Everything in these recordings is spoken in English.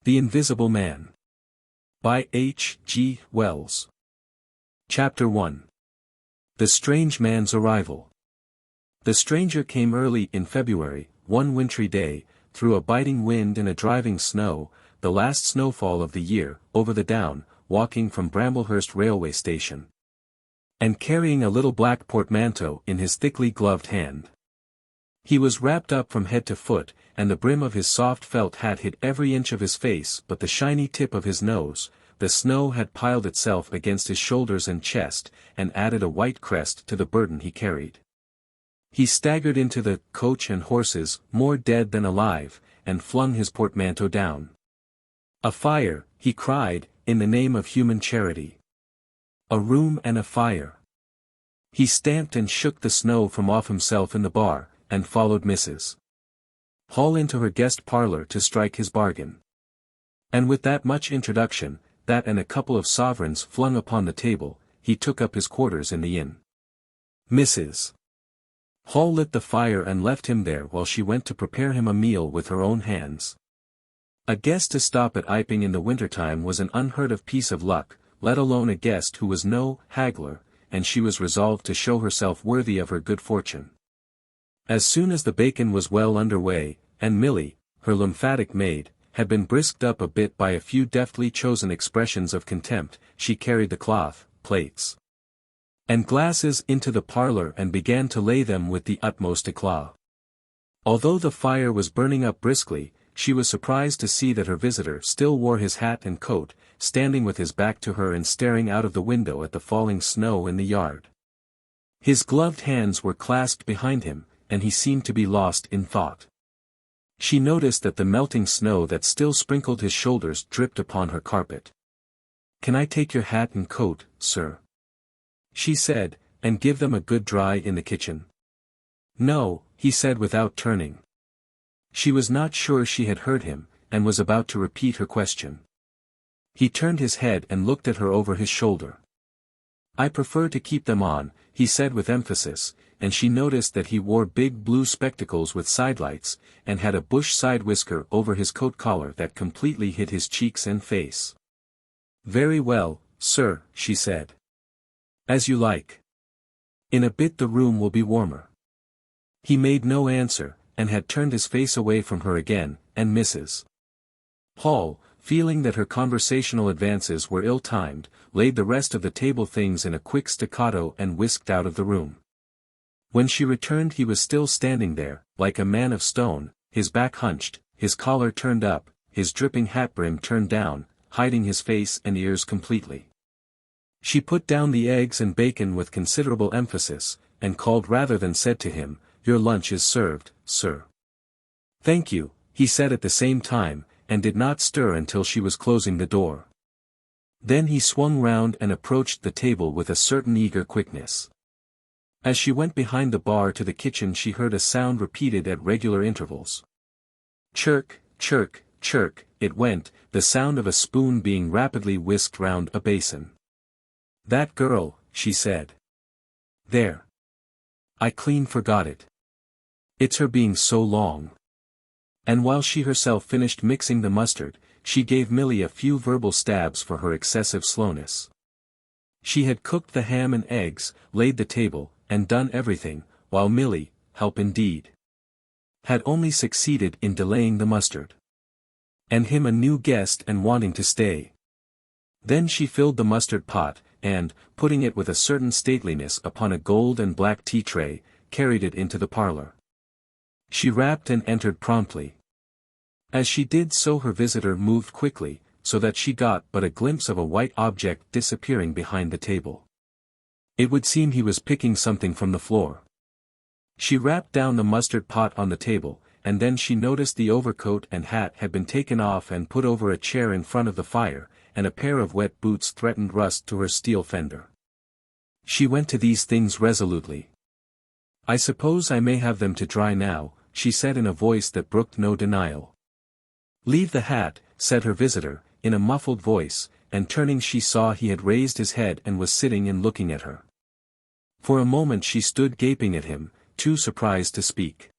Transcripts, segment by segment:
The Invisible Man. By H. G. Wells. Chapter 1. The Strange Man's Arrival. The stranger came early in February, one wintry day, through a biting wind and a driving snow, the last snowfall of the year, over the down, walking from Bramblehurst railway station, and carrying a little black portmanteau in his thickly gloved hand. He was wrapped up from head to foot, and the brim of his soft felt hat hid every inch of his face but the shiny tip of his nose. The snow had piled itself against his shoulders and chest, and added a white crest to the burden he carried. He staggered into the coach and horses, more dead than alive, and flung his portmanteau down. "A fire," he cried, in the name of human charity. "A room and a fire." He stamped and shook the snow from off himself in the bar, and followed Mrs. Hall into her guest parlor to strike his bargain. And with that much introduction, that and a couple of sovereigns flung upon the table, he took up his quarters in the inn. Mrs. Hall lit the fire and left him there while she went to prepare him a meal with her own hands. A guest to stop at Iping in the wintertime was an unheard-of piece of luck, let alone a guest who was no haggler, and she was resolved to show herself worthy of her good fortune. As soon as the bacon was well under way, and Milly, her lymphatic maid, had been brisked up a bit by a few deftly chosen expressions of contempt, she carried the cloth, plates, and glasses into the parlor and began to lay them with the utmost éclat. Although the fire was burning up briskly, she was surprised to see that her visitor still wore his hat and coat, standing with his back to her and staring out of the window at the falling snow in the yard. His gloved hands were clasped behind him, and he seemed to be lost in thought. She noticed that the melting snow that still sprinkled his shoulders dripped upon her carpet. "Can I take your hat and coat, sir?" she said, "and give them a good dry in the kitchen?" "No," he said without turning. She was not sure she had heard him, and was about to repeat her question. He turned his head and looked at her over his shoulder. "I prefer to keep them on," he said with emphasis, and she noticed that he wore big blue spectacles with sidelights, and had a bush side whisker over his coat collar that completely hid his cheeks and face. "Very well, sir," she said. "As you like. In a bit the room will be warmer." He made no answer, and had turned his face away from her again, and Mrs. Hall, feeling that her conversational advances were ill-timed, laid the rest of the table things in a quick staccato and whisked out of the room. When she returned he was still standing there, like a man of stone, his back hunched, his collar turned up, his dripping hat brim turned down, hiding his face and ears completely. She put down the eggs and bacon with considerable emphasis, and called rather than said to him, "Your lunch is served, sir." "Thank you," he said at the same time, and did not stir until she was closing the door. Then he swung round and approached the table with a certain eager quickness. As she went behind the bar to the kitchen she heard a sound repeated at regular intervals. Chirk, chirk, chirk, it went, the sound of a spoon being rapidly whisked round a basin. "That girl," she said. "There. I clean forgot it. It's her being so long." And while she herself finished mixing the mustard, she gave Milly a few verbal stabs for her excessive slowness. She had cooked the ham and eggs, laid the table, and done everything, while Milly, help indeed, had only succeeded in delaying the mustard. And him a new guest and wanting to stay. Then she filled the mustard pot, and, putting it with a certain stateliness upon a gold and black tea tray, carried it into the parlor. She rapped and entered promptly. As she did so her visitor moved quickly, so that she got but a glimpse of a white object disappearing behind the table. It would seem he was picking something from the floor. She rapped down the mustard pot on the table, and then she noticed the overcoat and hat had been taken off and put over a chair in front of the fire, and a pair of wet boots threatened rust to her steel fender. She went to these things resolutely. "I suppose I may have them to dry now," she said in a voice that brooked no denial. "Leave the hat," said her visitor, in a muffled voice, and turning she saw he had raised his head and was sitting and looking at her. For a moment she stood gaping at him, too surprised to speak.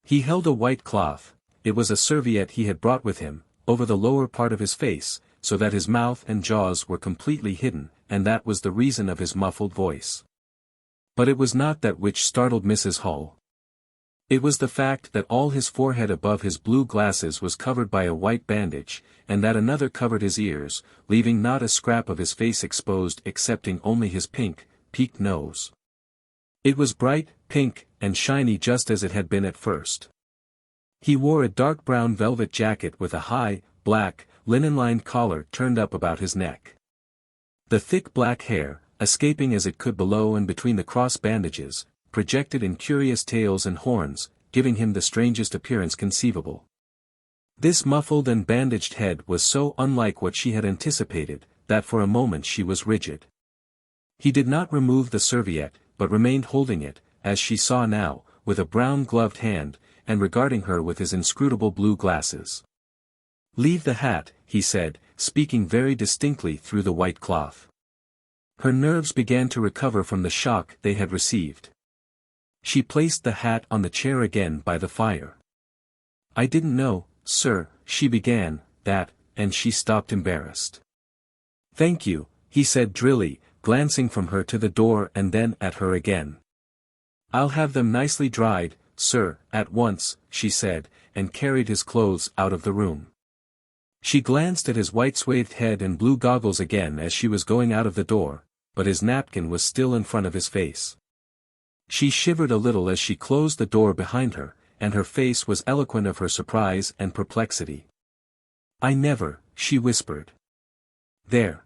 He held a white cloth, it was a serviette he had brought with him, over the lower part of his face, so that his mouth and jaws were completely hidden, and that was the reason of his muffled voice. But it was not that which startled Mrs. Hall. It was the fact that all his forehead above his blue glasses was covered by a white bandage, and that another covered his ears, leaving not a scrap of his face exposed excepting only his peaked nose. It was bright, pink, and shiny just as it had been at first. He wore a dark brown velvet jacket with a high, black, linen-lined collar turned up about his neck. The thick black hair, escaping as it could below and between the cross bandages, projected in curious tails and horns, giving him the strangest appearance conceivable. This muffled and bandaged head was so unlike what she had anticipated, that for a moment she was rigid. He did not remove the serviette, but remained holding it, as she saw now, with a brown gloved hand, and regarding her with his inscrutable blue glasses. "Leave the hat," he said, speaking very distinctly through the white cloth. Her nerves began to recover from the shock they had received. She placed the hat on the chair again by the fire. "I didn't know, sir," she began, "that," and she stopped embarrassed. "Thank you," he said drily, glancing from her to the door and then at her again. "I'll have them nicely dried, sir, at once," she said, and carried his clothes out of the room. She glanced at his white swathed head and blue goggles again as she was going out of the door, but his napkin was still in front of his face. She shivered a little as she closed the door behind her, and her face was eloquent of her surprise and perplexity. "I never," she whispered. "There."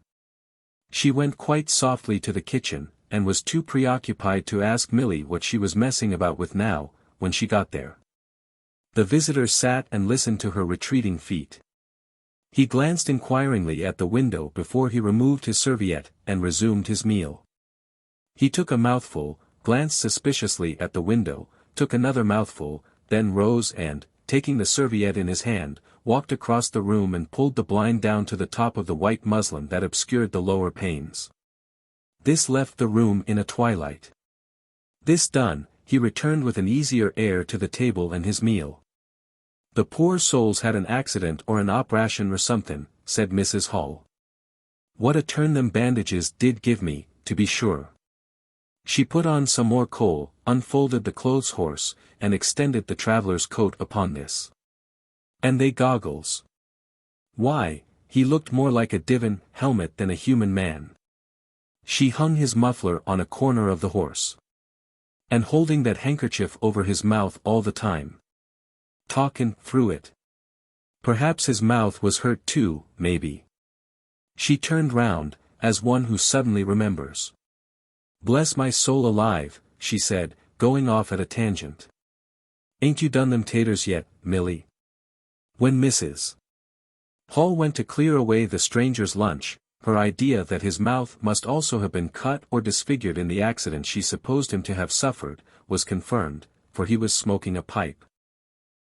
She went quite softly to the kitchen, and was too preoccupied to ask Milly what she was messing about with now, when she got there. The visitor sat and listened to her retreating feet. He glanced inquiringly at the window before he removed his serviette and resumed his meal. He took a mouthful, glanced suspiciously at the window, took another mouthful, then rose and, taking the serviette in his hand, walked across the room and pulled the blind down to the top of the white muslin that obscured the lower panes. This left the room in a twilight. This done, he returned with an easier air to the table and his meal. "The poor souls had an accident or an operation or something," said Mrs. Hall. "What a turn them bandages did give me, to be sure." She put on some more coal, unfolded the clothes horse, and extended the traveller's coat upon this. "And they goggles. Why, he looked more like a divan helmet than a human man." She hung his muffler on a corner of the horse. "And holding that handkerchief over his mouth all the time. Talkin' through it. Perhaps his mouth was hurt too, maybe." She turned round, as one who suddenly remembers. "Bless my soul alive," she said, going off at a tangent. "Ain't you done them taters yet, Milly?" When Mrs. Hall went to clear away the stranger's lunch, her idea that his mouth must also have been cut or disfigured in the accident she supposed him to have suffered, was confirmed, for he was smoking a pipe.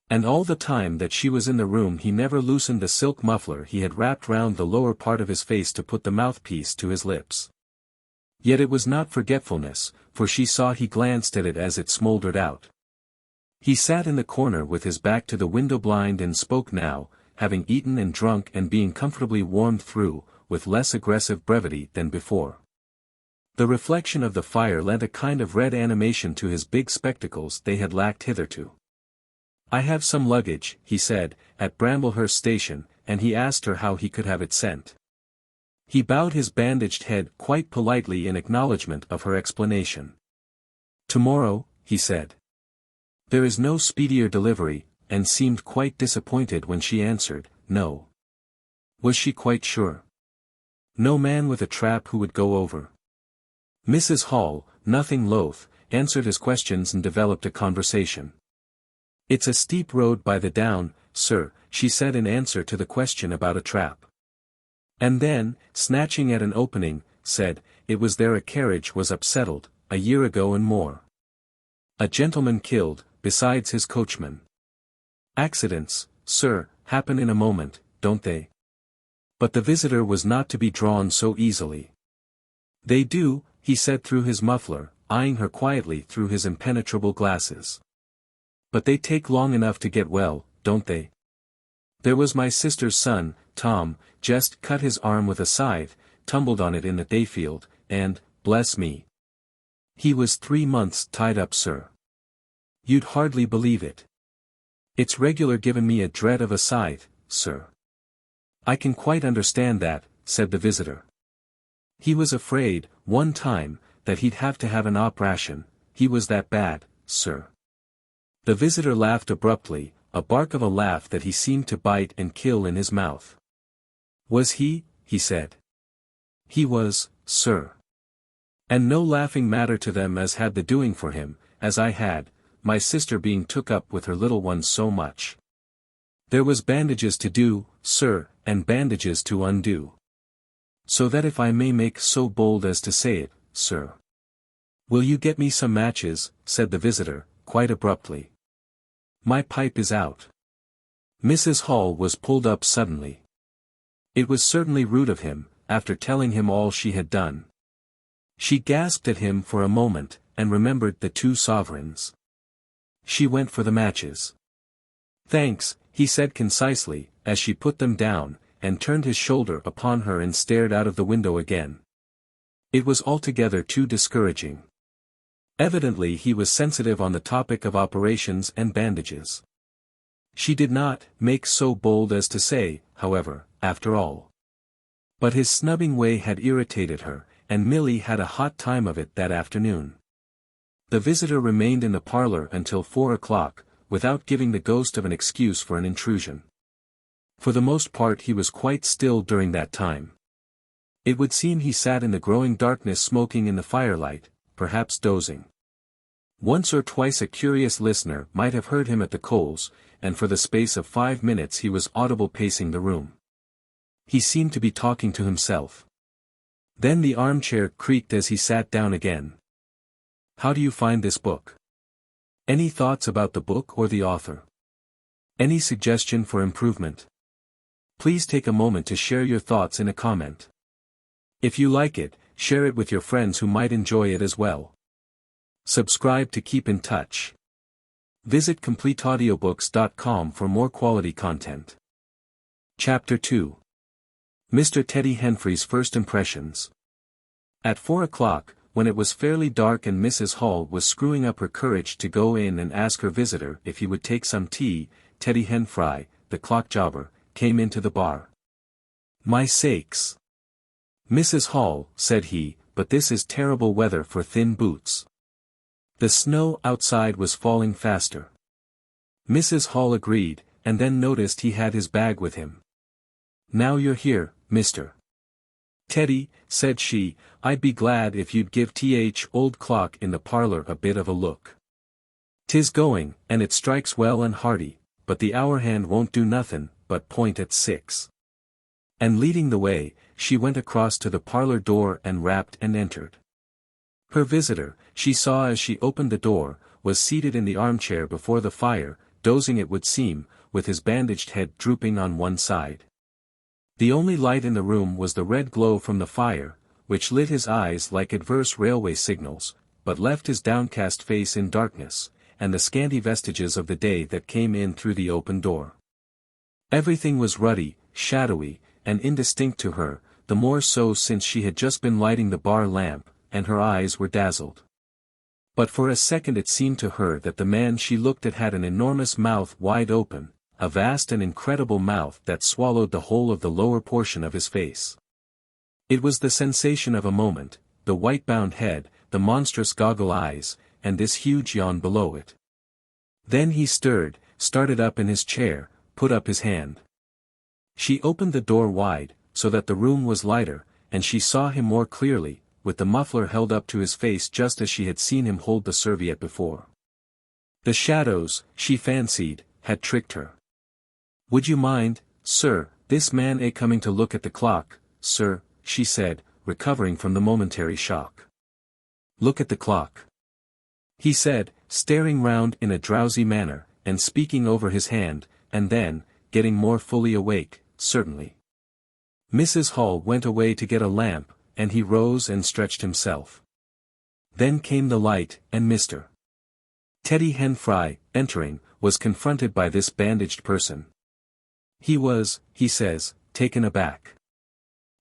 And all the time that she was in the room he never loosened the silk muffler he had wrapped round the lower part of his face to put the mouthpiece to his lips. Yet it was not forgetfulness, for she saw he glanced at it as it smouldered out. He sat in the corner with his back to the window blind and spoke now, having eaten and drunk and being comfortably warmed through, with less aggressive brevity than before. The reflection of the fire lent a kind of red animation to his big spectacles they had lacked hitherto. "I have some luggage," he said, "at Bramblehurst station," and he asked her how he could have it sent. He bowed his bandaged head quite politely in acknowledgment of her explanation. "Tomorrow," he said. "There is no speedier delivery," and seemed quite disappointed when she answered, "No." Was she quite sure? No man with a trap who would go over? Mrs. Hall, nothing loath, answered his questions and developed a conversation. "It's a steep road by the down, sir," she said in answer to the question about a trap. And then, snatching at an opening, said, "It was there a carriage was upsettled, a year ago and more. A gentleman killed, besides his coachman. Accidents, sir, happen in a moment, don't they?" But the visitor was not to be drawn so easily. "They do," he said through his muffler, eyeing her quietly through his impenetrable glasses. "But they take long enough to get well, don't they?" There was my sister's son, Tom, just cut his arm with a scythe, tumbled on it in the dayfield, and, bless me, he was 3 months tied up, sir. You'd hardly believe it. It's regular given me a dread of a scythe, sir. I can quite understand that, said the visitor. He was afraid, one time, that he'd have to have an operation. He was that bad, sir. The visitor laughed abruptly, a bark of a laugh that he seemed to bite and kill in his mouth. Was he? He said. He was, sir. And no laughing matter to them as had the doing for him, as I had, my sister being took up with her little ones so much. There was bandages to do, sir, and bandages to undo. So that if I may make so bold as to say it, sir. Will you get me some matches, said the visitor, quite abruptly. My pipe is out. Mrs. Hall was pulled up suddenly. It was certainly rude of him, after telling him all she had done. She gasped at him for a moment, and remembered the 2 sovereigns. She went for the matches. Thanks, he said concisely, as she put them down, and turned his shoulder upon her and stared out of the window again. It was altogether too discouraging. Evidently he was sensitive on the topic of operations and bandages. She did not make so bold as to say, however, after all. But his snubbing way had irritated her, and Milly had a hot time of it that afternoon. The visitor remained in the parlor until 4 o'clock, without giving the ghost of an excuse for an intrusion. For the most part he was quite still during that time. It would seem he sat in the growing darkness smoking in the firelight, perhaps dozing. Once or twice a curious listener might have heard him at the coals, and for the space of 5 minutes he was audible pacing the room. He seemed to be talking to himself. Then the armchair creaked as he sat down again. How do you find this book? Any thoughts about the book or the author? Any suggestion for improvement? Please take a moment to share your thoughts in a comment. If you like it, share it with your friends who might enjoy it as well. Subscribe to keep in touch. Visit CompleteAudiobooks.com for more quality content. Chapter 2. Mr. Teddy Henfrey's First Impressions. At 4 o'clock, when it was fairly dark and Mrs. Hall was screwing up her courage to go in and ask her visitor if he would take some tea, Teddy Henfrey, the clock jobber, came into the bar. My sakes! Mrs. Hall, said he, but this is terrible weather for thin boots. The snow outside was falling faster. Mrs. Hall agreed, and then noticed he had his bag with him. Now you're here, Mr. Teddy, said she, I'd be glad if you'd give th old clock in the parlor a bit of a look. 'Tis going, and it strikes well and hearty, but the hour hand won't do nothin', but point at 6. And leading the way, she went across to the parlor door and rapped and entered. Her visitor, she saw as she opened the door, was seated in the armchair before the fire, dozing it would seem, with his bandaged head drooping on one side. The only light in the room was the red glow from the fire, which lit his eyes like adverse railway signals, but left his downcast face in darkness, and the scanty vestiges of the day that came in through the open door. Everything was ruddy, shadowy, and indistinct to her, the more so since she had just been lighting the bar lamp, and her eyes were dazzled. But for a second it seemed to her that the man she looked at had an enormous mouth wide open, a vast and incredible mouth that swallowed the whole of the lower portion of his face. It was the sensation of a moment, the white-bound head, the monstrous goggle eyes, and this huge yawn below it. Then he started up in his chair, put up his hand. She opened the door wide, so that the room was lighter, and she saw him more clearly, with the muffler held up to his face just as she had seen him hold the serviette before. The shadows, she fancied, had tricked her. Would you mind, sir, this man coming to look at the clock, sir, she said, recovering from the momentary shock. Look at the clock. He said, staring round in a drowsy manner, and speaking over his hand, and then, getting more fully awake, certainly. Mrs. Hall went away to get a lamp, and he rose and stretched himself. Then came the light, and Mr. Teddy Henfrey, entering, was confronted by this bandaged person. He was, he says, taken aback.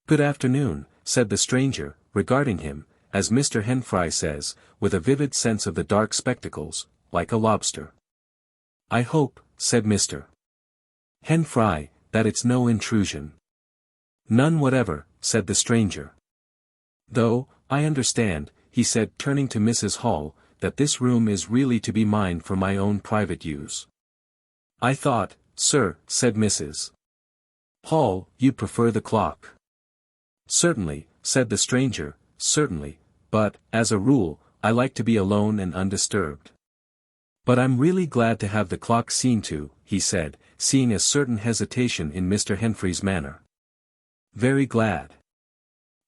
"Good afternoon," said the stranger, regarding him, as Mr. Henfrey says, with a vivid sense of the dark spectacles, like a lobster. "I hope," said Mr. Henfrey, "that it's no intrusion." "None whatever," said the stranger. "Though, I understand," he said, turning to Mrs. Hall, "that this room is really to be mine for my own private use." "I thought, sir," said Mrs. Hall, "you'd prefer the clock." "Certainly," said the stranger, "certainly, but, as a rule, I like to be alone and undisturbed. But I'm really glad to have the clock seen to," he said, seeing a certain hesitation in Mr. Henfrey's manner. "Very glad."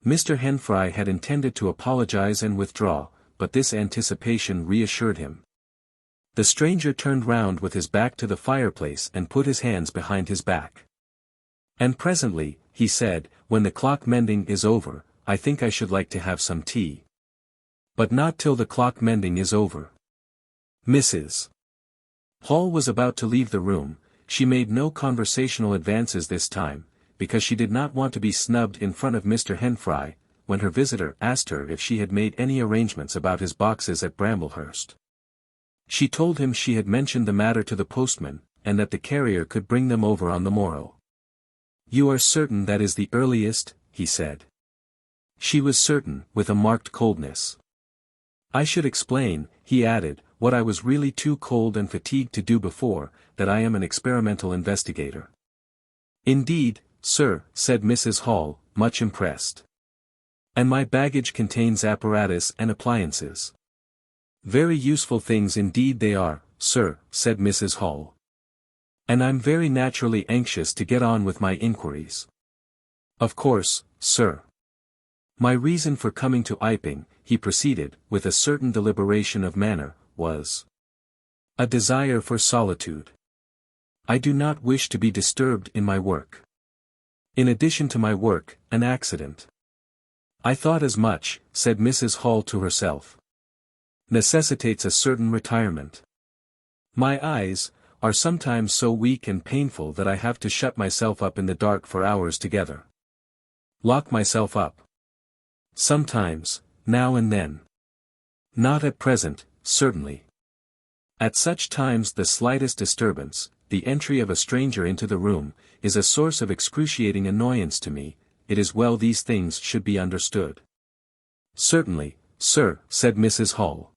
Mr. Henfrey had intended to apologize and withdraw, but this anticipation reassured him. The stranger turned round with his back to the fireplace and put his hands behind his back. "And presently," he said, "when the clock mending is over, I think I should like to have some tea. But not till the clock mending is over." Mrs. Hall was about to leave the room. She made no conversational advances this time, because she did not want to be snubbed in front of Mr. Henfrey, when her visitor asked her if she had made any arrangements about his boxes at Bramblehurst. She told him she had mentioned the matter to the postman, and that the carrier could bring them over on the morrow. "You are certain that is the earliest?" he said. She was certain, with a marked coldness. "I should explain," he added, "what I was really too cold and fatigued to do before, that I am an experimental investigator." "Indeed, sir," said Mrs. Hall, much impressed. "And my baggage contains apparatus and appliances." "Very useful things indeed they are, sir," said Mrs. Hall. "And I'm very naturally anxious to get on with my inquiries." "Of course, sir. My reason for coming to Iping," he proceeded, with a certain deliberation of manner, "was a desire for solitude. I do not wish to be disturbed in my work. In addition to my work, an accident." "I thought as much," said Mrs. Hall to herself. "Necessitates a certain retirement. My eyes are sometimes so weak and painful that I have to shut myself up in the dark for hours together. Lock myself up. Sometimes, now and then. Not at present, certainly. At such times the slightest disturbance, the entry of a stranger into the room, is a source of excruciating annoyance to me. It is well these things should be understood." "Certainly, sir," said Mrs. Hall.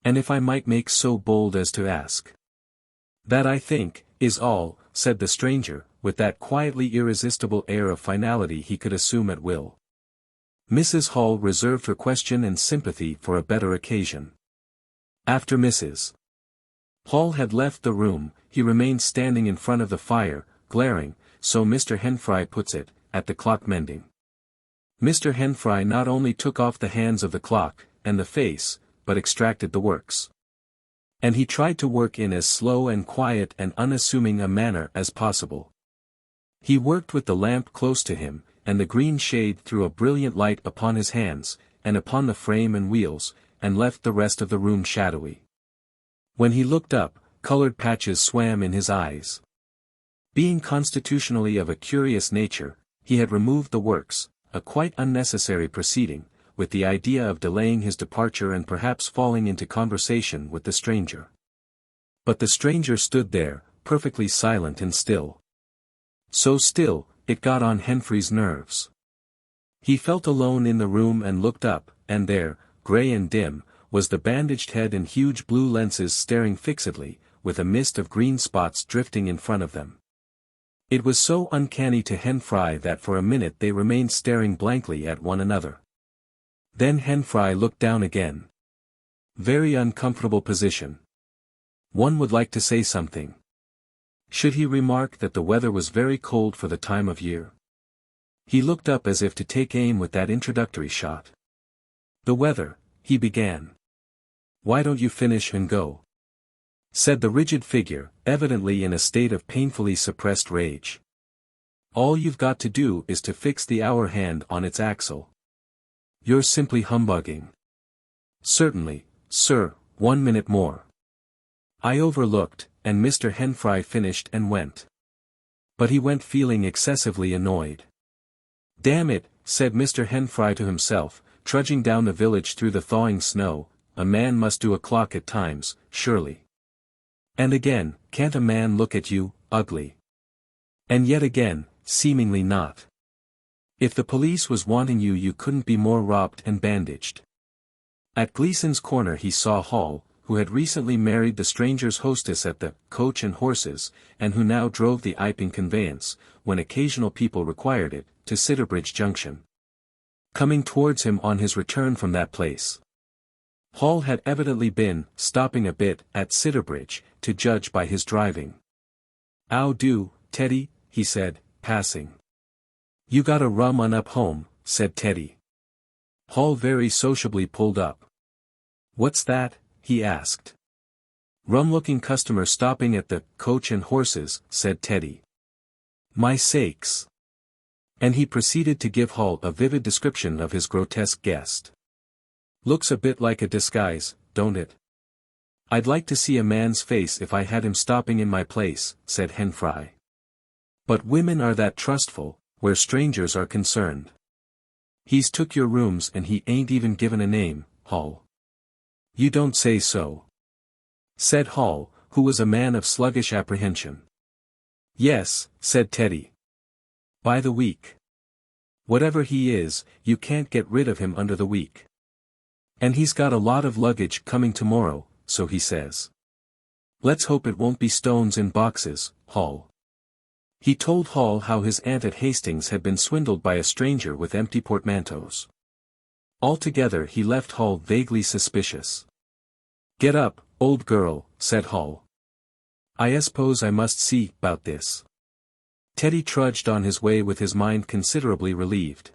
"And if I might make so bold as to ask." "That I think, is all," said the stranger, with that quietly irresistible air of finality he could assume at will. Mrs. Hall reserved her question and sympathy for a better occasion. After Mrs. Hall had left the room, he remained standing in front of the fire, glaring, so Mr. Henfrey puts it, at the clock mending. Mr. Henfrey not only took off the hands of the clock, and the face, but extracted the works. And he tried to work in as slow and quiet and unassuming a manner as possible. He worked with the lamp close to him, and the green shade threw a brilliant light upon his hands, and upon the frame and wheels, and left the rest of the room shadowy. When he looked up, colored patches swam in his eyes. Being constitutionally of a curious nature, he had removed the works, a quite unnecessary proceeding, with the idea of delaying his departure and perhaps falling into conversation with the stranger. But the stranger stood there, perfectly silent and still. So still, it got on Henfrey's nerves. He felt alone in the room and looked up, and there, grey and dim, was the bandaged head and huge blue lenses staring fixedly, with a mist of green spots drifting in front of them. It was so uncanny to Henfrey that for a minute they remained staring blankly at one another. Then Henfrey looked down again. Very uncomfortable position. One would like to say something. Should he remark that the weather was very cold for the time of year? He looked up as if to take aim with that introductory shot. "The weather," he began. "Why don't you finish and go?" said the rigid figure, evidently in a state of painfully suppressed rage. "All you've got to do is to fix the hour hand on its axle. You're simply humbugging." "Certainly, sir, 1 minute more." I overlooked, and Mr. Henfrey finished and went. But he went feeling excessively annoyed. "Damn it," said Mr. Henfrey to himself, trudging down the village through the thawing snow, "a man must do a clock at times, surely. And again, can't a man look at you, ugly? And yet again, seemingly not. If the police was wanting you, you couldn't be more robbed and bandaged." At Gleason's corner he saw Hall, who had recently married the stranger's hostess at the Coach and Horses, and who now drove the Iping conveyance, when occasional people required it, to Sidderbridge Junction. Coming towards him on his return from that place. Hall had evidently been stopping a bit at Sidderbridge, to judge by his driving. "'Ow do, Teddy," he said, passing. "You got a rum un up home," said Teddy. Hall very sociably pulled up. "What's that?" he asked. "Rum-looking customer stopping at the Coach and Horses," said Teddy. "My sakes." And he proceeded to give Hall a vivid description of his grotesque guest. "Looks a bit like a disguise, don't it? I'd like to see a man's face if I had him stopping in my place," said Henfrey. "But women are that trustful, where strangers are concerned. He's took your rooms and he ain't even given a name, Hall." "You don't say so," said Hall, who was a man of sluggish apprehension. "Yes," said Teddy. "By the week. Whatever he is, you can't get rid of him under the week. And he's got a lot of luggage coming tomorrow, so he says. Let's hope it won't be stones in boxes, Hall." He told Hall how his aunt at Hastings had been swindled by a stranger with empty portmanteaus. Altogether he left Hall vaguely suspicious. "Get up, old girl," said Hall. "I suppose I must see 'bout this." Teddy trudged on his way with his mind considerably relieved.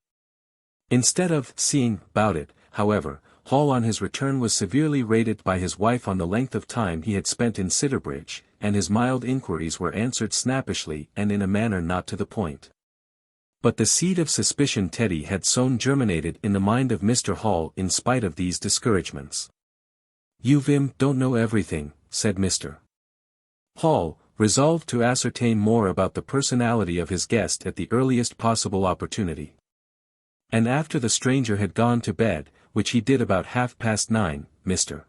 Instead of "seeing 'bout it," however, Hall on his return was severely rated by his wife on the length of time he had spent in Sidderbridge, and his mild inquiries were answered snappishly and in a manner not to the point. But the seed of suspicion Teddy had sown germinated in the mind of Mr. Hall in spite of these discouragements. "You don't know everything," said Mr. Hall, resolved to ascertain more about the personality of his guest at the earliest possible opportunity. And after the stranger had gone to bed, which he did about 9:30, Mr.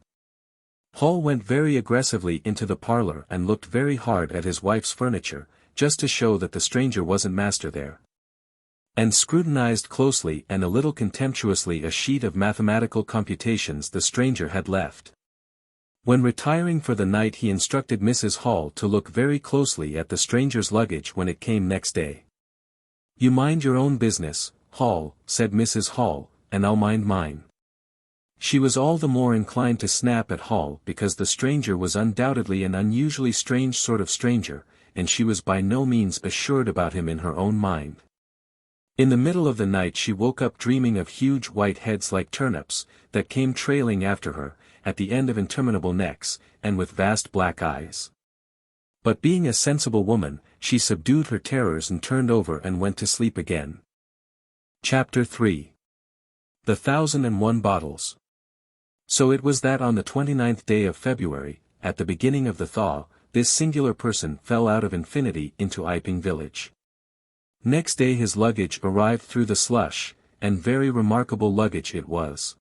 Hall went very aggressively into the parlor and looked very hard at his wife's furniture, just to show that the stranger wasn't master there. And scrutinized closely and a little contemptuously a sheet of mathematical computations the stranger had left. When retiring for the night he instructed Mrs. Hall to look very closely at the stranger's luggage when it came next day. "You mind your own business, Hall," said Mrs. Hall, "and I'll mind mine." She was all the more inclined to snap at Hall because the stranger was undoubtedly an unusually strange sort of stranger, and she was by no means assured about him in her own mind. In the middle of the night she woke up dreaming of huge white heads like turnips, that came trailing after her, at the end of interminable necks, and with vast black eyes. But being a sensible woman, she subdued her terrors and turned over and went to sleep again. Chapter 3. The 1001 Bottles. So it was that on the 29th day of February, at the beginning of the thaw, this singular person fell out of infinity into Iping village. Next day his luggage arrived through the slush, and very remarkable luggage it was.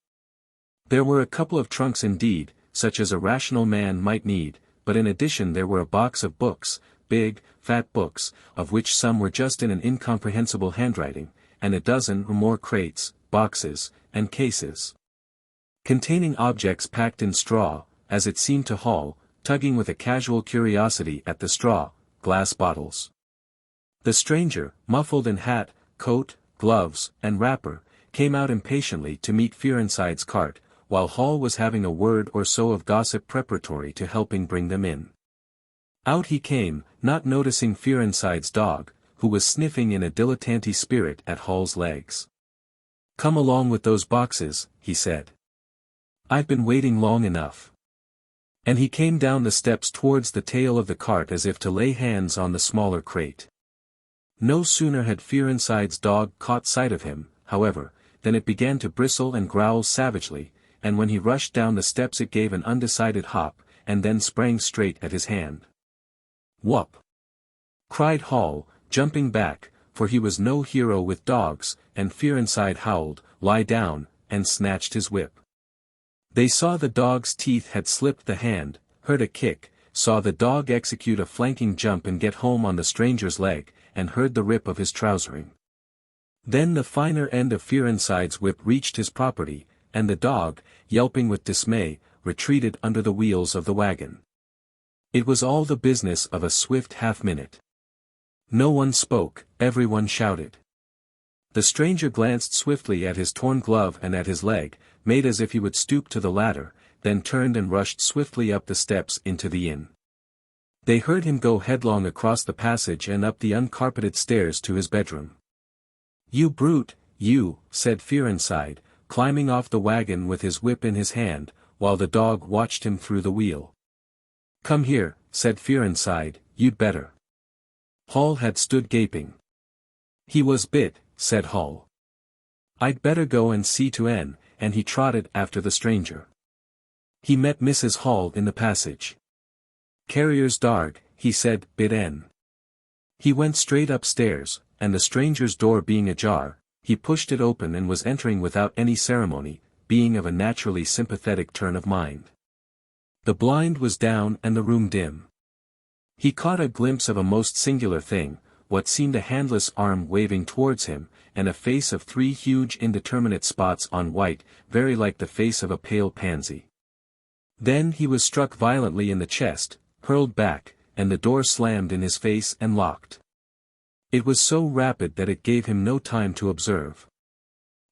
There were a couple of trunks indeed, such as a rational man might need, but in addition there were a box of books, big, fat books, of which some were just in an incomprehensible handwriting, and a dozen or more crates, boxes, and cases, containing objects packed in straw, as it seemed to Hall, tugging with a casual curiosity at the straw, glass bottles. The stranger, muffled in hat, coat, gloves, and wrapper, came out impatiently to meet Fearenside's cart, while Hall was having a word or so of gossip preparatory to helping bring them in. Out he came, not noticing Fearenside's dog, who was sniffing in a dilettante spirit at Hall's legs. "Come along with those boxes," he said. "I've been waiting long enough." And he came down the steps towards the tail of the cart as if to lay hands on the smaller crate. No sooner had Fearenside's dog caught sight of him, however, than it began to bristle and growl savagely, and when he rushed down the steps it gave an undecided hop, and then sprang straight at his hand. "Whup!" cried Hall, jumping back, for he was no hero with dogs, and fear inside howled, "Lie down," and snatched his whip. They saw the dog's teeth had slipped the hand, heard a kick, saw the dog execute a flanking jump and get home on the stranger's leg, and heard the rip of his trousering. Then the finer end of Fearinside's whip reached his property, and the dog, yelping with dismay, retreated under the wheels of the wagon. It was all the business of a swift half-minute. No one spoke, everyone shouted. The stranger glanced swiftly at his torn glove and at his leg, made as if he would stoop to the latter, then turned and rushed swiftly up the steps into the inn. They heard him go headlong across the passage and up the uncarpeted stairs to his bedroom. "You brute, you," said Fearinside, climbing off the wagon with his whip in his hand, while the dog watched him through the wheel. "Come here," said Fearinside, "you'd better." Hall had stood gaping. "He was bit," said Hall. "I'd better go and see to N," and he trotted after the stranger. He met Mrs. Hall in the passage. "Carrier's darg," he said, "bit N." He went straight upstairs, and the stranger's door being ajar, he pushed it open and was entering without any ceremony, being of a naturally sympathetic turn of mind. The blind was down and the room dim. He caught a glimpse of a most singular thing, what seemed a handless arm waving towards him, and a face of 3 huge indeterminate spots on white, very like the face of a pale pansy. Then he was struck violently in the chest, hurled back, and the door slammed in his face and locked. It was so rapid that it gave him no time to observe.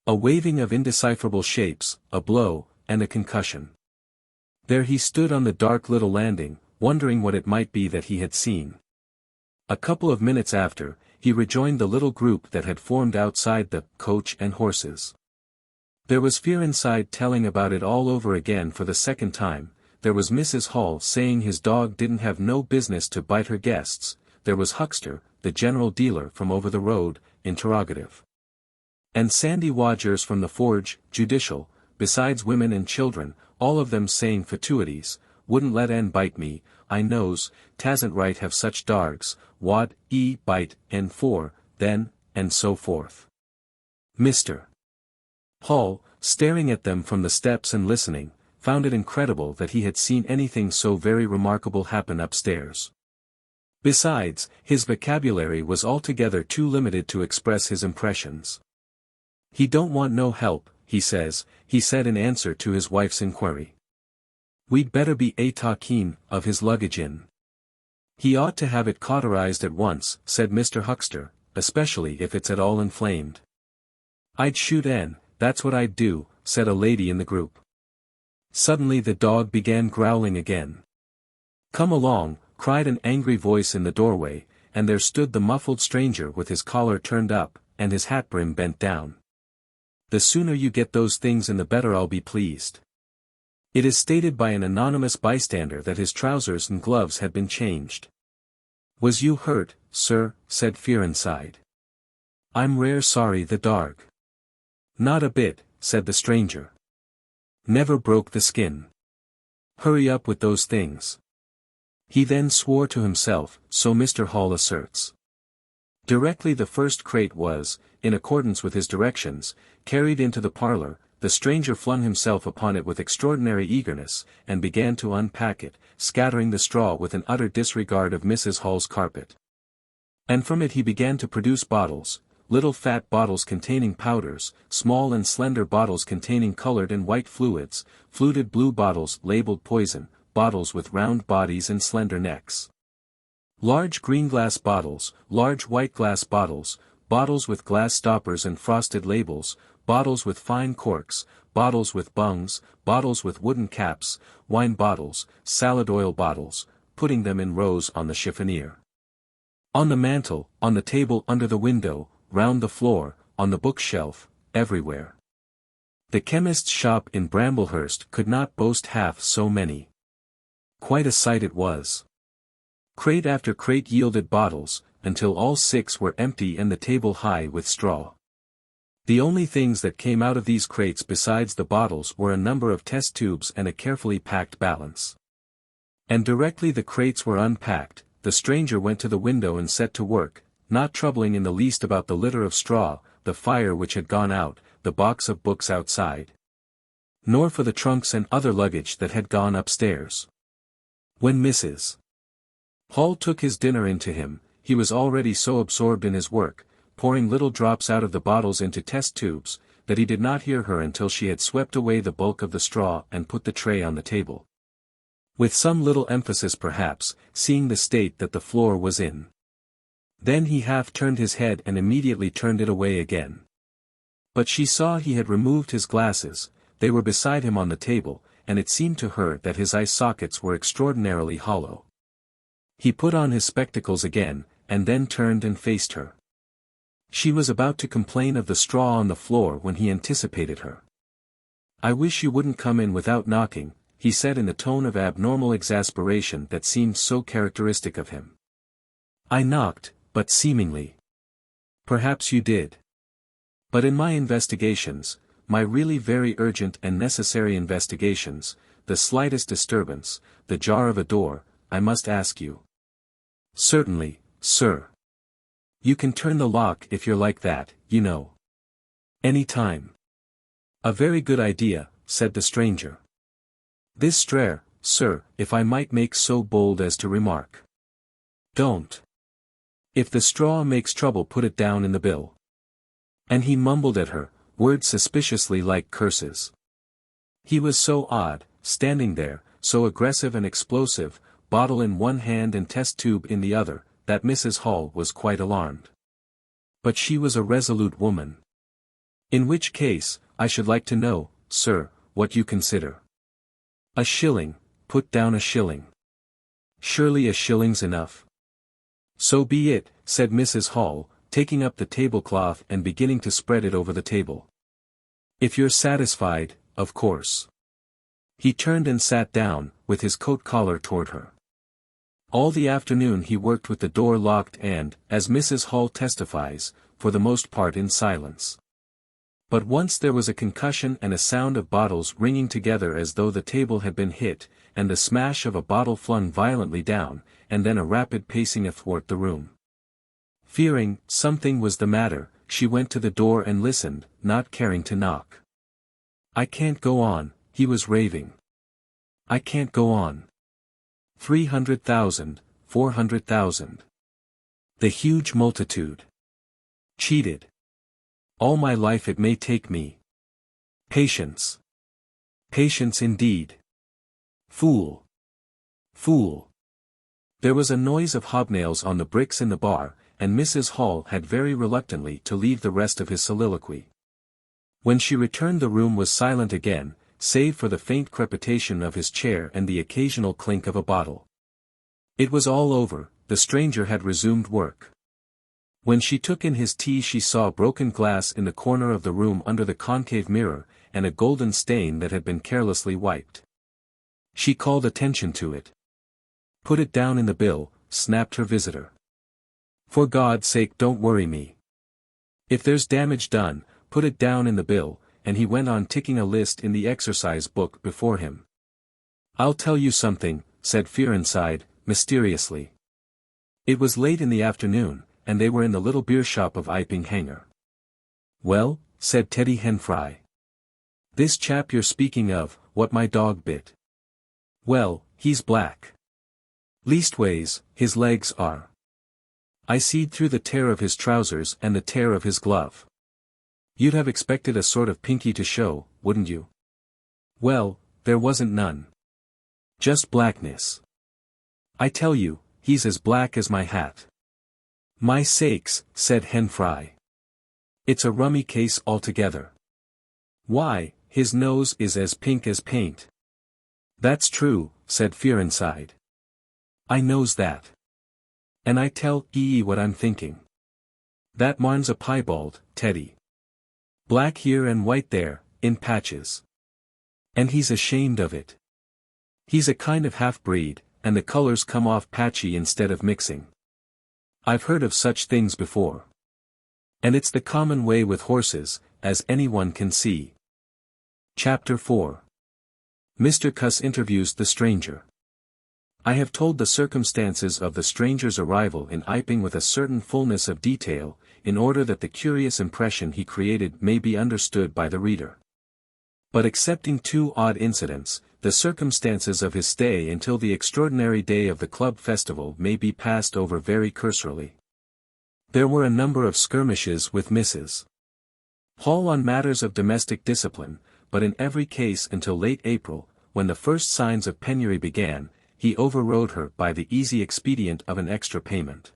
A waving of indecipherable shapes, a blow, and a concussion. There he stood on the dark little landing, wondering what it might be that he had seen. A couple of minutes after, he rejoined the little group that had formed outside the coach and horses. There was Fearinside telling about it all over again for the second time. There was Mrs. Hall saying his dog didn't have no business to bite her guests, there was Huckster, the general dealer from over the road, interrogative. And Sandy Wadgers from the forge, judicial, besides women and children, all of them saying fatuities, "Wouldn't let N bite me, I knows, tasn't right have such dargs, wad, bite, N for, then," and so forth. Mr. Hall, staring at them from the steps and listening, found it incredible that he had seen anything so very remarkable happen upstairs. Besides, his vocabulary was altogether too limited to express his impressions. "He don't want no help, he says," he said in answer to his wife's inquiry. "We'd better be talking of his luggage in. He ought to have it cauterized at once," said Mr. Huckster, "especially if it's at all inflamed." "I'd shoot N, that's what I'd do," said a lady in the group. Suddenly the dog began growling again. "Come along," cried an angry voice in the doorway, and there stood the muffled stranger with his collar turned up, and his hat brim bent down. "The sooner you get those things in the better I'll be pleased." It is stated by an anonymous bystander that his trousers and gloves had been changed. "Was you hurt, sir?" said Fearinside. "I'm rare sorry the darg." "Not a bit," said the stranger. "Never broke the skin. Hurry up with those things." He then swore to himself, so Mr. Hall asserts. Directly the first crate was, in accordance with his directions, carried into the parlor, the stranger flung himself upon it with extraordinary eagerness, and began to unpack it, scattering the straw with an utter disregard of Mrs. Hall's carpet. And from it he began to produce bottles, little fat bottles containing powders, small and slender bottles containing colored and white fluids, fluted blue bottles labeled poison, bottles with round bodies and slender necks. Large green glass bottles, large white glass bottles, bottles with glass stoppers and frosted labels, bottles with fine corks, bottles with bungs, bottles with wooden caps, wine bottles, salad oil bottles, putting them in rows on the chiffonier. On the mantel, on the table under the window, round the floor, on the bookshelf, everywhere. The chemist's shop in Bramblehurst could not boast half so many. Quite a sight it was. Crate after crate yielded bottles, until all 6 were empty and the table high with straw. The only things that came out of these crates besides the bottles were a number of test tubes and a carefully packed balance. And directly the crates were unpacked, the stranger went to the window and set to work, not troubling in the least about the litter of straw, the fire which had gone out, the box of books outside. Nor for the trunks and other luggage that had gone upstairs. When Mrs. Hall took his dinner in to him, he was already so absorbed in his work, pouring little drops out of the bottles into test tubes, that he did not hear her until she had swept away the bulk of the straw and put the tray on the table. With some little emphasis perhaps, seeing the state that the floor was in. Then he half turned his head and immediately turned it away again. But she saw he had removed his glasses, they were beside him on the table, and it seemed to her that his eye sockets were extraordinarily hollow. He put on his spectacles again, and then turned and faced her. She was about to complain of the straw on the floor when he anticipated her. "I wish you wouldn't come in without knocking," he said in the tone of abnormal exasperation that seemed so characteristic of him. "I knocked, but seemingly. Perhaps you did. But in my investigations, my really very urgent and necessary investigations, the slightest disturbance, the jar of a door, I must ask you." "Certainly, sir. You can turn the lock if you're like that, you know. Any time." "A very good idea," said the stranger. "This strair, sir, if I might make so bold as to remark." "Don't. If the straw makes trouble put it down in the bill." And he mumbled at her, words suspiciously like curses. He was so odd, standing there, so aggressive and explosive, bottle in one hand and test tube in the other, that Mrs. Hall was quite alarmed. But she was a resolute woman. "In which case, I should like to know, sir, what you consider." "A shilling, put down a shilling." "Surely a shilling's enough." "So be it," said Mrs. Hall, taking up the tablecloth and beginning to spread it over the table. "If you're satisfied, of course." He turned and sat down, with his coat collar toward her. All the afternoon he worked with the door locked and, as Mrs. Hall testifies, for the most part in silence. But once there was a concussion and a sound of bottles ringing together as though the table had been hit, and the smash of a bottle flung violently down, and then a rapid pacing athwart the room. Fearing something was the matter, she went to the door and listened, not caring to knock. "I can't go on," he was raving. "I can't go on. 300,000, 400,000. The huge multitude. Cheated. All my life it may take me. Patience. Patience indeed. Fool. Fool." There was a noise of hobnails on the bricks in the bar, and Mrs. Hall had very reluctantly to leave the rest of his soliloquy. When she returned the room was silent again, save for the faint crepitation of his chair and the occasional clink of a bottle. It was all over, the stranger had resumed work. When she took in his tea she saw broken glass in the corner of the room under the concave mirror, and a golden stain that had been carelessly wiped. She called attention to it. "Put it down in the bill," snapped her visitor. "For God's sake don't worry me. If there's damage done, put it down in the bill," and he went on ticking a list in the exercise book before him. "I'll tell you something," said Fearenside, mysteriously. It was late in the afternoon, and they were in the little beer shop of Iping Hanger. "Well," said Teddy Henfrey. "This chap you're speaking of, what my dog bit. Well, he's black. Leastways, his legs are. I seed through the tear of his trousers and the tear of his glove. You'd have expected a sort of pinky to show, wouldn't you? Well, there wasn't none. Just blackness. I tell you, he's as black as my hat." "My sakes," said Henfrey. "It's a rummy case altogether. Why, his nose is as pink as paint." "That's true," said Fearenside. "I knows that. And I tell ye what I'm thinking. That man's a piebald, Teddy. Black here and white there, in patches. And he's ashamed of it. He's a kind of half-breed, and the colors come off patchy instead of mixing. I've heard of such things before. And it's the common way with horses, as anyone can see." Chapter 4. Mr. Cuss interviews the stranger. I have told the circumstances of the stranger's arrival in Iping with a certain fullness of detail, in order that the curious impression he created may be understood by the reader. But excepting two odd incidents, the circumstances of his stay until the extraordinary day of the club festival may be passed over very cursorily. There were a number of skirmishes with Mrs. Hall on matters of domestic discipline, but in every case until late April, when the first signs of penury began, he overrode her by the easy expedient of an extra payment.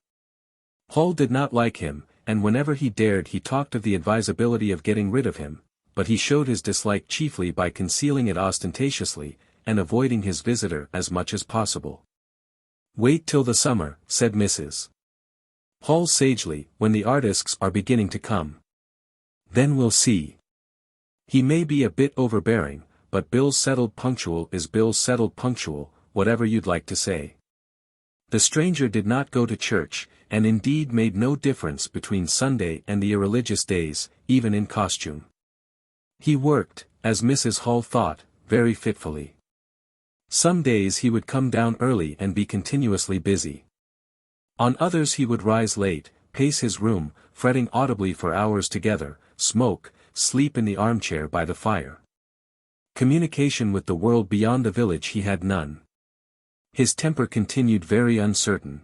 Hall did not like him, and whenever he dared he talked of the advisability of getting rid of him, but he showed his dislike chiefly by concealing it ostentatiously, and avoiding his visitor as much as possible. "Wait till the summer," said Mrs. Hall sagely, "when the artists are beginning to come. Then we'll see. He may be a bit overbearing, but bills settled punctual is bills settled punctual, whatever you'd like to say." The stranger did not go to church, and indeed made no difference between Sunday and the irreligious days, even in costume. He worked, as Mrs. Hall thought, very fitfully. Some days he would come down early and be continuously busy. On others he would rise late, pace his room, fretting audibly for hours together, smoke, sleep in the armchair by the fire. Communication with the world beyond the village he had none. His temper continued very uncertain.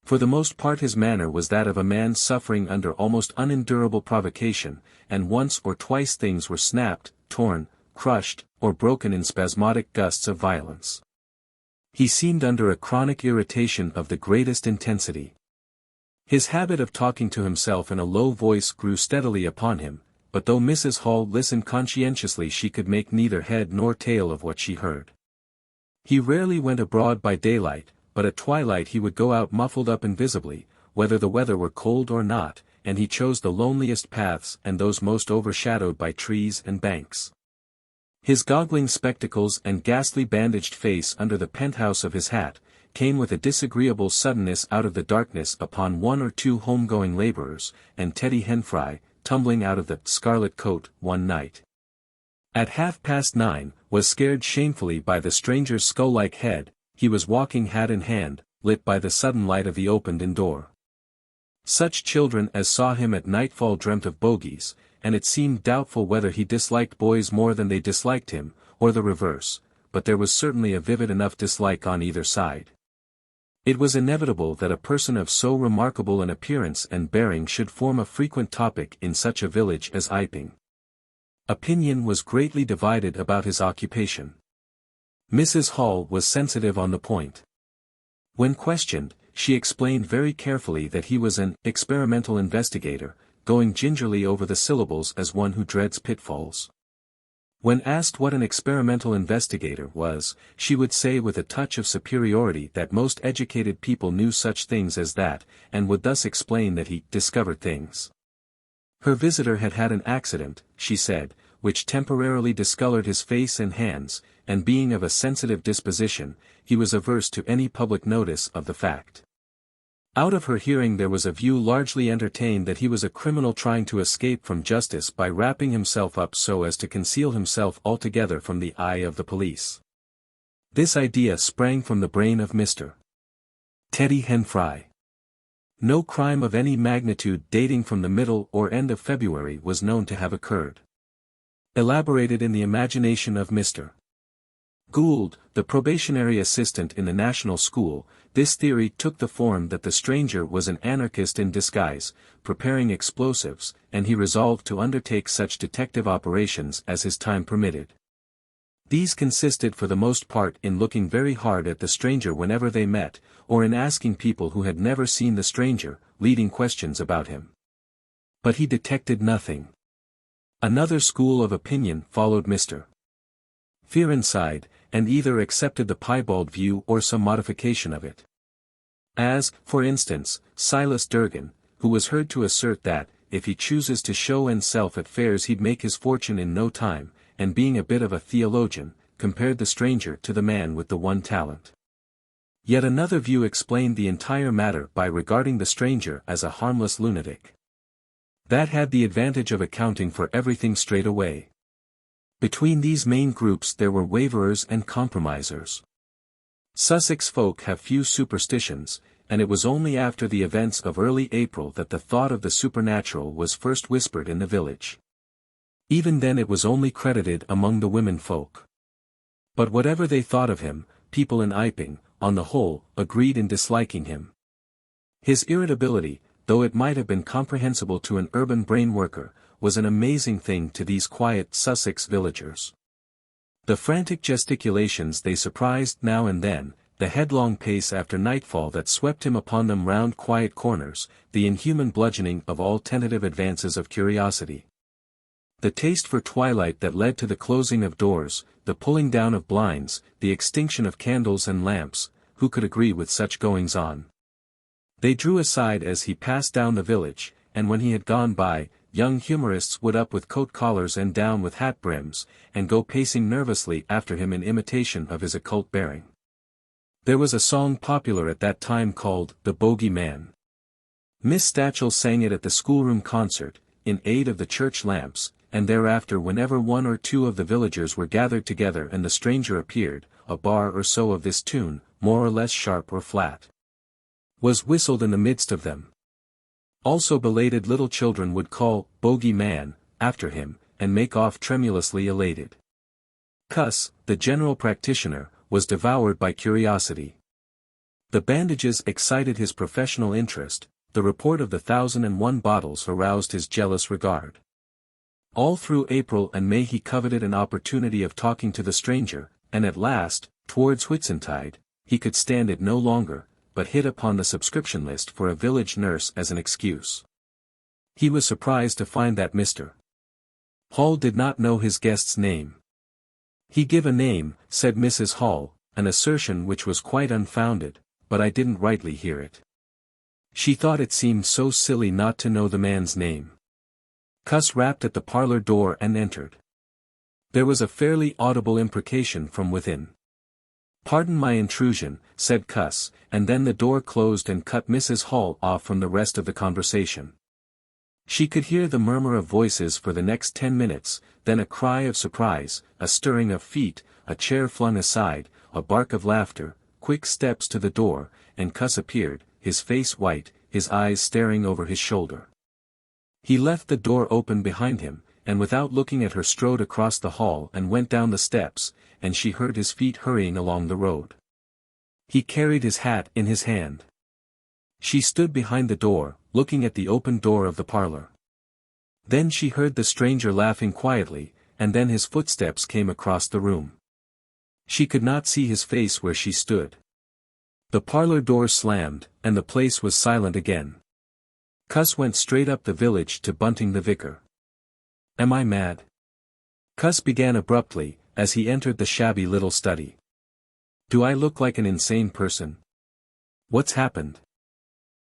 For the most part his manner was that of a man suffering under almost unendurable provocation, and once or twice things were snapped, torn, crushed, or broken in spasmodic gusts of violence. He seemed under a chronic irritation of the greatest intensity. His habit of talking to himself in a low voice grew steadily upon him, but though Mrs. Hall listened conscientiously she could make neither head nor tail of what she heard. He rarely went abroad by daylight, but at twilight he would go out muffled up invisibly, whether the weather were cold or not, and he chose the loneliest paths and those most overshadowed by trees and banks. His goggling spectacles and ghastly bandaged face under the penthouse of his hat, came with a disagreeable suddenness out of the darkness upon one or two home-going labourers, and Teddy Henfrey, tumbling out of the scarlet coat one night at 9:30, was scared shamefully by the stranger's skull-like head. He was walking hat in hand, lit by the sudden light of the opened-in door. Such children as saw him at nightfall dreamt of bogies, and it seemed doubtful whether he disliked boys more than they disliked him, or the reverse, but there was certainly a vivid enough dislike on either side. It was inevitable that a person of so remarkable an appearance and bearing should form a frequent topic in such a village as Iping. Opinion was greatly divided about his occupation. Mrs. Hall was sensitive on the point. When questioned, she explained very carefully that he was an experimental investigator, going gingerly over the syllables as one who dreads pitfalls. When asked what an experimental investigator was, she would say with a touch of superiority that most educated people knew such things as that, and would thus explain that he discovered things. Her visitor had had an accident, she said, which temporarily discolored his face and hands, and being of a sensitive disposition, he was averse to any public notice of the fact. Out of her hearing there was a view largely entertained that he was a criminal trying to escape from justice by wrapping himself up so as to conceal himself altogether from the eye of the police. This idea sprang from the brain of Mr. Teddy Henfrey. No crime of any magnitude dating from the middle or end of February was known to have occurred. Elaborated in the imagination of Mr. Gould, the probationary assistant in the National School, this theory took the form that the stranger was an anarchist in disguise, preparing explosives, and he resolved to undertake such detective operations as his time permitted. These consisted for the most part in looking very hard at the stranger whenever they met, or in asking people who had never seen the stranger, leading questions about him. But he detected nothing. Another school of opinion followed Mr. Fearenside, and either accepted the piebald view or some modification of it. As, for instance, Silas Durgan, who was heard to assert that, if he chooses to show himself at fairs he'd make his fortune in no time, and being a bit of a theologian, compared the stranger to the man with the one talent. Yet another view explained the entire matter by regarding the stranger as a harmless lunatic. That had the advantage of accounting for everything straight away. Between these main groups there were waverers and compromisers. Sussex folk have few superstitions, and it was only after the events of early April that the thought of the supernatural was first whispered in the village. Even then it was only credited among the women folk. But whatever they thought of him, people in Iping, on the whole, agreed in disliking him. His irritability, though it might have been comprehensible to an urban brain worker, was an amazing thing to these quiet Sussex villagers. The frantic gesticulations they surprised now and then, the headlong pace after nightfall that swept him upon them round quiet corners, the inhuman bludgeoning of all tentative advances of curiosity. The taste for twilight that led to the closing of doors, the pulling down of blinds, the extinction of candles and lamps, who could agree with such goings-on? They drew aside as he passed down the village, and when he had gone by, young humorists would up with coat collars and down with hat brims, and go pacing nervously after him in imitation of his occult bearing. There was a song popular at that time called "The Bogey Man." Miss Stachel sang it at the schoolroom concert, in aid of the church lamps, and thereafter whenever one or two of the villagers were gathered together and the stranger appeared, a bar or so of this tune, more or less sharp or flat, was whistled in the midst of them. Also belated little children would call "Bogey Man" after him, and make off tremulously elated. Cuss, the general practitioner, was devoured by curiosity. The bandages excited his professional interest, the report of the 1,001 bottles aroused his jealous regard. All through April and May he coveted an opportunity of talking to the stranger, and at last, towards Whitsuntide, he could stand it no longer, but hit upon the subscription list for a village nurse as an excuse. He was surprised to find that Mr. Hall did not know his guest's name. "He give a name," said Mrs. Hall, an assertion which was quite unfounded, but I didn't rightly hear it. She thought it seemed so silly not to know the man's name. Cuss rapped at the parlor door and entered. There was a fairly audible imprecation from within. "Pardon my intrusion," said Cuss, and then the door closed and cut Mrs. Hall off from the rest of the conversation. She could hear the murmur of voices for the next 10 minutes, then a cry of surprise, a stirring of feet, a chair flung aside, a bark of laughter, quick steps to the door, and Cuss appeared, his face white, his eyes staring over his shoulder. He left the door open behind him, and without looking at her strode across the hall and went down the steps, and she heard his feet hurrying along the road. He carried his hat in his hand. She stood behind the door, looking at the open door of the parlor. Then she heard the stranger laughing quietly, and then his footsteps came across the room. She could not see his face where she stood. The parlor door slammed, and the place was silent again. Cuss went straight up the village to Bunting the vicar. "Am I mad?" Cuss began abruptly, as he entered the shabby little study. "Do I look like an insane person? What's happened?"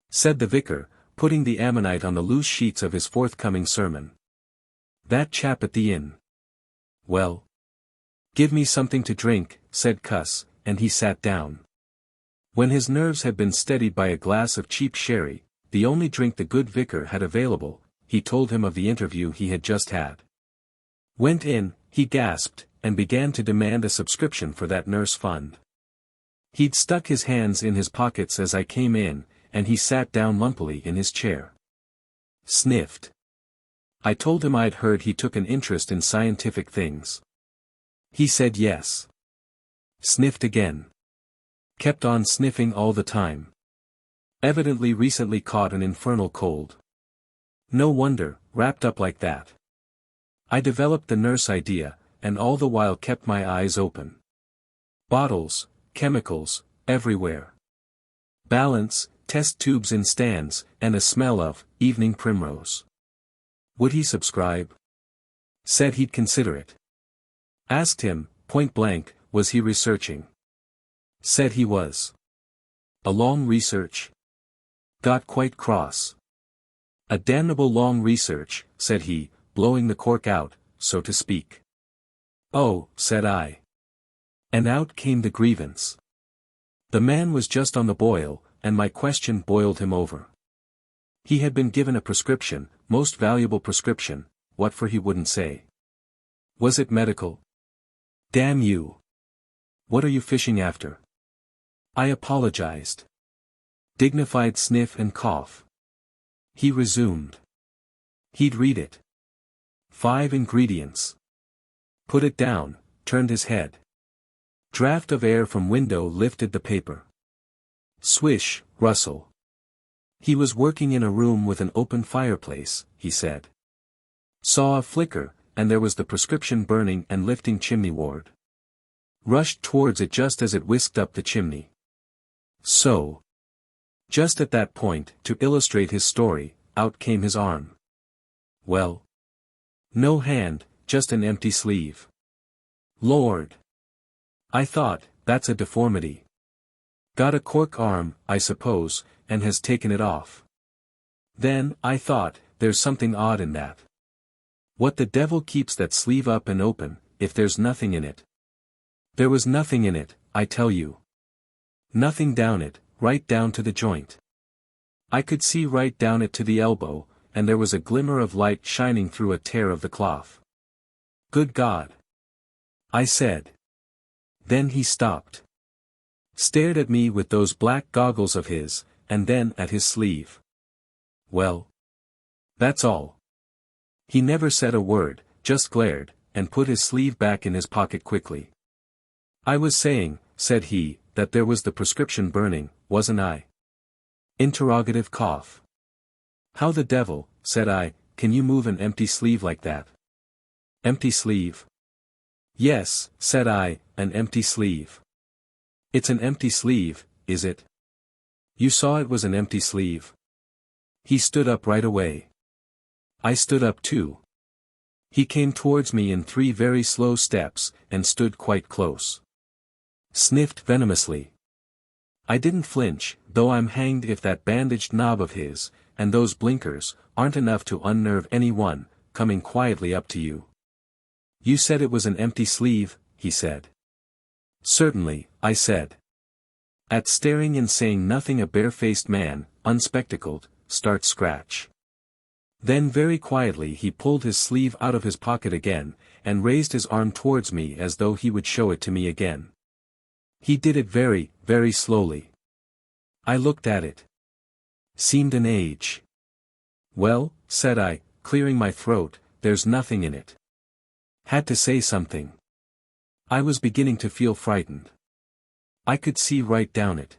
said the vicar, putting the ammonite on the loose sheets of his forthcoming sermon. "That chap at the inn." "Well, give me something to drink," said Cuss, and he sat down. When his nerves had been steadied by a glass of cheap sherry, the only drink the good vicar had available, he told him of the interview he had just had. "Went in," he gasped, and began to demand a subscription for that nurse fund. "He'd stuck his hands in his pockets as I came in, and he sat down lumpily in his chair. Sniffed. I told him I'd heard he took an interest in scientific things. He said yes. Sniffed again. Kept on sniffing all the time. Evidently recently caught an infernal cold. No wonder, wrapped up like that. I developed the nurse idea, and all the while kept my eyes open. Bottles, chemicals, everywhere. Balance, test tubes in stands, and a smell of evening primrose. Would he subscribe? Said he'd consider it. Asked him, point blank, was he researching? Said he was. A long research? Got quite cross. A damnable long research, said he, blowing the cork out, so to speak. Oh, said I. And out came the grievance. The man was just on the boil, and my question boiled him over. He had been given a prescription, most valuable prescription, what for he wouldn't say. Was it medical? Damn you. What are you fishing after? I apologized. Dignified sniff and cough. He resumed. He'd read it. 5 ingredients. Put it down, turned his head. Draft of air from window lifted the paper. Swish, rustle. He was working in a room with an open fireplace, he said. Saw a flicker, and there was the prescription burning and lifting chimney-ward. Rushed towards it just as it whisked up the chimney. So. Just at that point, to illustrate his story, out came his arm. Well. No hand, just an empty sleeve. Lord. I thought, that's a deformity. Got a cork arm, I suppose, and has taken it off. Then, I thought, there's something odd in that. What the devil keeps that sleeve up and open, if there's nothing in it? There was nothing in it, I tell you. Nothing down it, right down to the joint. I could see right down it to the elbow, and there was a glimmer of light shining through a tear of the cloth. Good God! I said. Then he stopped. Stared at me with those black goggles of his, and then at his sleeve. Well. That's all. He never said a word, just glared, and put his sleeve back in his pocket quickly. I was saying, said he, that there was the prescription burning, wasn't I? Interrogative cough. How the devil, said I, can you move an empty sleeve like that? Empty sleeve? Yes, said I, an empty sleeve. It's an empty sleeve, is it? You saw it was an empty sleeve. He stood up right away. I stood up too. He came towards me in 3 very slow steps, and stood quite close. Sniffed venomously. I didn't flinch, though I'm hanged if that bandaged knob of his, and those blinkers, aren't enough to unnerve anyone, coming quietly up to you. You said it was an empty sleeve, he said. Certainly, I said. At staring and saying nothing a bare-faced man, unspectacled, starts scratch. Then very quietly he pulled his sleeve out of his pocket again, and raised his arm towards me as though he would show it to me again. He did it very, very slowly. I looked at it. Seemed an age. Well, said I, clearing my throat, there's nothing in it. Had to say something. I was beginning to feel frightened. I could see right down it.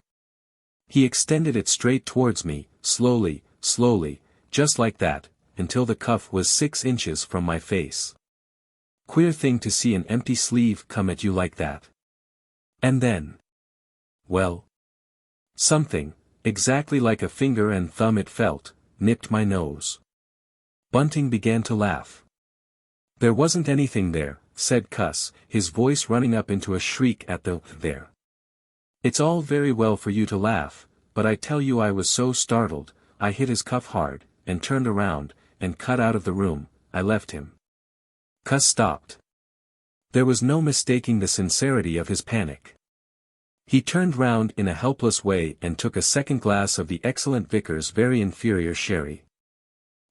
He extended it straight towards me, slowly, slowly, just like that, until the cuff was 6 inches from my face. Queer thing to see an empty sleeve come at you like that. And then. Well. Something, exactly like a finger and thumb it felt, nipped my nose. Bunting began to laugh. There wasn't anything there, said Cuss, his voice running up into a shriek at the there. It's all very well for you to laugh, but I tell you I was so startled, I hit his cuff hard, and turned around, and cut out of the room. I left him. Cuss stopped. There was no mistaking the sincerity of his panic. He turned round in a helpless way and took a second glass of the excellent Vicar's very inferior sherry.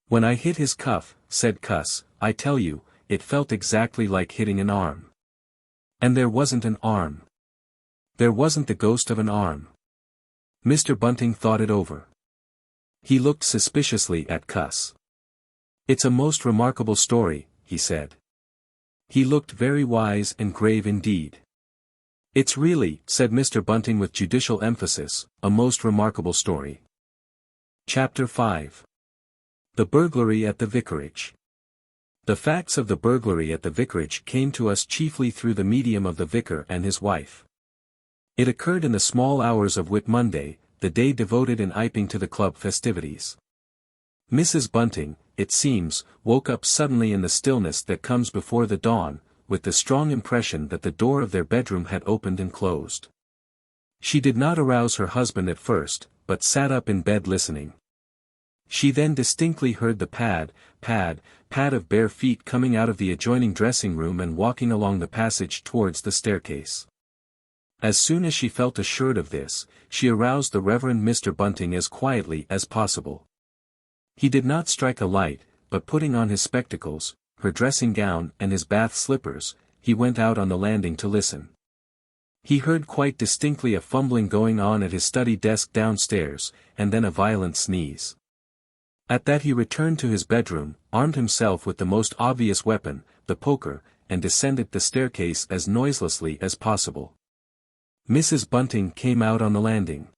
When I hit his cuff, said Cuss, I tell you, it felt exactly like hitting an arm. And there wasn't an arm. There wasn't the ghost of an arm. Mr. Bunting thought it over. He looked suspiciously at Cuss. It's a most remarkable story, he said. He looked very wise and grave indeed. It's really, said Mr. Bunting with judicial emphasis, a most remarkable story. Chapter 5. The Burglary at the Vicarage. The facts of the burglary at the Vicarage came to us chiefly through the medium of the vicar and his wife. It occurred in the small hours of Whit Monday, the day devoted in Iping to the club festivities. Mrs. Bunting, it seems, woke up suddenly in the stillness that comes before the dawn, with the strong impression that the door of their bedroom had opened and closed. She did not arouse her husband at first, but sat up in bed listening. She then distinctly heard the pad of bare feet coming out of the adjoining dressing room and walking along the passage towards the staircase. As soon as she felt assured of this, she aroused the Reverend Mr. Bunting as quietly as possible. He did not strike a light, but putting on his spectacles, her dressing gown and his bath slippers, he went out on the landing to listen. He heard quite distinctly a fumbling going on at his study desk downstairs, and then a violent sneeze. At that he returned to his bedroom, armed himself with the most obvious weapon, the poker, and descended the staircase as noiselessly as possible. Mrs. Bunting came out on the landing.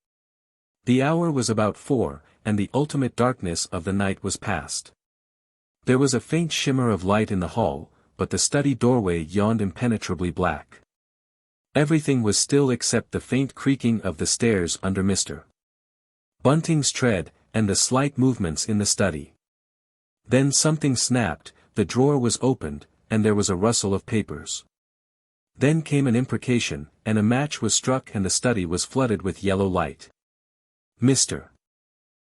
The hour was about 4, and the ultimate darkness of the night was past. There was a faint shimmer of light in the hall, but the study doorway yawned impenetrably black. Everything was still except the faint creaking of the stairs under Mr. Bunting's tread, and the slight movements in the study. Then something snapped, the drawer was opened, and there was a rustle of papers. Then came an imprecation, and a match was struck and the study was flooded with yellow light. Mr.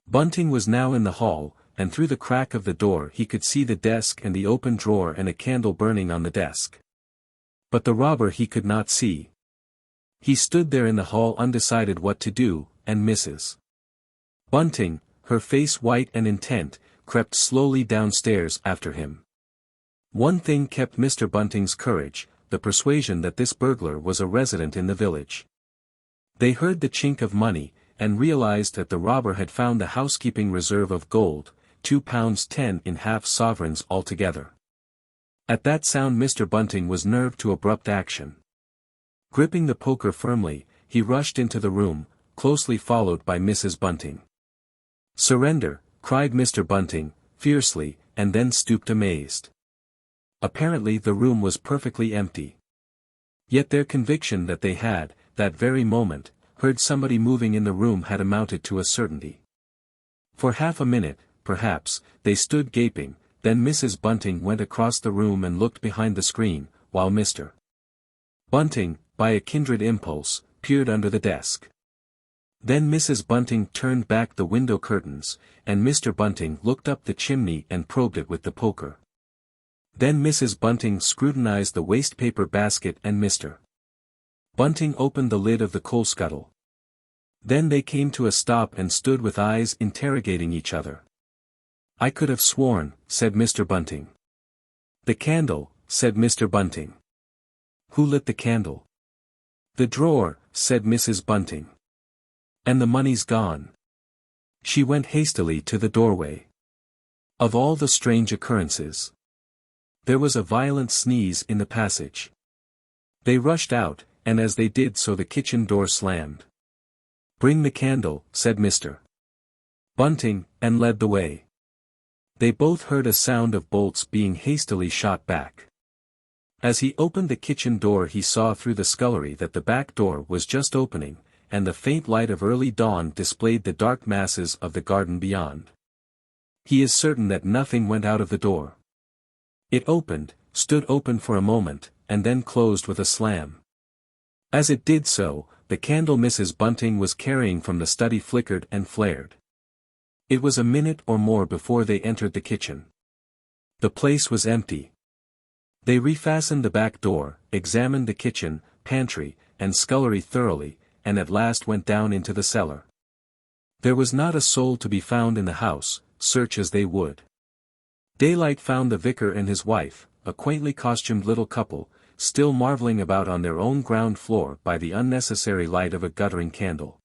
Bunting was now in the hall, and through the crack of the door he could see the desk and the open drawer and a candle burning on the desk. But the robber he could not see. He stood there in the hall undecided what to do, and Mrs. Bunting, her face white and intent, crept slowly downstairs after him. One thing kept Mr. Bunting's courage, the persuasion that this burglar was a resident in the village. They heard the chink of money, and realized that the robber had found the housekeeping reserve of gold, £2.10 in half-sovereigns altogether. At that sound Mr. Bunting was nerved to abrupt action. Gripping the poker firmly, he rushed into the room, closely followed by Mrs. Bunting. "Surrender," cried Mr. Bunting, fiercely, and then stooped amazed. Apparently the room was perfectly empty. Yet their conviction that they had, that very moment, heard somebody moving in the room had amounted to a certainty. For half a minute, perhaps, they stood gaping, then Mrs. Bunting went across the room and looked behind the screen, while Mr. Bunting, by a kindred impulse, peered under the desk. Then Mrs. Bunting turned back the window curtains, and Mr. Bunting looked up the chimney and probed it with the poker. Then Mrs. Bunting scrutinized the waste-paper basket and Mr. Bunting opened the lid of the coal scuttle. Then they came to a stop and stood with eyes interrogating each other. "I could have sworn," said Mr. Bunting. "The candle," said Mr. Bunting. "Who lit the candle?" "The drawer," said Mrs. Bunting. "And the money's gone." She went hastily to the doorway. Of all the strange occurrences. There was a violent sneeze in the passage. They rushed out, and as they did so the kitchen door slammed. "Bring the candle," said Mr. Bunting, and led the way. They both heard a sound of bolts being hastily shot back. As he opened the kitchen door he saw through the scullery that the back door was just opening, and the faint light of early dawn displayed the dark masses of the garden beyond. He is certain that nothing went out of the door. It opened, stood open for a moment, and then closed with a slam. As it did so, the candle Mrs. Bunting was carrying from the study flickered and flared. It was a minute or more before they entered the kitchen. The place was empty. They refastened the back door, examined the kitchen, pantry, and scullery thoroughly, and at last went down into the cellar. There was not a soul to be found in the house, search as they would. Daylight found the vicar and his wife, a quaintly costumed little couple, still marveling about on their own ground floor by the unnecessary light of a guttering candle.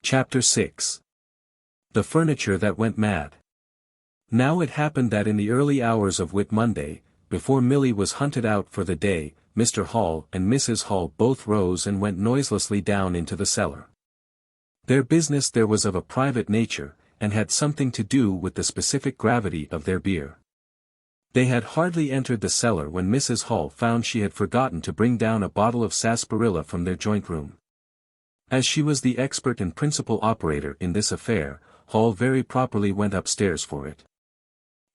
Chapter 6. The Furniture That Went Mad. Now it happened that in the early hours of Whit Monday, before Milly was hunted out for the day, Mr. Hall and Mrs. Hall both rose and went noiselessly down into the cellar. Their business there was of a private nature, and had something to do with the specific gravity of their beer. They had hardly entered the cellar when Mrs. Hall found she had forgotten to bring down a bottle of sarsaparilla from their joint room. As she was the expert and principal operator in this affair, Hall very properly went upstairs for it.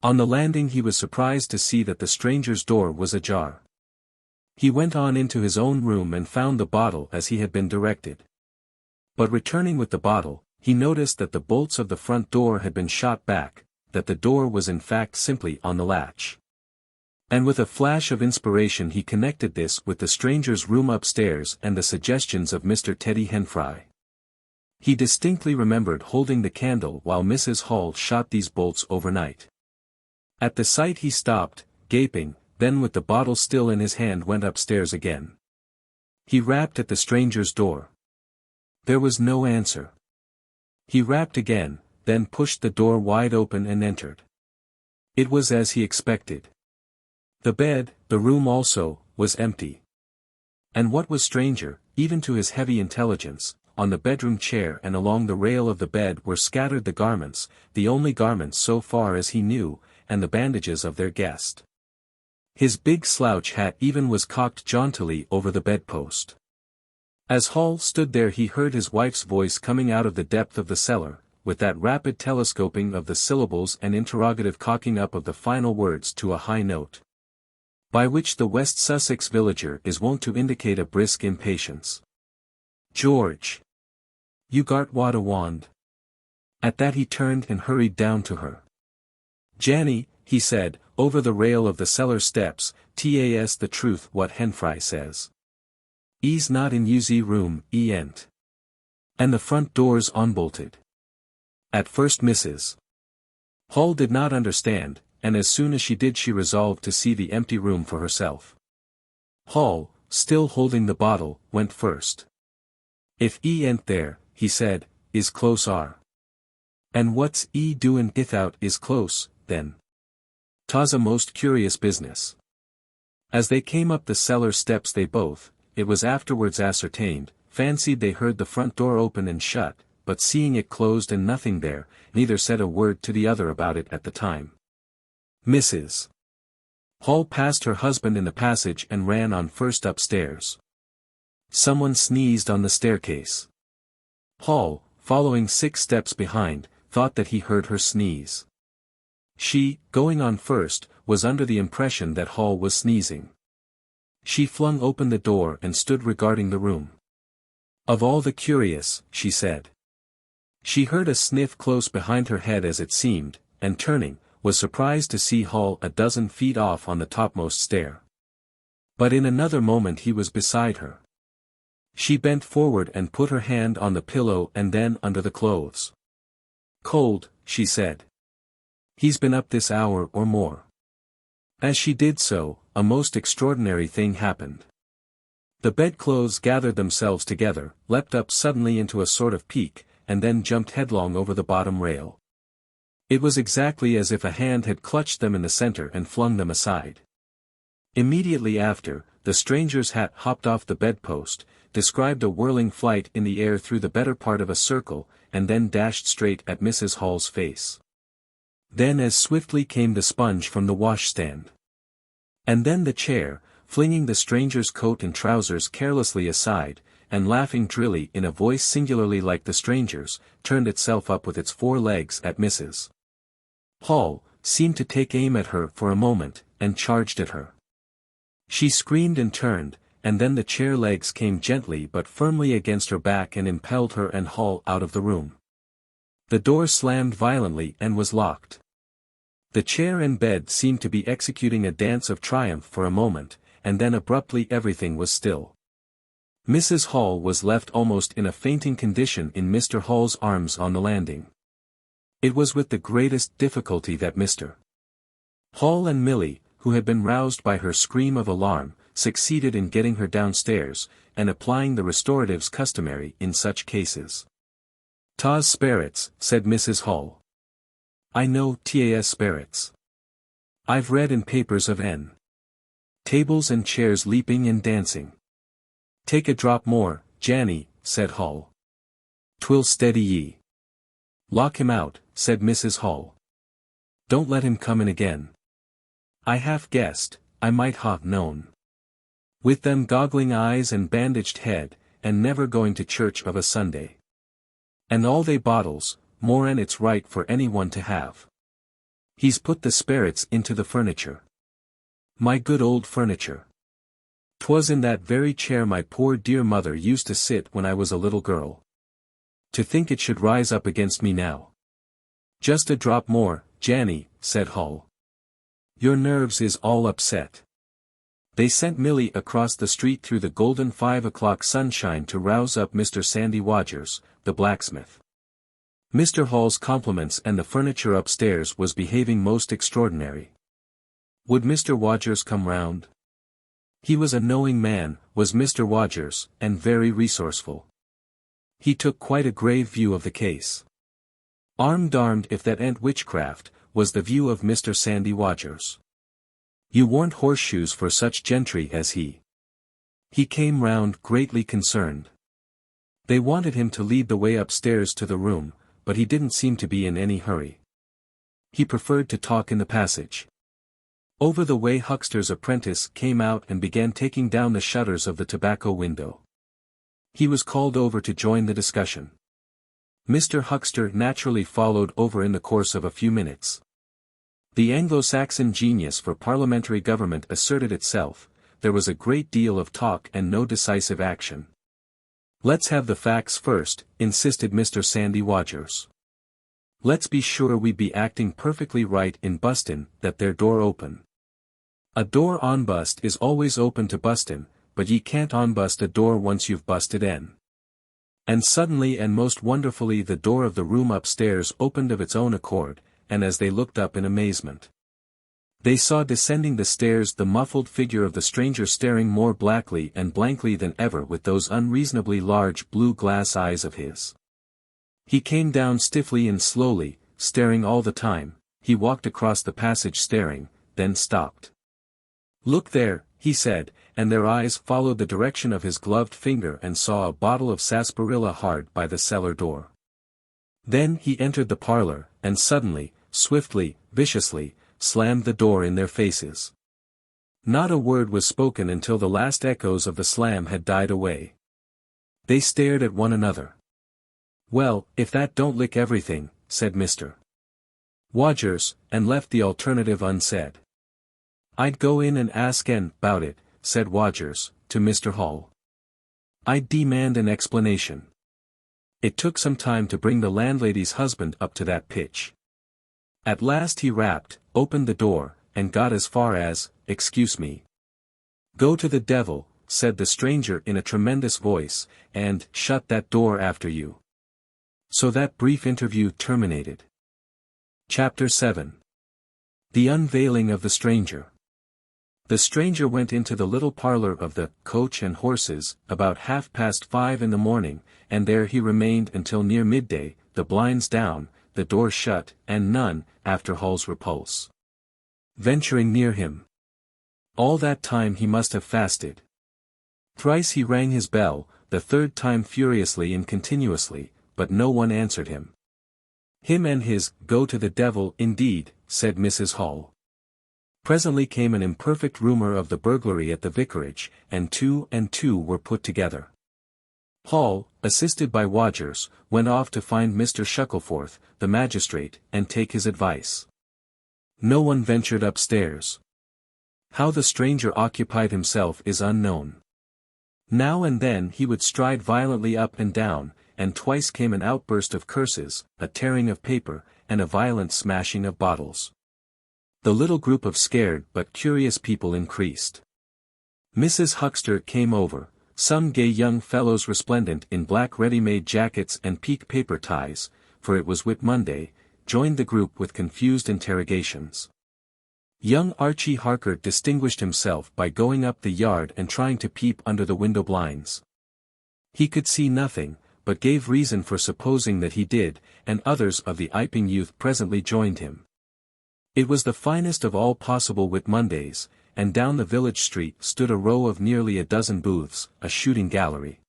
On the landing he was surprised to see that the stranger's door was ajar. He went on into his own room and found the bottle as he had been directed. But returning with the bottle, he noticed that the bolts of the front door had been shot back, that the door was in fact simply on the latch. And with a flash of inspiration he connected this with the stranger's room upstairs and the suggestions of Mr. Teddy Henfrey. He distinctly remembered holding the candle while Mrs. Hall shot these bolts overnight. At the sight he stopped, gaping, then with the bottle still in his hand went upstairs again. He rapped at the stranger's door. There was no answer. He rapped again, then pushed the door wide open and entered. It was as he expected. The bed, the room also, was empty. And what was stranger, even to his heavy intelligence, on the bedroom chair and along the rail of the bed were scattered the garments, the only garments so far as he knew, and the bandages of their guest. His big slouch hat even was cocked jauntily over the bedpost. As Hall stood there he heard his wife's voice coming out of the depth of the cellar, with that rapid telescoping of the syllables and interrogative cocking up of the final words to a high note, by which the West Sussex villager is wont to indicate a brisk impatience. "George! You gart what a wand?" At that he turned and hurried down to her. "Janny," he said, over the rail of the cellar steps, "'tas the truth what Henfrey says. 'E's not in U's room, 'e ain't. And the front door's unbolted." At first Mrs. Hall did not understand, and as soon as she did she resolved to see the empty room for herself. Hall, still holding the bottle, went first. "If 'e ain't there," he said, "is close are. And what's 'e doin' ithout is close, then? 'Tas a most curious business." As they came up the cellar steps they both, it was afterwards ascertained, fancied they heard the front door open and shut, but seeing it closed and nothing there, neither said a word to the other about it at the time. Mrs. Hall passed her husband in the passage and ran on first upstairs. Someone sneezed on the staircase. Hall, following 6 steps behind, thought that he heard her sneeze. She, going on first, was under the impression that Hall was sneezing. She flung open the door and stood regarding the room. "Of all the curious," she said. She heard a sniff close behind her head as it seemed, and turning, was surprised to see Hall a dozen feet off on the topmost stair. But in another moment he was beside her. She bent forward and put her hand on the pillow and then under the clothes. "Cold," she said. "He's been up this hour or more." As she did so, a most extraordinary thing happened. The bedclothes gathered themselves together, leapt up suddenly into a sort of peak, and then jumped headlong over the bottom rail. It was exactly as if a hand had clutched them in the center and flung them aside. Immediately after, the stranger's hat hopped off the bedpost, described a whirling flight in the air through the better part of a circle, and then dashed straight at Mrs. Hall's face. Then as swiftly came the sponge from the washstand. And then the chair, flinging the stranger's coat and trousers carelessly aside, and laughing drily in a voice singularly like the stranger's, turned itself up with its 4 legs at Mrs. Hall, seemed to take aim at her for a moment, and charged at her. She screamed and turned, and then the chair legs came gently but firmly against her back and impelled her and Hall out of the room. The door slammed violently and was locked. The chair and bed seemed to be executing a dance of triumph for a moment, and then abruptly everything was still. Mrs. Hall was left almost in a fainting condition in Mr. Hall's arms on the landing. It was with the greatest difficulty that Mr. Hall and Milly, who had been roused by her scream of alarm, succeeded in getting her downstairs, and applying the restoratives customary in such cases. "'Tas spirits," said Mrs. Hall. "I know 'tas spirits. I've read in papers of N. tables and chairs leaping and dancing." "Take a drop more, Janny," said Hall. "'Twill steady ye." "Lock him out," said Mrs. Hall. "Don't let him come in again. I half guessed, I might have known. With them goggling eyes and bandaged head, and never going to church of a Sunday. And all they bottles, more'n it's right for any one to have. He's put the spirits into the furniture. My good old furniture. 'Twas in that very chair my poor dear mother used to sit when I was a little girl. To think it should rise up against me now." "Just a drop more, Janny," said Hall. "Your nerves is all upset." They sent Milly across the street through the golden 5 o'clock sunshine to rouse up Mr. Sandy Wadgers, the blacksmith. Mr. Hall's compliments and the furniture upstairs was behaving most extraordinary. Would Mr. Wadgers come round? He was a knowing man, was Mr. Wadgers, and very resourceful. He took quite a grave view of the case. Darned if that ain't witchcraft, was the view of Mr. Sandy Wadgers. You warn't horseshoes for such gentry as he. He came round greatly concerned. They wanted him to lead the way upstairs to the room, but he didn't seem to be in any hurry. He preferred to talk in the passage. Over the way Huckster's apprentice came out and began taking down the shutters of the tobacco window. He was called over to join the discussion. Mr. Huckster naturally followed over in the course of a few minutes. The Anglo-Saxon genius for parliamentary government asserted itself. There was a great deal of talk and no decisive action. "Let's have the facts first," insisted Mr. Sandy Wadgers. "Let's be sure we be acting perfectly right in bustin' that there door open. A door on bust is always open to bustin', but ye can't onbust a door once you've busted in." And suddenly and most wonderfully the door of the room upstairs opened of its own accord, and as they looked up in amazement, they saw descending the stairs the muffled figure of the stranger staring more blackly and blankly than ever with those unreasonably large blue glass eyes of his. He came down stiffly and slowly, staring all the time. He walked across the passage staring, then stopped. "Look there," he said, and their eyes followed the direction of his gloved finger and saw a bottle of sarsaparilla hard by the cellar door. Then he entered the parlor, and suddenly, swiftly, viciously, slammed the door in their faces. Not a word was spoken until the last echoes of the slam had died away. They stared at one another. "Well, if that don't lick everything," said Mr. Wadgers, and left the alternative unsaid. "I'd go in and ask en 'bout it," said Wadgers, to Mr. Hall. "I'd demand an explanation." It took some time to bring the landlady's husband up to that pitch. At last he rapped, opened the door, and got as far as, "Excuse me." "Go to the devil," said the stranger in a tremendous voice, "and shut that door after you." So that brief interview terminated. Chapter 7. The Unveiling of the Stranger. The stranger went into the little parlor of the Coach and Horses about 5:30 in the morning, and there he remained until near midday, the blinds down, the door shut, and none, after Hall's repulse, venturing near him. All that time he must have fasted. Thrice he rang his bell, the third time furiously and continuously, but no one answered him. Him and his "go to the devil" indeed, said Mrs. Hall. Presently came an imperfect rumor of the burglary at the vicarage, and two were put together. Hall, assisted by Wadgers, went off to find Mr. Shuckleforth, the magistrate, and take his advice. No one ventured upstairs. How the stranger occupied himself is unknown. Now and then he would stride violently up and down, and twice came an outburst of curses, a tearing of paper, and a violent smashing of bottles. The little group of scared but curious people increased. Mrs. Huckster came over. Some gay young fellows resplendent in black ready-made jackets and peak paper ties, for it was Whit Monday, joined the group with confused interrogations. Young Archie Harker distinguished himself by going up the yard and trying to peep under the window blinds. He could see nothing, but gave reason for supposing that he did, and others of the Iping youth presently joined him. It was the finest of all possible Whit Mondays, and down the village street stood a row of nearly a dozen booths, a shooting gallery.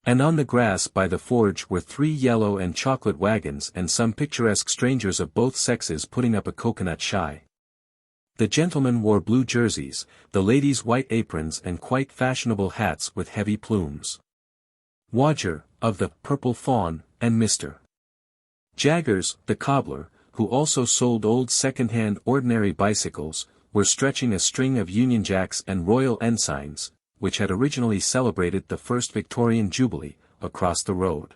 And on the grass by the forge were 3 yellow and chocolate wagons and some picturesque strangers of both sexes putting up a coconut shy. The gentlemen wore blue jerseys, the ladies white aprons and quite fashionable hats with heavy plumes. Wadger, of the Purple Fawn, and Mr. Jaggers, the cobbler, who also sold old second-hand ordinary bicycles, were stretching a string of Union Jacks and Royal Ensigns, which had originally celebrated the first Victorian Jubilee, across the road.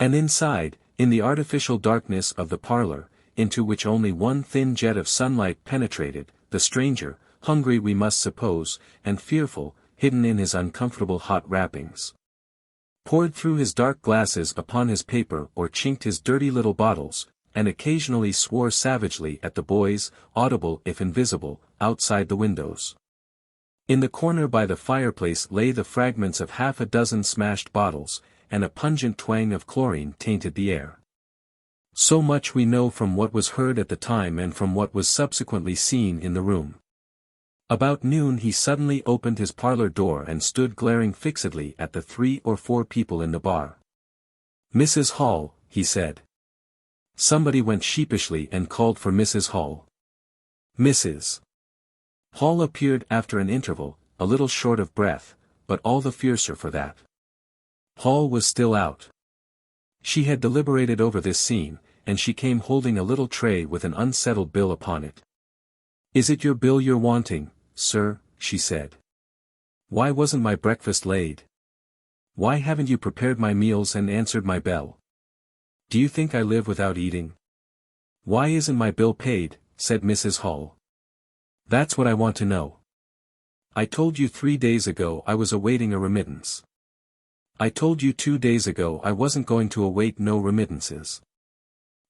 And inside, in the artificial darkness of the parlor, into which only one thin jet of sunlight penetrated, the stranger, hungry we must suppose, and fearful, hidden in his uncomfortable hot wrappings, poured through his dark glasses upon his paper or chinked his dirty little bottles, and occasionally swore savagely at the boys, audible if invisible, outside the windows. In the corner by the fireplace lay the fragments of half a dozen smashed bottles, and a pungent twang of chlorine tainted the air. So much we know from what was heard at the time and from what was subsequently seen in the room. About noon he suddenly opened his parlor door and stood glaring fixedly at the 3 or 4 people in the bar. "Mrs. Hall," he said. Somebody went sheepishly and called for Mrs. Hall. Mrs. Hall appeared after an interval, a little short of breath, but all the fiercer for that. Hall was still out. She had deliberated over this scene, and she came holding a little tray with an unsettled bill upon it. "Is it your bill you're wanting, sir?" she said. "Why wasn't my breakfast laid? Why haven't you prepared my meals and answered my bell? Do you think I live without eating? Why isn't my bill paid?" said Mrs. Hall. "That's what I want to know. I told you 3 days ago I was awaiting a remittance. I told you 2 days ago I wasn't going to await no remittances.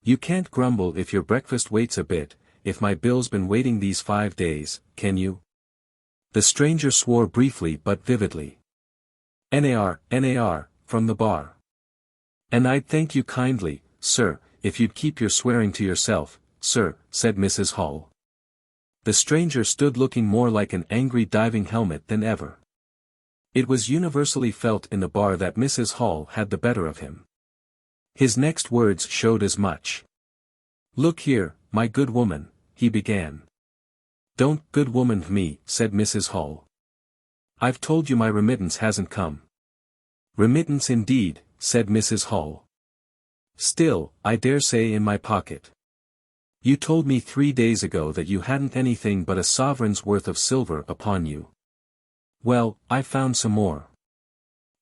You can't grumble if your breakfast waits a bit, if my bill's been waiting these 5 days, can you?" The stranger swore briefly but vividly. "Nar, from the bar. And I'd thank you kindly, sir, if you'd keep your swearing to yourself, sir," said Mrs. Hall. The stranger stood looking more like an angry diving helmet than ever. It was universally felt in the bar that Mrs. Hall had the better of him. His next words showed as much. "Look here, my good woman," he began. "Don't good woman me," said Mrs. Hall. "I've told you my remittance hasn't come." "Remittance indeed," said Mrs. Hall. "Still, I dare say in my pocket. You told me 3 days ago that you hadn't anything but a sovereign's worth of silver upon you. Well, I found some more.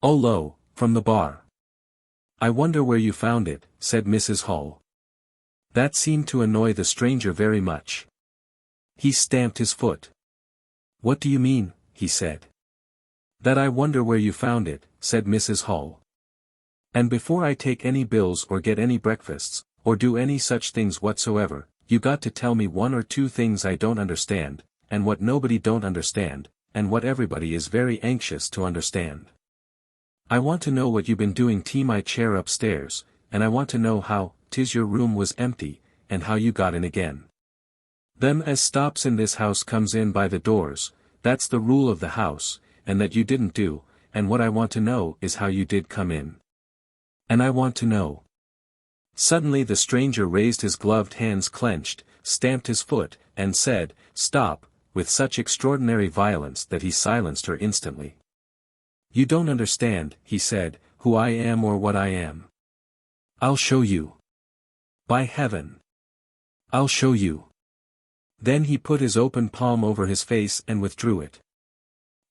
Oh lo, from the bar. I wonder where you found it," said Mrs. Hall. That seemed to annoy the stranger very much. He stamped his foot. "What do you mean?" he said. "That I wonder where you found it," said Mrs. Hall. "And before I take any bills or get any breakfasts, or do any such things whatsoever, you got to tell me 1 or 2 things I don't understand, and what nobody don't understand, and what everybody is very anxious to understand. I want to know what you been doing to my chair upstairs, and I want to know how 'tis your room was empty, and how you got in again. Them as stops in this house comes in by the doors, that's the rule of the house, and that you didn't do, and what I want to know is how you did come in. And I want to know." Suddenly the stranger raised his gloved hands clenched, stamped his foot, and said, "Stop," with such extraordinary violence that he silenced her instantly. "You don't understand," he said, "who I am or what I am. I'll show you. By heaven! I'll show you." Then he put his open palm over his face and withdrew it.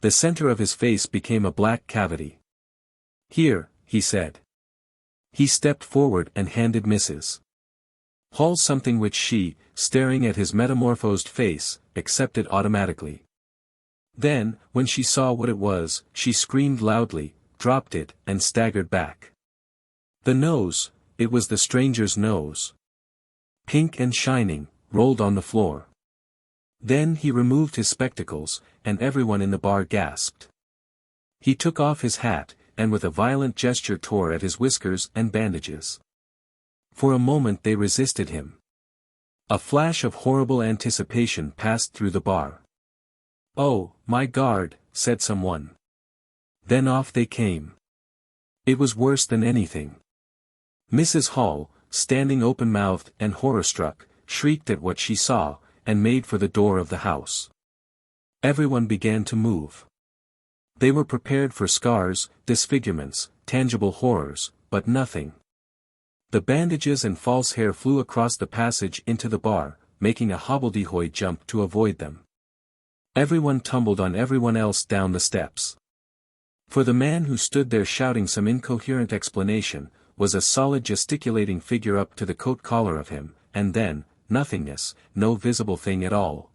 The center of his face became a black cavity. "Here," he said. He stepped forward and handed Mrs. Hall something which she, staring at his metamorphosed face, accepted automatically. Then, when she saw what it was, she screamed loudly, dropped it, and staggered back. The nose, it was the stranger's nose. Pink and shining, rolled on the floor. Then he removed his spectacles, and everyone in the bar gasped. He took off his hat, and with a violent gesture tore at his whiskers and bandages. For a moment they resisted him. A flash of horrible anticipation passed through the bar. "Oh, my God," said someone. Then off they came. It was worse than anything. Mrs. Hall, standing open-mouthed and horror-struck, shrieked at what she saw, and made for the door of the house. Everyone began to move. They were prepared for scars, disfigurements, tangible horrors, but nothing. The bandages and false hair flew across the passage into the bar, making a hobbledehoy jump to avoid them. Everyone tumbled on everyone else down the steps. For the man who stood there shouting some incoherent explanation, was a solid gesticulating figure up to the coat collar of him, and then, nothingness, no visible thing at all.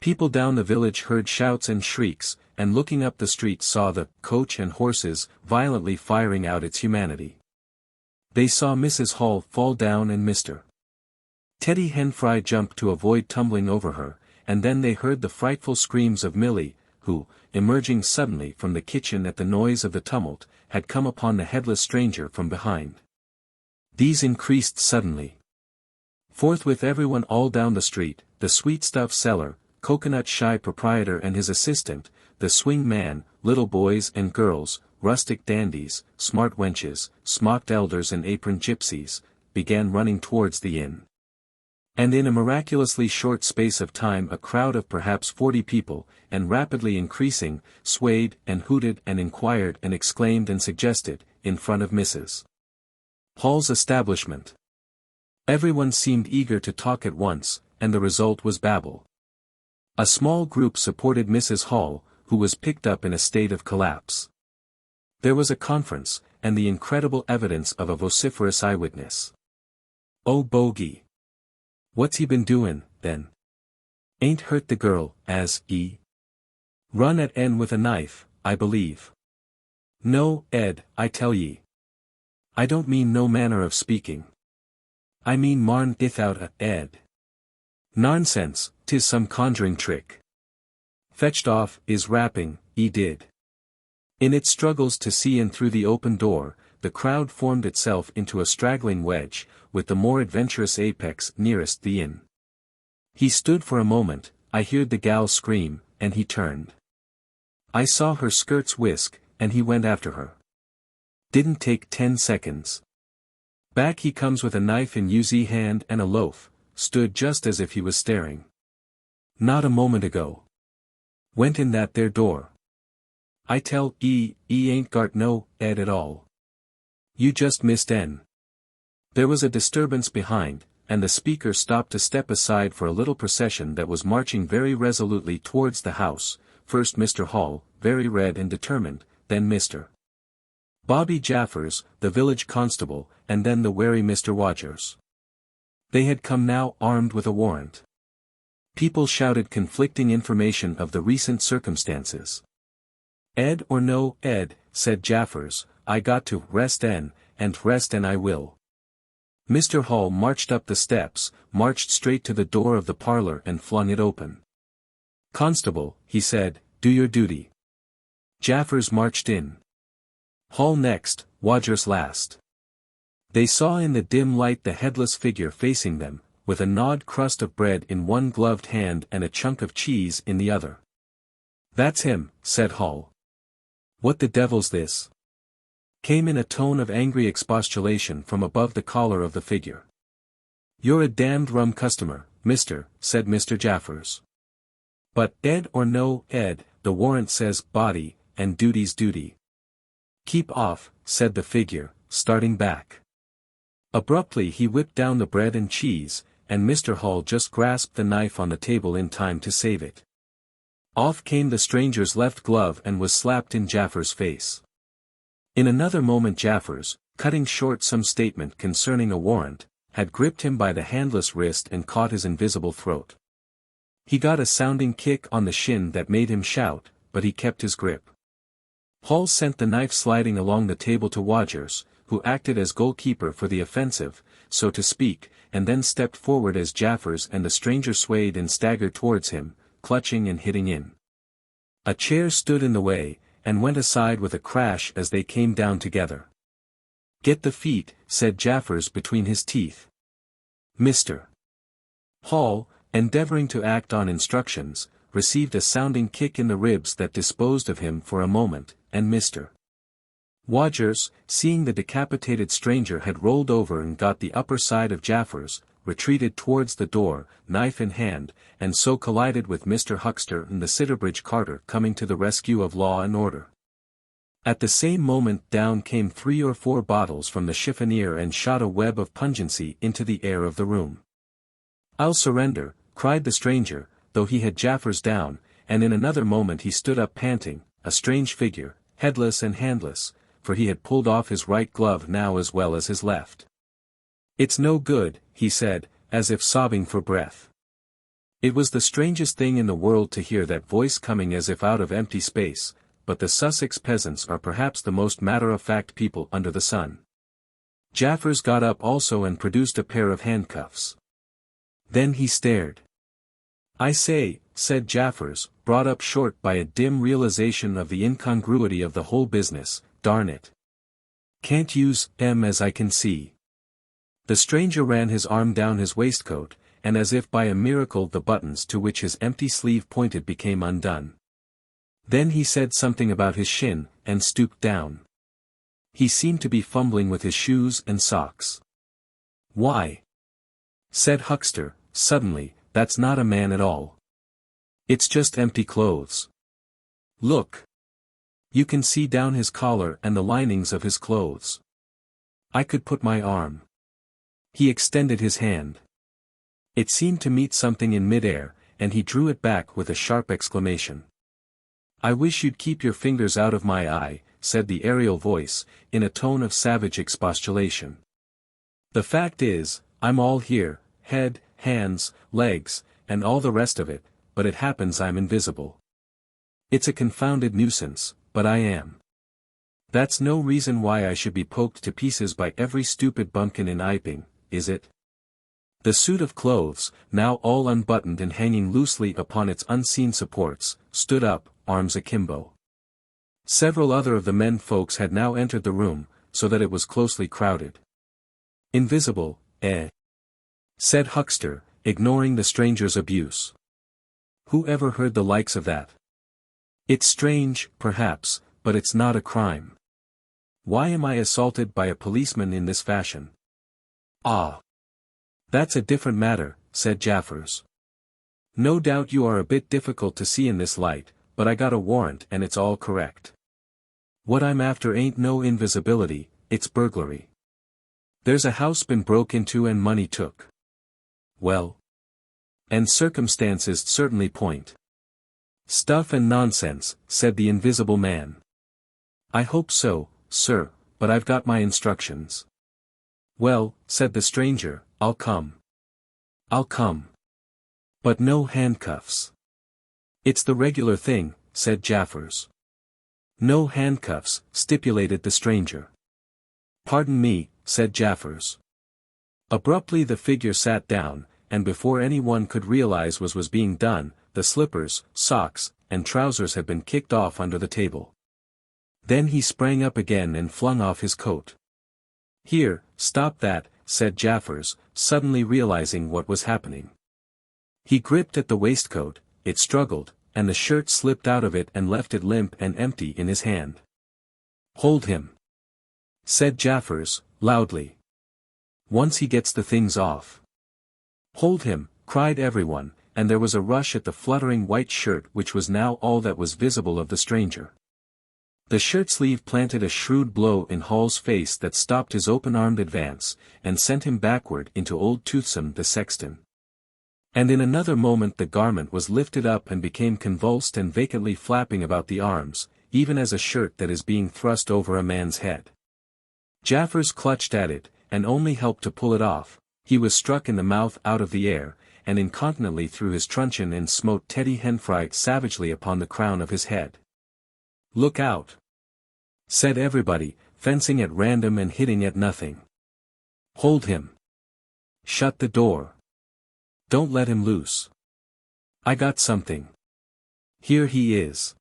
People down the village heard shouts and shrieks, and looking up the street saw the coach and horses violently firing out its humanity. They saw Mrs. Hall fall down and Mr. Teddy Henfrey jump to avoid tumbling over her, and then they heard the frightful screams of Millie, who, emerging suddenly from the kitchen at the noise of the tumult, had come upon the headless stranger from behind. These increased suddenly. Forthwith everyone all down the street, the sweetstuff seller, coconut-shy proprietor and his assistant, the swing man, little boys and girls, rustic dandies, smart wenches, smocked elders and aproned gypsies, began running towards the inn. And in a miraculously short space of time a crowd of perhaps 40 people, and rapidly increasing, swayed and hooted and inquired and exclaimed and suggested, in front of Mrs. Hall's establishment. Everyone seemed eager to talk at once, and the result was babel. A small group supported Mrs. Hall, who was picked up in a state of collapse. There was a conference, and the incredible evidence of a vociferous eyewitness. "Oh bogey! What's he been doin', then? Ain't hurt the girl, as he run at en with a knife, I believe." "No, Ed, I tell ye. I don't mean no manner of speaking. I mean marn without a Ed. Nonsense, 'tis some conjuring trick. Fetched off, is rapping, he did." In its struggles to see in through the open door, the crowd formed itself into a straggling wedge, with the more adventurous apex nearest the inn. He stood for a moment, I heard the gal scream, and he turned. I saw her skirts whisk, and he went after her. Didn't take 10 seconds. Back he comes with a knife in his hand and a loaf, stood just as if he was staring. "Not a moment ago. Went in that there door. I tell ye, ain't got no Ed at all. You just missed en." There was a disturbance behind, and the speaker stopped to step aside for a little procession that was marching very resolutely towards the house, first Mr. Hall, very red and determined, then Mr. Bobby Jaffers, the village constable, and then the wary Mr. Wadgers. They had come now armed with a warrant. People shouted conflicting information of the recent circumstances. "Ed or no Ed," said Jaffers, "I got to rest en, and rest en I will." Mr. Hall marched up the steps, marched straight to the door of the parlor and flung it open. "Constable," he said, "do your duty." Jaffers marched in. Hall next, Wadgers last. They saw in the dim light the headless figure facing them, with a gnawed crust of bread in one gloved hand and a chunk of cheese in the other. "That's him," said Hall. "What the devil's this?" Came in a tone of angry expostulation from above the collar of the figure. "You're a damned rum customer, mister," said Mr. Jaffers. "But, Ed or no Ed, the warrant says body, and duty's duty." "Keep off," said the figure, starting back. Abruptly he whipped down the bread and cheese, and Mr. Hall just grasped the knife on the table in time to save it. Off came the stranger's left glove and was slapped in Jaffers' face. In another moment Jaffers, cutting short some statement concerning a warrant, had gripped him by the handless wrist and caught his invisible throat. He got a sounding kick on the shin that made him shout, but he kept his grip. Hall sent the knife sliding along the table to Wadgers, who acted as goalkeeper for the offensive, so to speak, and then stepped forward as Jaffers and the stranger swayed and staggered towards him, clutching and hitting in. A chair stood in the way, and went aside with a crash as they came down together. "Get the feet," said Jaffers between his teeth. Mr. Hall, endeavoring to act on instructions, received a sounding kick in the ribs that disposed of him for a moment, and Mr. Wadgers, seeing the decapitated stranger had rolled over and got the upper side of Jaffers, retreated towards the door, knife in hand, and so collided with Mr. Huckster and the Sidderbridge carter coming to the rescue of law and order. At the same moment down came 3 or 4 bottles from the chiffonier and shot a web of pungency into the air of the room. "I'll surrender," cried the stranger, though he had Jaffers down, and in another moment he stood up panting, a strange figure, headless and handless, for he had pulled off his right glove now as well as his left. "It's no good," he said, as if sobbing for breath. It was the strangest thing in the world to hear that voice coming as if out of empty space, but the Sussex peasants are perhaps the most matter-of-fact people under the sun. Jaffers got up also and produced a pair of handcuffs. Then he stared. "I say," said Jaffers, brought up short by a dim realization of the incongruity of the whole business, "darn it. Can't use 'em as I can see." The stranger ran his arm down his waistcoat, and as if by a miracle the buttons to which his empty sleeve pointed became undone. Then he said something about his shin, and stooped down. He seemed to be fumbling with his shoes and socks. "Why," said Huckster, suddenly, "that's not a man at all. It's just empty clothes. Look. You can see down his collar and the linings of his clothes. I could put my arm." He extended his hand. It seemed to meet something in midair, and he drew it back with a sharp exclamation. "I wish you'd keep your fingers out of my eye," said the aerial voice, in a tone of savage expostulation. "The fact is, I'm all here, head, hands, legs, and all the rest of it, but it happens I'm invisible. It's a confounded nuisance, but I am. That's no reason why I should be poked to pieces by every stupid bumpkin in Iping, is it?" The suit of clothes, now all unbuttoned and hanging loosely upon its unseen supports, stood up, arms akimbo. Several other of the men folks had now entered the room, so that it was closely crowded. "Invisible, eh?" said Huckster, ignoring the stranger's abuse. "Who ever heard the likes of that? It's strange, perhaps, but it's not a crime. Why am I assaulted by a policeman in this fashion?" "Ah. That's a different matter," said Jaffers. "No doubt you are a bit difficult to see in this light, but I got a warrant and it's all correct. What I'm after ain't no invisibility, it's burglary. There's a house been broke into and money took. Well. And circumstances certainly point." "Stuff and nonsense," said the invisible man. "I hope so, sir, but I've got my instructions." "Well," said the stranger, I'll come. But no handcuffs." "It's the regular thing," said Jaffers. "No handcuffs," stipulated the stranger. "Pardon me," said Jaffers. Abruptly the figure sat down, and before anyone could realize what was being done, the slippers, socks, and trousers had been kicked off under the table. Then he sprang up again and flung off his coat. "Here, stop that," said Jaffers, suddenly realizing what was happening. He gripped at the waistcoat, it struggled, and the shirt slipped out of it and left it limp and empty in his hand. "Hold him," said Jaffers, loudly. "Once he gets the things off." "Hold him," cried everyone, and there was a rush at the fluttering white shirt which was now all that was visible of the stranger. The shirt-sleeve planted a shrewd blow in Hall's face that stopped his open-armed advance, and sent him backward into old Toothsome the sexton. And in another moment the garment was lifted up and became convulsed and vacantly flapping about the arms, even as a shirt that is being thrust over a man's head. Jaffers clutched at it, and only helped to pull it off. He was struck in the mouth out of the air, and incontinently threw his truncheon and smote Teddy Henfrey savagely upon the crown of his head. "Look out!" said everybody, fencing at random and hitting at nothing. "Hold him. Shut the door. Don't let him loose. I got something. Here he is."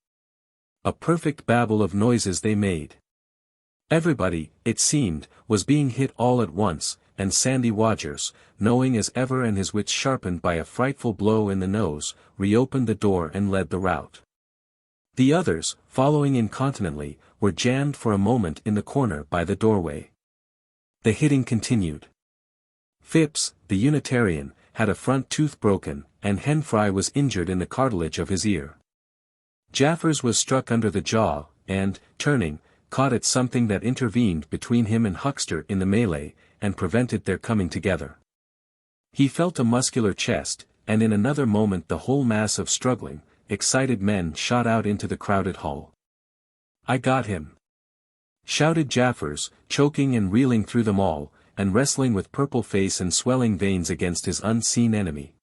A perfect babel of noises they made. Everybody, it seemed, was being hit all at once, and Sandy Wadgers, knowing as ever and his wits sharpened by a frightful blow in the nose, reopened the door and led the rout. The others, following incontinently, were jammed for a moment in the corner by the doorway. The hitting continued. Phipps, the Unitarian, had a front tooth broken, and Henfrey was injured in the cartilage of his ear. Jaffers was struck under the jaw, and, turning, caught at something that intervened between him and Huckster in the melee, and prevented their coming together. He felt a muscular chest, and in another moment the whole mass of struggling, excited men shot out into the crowded hall. "I got him!" shouted Jaffers, choking and reeling through them all, and wrestling with purple face and swelling veins against his unseen enemy.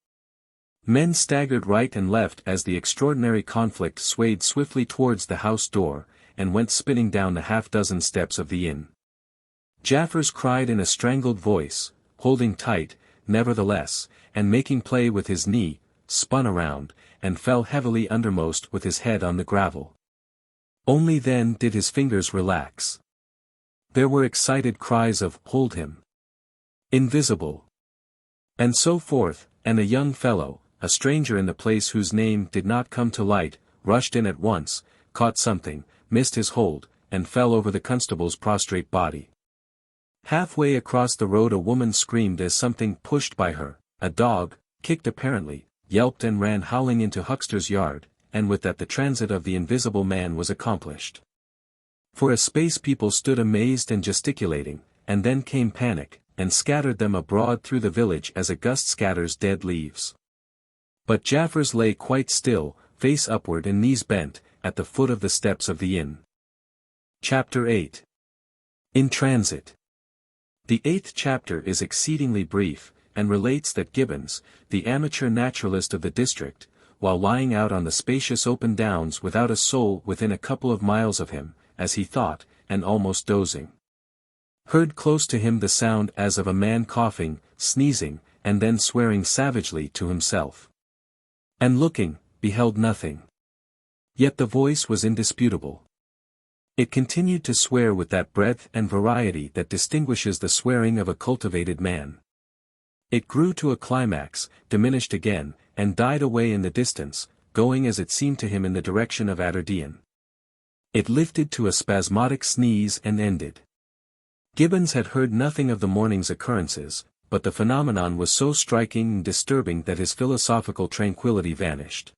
Men staggered right and left as the extraordinary conflict swayed swiftly towards the house door, and went spinning down the half-dozen steps of the inn. Jaffers cried in a strangled voice, holding tight, nevertheless, and making play with his knee, spun around, and fell heavily undermost with his head on the gravel. Only then did his fingers relax. There were excited cries of, "Hold him! Invisible!" and so forth, and a young fellow, a stranger in the place whose name did not come to light, rushed in at once, caught something, missed his hold, and fell over the constable's prostrate body. Halfway across the road a woman screamed as something pushed by her, a dog, kicked apparently, yelped and ran howling into Huckster's yard, and with that the transit of the invisible man was accomplished. For a space people stood amazed and gesticulating, and then came panic, and scattered them abroad through the village as a gust scatters dead leaves. But Jaffers lay quite still, face upward and knees bent, at the foot of the steps of the inn. Chapter 8. In Transit. The 8th chapter is exceedingly brief, and relates that Gibbons, the amateur naturalist of the district, while lying out on the spacious open downs without a soul within a couple of miles of him, as he thought, and almost dozing, heard close to him the sound as of a man coughing, sneezing, and then swearing savagely to himself. And looking, beheld nothing. Yet the voice was indisputable. It continued to swear with that breadth and variety that distinguishes the swearing of a cultivated man. It grew to a climax, diminished again, and died away in the distance, going as it seemed to him in the direction of Aberdeen. It lifted to a spasmodic sneeze and ended. Gibbons had heard nothing of the morning's occurrences, but the phenomenon was so striking and disturbing that his philosophical tranquility vanished.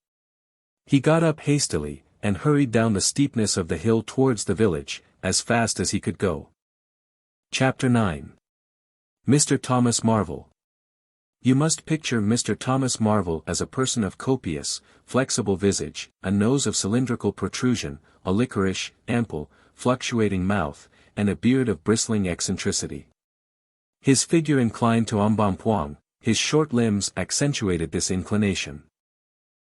He got up hastily, and hurried down the steepness of the hill towards the village, as fast as he could go. Chapter 9. Mr. Thomas Marvel. You must picture Mr. Thomas Marvel as a person of copious, flexible visage, a nose of cylindrical protrusion, a liquorish, ample, fluctuating mouth, and a beard of bristling eccentricity. His figure inclined to embonpoint, his short limbs accentuated this inclination.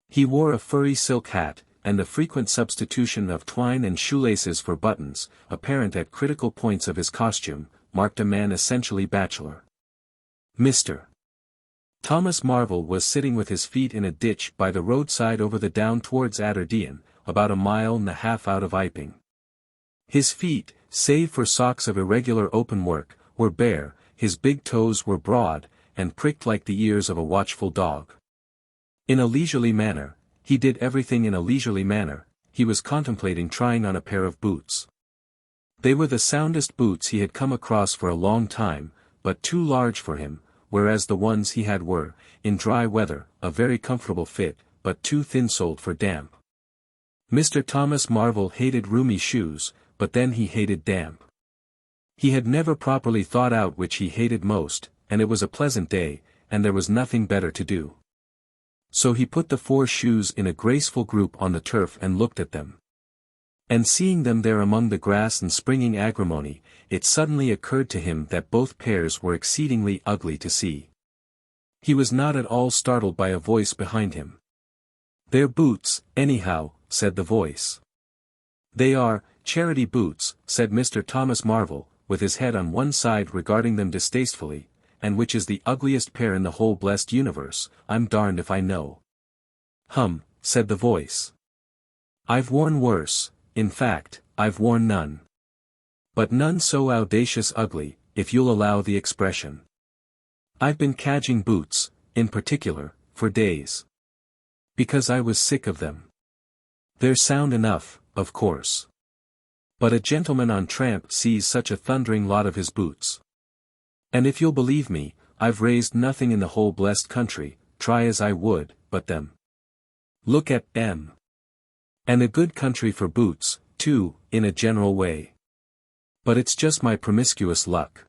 He wore a furry silk hat, and the frequent substitution of twine and shoelaces for buttons, apparent at critical points of his costume, marked a man essentially bachelor. Mr. Thomas Marvel was sitting with his feet in a ditch by the roadside over the down towards Aberdeen, about a mile and a half out of Iping. His feet, save for socks of irregular openwork, were bare, his big toes were broad, and pricked like the ears of a watchful dog. In a leisurely manner, he did everything in a leisurely manner, he was contemplating trying on a pair of boots. They were the soundest boots he had come across for a long time, but too large for him, whereas the ones he had were, in dry weather, a very comfortable fit, but too thin-soled for damp. Mr. Thomas Marvel hated roomy shoes, but then he hated damp. He had never properly thought out which he hated most, and it was a pleasant day, and there was nothing better to do. So he put the 4 shoes in a graceful group on the turf and looked at them. And seeing them there among the grass and springing agrimony, it suddenly occurred to him that both pairs were exceedingly ugly to see. He was not at all startled by a voice behind him. "They're boots, anyhow," said the voice. "They are charity boots," said Mr. Thomas Marvel, with his head on one side regarding them distastefully, "and which is the ugliest pair in the whole blessed universe, I'm darned if I know." Said the voice. "I've worn worse, in fact, I've worn none. But none so audacious ugly, if you'll allow the expression. I've been cadging boots, in particular, for days. Because I was sick of them. They're sound enough, of course. But a gentleman on tramp sees such a thundering lot of his boots. And if you'll believe me, I've raised nothing in the whole blessed country, try as I would, but them. Look at M. And a good country for boots, too, in a general way. But it's just my promiscuous luck.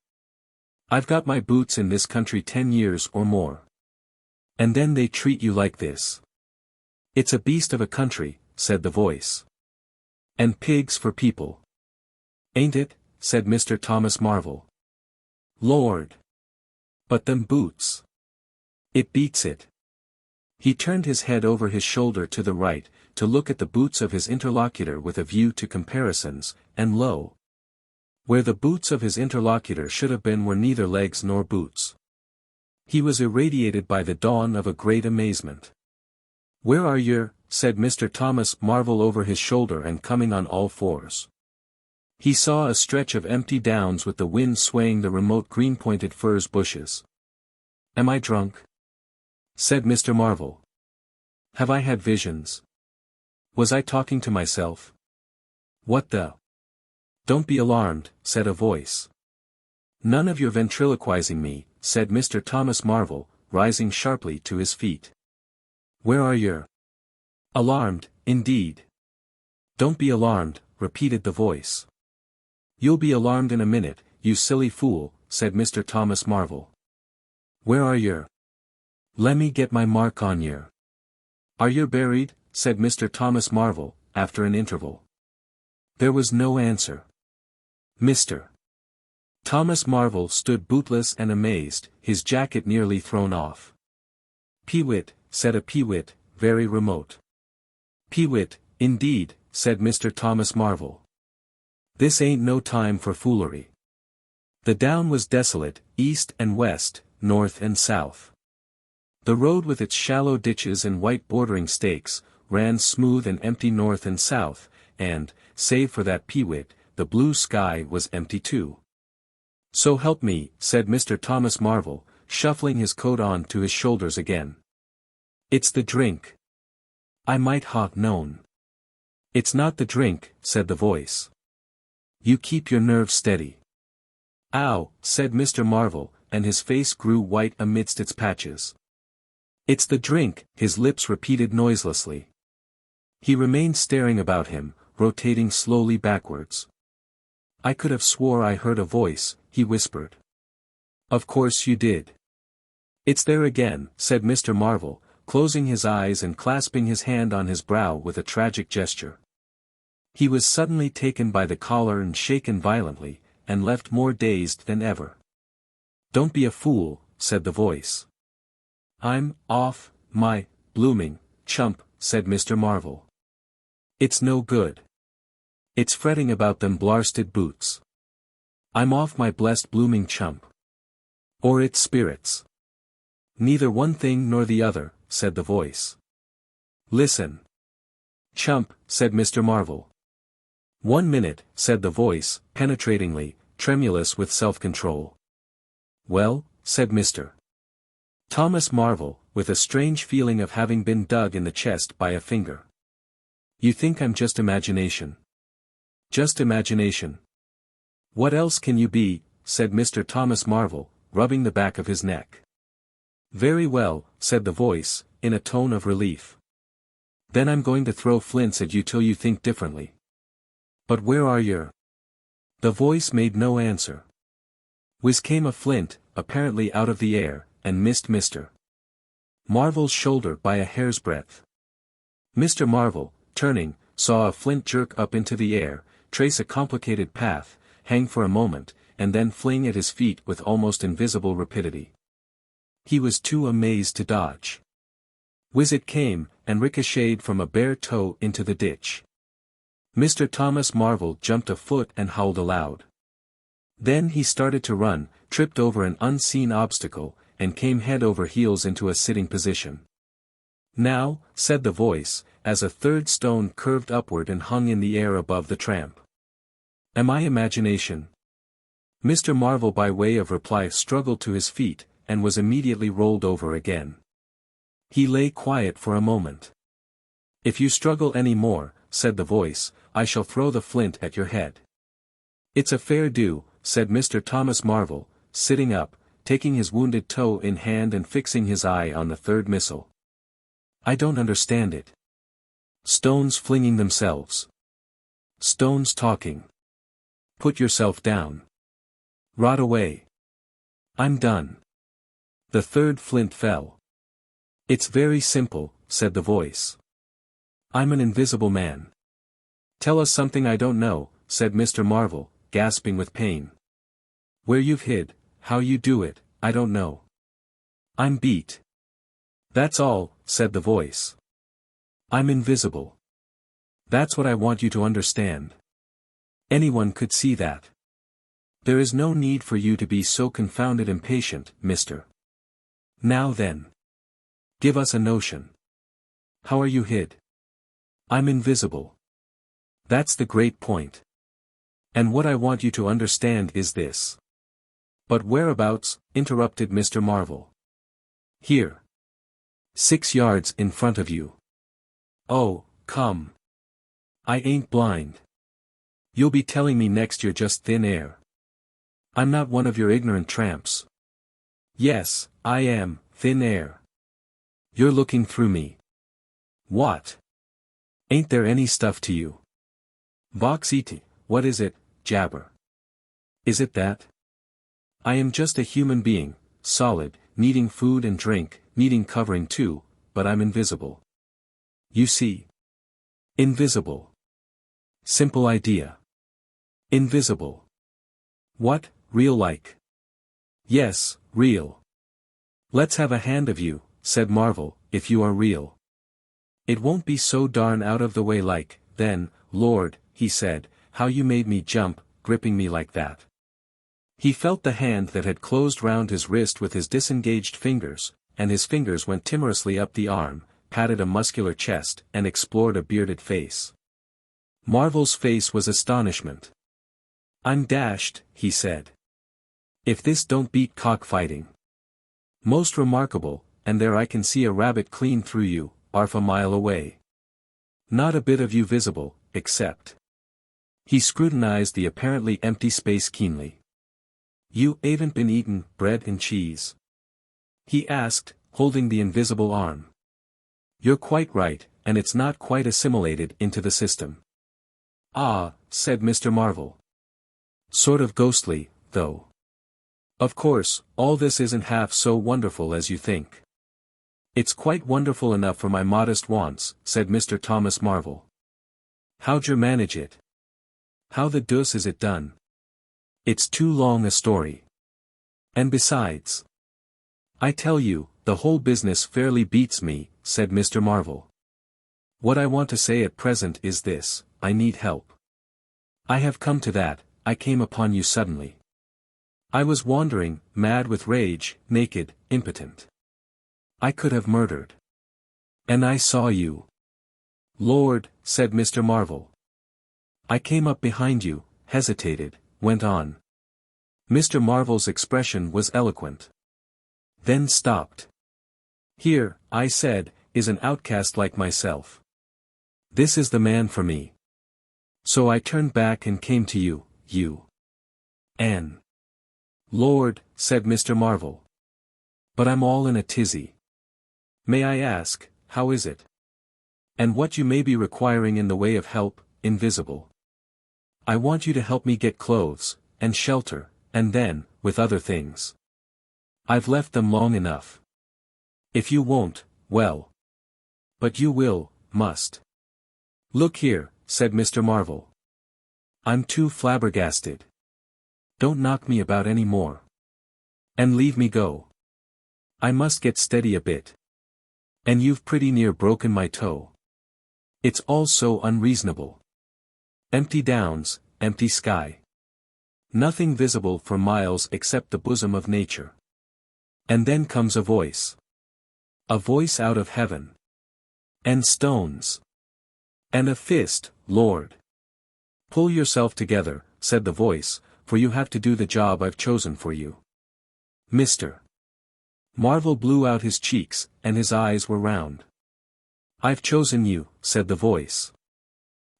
I've got my boots in this country 10 years or more. And then they treat you like this. It's a beast of a country," said the voice. "And pigs for people. Ain't it?" said Mr. Thomas Marvel. "Lord! But them boots. It beats it." He turned his head over his shoulder to the right, to look at the boots of his interlocutor with a view to comparisons, and lo! Where the boots of his interlocutor should have been were neither legs nor boots. He was irradiated by the dawn of a great amazement. "Where are you?" said Mr. Thomas Marvel over his shoulder and coming on all fours. He saw a stretch of empty downs with the wind swaying the remote green-pointed furze bushes. "Am I drunk?" said Mr. Marvel. "Have I had visions? Was I talking to myself? What the—" "Don't be alarmed," said a voice. "None of your ventriloquizing me," said Mr. Thomas Marvel, rising sharply to his feet. "Where are you?" "Alarmed, indeed." "Don't be alarmed," repeated the voice. "You'll be alarmed in a minute, you silly fool," said Mr. Thomas Marvel. "Where are you? Lemme get my mark on you." "Are you buried?" said Mr. Thomas Marvel, after an interval. There was no answer. Mr. Thomas Marvel stood bootless and amazed, his jacket nearly thrown off. "Peewit," said a peewit, very remote. "Peewit, indeed," said Mr. Thomas Marvel. "This ain't no time for foolery." The down was desolate, east and west, north and south. The road with its shallow ditches and white bordering stakes, ran smooth and empty north and south, and, save for that peewit, the blue sky was empty too. "So help me," said Mr. Thomas Marvel, shuffling his coat on to his shoulders again. "It's the drink. I might ha known." "It's not the drink," said the voice. "You keep your nerves steady." "Ow," said Mr. Marvel, and his face grew white amidst its patches. "It's the drink," his lips repeated noiselessly. He remained staring about him, rotating slowly backwards. "I could have swore I heard a voice," he whispered. "Of course you did." "It's there again," said Mr. Marvel, closing his eyes and clasping his hand on his brow with a tragic gesture. He was suddenly taken by the collar and shaken violently, and left more dazed than ever. "Don't be a fool," said the voice. "I'm off my blooming chump," said Mr. Marvel. "It's no good. It's fretting about them blarsted boots. I'm off my blessed blooming chump. Or it's spirits." "Neither one thing nor the other," said the voice. "Listen." "Chump," said Mr. Marvel. "1 minute," said the voice, penetratingly, tremulous with self-control. "Well," said Mr. Thomas Marvel, with a strange feeling of having been dug in the chest by a finger. "You think I'm just imagination?" "Just imagination. What else can you be?" said Mr. Thomas Marvel, rubbing the back of his neck. "Very well," said the voice, in a tone of relief. "Then I'm going to throw flints at you till you think differently." "But where are you?" The voice made no answer. Whiz came a flint, apparently out of the air, and missed Mr. Marvel's shoulder by a hair's breadth. Mr. Marvel, turning, saw a flint jerk up into the air, trace a complicated path, hang for a moment, and then fling at his feet with almost invisible rapidity. He was too amazed to dodge. Whiz it came, and ricocheted from a bare toe into the ditch. Mr. Thomas Marvel jumped a foot and howled aloud. Then he started to run, tripped over an unseen obstacle, and came head over heels into a sitting position. "Now," said the voice, as a third stone curved upward and hung in the air above the tramp. "Am I imagination?" Mr. Marvel by way of reply struggled to his feet, and was immediately rolled over again. He lay quiet for a moment. "If you struggle any more," said the voice, "I shall throw the flint at your head." "It's a fair do," said Mr. Thomas Marvel, sitting up, taking his wounded toe in hand and fixing his eye on the third missile. "I don't understand it. Stones flinging themselves. Stones talking. Put yourself down. Rot away. I'm done." The third flint fell. "It's very simple," said the voice. "I'm an invisible man." "Tell us something I don't know," said Mr. Marvel, gasping with pain. "Where you've hid, how you do it, I don't know. I'm beat. That's all," said the voice. "I'm invisible. That's what I want you to understand. Anyone could see that. There is no need for you to be so confounded impatient, Mr. Now then. Give us a notion. how are you hid? I'm invisible. That's the great point. And what I want you to understand is this. But whereabouts? Interrupted Mr. Marvel. Here. 6 yards in front of you. Oh, come. I ain't blind. You'll be telling me next you're just thin air. I'm not one of your ignorant tramps. Yes, I am, thin air. You're looking through me. What? Ain't there any stuff to you? Vox iti, what is it, jabber? Is it that? I am just a human being, solid, needing food and drink, needing covering too, but I'm invisible. You see? Invisible. Simple idea. Invisible. What, real like? Yes, real. Let's have a hand of you, said Marvel, if you are real. It won't be so darn out of the way like, then, Lord, he said, how you made me jump, gripping me like that. He felt the hand that had closed round his wrist with his disengaged fingers, and his fingers went timorously up the arm, patted a muscular chest, and explored a bearded face. Marvel's face was astonishment. I'm dashed, he said. If this don't beat cockfighting. Most remarkable, and there I can see a rabbit clean through you, 1/2 a mile away. Not a bit of you visible, except. He scrutinized the apparently empty space keenly. You haven't been eating bread and cheese? He asked, holding the invisible arm. You're quite right, and it's not quite assimilated into the system. Ah, said Mr. Marvel. Sort of ghostly, though. Of course, all this isn't half so wonderful as you think. It's quite wonderful enough for my modest wants, said Mr. Thomas Marvel. How'd you manage it? How the deuce is it done? It's too long a story. And besides, I tell you, the whole business fairly beats me, said Mr. Marvel. What I want to say at present is this, I need help. I have come to that, I came upon you suddenly. I was wandering, mad with rage, naked, impotent. I could have murdered. And I saw you. Lord, said Mr. Marvel. I came up behind you, hesitated, went on. Mr. Marvel's expression was eloquent. Then stopped. Here, I said, is an outcast like myself. This is the man for me. So I turned back and came to you, you. Anne. Lord, said Mr. Marvel. But I'm all in a tizzy. May I ask, how is it? And what you may be requiring in the way of help, invisible. I want you to help me get clothes, and shelter, and then, with other things. I've left them long enough. If you won't, well. But you will, must. Look here, said Mr. Marvel. I'm too flabbergasted. Don't knock me about any more. And leave me go. I must get steady a bit. And you've pretty near broken my toe. It's all so unreasonable. Empty downs, empty sky. Nothing visible for miles except the bosom of nature. And then comes a voice. A voice out of heaven. And stones. And a fist, Lord. Pull yourself together, said the voice, for you have to do the job I've chosen for you. Mr. Marvel blew out his cheeks, and his eyes were round. I've chosen you, said the voice.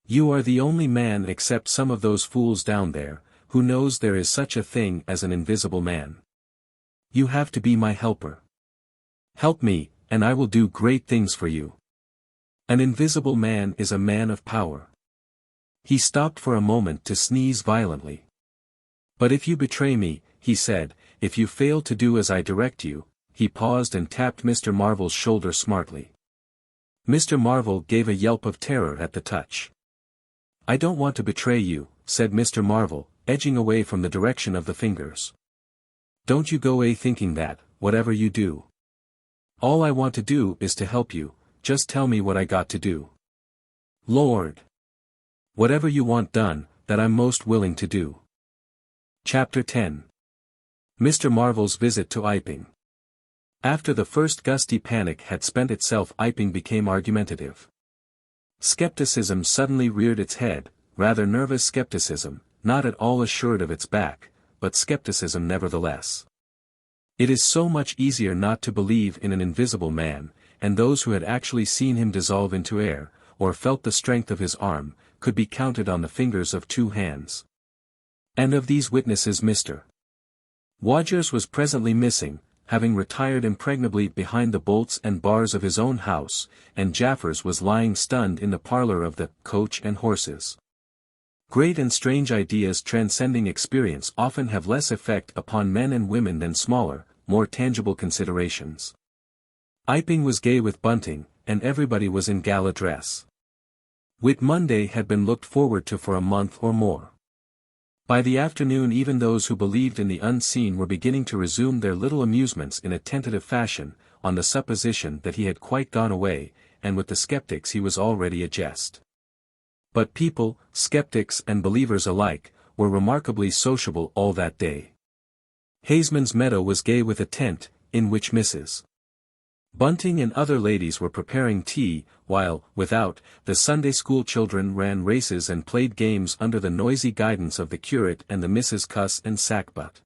You are the only man except some of those fools down there, who knows there is such a thing as an invisible man. You have to be my helper. Help me, and I will do great things for you. An invisible man is a man of power. He stopped for a moment to sneeze violently. But if you betray me, he said, if you fail to do as I direct you, he paused and tapped Mr. Marvel's shoulder smartly. Mr. Marvel gave a yelp of terror at the touch. I don't want to betray you, said Mr. Marvel, edging away from the direction of the fingers. Don't you go thinking that, whatever you do. All I want to do is to help you, just tell me what I got to do. Lord. Whatever you want done, that I'm most willing to do. Chapter 10. Mr. Marvel's visit to Iping. After the first gusty panic had spent itself, Iping became argumentative. Skepticism suddenly reared its head, rather nervous skepticism, not at all assured of its back, but skepticism nevertheless. It is so much easier not to believe in an invisible man, and those who had actually seen him dissolve into air, or felt the strength of his arm, could be counted on the fingers of 2 hands. And of these witnesses Mr. Wadgers was presently missing, having retired impregnably behind the bolts and bars of his own house, and Jaffers was lying stunned in the parlor of the Coach and Horses. Great and strange ideas transcending experience often have less effect upon men and women than smaller, more tangible considerations. Iping was gay with Bunting, and everybody was in gala dress. Whit Monday had been looked forward to for a month or more. By the afternoon even those who believed in the unseen were beginning to resume their little amusements in a tentative fashion, on the supposition that he had quite gone away, and with the skeptics he was already a jest. But people, skeptics and believers alike, were remarkably sociable all that day. Haysman's Meadow was gay with a tent, in which Mrs. Bunting and other ladies were preparing tea, while, without, the Sunday school children ran races and played games under the noisy guidance of the curate and the Misses Cuss and Sackbut.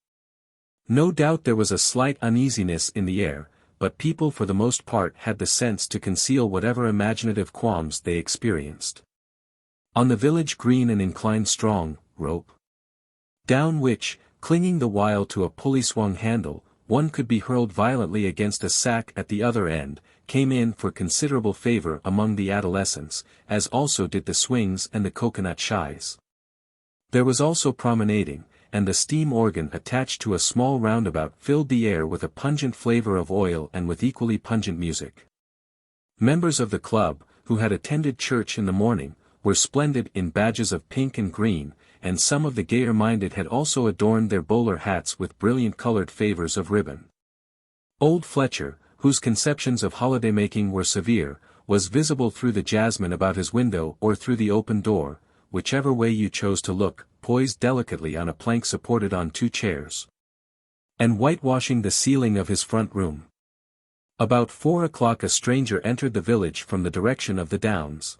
No doubt there was a slight uneasiness in the air, but people for the most part had the sense to conceal whatever imaginative qualms they experienced. On the village green an inclined strong rope, down which, clinging the while to a pulley-swung handle, one could be hurled violently against a sack at the other end, came in for considerable favor among the adolescents, as also did the swings and the coconut shies. There was also promenading, and the steam organ attached to a small roundabout filled the air with a pungent flavor of oil and with equally pungent music. Members of the club, who had attended church in the morning, were splendid in badges of pink and green, and some of the gayer-minded had also adorned their bowler hats with brilliant-colored favors of ribbon. Old Fletcher, whose conceptions of holiday-making were severe, was visible through the jasmine about his window or through the open door, whichever way you chose to look, poised delicately on a plank supported on 2 chairs, and whitewashing the ceiling of his front room. About 4 o'clock a stranger entered the village from the direction of the Downs.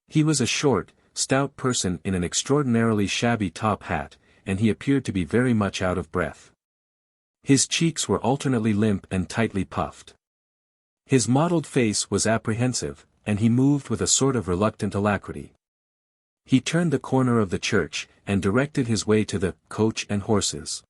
He was a short, stout person in an extraordinarily shabby top hat, and he appeared to be very much out of breath. His cheeks were alternately limp and tightly puffed. His mottled face was apprehensive, and he moved with a sort of reluctant alacrity. He turned the corner of the church, and directed his way to the Coach and Horses.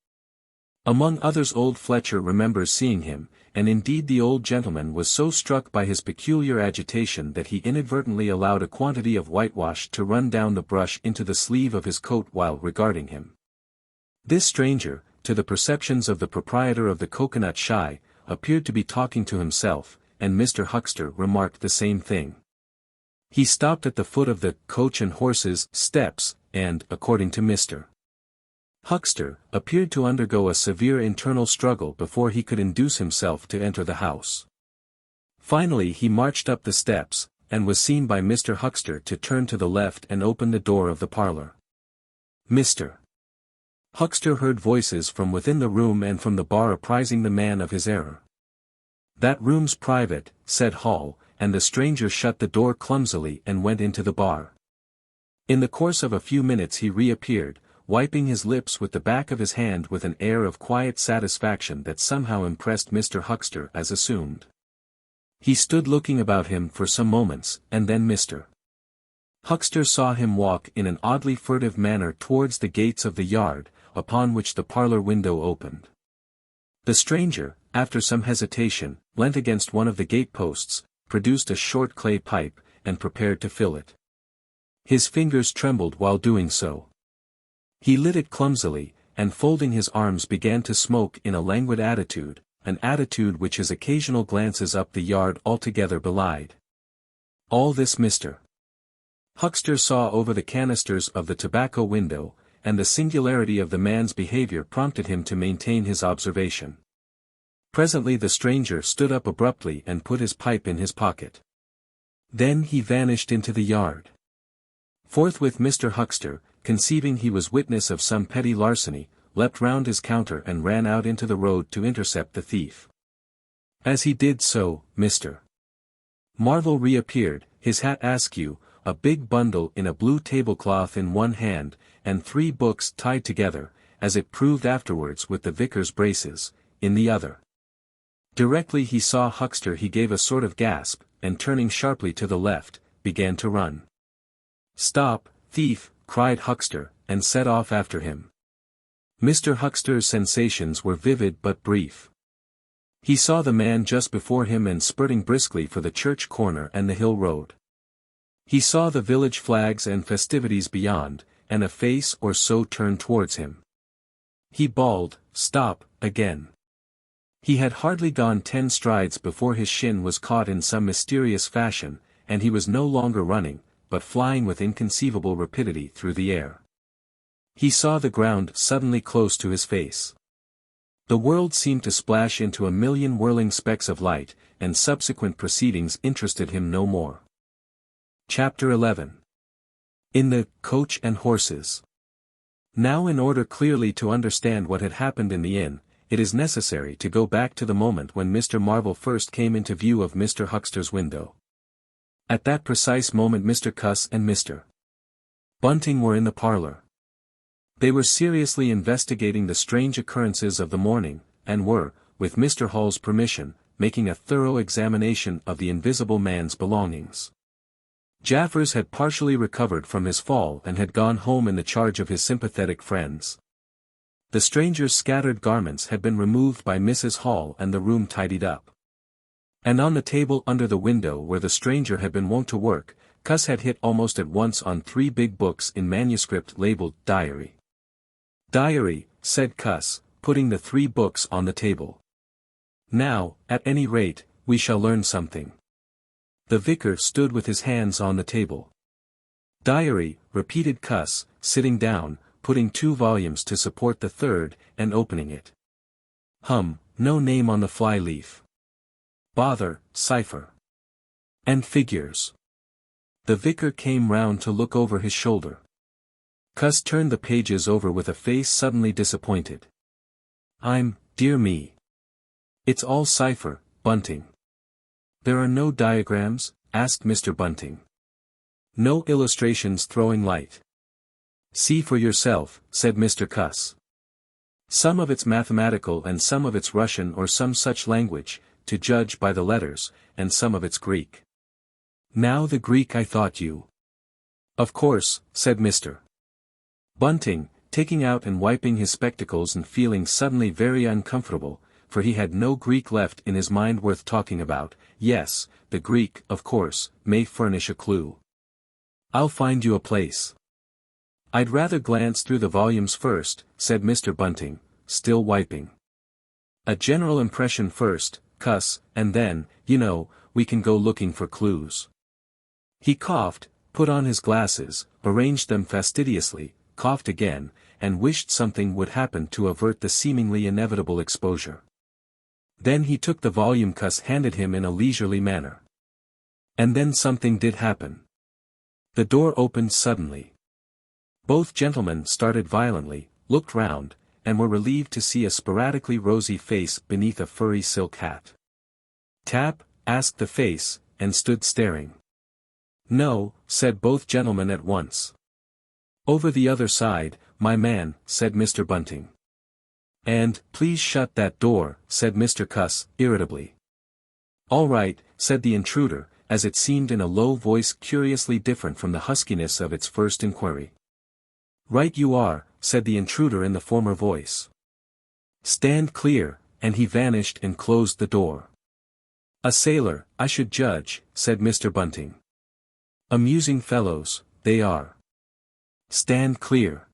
Among others old Fletcher remembers seeing him, and indeed the old gentleman was so struck by his peculiar agitation that he inadvertently allowed a quantity of whitewash to run down the brush into the sleeve of his coat while regarding him. This stranger, to the perceptions of the proprietor of the coconut shy, appeared to be talking to himself, and Mr. Huckster remarked the same thing. He stopped at the foot of the Coach and Horses steps, and, according to Mr. Huckster, appeared to undergo a severe internal struggle before he could induce himself to enter the house. Finally he marched up the steps, and was seen by Mr. Huckster to turn to the left and open the door of the parlor. Mr. Huckster heard voices from within the room and from the bar apprising the man of his error. "That room's private," said Hall, and the stranger shut the door clumsily and went into the bar. In the course of a few minutes he reappeared, wiping his lips with the back of his hand with an air of quiet satisfaction that somehow impressed Mr. Huckster as assumed. He stood looking about him for some moments, and then Mr. Huckster saw him walk in an oddly furtive manner towards the gates of the yard, upon which the parlor window opened. The stranger, after some hesitation, leant against one of the gate-posts, produced a short clay pipe, and prepared to fill it. His fingers trembled while doing so. He lit it clumsily, and folding his arms began to smoke in a languid attitude, an attitude which his occasional glances up the yard altogether belied. All this Mr. Huckster saw over the canisters of the tobacco window, and the singularity of the man's behavior prompted him to maintain his observation. Presently the stranger stood up abruptly and put his pipe in his pocket. Then he vanished into the yard. Forthwith Mr. Huckster, conceiving he was witness of some petty larceny, leapt round his counter and ran out into the road to intercept the thief. As he did so, Mr. Marvel reappeared, his hat askew, a big bundle in a blue tablecloth in one hand, and 3 books tied together, as it proved afterwards with the vicar's braces, in the other. Directly he saw Huckster he gave a sort of gasp, and turning sharply to the left, began to run. "Stop, thief!" cried Huckster, and set off after him. Mr. Huckster's sensations were vivid but brief. He saw the man just before him and spurting briskly for the church corner and the hill road. He saw the village flags and festivities beyond, and a face or so turned towards him. He bawled, "Stop," again. He had hardly gone 10 strides before his shin was caught in some mysterious fashion, and he was no longer running, but flying with inconceivable rapidity through the air. He saw the ground suddenly close to his face. The world seemed to splash into a million whirling specks of light, and subsequent proceedings interested him no more. Chapter 11. In the coach and horses. Now, in order clearly to understand what had happened in the inn, it is necessary to go back to the moment when Mr. Marvel first came into view of Mr. Huckster's window. At that precise moment Mr. Cuss and Mr. Bunting were in the parlor. They were seriously investigating the strange occurrences of the morning, and were, with Mr. Hall's permission, making a thorough examination of the invisible man's belongings. Jaffers had partially recovered from his fall and had gone home in the charge of his sympathetic friends. The stranger's scattered garments had been removed by Mrs. Hall and the room tidied up. And on the table under the window where the stranger had been wont to work, Cuss had hit almost at once on 3 big books in manuscript labeled Diary. "Diary," said Cuss, putting the 3 books on the table. "Now, at any rate, we shall learn something." The vicar stood with his hands on the table. "Diary," repeated Cuss, sitting down, putting 2 volumes to support the 3rd, and opening it. No name on the fly-leaf. Bother, cipher. And figures. The vicar came round to look over his shoulder. Cuss turned the pages over with a face suddenly disappointed. Dear me. It's all cipher, Bunting." "There are no diagrams?" asked Mr. Bunting. "No illustrations throwing light." "See for yourself," said Mr. Cuss. "Some of it's mathematical and some of it's Russian or some such language, to judge by the letters, and some of it's Greek." "Now the Greek I thought you." "Of course," said Mr. Bunting, taking out and wiping his spectacles and feeling suddenly very uncomfortable, for he had no Greek left in his mind worth talking about. "Yes, the Greek, of course, may furnish a clue. I'll find you a place." "I'd rather glance through the volumes first," said Mr. Bunting, still wiping. "A general impression first, Cuss, and then, we can go looking for clues." He coughed, put on his glasses, arranged them fastidiously, coughed again, and wished something would happen to avert the seemingly inevitable exposure. Then he took the volume Cuss handed him in a leisurely manner. And then something did happen. The door opened suddenly. Both gentlemen started violently, looked round, and were relieved to see a sporadically rosy face beneath a furry silk hat. "Tap?" asked the face, and stood staring. "No," said both gentlemen at once. "Over the other side, my man," said Mr. Bunting. "And, please shut that door," said Mr. Cuss, irritably. "All right," said the intruder, as it seemed in a low voice curiously different from the huskiness of its first inquiry. "Right you are," said the intruder in the former voice. "Stand clear," and he vanished and closed the door. "A sailor, I should judge," said Mr. Bunting. "Amusing fellows, they are. Stand clear.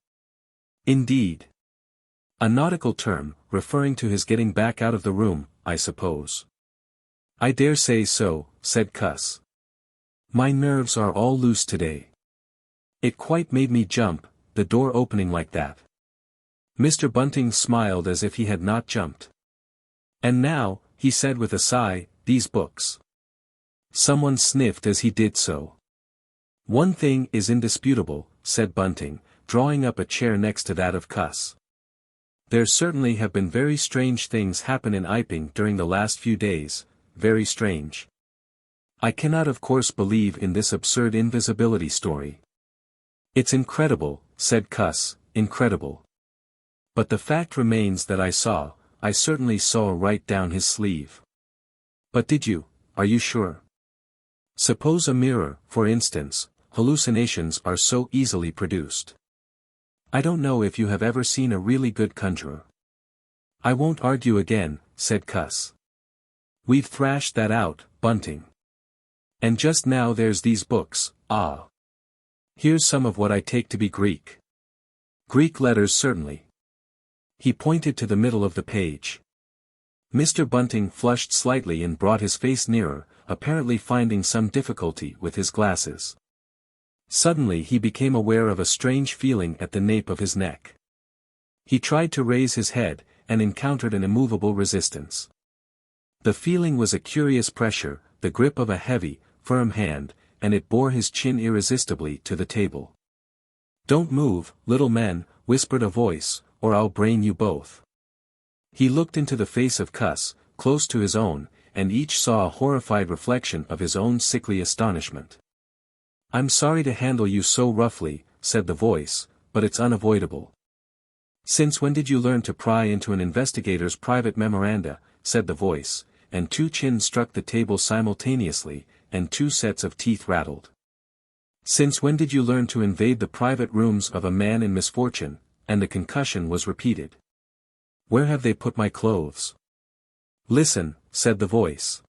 Indeed. A nautical term, referring to his getting back out of the room, I suppose." "I dare say so," said Cuss. "My nerves are all loose today. It quite made me jump, the door opening like that." Mr. Bunting smiled as if he had not jumped. "And now," he said with a sigh, "these books." Someone sniffed as he did so. "One thing is indisputable," said Bunting, drawing up a chair next to that of Cuss. There certainly have been very strange things happen in Iping during the last few days, very strange. I cannot of course believe in this absurd invisibility story. It's incredible, said Cuss, incredible. But the fact remains that I certainly saw right down his sleeve. But did you, are you sure? Suppose a mirror, for instance, hallucinations are so easily produced. I don't know if you have ever seen a really good conjurer. I won't argue again, said Cuss. We've thrashed that out, Bunting. And just now there's these books, ah. Here's some of what I take to be Greek. Greek letters certainly. He pointed to the middle of the page. Mr. Bunting flushed slightly and brought his face nearer, apparently finding some difficulty with his glasses. Suddenly he became aware of a strange feeling at the nape of his neck. He tried to raise his head, and encountered an immovable resistance. The feeling was a curious pressure, the grip of a heavy, firm hand, and it bore his chin irresistibly to the table. "Don't move, little man," whispered a voice, "or I'll brain you both." He looked into the face of Cuss, close to his own, and each saw a horrified reflection of his own sickly astonishment. "I'm sorry to handle you so roughly," said the voice, "but it's unavoidable." "Since when did you learn to pry into an investigator's private memoranda?" said the voice, and two chins struck the table simultaneously, and two sets of teeth rattled. "Since when did you learn to invade the private rooms of a man in misfortune?" and the concussion was repeated. "Where have they put my clothes?" "Listen," said the voice.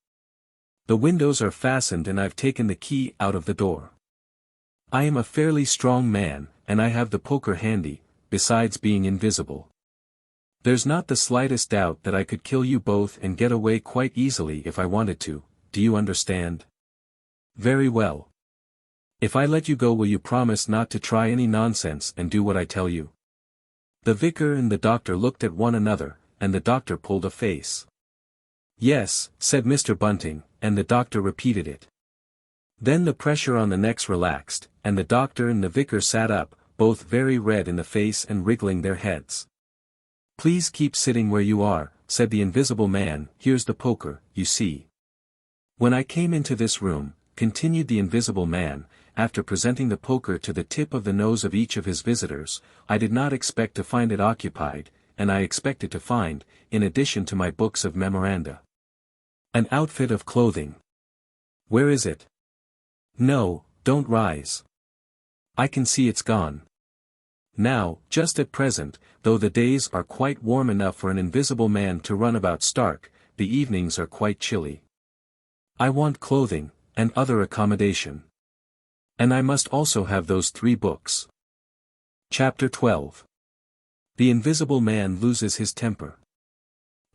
"The windows are fastened and I've taken the key out of the door. I am a fairly strong man, and I have the poker handy, besides being invisible. There's not the slightest doubt that I could kill you both and get away quite easily if I wanted to, do you understand? Very well. If I let you go, will you promise not to try any nonsense and do what I tell you?" The vicar and the doctor looked at one another, and the doctor pulled a face. "Yes," said Mr. Bunting, and the doctor repeated it. Then the pressure on the necks relaxed, and the doctor and the vicar sat up, both very red in the face and wriggling their heads. "Please keep sitting where you are," said the invisible man. "Here's the poker, you see. When I came into this room," continued the invisible man, after presenting the poker to the tip of the nose of each of his visitors, "I did not expect to find it occupied, and I expected to find, in addition to my books of memoranda, an outfit of clothing. Where is it? No, don't rise. I can see it's gone. Now, just at present, though the days are quite warm enough for an invisible man to run about stark, the evenings are quite chilly. I want clothing, and other accommodation. And I must also have those 3 books." Chapter 12. The invisible man loses his temper.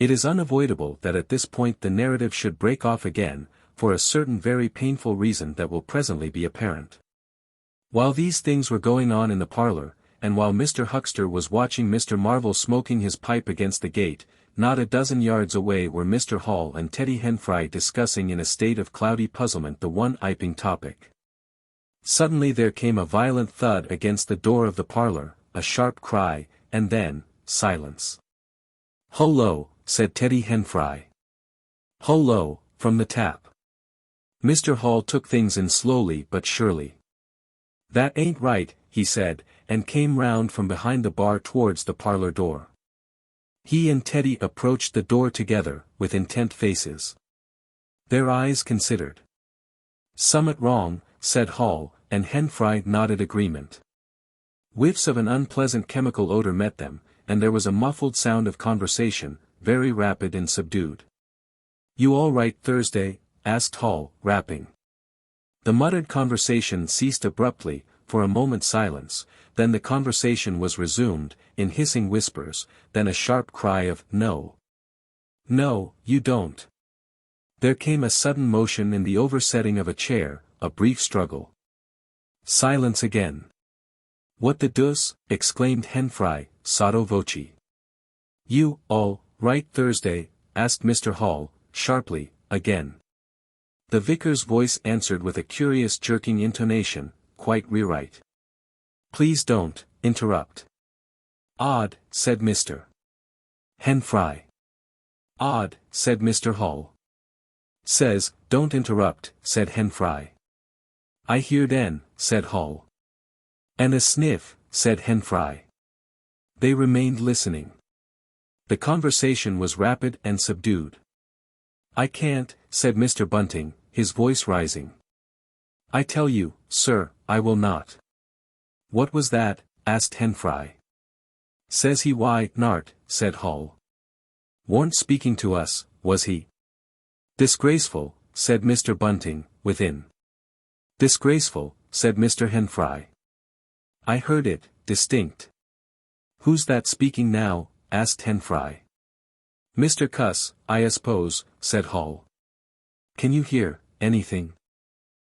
It is unavoidable that at this point the narrative should break off again, for a certain very painful reason that will presently be apparent. While these things were going on in the parlor, and while Mr. Huckster was watching Mr. Marvel smoking his pipe against the gate, not a dozen yards away were Mr. Hall and Teddy Henfrey discussing in a state of cloudy puzzlement the one Iping topic. Suddenly there came a violent thud against the door of the parlor, a sharp cry, and then, silence. "Hullo," said Teddy Henfrey. "Hullo," from the tap. Mr. Hall took things in slowly but surely. "That ain't right," he said, and came round from behind the bar towards the parlor door. He and Teddy approached the door together, with intent faces. Their eyes considered. "Summat wrong," said Hall, and Henfrey nodded agreement. Whiffs of an unpleasant chemical odor met them, and there was a muffled sound of conversation, very rapid and subdued. "You all right Thursday?" asked Hall, rapping. The muttered conversation ceased abruptly, for a moment's silence, then the conversation was resumed, in hissing whispers, then a sharp cry of "No! No, you don't!" There came a sudden motion in the oversetting of a chair, a brief struggle. Silence again. "What the deuce?" exclaimed Henfrey, sotto voce. "You, all, right Thursday?" asked Mr. Hall, sharply, again. The vicar's voice answered with a curious jerking intonation, "Quite rewrite. Please don't interrupt." "Odd," said Mr. Henfrey. Odd, said Mr. Hall. Says, don't interrupt, said Henfrey. I heard en, said Hall. And a sniff, said Henfrey. They remained listening. The conversation was rapid and subdued. I can't, said Mr. Bunting, his voice rising. I tell you, sir, I will not. What was that? Asked Henfrey. Says he why not, said Hall. Warn't speaking to us, was he? Disgraceful, said Mr. Bunting, within. Disgraceful, said Mr. Henfrey. I heard it, distinct. Who's that speaking now? Asked Henfrey. Mr. Cuss, I suppose, said Hall. Can you hear anything?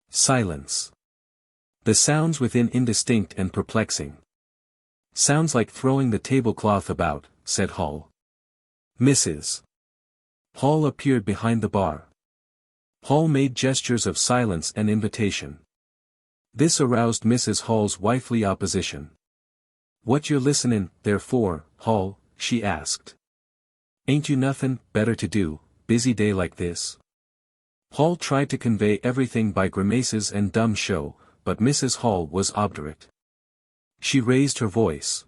Silence. The sounds within indistinct and perplexing. Sounds like throwing the tablecloth about, said Hall. Mrs. Hall appeared behind the bar. Hall made gestures of silence and invitation. This aroused Mrs. Hall's wifely opposition. What you're listening, therefore, Hall? She asked. Ain't you nothin' better to do, busy day like this? Hall tried to convey everything by grimaces and dumb show, but Mrs. Hall was obdurate. She raised her voice.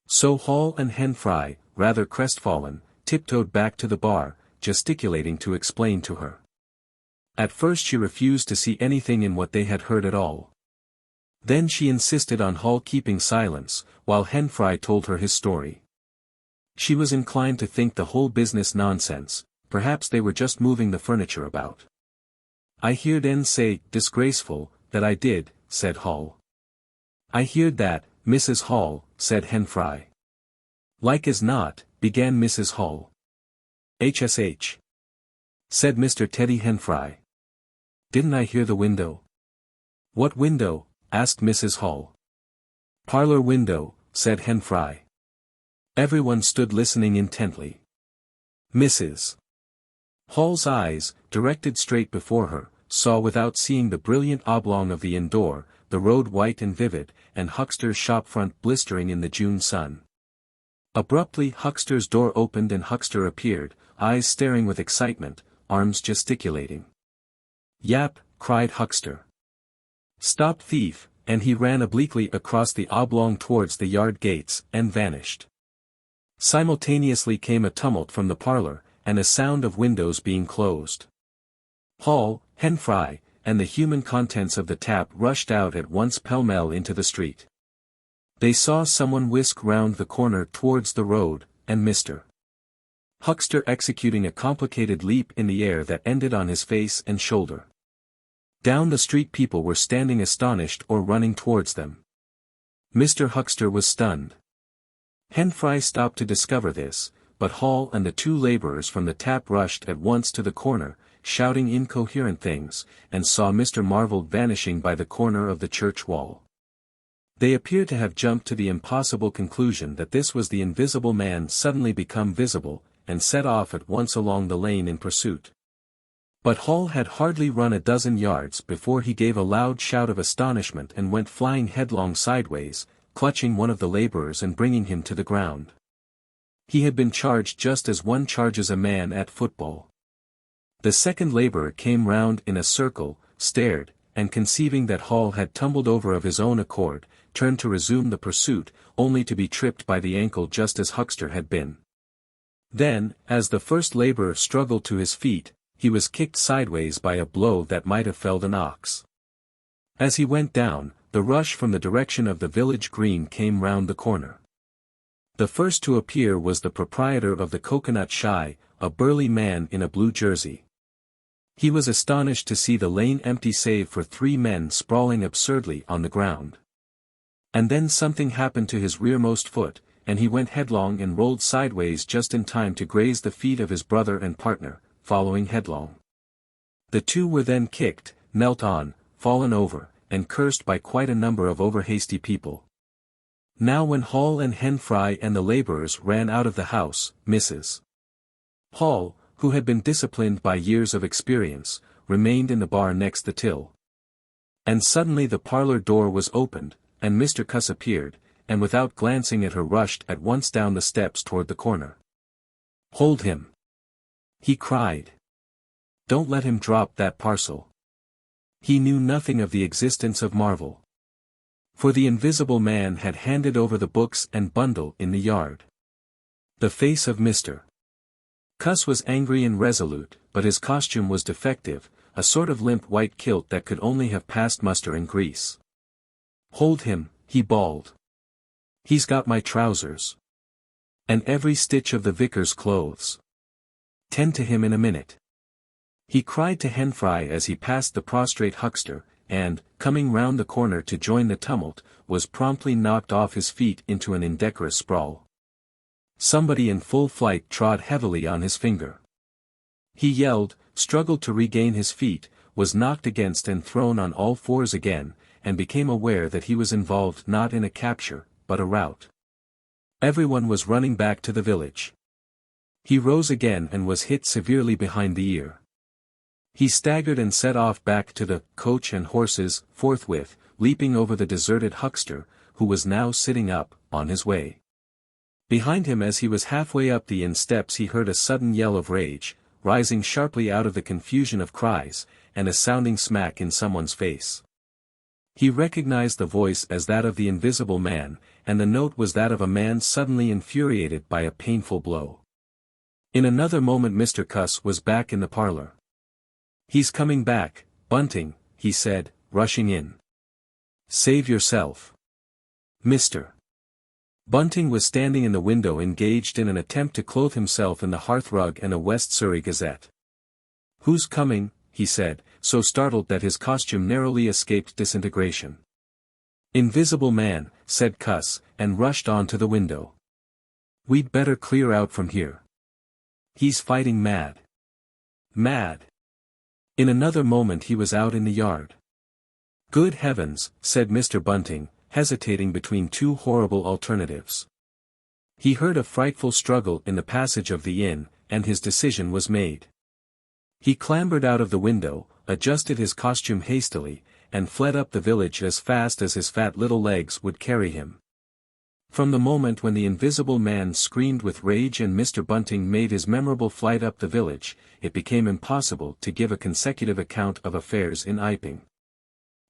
So Hall and Henfrey, rather crestfallen, tiptoed back to the bar, gesticulating to explain to her. At first she refused to see anything in what they had heard at all. Then she insisted on Hall keeping silence, while Henfrey told her his story. She was inclined to think the whole business nonsense, perhaps they were just moving the furniture about. I heard en say, disgraceful, that I did, said Hall. I heard that, Mrs. Hall, said Henfrey. Like as not, began Mrs. Hall. HSH. Said Mr. Teddy Henfrey. Didn't I hear the window? What window? Asked Mrs. Hall. Parlor window, said Henfrey. Everyone stood listening intently. Mrs. Hall's eyes, directed straight before her, saw without seeing the brilliant oblong of the inn door, the road white and vivid, and Huckster's shop front blistering in the June sun. Abruptly Huckster's door opened and Huckster appeared, eyes staring with excitement, arms gesticulating. Yap, cried Huckster. Stop thief, and he ran obliquely across the oblong towards the yard gates, and vanished. Simultaneously came a tumult from the parlor, and a sound of windows being closed. Hall, Henfrey, and the human contents of the tap rushed out at once pell-mell into the street. They saw someone whisk round the corner towards the road, and Mr. Huckster executing a complicated leap in the air that ended on his face and shoulder. Down the street people were standing astonished or running towards them. Mr. Huckster was stunned. Henfrey stopped to discover this, but Hall and the two laborers from the tap rushed at once to the corner, shouting incoherent things, and saw Mr. Marvell vanishing by the corner of the church wall. They appear to have jumped to the impossible conclusion that this was the invisible man suddenly become visible, and set off at once along the lane in pursuit. But Hall had hardly run a dozen yards before he gave a loud shout of astonishment and went flying headlong sideways, clutching one of the laborers and bringing him to the ground. He had been charged just as one charges a man at football. The second laborer came round in a circle, stared, and conceiving that Hall had tumbled over of his own accord, turned to resume the pursuit, only to be tripped by the ankle just as Huckster had been. Then, as the first laborer struggled to his feet, he was kicked sideways by a blow that might have felled an ox. As he went down, the rush from the direction of the village green came round the corner. The first to appear was the proprietor of the Coconut Shy, a burly man in a blue jersey. He was astonished to see the lane empty save for 3 men sprawling absurdly on the ground. And then something happened to his rearmost foot, and he went headlong and rolled sideways just in time to graze the feet of his brother and partner, following headlong. The two were then kicked, knelt on, fallen over, and cursed by quite a number of over-hasty people. Now when Hall and Henfrey and the laborers ran out of the house, Mrs. Hall, who had been disciplined by years of experience, remained in the bar next the till. And suddenly the parlor door was opened, and Mr. Cuss appeared, and without glancing at her rushed at once down the steps toward the corner. Hold him! He cried. Don't let him drop that parcel. He knew nothing of the existence of Marvel. For the invisible man had handed over the books and bundle in the yard. The face of Mr. Cuss was angry and resolute, but his costume was defective, a sort of limp white kilt that could only have passed muster and grease. Hold him, he bawled. He's got my trousers. And every stitch of the vicar's clothes. Tend to him in a minute. He cried to Henfrey as he passed the prostrate huckster, and, coming round the corner to join the tumult, was promptly knocked off his feet into an indecorous sprawl. Somebody in full flight trod heavily on his finger. He yelled, struggled to regain his feet, was knocked against and thrown on all fours again, and became aware that he was involved not in a capture, but a rout. Everyone was running back to the village. He rose again and was hit severely behind the ear. He staggered and set off back to the coach and horses, forthwith, leaping over the deserted huckster, who was now sitting up, on his way. Behind him as he was halfway up the inn steps he heard a sudden yell of rage, rising sharply out of the confusion of cries, and a sounding smack in someone's face. He recognized the voice as that of the invisible man, and the note was that of a man suddenly infuriated by a painful blow. In another moment Mr. Cuss was back in the parlor. He's coming back, Bunting, he said, rushing in. Save yourself. Mr. Bunting was standing in the window engaged in an attempt to clothe himself in the hearthrug and a West Surrey Gazette. Who's coming? He said, so startled that his costume narrowly escaped disintegration. Invisible man, said Cuss, and rushed on to the window. We'd better clear out from here. He's fighting mad. Mad. In another moment he was out in the yard. Good heavens, said Mr. Bunting, hesitating between two horrible alternatives. He heard a frightful struggle in the passage of the inn, and his decision was made. He clambered out of the window, adjusted his costume hastily, and fled up the village as fast as his fat little legs would carry him. From the moment when the invisible man screamed with rage and Mr. Bunting made his memorable flight up the village, it became impossible to give a consecutive account of affairs in Iping.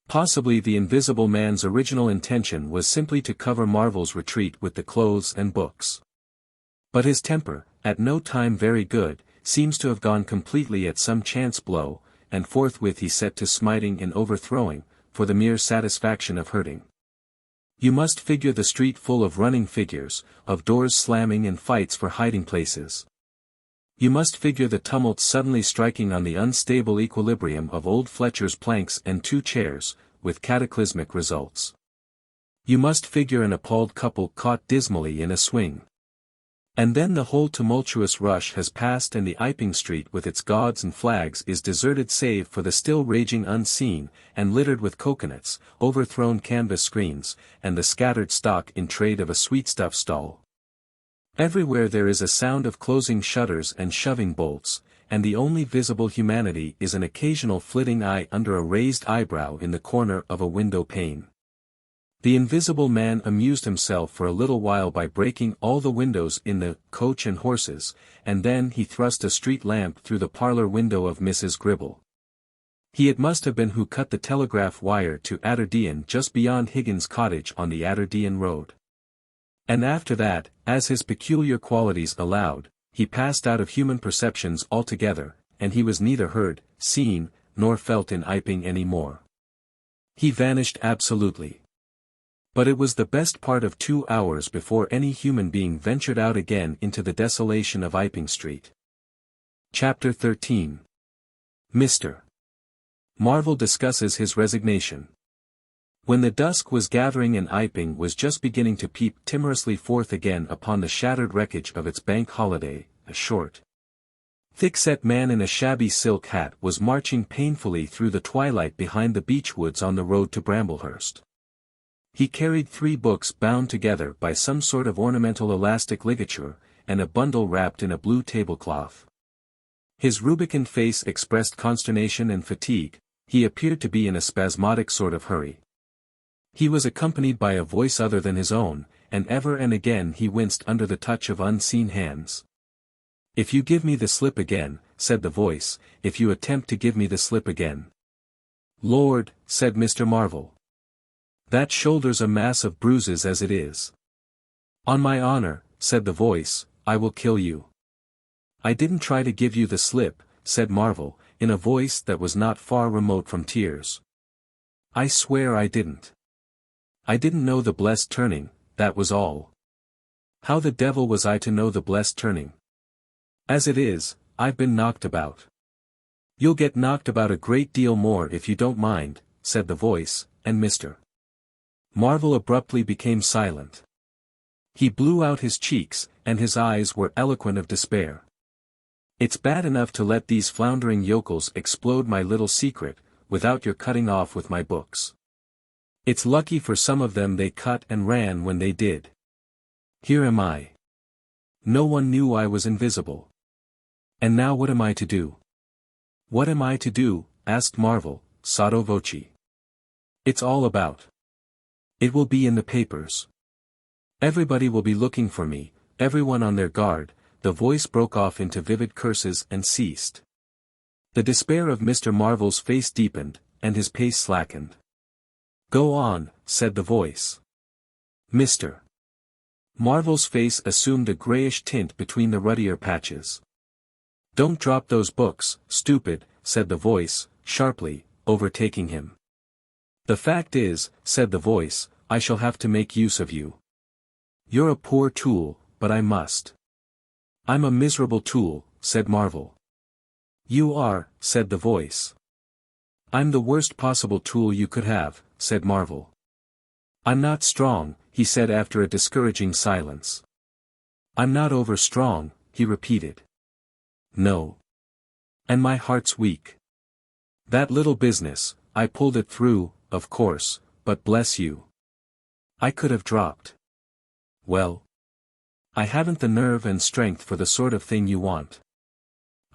Possibly the invisible man's original intention was simply to cover Marvel's retreat with the clothes and books. But his temper, at no time very good, seems to have gone completely at some chance blow, and forthwith he set to smiting and overthrowing, for the mere satisfaction of hurting. You must figure the street full of running figures, of doors slamming and fights for hiding places. You must figure the tumult suddenly striking on the unstable equilibrium of old Fletcher's planks and 2 chairs, with cataclysmic results. You must figure an appalled couple caught dismally in a swing. And then the whole tumultuous rush has passed and the Iping street with its gauds and flags is deserted save for the still raging unseen, and littered with coconuts, overthrown canvas screens, and the scattered stock in trade of a sweetstuff stall. Everywhere there is a sound of closing shutters and shoving bolts, and the only visible humanity is an occasional flitting eye under a raised eyebrow in the corner of a window pane. The invisible man amused himself for a little while by breaking all the windows in the coach and horses, and then he thrust a street lamp through the parlor window of Mrs. Gribble. He it must have been who cut the telegraph wire to Atterdean just beyond Higgins' cottage on the Atterdean road. And after that, as his peculiar qualities allowed, he passed out of human perceptions altogether, and he was neither heard, seen, nor felt in Iping any more. He vanished absolutely. But it was the best part of 2 hours before any human being ventured out again into the desolation of Iping Street. Chapter 13. Mr. Marvel discusses his resignation. When the dusk was gathering and Iping was just beginning to peep timorously forth again upon the shattered wreckage of its bank holiday, a short, thick-set man in a shabby silk hat was marching painfully through the twilight behind the beech woods on the road to Bramblehurst. He carried 3 books bound together by some sort of ornamental elastic ligature, and a bundle wrapped in a blue tablecloth. His rubicund face expressed consternation and fatigue, he appeared to be in a spasmodic sort of hurry. He was accompanied by a voice other than his own, and ever and again he winced under the touch of unseen hands. "If you give me the slip again," said the voice, "if you attempt to give me the slip again." "Lord," said Mr. Marvel. "That shoulder's a mass of bruises as it is." "On my honor," said the voice, "I will kill you." "I didn't try to give you the slip," said Marvel, in a voice that was not far remote from tears. "I swear I didn't. I didn't know the blessed turning, that was all." "How the devil was I to know the blessed turning? As it is, I've been knocked about." "You'll get knocked about a great deal more if you don't mind," said the voice, and Mr. Marvel abruptly became silent. He blew out his cheeks, and his eyes were eloquent of despair. "It's bad enough to let these floundering yokels explode my little secret, without your cutting off with my books. It's lucky for some of them they cut and ran when they did. Here am I. No one knew I was invisible. And now what am I to do?" "What am I to do?" asked Marvel, sotto voce. "It's all about. It will be in the papers. Everybody will be looking for me, everyone on their guard." The voice broke off into vivid curses and ceased. The despair of Mr. Marvel's face deepened, and his pace slackened. "Go on," said the voice. Mr. Marvel's face assumed a grayish tint between the ruddier patches. "Don't drop those books, stupid," said the voice, sharply, overtaking him. "The fact is," said the voice, "I shall have to make use of you. You're a poor tool, but I must." "I'm a miserable tool," said Marvel. "You are," said the voice. "I'm the worst possible tool you could have," said Marvel. "I'm not strong," he said after a discouraging silence. "I'm not over strong," he repeated. "No. And my heart's weak. That little business, I pulled it through, of course, but bless you. I could have dropped. Well, I haven't the nerve and strength for the sort of thing you want.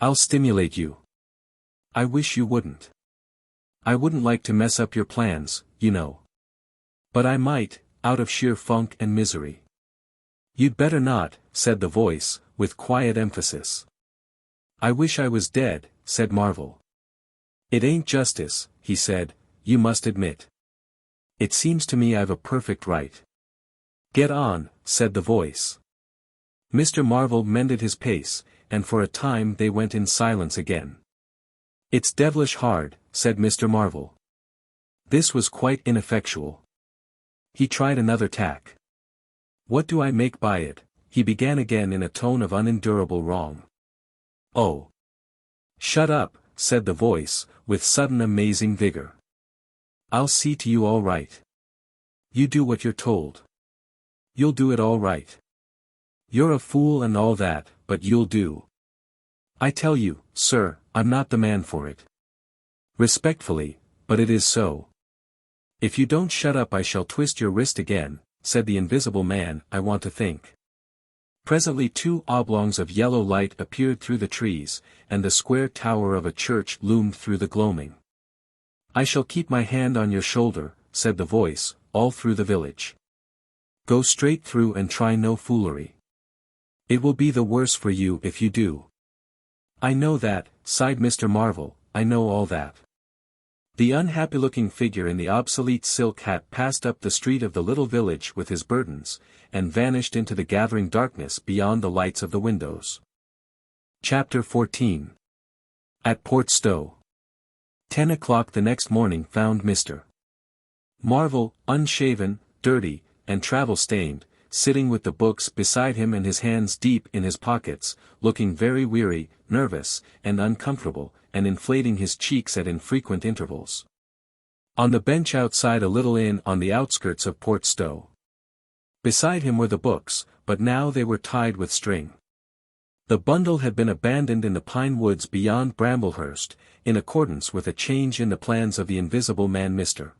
I'll stimulate you. I wish you wouldn't. I wouldn't like to mess up your plans, you know. But I might, out of sheer funk and misery." "You'd better not," said the voice, with quiet emphasis. "I wish I was dead," said Marvel. "It ain't justice," he said, "you must admit. It seems to me I've a perfect right." "Get on," said the voice. Mr. Marvel mended his pace, and for a time they went in silence again. "It's devilish hard," said Mr. Marvel. This was quite ineffectual. He tried another tack. "What do I make by it?" he began again in a tone of unendurable wrong. "Oh. Shut up," said the voice, with sudden amazing vigor. "I'll see to you all right. You do what you're told. You'll do it all right. You're a fool and all that, but you'll do. I tell you, sir, I'm not the man for it. Respectfully, but it is so. If you don't shut up I shall twist your wrist again," said the invisible man, "I want to think." Presently 2 oblongs of yellow light appeared through the trees, and the square tower of a church loomed through the gloaming. "I shall keep my hand on your shoulder," said the voice, "all through the village. Go straight through and try no foolery. It will be the worse for you if you do." "I know that," sighed Mr. Marvel, "I know all that." The unhappy-looking figure in the obsolete silk hat passed up the street of the little village with his burdens, and vanished into the gathering darkness beyond the lights of the windows. Chapter 14. At Port Stowe. 10 o'clock the next morning found Mr. Marvel, unshaven, dirty, and travel-stained, sitting with the books beside him and his hands deep in his pockets, looking very weary, nervous, and uncomfortable, and inflating his cheeks at infrequent intervals. On the bench outside a little inn on the outskirts of Port Stowe. Beside him were the books, but now they were tied with string. The bundle had been abandoned in the pine woods beyond Bramblehurst, in accordance with a change in the plans of the invisible man Mr.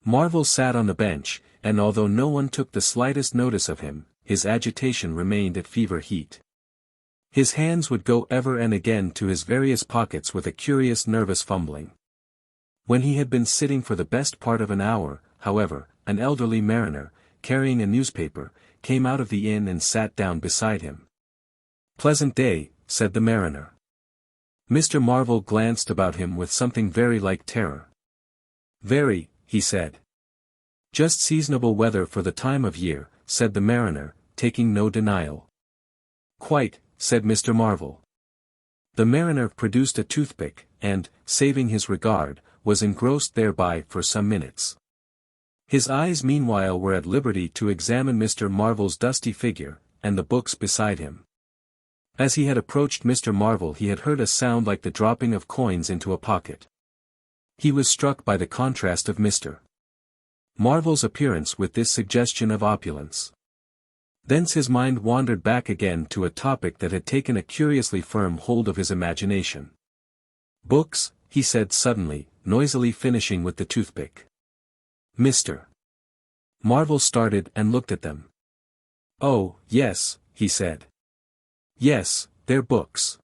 Marvel sat on the bench, and although no one took the slightest notice of him, his agitation remained at fever heat. His hands would go ever and again to his various pockets with a curious nervous fumbling. When he had been sitting for the best part of an hour, however, an elderly mariner, carrying a newspaper, came out of the inn and sat down beside him. Pleasant day, said the mariner. Mr. Marvel glanced about him with something very like terror. Very, he said. Just seasonable weather for the time of year, said the mariner, taking no denial. Quite, said Mr. Marvel. The mariner produced a toothpick, and, saving his regard, was engrossed thereby for some minutes. His eyes meanwhile were at liberty to examine Mr. Marvel's dusty figure, and the books beside him. As he had approached Mr. Marvel he had heard a sound like the dropping of coins into a pocket. He was struck by the contrast of Mr. Marvel's appearance with this suggestion of opulence. Thence his mind wandered back again to a topic that had taken a curiously firm hold of his imagination. Books, he said suddenly, noisily finishing with the toothpick. Mr. Marvel started and looked at them. Oh, yes, he said. Yes, they're books.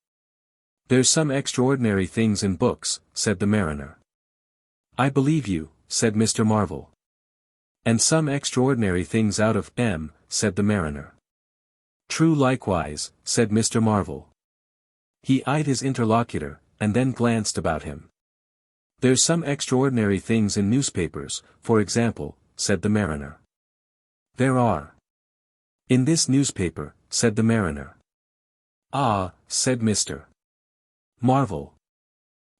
There's some extraordinary things in books, said the mariner. I believe you, said Mr. Marvel. And some extraordinary things out of M, said the mariner. True likewise, said Mr. Marvel. He eyed his interlocutor, and then glanced about him. There's some extraordinary things in newspapers, for example, said the mariner. There are. In this newspaper, said the mariner. Ah, said Mr. Marvel.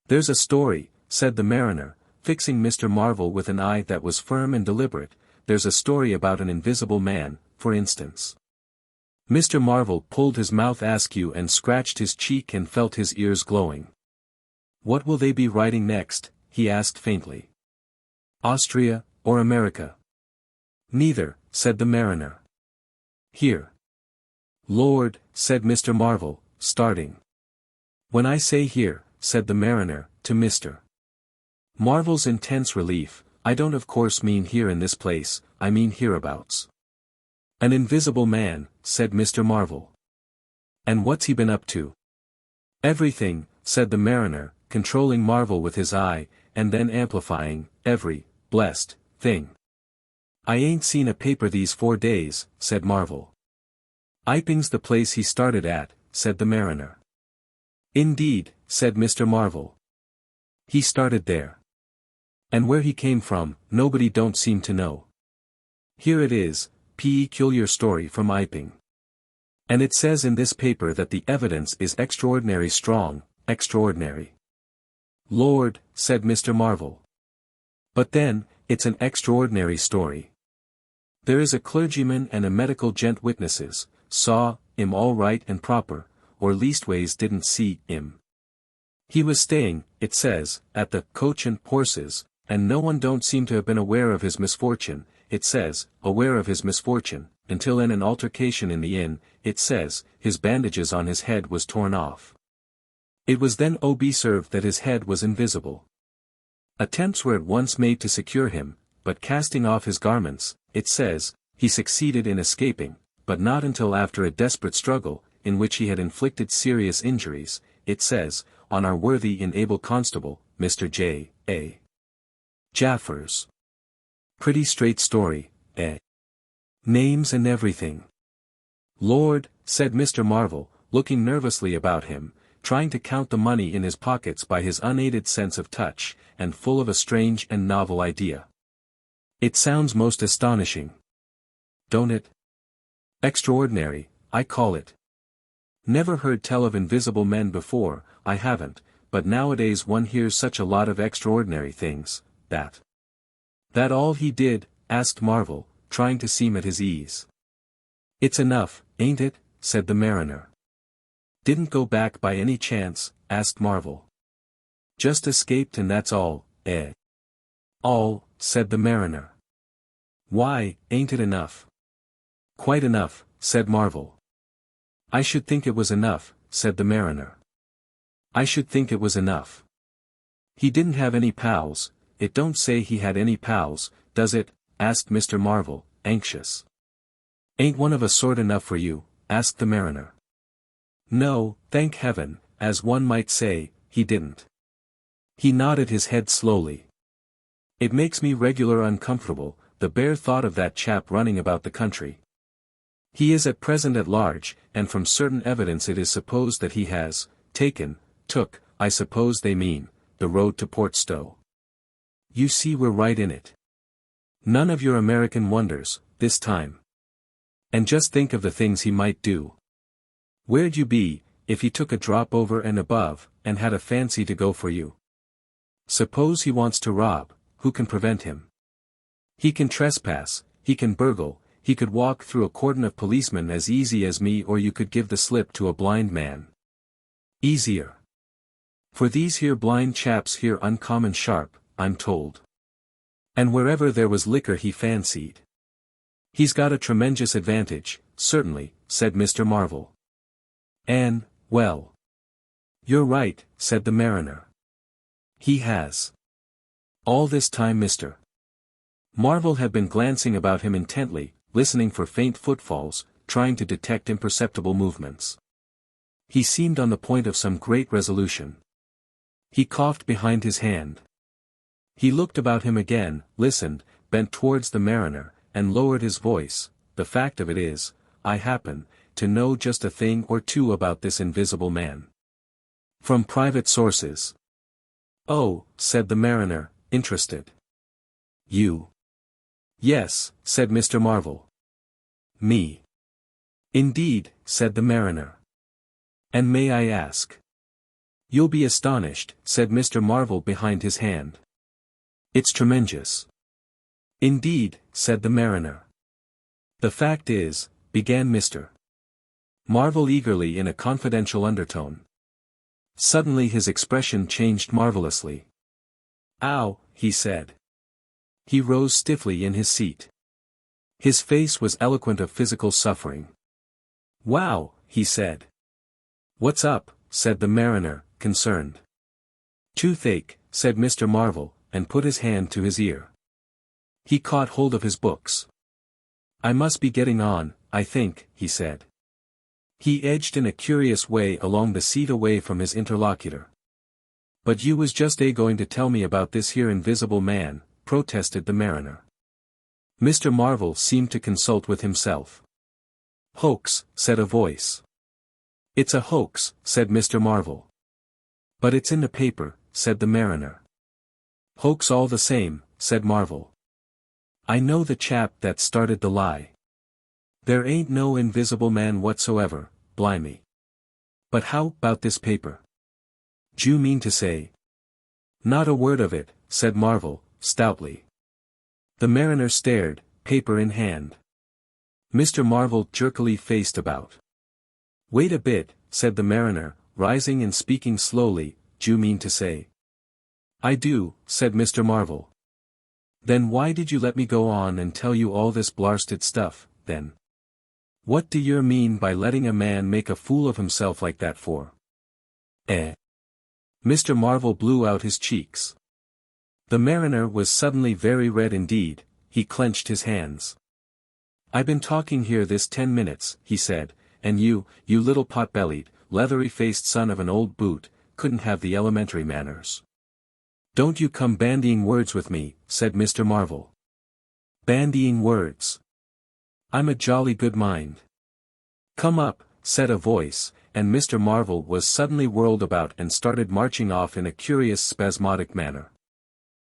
There's a story, said the mariner, fixing Mr. Marvel with an eye that was firm and deliberate. There's a story about an invisible man, for instance. Mr. Marvel pulled his mouth askew and scratched his cheek and felt his ears glowing. What will they be writing next? He asked faintly. Austria, or America? Neither, said the mariner. Here. Lord, said Mr. Marvel, starting. When I say here, said the mariner, to Mr. Marvel's intense relief, I don't of course mean here in this place, I mean hereabouts. An invisible man, said Mr. Marvel. And what's he been up to? Everything, said the mariner, controlling Marvel with his eye, and then amplifying, every, blessed, thing. I ain't seen a paper these 4 days, said Marvel. Iping's the place he started at, said the mariner. Indeed, said Mr. Marvel. He started there. And where he came from, nobody don't seem to know. Here it is, peculiar story from Iping. And it says in this paper that the evidence is extraordinary strong, extraordinary. Lord, said Mr. Marvel. But then, it's an extraordinary story. There is a clergyman and a medical gent witnesses, saw 'im all right and proper, or leastways didn't see 'im. He was staying, it says, at the Coach and Horses, and no one don't seem to have been aware of his misfortune, it says, aware of his misfortune, until in an altercation in the inn, it says, his bandages on his head was torn off. It was then observed that his head was invisible. Attempts were at once made to secure him, but casting off his garments, it says, he succeeded in escaping, but not until after a desperate struggle, in which he had inflicted serious injuries, it says, on our worthy and able constable, Mr. J. A. Jaffers. Pretty straight story, eh? Names and everything. Lord, said Mr. Marvel, looking nervously about him, trying to count the money in his pockets by his unaided sense of touch, and full of a strange and novel idea. It sounds most astonishing. Don't it? Extraordinary, I call it. Never heard tell of invisible men before, I haven't, but nowadays one hears such a lot of extraordinary things, that. That all he did? Asked Marvel, trying to seem at his ease. It's enough, ain't it? Said the mariner. Didn't go back by any chance? Asked Marvel. Just escaped and that's all, eh? All, said the mariner. Why, ain't it enough? Quite enough, said Marvel. I should think it was enough, said the mariner. I should think it was enough. He didn't have any pals, it don't say he had any pals, does it? Asked Mr. Marvel, anxious. Ain't one of a sort enough for you? Asked the mariner. No, thank heaven, as one might say, he didn't. He nodded his head slowly. It makes me regular uncomfortable, the bare thought of that chap running about the country. He is at present at large, and from certain evidence it is supposed that he has, took, I suppose they mean, the road to Port Stowe. You see we're right in it. None of your American wonders, this time. And just think of the things he might do. Where'd you be, if he took a drop over and above, and had a fancy to go for you? Suppose he wants to rob, who can prevent him? He can trespass, he can burgle, he could walk through a cordon of policemen as easy as me, or you could give the slip to a blind man. Easier. For these here blind chaps here uncommon sharp, I'm told. And wherever there was liquor he fancied. He's got a tremendous advantage, certainly, said Mr. Marvel. And, well. You're right, said the mariner. He has. All this time Mr. Marvel had been glancing about him intently, listening for faint footfalls, trying to detect imperceptible movements. He seemed on the point of some great resolution. He coughed behind his hand. He looked about him again, listened, bent towards the mariner, and lowered his voice. The fact of it is, I happen to know just a thing or two about this invisible man. From private sources. Oh, said the mariner, interested. You? Yes, said Mr. Marvel. Me? Indeed, said the mariner. And may I ask? You'll be astonished, said Mr. Marvel behind his hand. It's tremendous. Indeed, said the mariner. The fact is, began Mr. Marvel eagerly in a confidential undertone. Suddenly his expression changed marvelously. Ow, he said. He rose stiffly in his seat. His face was eloquent of physical suffering. Wow, he said. What's up, said the mariner, concerned. Toothache, said Mr. Marvel, and put his hand to his ear. He caught hold of his books. I must be getting on, I think, he said. He edged in a curious way along the seat away from his interlocutor. But you was just going to tell me about this here invisible man, protested the mariner. Mr. Marvel seemed to consult with himself. Hoax, said a voice. It's a hoax, said Mr. Marvel. But it's in the paper, said the mariner. Hoax all the same, said Marvel. I know the chap that started the lie. There ain't no invisible man whatsoever, blimey. But how about this paper? D'you mean to say? Not a word of it, said Marvel, stoutly. The mariner stared, paper in hand. Mr. Marvel jerkily faced about. Wait a bit, said the mariner, rising and speaking slowly, d'you mean to say? I do, said Mr. Marvel. Then why did you let me go on and tell you all this blarsted stuff, then? What do you mean by letting a man make a fool of himself like that for? Mr. Marvel blew out his cheeks. The mariner was suddenly very red indeed, he clenched his hands. I've been talking here this 10 minutes, he said, and you little pot-bellied, leathery-faced son of an old boot, couldn't have the elementary manners. Don't you come bandying words with me, said Mr. Marvel. Bandying words. I'm a jolly good mind. Come up, said a voice, and Mr. Marvel was suddenly whirled about and started marching off in a curious spasmodic manner.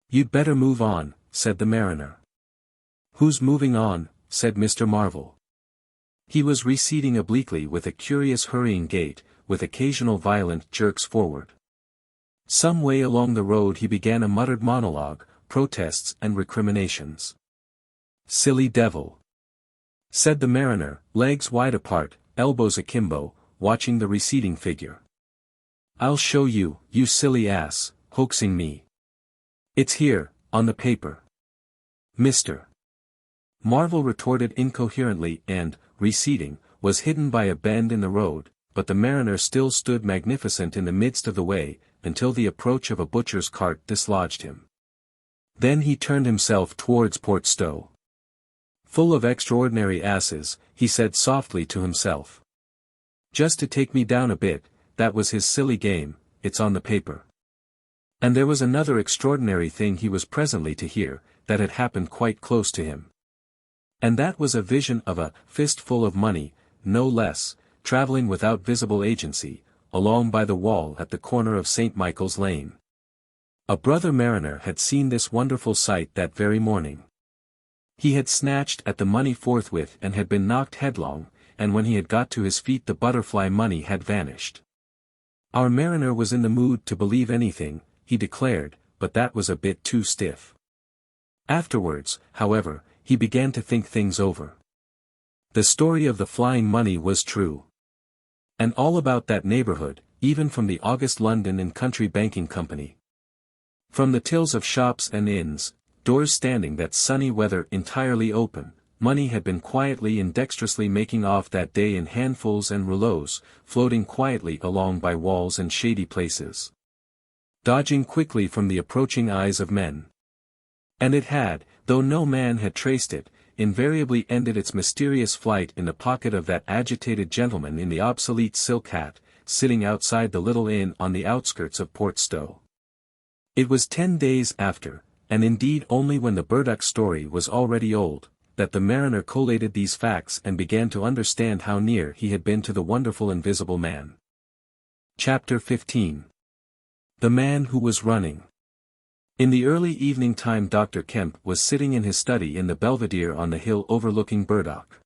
You'd better move on, said the mariner. Who's moving on, said Mr. Marvel. He was receding obliquely with a curious hurrying gait, with occasional violent jerks forward. Some way along the road he began a muttered monologue, protests and recriminations. Silly devil, said the mariner, legs wide apart, elbows akimbo, watching the receding figure. I'll show you, you silly ass, hoaxing me. It's here, on the paper. Mr. Marvel retorted incoherently and, receding, was hidden by a bend in the road, but the mariner still stood magnificent in the midst of the way, until the approach of a butcher's cart dislodged him. Then he turned himself towards Port Stowe. Full of extraordinary asses, he said softly to himself. Just to take me down a bit, that was his silly game, it's on the paper. And there was another extraordinary thing he was presently to hear, that had happened quite close to him. And that was a vision of a fistful of money, no less, travelling without visible agency, along by the wall at the corner of St. Michael's Lane. A brother mariner had seen this wonderful sight that very morning. He had snatched at the money forthwith and had been knocked headlong, and when he had got to his feet the butterfly money had vanished. Our mariner was in the mood to believe anything, he declared, but that was a bit too stiff. Afterwards, however, he began to think things over. The story of the flying money was true. And all about that neighbourhood, even from the august London and Country Banking Company. From the tills of shops and inns, doors standing that sunny weather entirely open, money had been quietly and dexterously making off that day in handfuls and rouleaus, floating quietly along by walls and shady places. Dodging quickly from the approaching eyes of men. And it had, though no man had traced it, invariably ended its mysterious flight in the pocket of that agitated gentleman in the obsolete silk hat, sitting outside the little inn on the outskirts of Port Stowe. It was 10 days after, and indeed only when the burdock story was already old, that the mariner collated these facts and began to understand how near he had been to the wonderful invisible man. Chapter 15. The Man Who Was Running. In the early evening time Dr. Kemp was sitting in his study in the belvedere on the hill overlooking Burdock.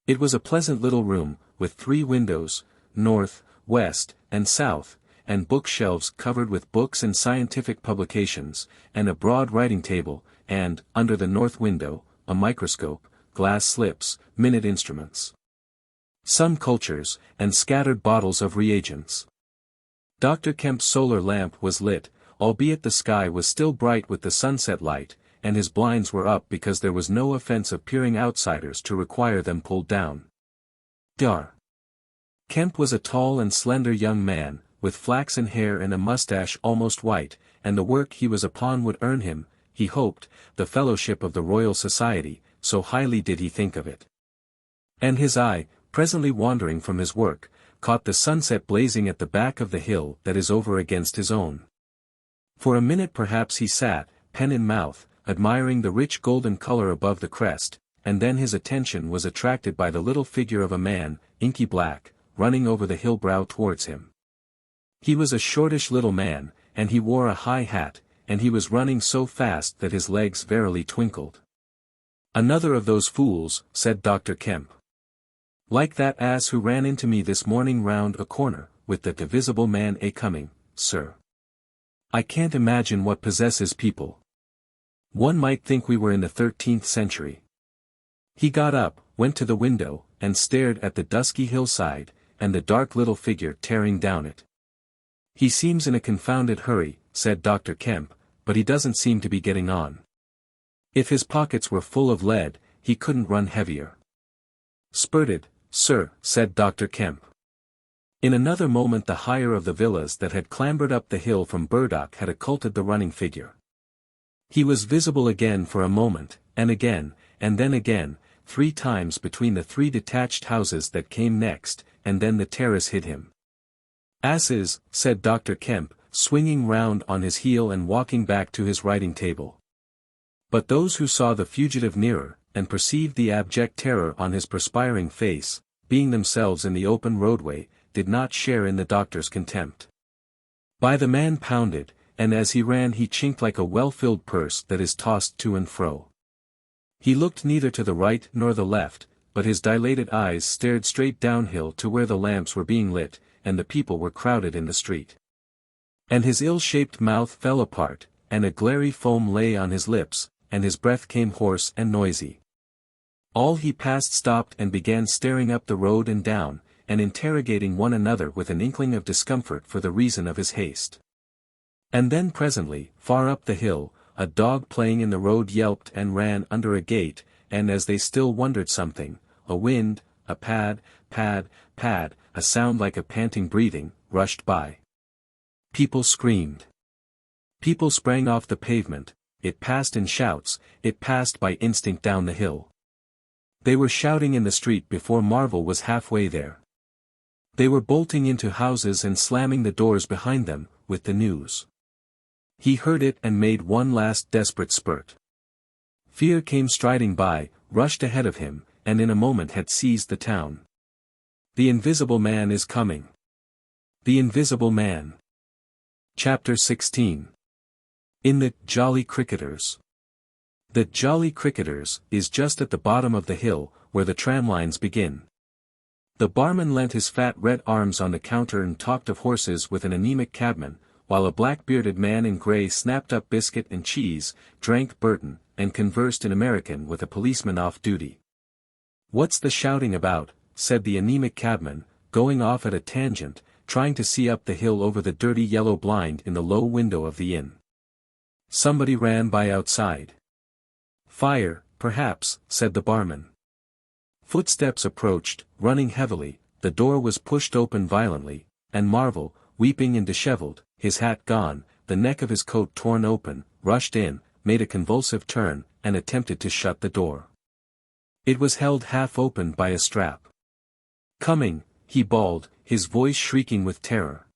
It was a pleasant little room, with 3 windows, north, west, and south, and bookshelves covered with books and scientific publications, and a broad writing table, and, under the north window, a microscope, glass slips, minute instruments, some cultures, and scattered bottles of reagents. Dr. Kemp's solar lamp was lit, albeit the sky was still bright with the sunset light, and his blinds were up because there was no offense of peering outsiders to require them pulled down. Dr. Kemp was a tall and slender young man, with flaxen hair and a mustache almost white, and the work he was upon would earn him, he hoped, the fellowship of the Royal Society, so highly did he think of it. And his eye, presently wandering from his work, caught the sunset blazing at the back of the hill that is over against his own. For a minute perhaps he sat, pen in mouth, admiring the rich golden color above the crest, and then his attention was attracted by the little figure of a man, inky black, running over the hill brow towards him. He was a shortish little man, and he wore a high hat, and he was running so fast that his legs verily twinkled. "Another of those fools," said Dr. Kemp. "Like that ass who ran into me this morning round a corner, with the invisible man a-coming, sir. I can't imagine what possesses people. One might think we were in the 13th century." He got up, went to the window, and stared at the dusky hillside, and the dark little figure tearing down it. "He seems in a confounded hurry," said Dr. Kemp, "but he doesn't seem to be getting on. If his pockets were full of lead, he couldn't run heavier." "Spurted, sir," said Dr. Kemp. In another moment the higher of the villas that had clambered up the hill from Burdock had occulted the running figure. He was visible again for a moment, and then again, 3 times between the 3 detached houses that came next, and then the terrace hid him. "Asses," said Dr. Kemp, swinging round on his heel and walking back to his writing table. But those who saw the fugitive nearer, and perceived the abject terror on his perspiring face, being themselves in the open roadway, did not share in the doctor's contempt. By the man pounded, and as he ran he chinked like a well-filled purse that is tossed to and fro. He looked neither to the right nor the left, but his dilated eyes stared straight downhill to where the lamps were being lit, and the people were crowded in the street. And his ill-shaped mouth fell apart, and a glary foam lay on his lips, and his breath came hoarse and noisy. All he passed stopped and began staring up the road and down, and interrogating one another with an inkling of discomfort for the reason of his haste. And then presently, far up the hill, a dog playing in the road yelped and ran under a gate, and as they still wondered something, a wind, a pad, pad, pad, a sound like a panting breathing, rushed by. People screamed. People sprang off the pavement, it passed in shouts, it passed by instinct down the hill. They were shouting in the street before Marvel was halfway there. They were bolting into houses and slamming the doors behind them, with the news. He heard it and made one last desperate spurt. Fear came striding by, rushed ahead of him, and in a moment had seized the town. The Invisible Man is coming. The Invisible Man. Chapter 16. In the Jolly Cricketers. The Jolly Cricketers is just at the bottom of the hill, where the tramlines begin. The barman leant his fat red arms on the counter and talked of horses with an anemic cabman, while a black-bearded man in grey snapped up biscuit and cheese, drank Burton, and conversed in American with a policeman off duty. "What's the shouting about?" said the anemic cabman, going off at a tangent, trying to see up the hill over the dirty yellow blind in the low window of the inn. Somebody ran by outside. "Fire, perhaps," said the barman. Footsteps approached, running heavily, the door was pushed open violently, and Marvel, weeping and dishevelled, his hat gone, the neck of his coat torn open, rushed in, made a convulsive turn, and attempted to shut the door. It was held half open by a strap. "Coming," he bawled, his voice shrieking with terror.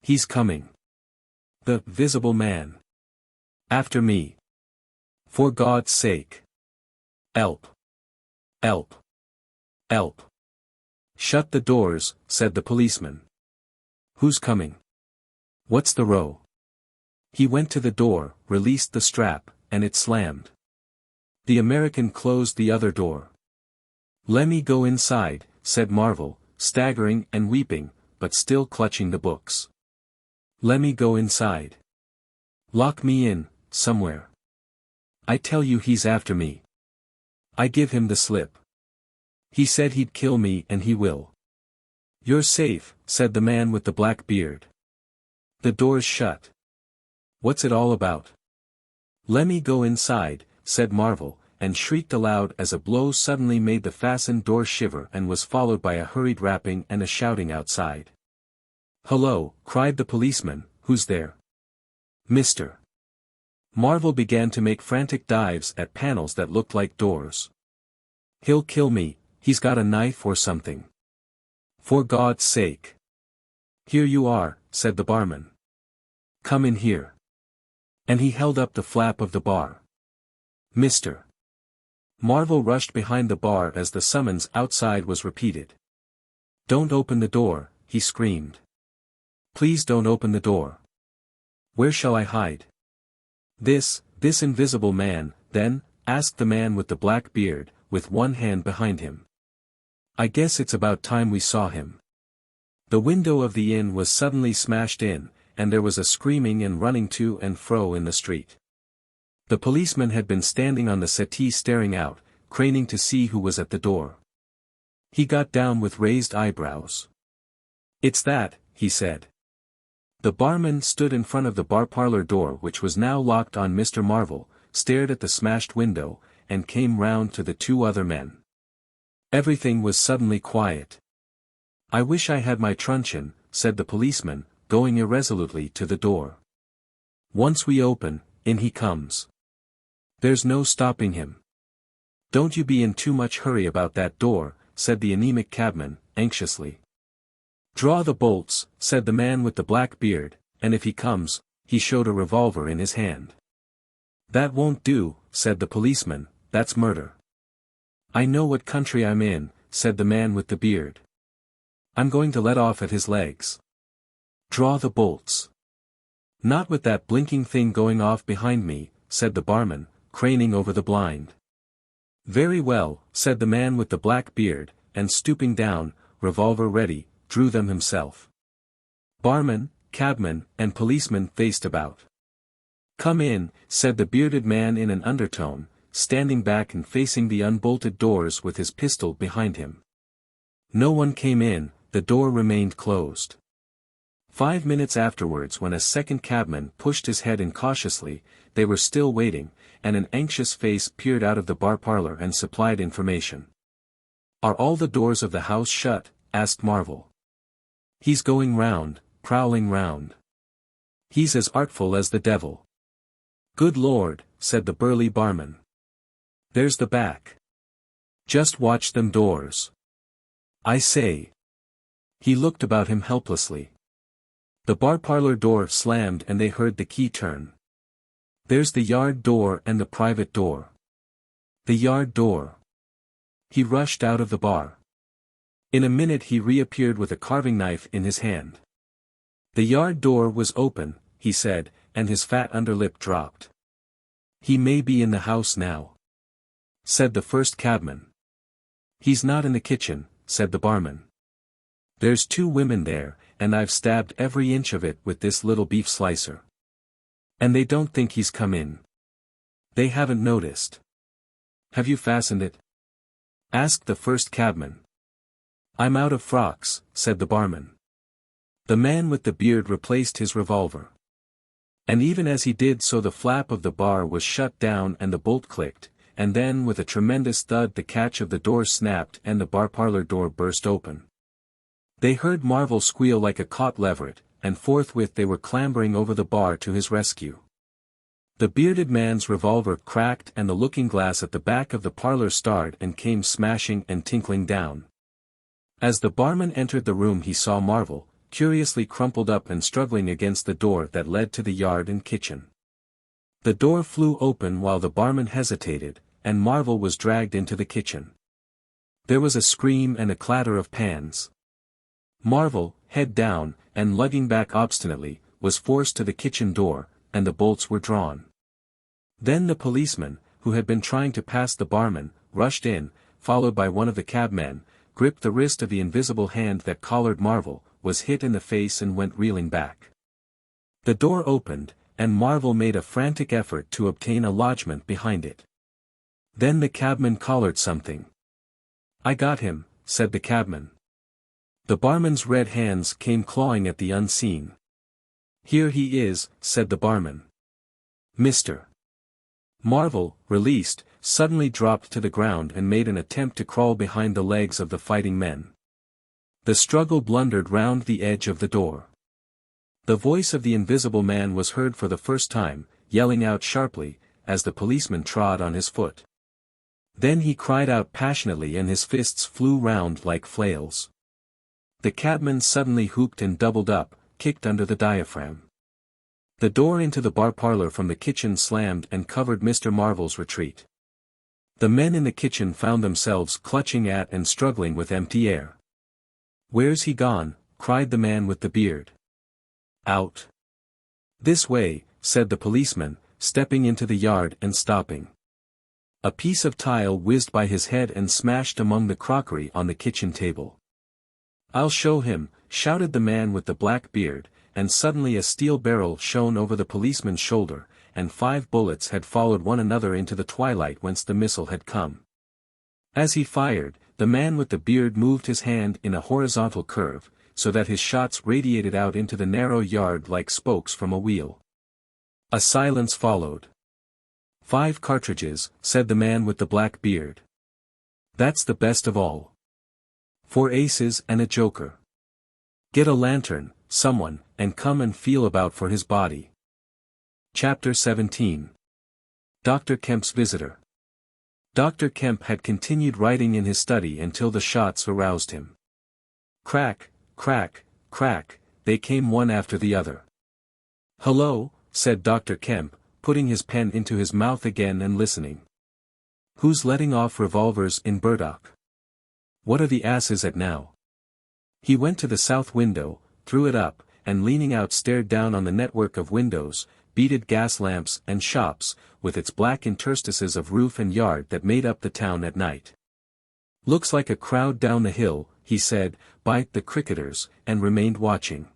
"He's coming. The Visible Man. After me. For God's sake. Help. Help. Help." "Shut the doors," said the policeman. "Who's coming? What's the row?" He went to the door, released the strap, and it slammed. The American closed the other door. "Lemme go inside," said Marvel, staggering and weeping, but still clutching the books. "Lemme go inside. Lock me in, somewhere. I tell you he's after me. I give him the slip. He said he'd kill me and he will." "You're safe," said the man with the black beard. "The door's shut. What's it all about?" "Lemme go inside," said Marvel, and shrieked aloud as a blow suddenly made the fastened door shiver and was followed by a hurried rapping and a shouting outside. "Hello," cried the policeman, "who's there?" "Mr." Marvel began to make frantic dives at panels that looked like doors. "He'll kill me, he's got a knife or something. For God's sake." "Here you are," said the barman. "Come in here." And he held up the flap of the bar. "Mr." Marvel rushed behind the bar as the summons outside was repeated. "Don't open the door," he screamed. "Please don't open the door. Where shall I hide?" This Invisible Man, then?" asked the man with the black beard, with one hand behind him. "I guess it's about time we saw him." The window of the inn was suddenly smashed in, and there was a screaming and running to and fro in the street. The policeman had been standing on the settee staring out, craning to see who was at the door. He got down with raised eyebrows. "It's that," he said. The barman stood in front of the bar parlor door which was now locked on Mr. Marvel, stared at the smashed window, and came round to the two other men. Everything was suddenly quiet. "I wish I had my truncheon," said the policeman, going irresolutely to the door. "Once we open, in he comes. There's no stopping him." "Don't you be in too much hurry about that door," said the anemic cabman, anxiously. "Draw the bolts," said the man with the black beard, "and if he comes," he showed a revolver in his hand. "That won't do," said the policeman, "that's murder." "I know what country I'm in," said the man with the beard. "I'm going to let off at his legs." "Draw the bolts." "Not with that blinking thing going off behind me," said the barman, craning over the blind. "Very well," said the man with the black beard, and stooping down, revolver ready, drew them himself. Barman, cabman, and policeman faced about. "Come in," said the bearded man in an undertone, standing back and facing the unbolted doors with his pistol behind him. No one came in, the door remained closed. 5 minutes afterwards, when a second cabman pushed his head in cautiously, they were still waiting, and an anxious face peered out of the bar parlor and supplied information. "Are all the doors of the house shut?" asked Marvel. "He's going round, prowling round. He's as artful as the devil." "Good Lord," said the burly barman. "There's the back. Just watch them doors. I say." He looked about him helplessly. The bar parlor door slammed and they heard the key turn. "There's the yard door and the private door. The yard door. He rushed out of the bar. In a minute he reappeared with a carving knife in his hand. The yard door was open, he said, and his fat underlip dropped. He may be in the house now, said the first cabman. He's not in the kitchen, said the barman. There's 2 women there, and I've stabbed every inch of it with this little beef slicer. And they don't think he's come in. They haven't noticed. Have you fastened it? Asked the first cabman. I'm out of frocks, said the barman. The man with the beard replaced his revolver. And even as he did so the flap of the bar was shut down and the bolt clicked, and then with a tremendous thud the catch of the door snapped and the bar parlor door burst open. They heard Marvel squeal like a caught leveret, and forthwith they were clambering over the bar to his rescue. The bearded man's revolver cracked and the looking-glass at the back of the parlor starred and came smashing and tinkling down. As the barman entered the room he saw Marvel, curiously crumpled up and struggling against the door that led to the yard and kitchen. The door flew open while the barman hesitated, and Marvel was dragged into the kitchen. There was a scream and a clatter of pans. Marvel, head down, and lugging back obstinately, was forced to the kitchen door, and the bolts were drawn. Then the policeman, who had been trying to pass the barman, rushed in, followed by one of the cabmen, gripped the wrist of the invisible hand that collared Marvel, was hit in the face and went reeling back. The door opened, and Marvel made a frantic effort to obtain a lodgment behind it. Then the cabman collared something. I got him, said the cabman. The barman's red hands came clawing at the unseen. Here he is, said the barman. Mr. Marvel, released, suddenly dropped to the ground and made an attempt to crawl behind the legs of the fighting men. The struggle blundered round the edge of the door. The voice of the invisible man was heard for the first time, yelling out sharply, as the policeman trod on his foot. Then he cried out passionately and his fists flew round like flails. The cabman suddenly hooped and doubled up, kicked under the diaphragm. The door into the bar parlor from the kitchen slammed and covered Mr. Marvel's retreat. The men in the kitchen found themselves clutching at and struggling with empty air. Where's he gone? Cried the man with the beard. Out. This way, said the policeman, stepping into the yard and stopping. A piece of tile whizzed by his head and smashed among the crockery on the kitchen table. I'll show him, shouted the man with the black beard, and suddenly a steel barrel shone over the policeman's shoulder, and 5 bullets had followed one another into the twilight whence the missile had come. As he fired, the man with the beard moved his hand in a horizontal curve, so that his shots radiated out into the narrow yard like spokes from a wheel. A silence followed. 5 cartridges, said the man with the black beard. That's the best of all. 4 aces and a joker. Get a lantern, someone, and come and feel about for his body. Chapter 17. Dr. Kemp's Visitor. Dr. Kemp had continued writing in his study until the shots aroused him. Crack, crack, crack, they came one after the other. Hello, said Dr. Kemp, putting his pen into his mouth again and listening. Who's letting off revolvers in Burdock? What are the asses at now? He went to the south window, threw it up, and leaning out stared down on the network of windows, beaded gas lamps and shops, with its black interstices of roof and yard that made up the town at night. Looks like a crowd down the hill, he said, by the cricketers, and remained watching.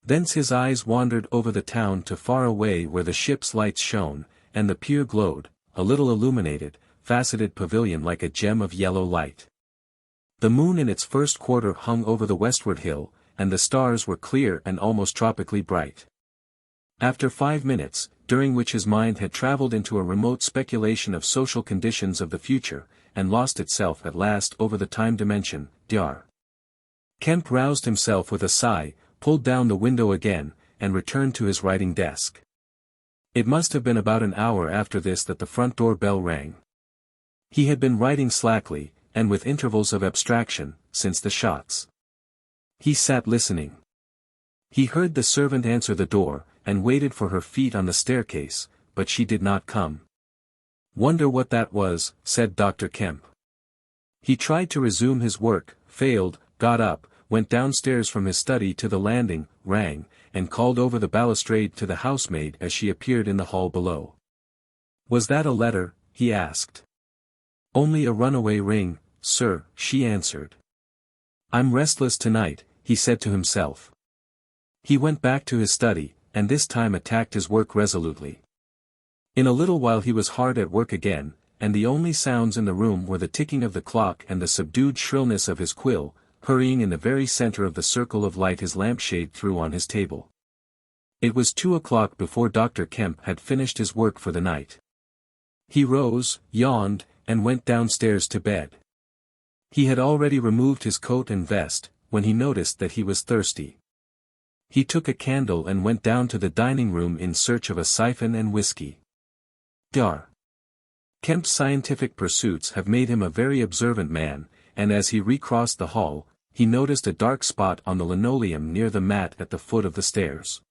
Thence his eyes wandered over the town to far away where the ship's lights shone, and the pier glowed, a little illuminated, faceted pavilion like a gem of yellow light. The moon in its first quarter hung over the westward hill, and the stars were clear and almost tropically bright. After 5 minutes, during which his mind had traveled into a remote speculation of social conditions of the future, and lost itself at last over the time dimension, Dr. Kemp roused himself with a sigh, pulled down the window again, and returned to his writing desk. It must have been about an hour after this that the front door bell rang. He had been writing slackly, and with intervals of abstraction, since the shots. He sat listening. He heard the servant answer the door, and waited for her feet on the staircase, but she did not come. Wonder what that was, said Dr. Kemp. He tried to resume his work, failed, got up, went downstairs from his study to the landing, rang, and called over the balustrade to the housemaid as she appeared in the hall below. Was that a letter? He asked. Only a runaway ring, sir, she answered. I'm restless tonight, he said to himself. He went back to his study, and this time attacked his work resolutely. In a little while he was hard at work again, and the only sounds in the room were the ticking of the clock and the subdued shrillness of his quill, hurrying in the very center of the circle of light his lampshade threw on his table. It was 2 o'clock before Dr. Kemp had finished his work for the night. He rose, yawned, and went downstairs to bed. He had already removed his coat and vest, when he noticed that he was thirsty. He took a candle and went down to the dining room in search of a siphon and whiskey. Dar. Kemp's scientific pursuits have made him a very observant man, and as he recrossed the hall, he noticed a dark spot on the linoleum near the mat at the foot of the stairs.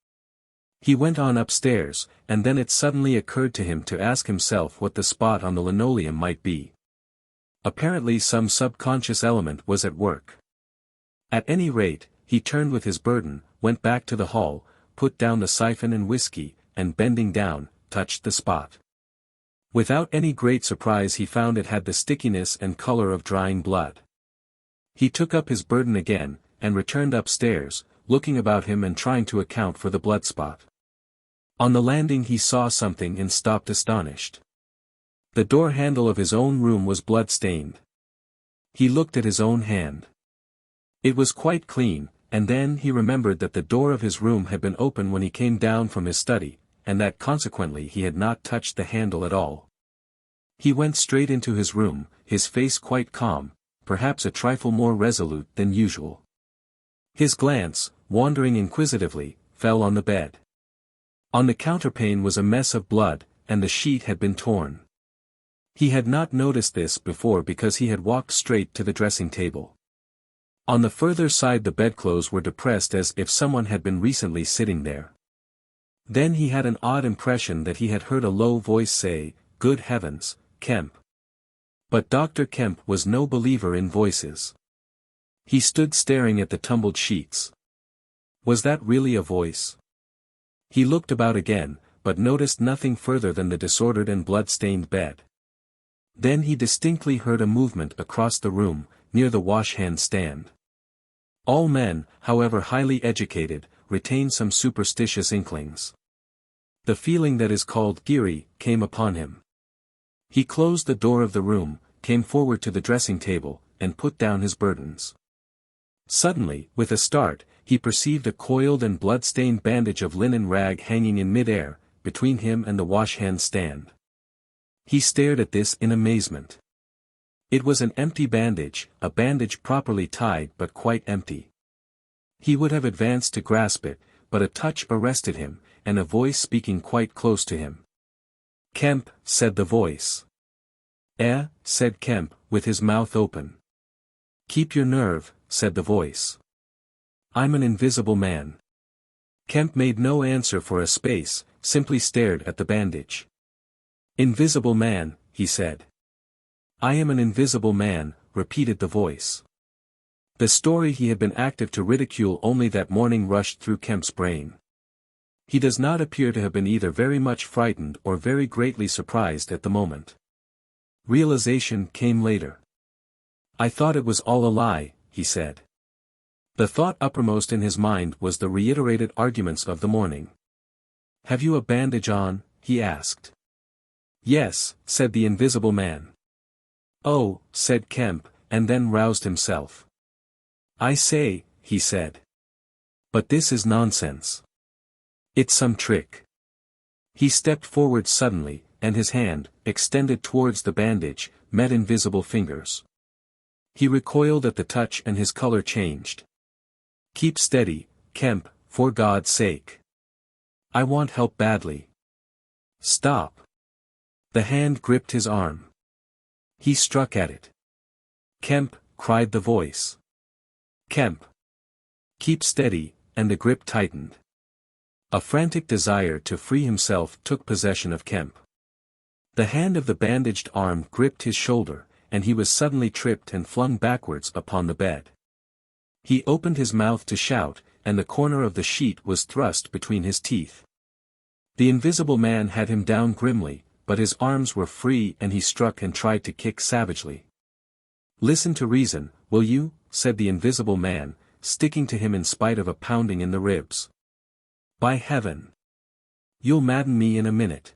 He went on upstairs, and then it suddenly occurred to him to ask himself what the spot on the linoleum might be. Apparently some subconscious element was at work. At any rate, he turned with his burden, went back to the hall, put down the siphon and whiskey, and bending down, touched the spot. Without any great surprise he found it had the stickiness and color of drying blood. He took up his burden again, and returned upstairs, looking about him and trying to account for the blood spot. On the landing he saw something and stopped astonished. The door handle of his own room was blood-stained. He looked at his own hand. It was quite clean, and then he remembered that the door of his room had been open when he came down from his study, and that consequently he had not touched the handle at all. He went straight into his room, his face quite calm, perhaps a trifle more resolute than usual. His glance, wandering inquisitively, fell on the bed. On the counterpane was a mess of blood, and the sheet had been torn. He had not noticed this before because he had walked straight to the dressing table. On the further side the bedclothes were depressed as if someone had been recently sitting there. Then he had an odd impression that he had heard a low voice say, "Good heavens, Kemp." But Dr. Kemp was no believer in voices. He stood staring at the tumbled sheets. Was that really a voice? He looked about again, but noticed nothing further than the disordered and blood-stained bed. Then he distinctly heard a movement across the room, near the wash-hand stand. All men, however highly educated, retain some superstitious inklings. The feeling that is called "eerie" came upon him. He closed the door of the room, came forward to the dressing table, and put down his burdens. Suddenly, with a start, he perceived a coiled and blood-stained bandage of linen rag hanging in mid-air, between him and the wash-hand stand. He stared at this in amazement. It was an empty bandage, a bandage properly tied but quite empty. He would have advanced to grasp it, but a touch arrested him, and a voice speaking quite close to him. "Kemp," said the voice. Said Kemp, with his mouth open. "Keep your nerve," said the voice. "I'm an invisible man." Kemp made no answer for a space, simply stared at the bandage. "Invisible man," he said. "I am an invisible man," repeated the voice. The story he had been active to ridicule only that morning rushed through Kemp's brain. He does not appear to have been either very much frightened or very greatly surprised at the moment. Realization came later. "I thought it was all a lie," he said. The thought uppermost in his mind was the reiterated arguments of the morning. "Have you a bandage on?" he asked. "Yes," said the invisible man. "Oh," said Kemp, and then roused himself. "I say," he said. "But this is nonsense. It's some trick." He stepped forward suddenly, and his hand, extended towards the bandage, met invisible fingers. He recoiled at the touch and his color changed. "Keep steady, Kemp, for God's sake. I want help badly." "Stop." The hand gripped his arm. He struck at it. "Kemp," cried the voice. "Kemp. Keep steady," and the grip tightened. A frantic desire to free himself took possession of Kemp. The hand of the bandaged arm gripped his shoulder, and he was suddenly tripped and flung backwards upon the bed. He opened his mouth to shout, and the corner of the sheet was thrust between his teeth. The invisible man had him down grimly, but his arms were free and he struck and tried to kick savagely. "Listen to reason, will you?" said the invisible man, sticking to him in spite of a pounding in the ribs. "By heaven! You'll madden me in a minute."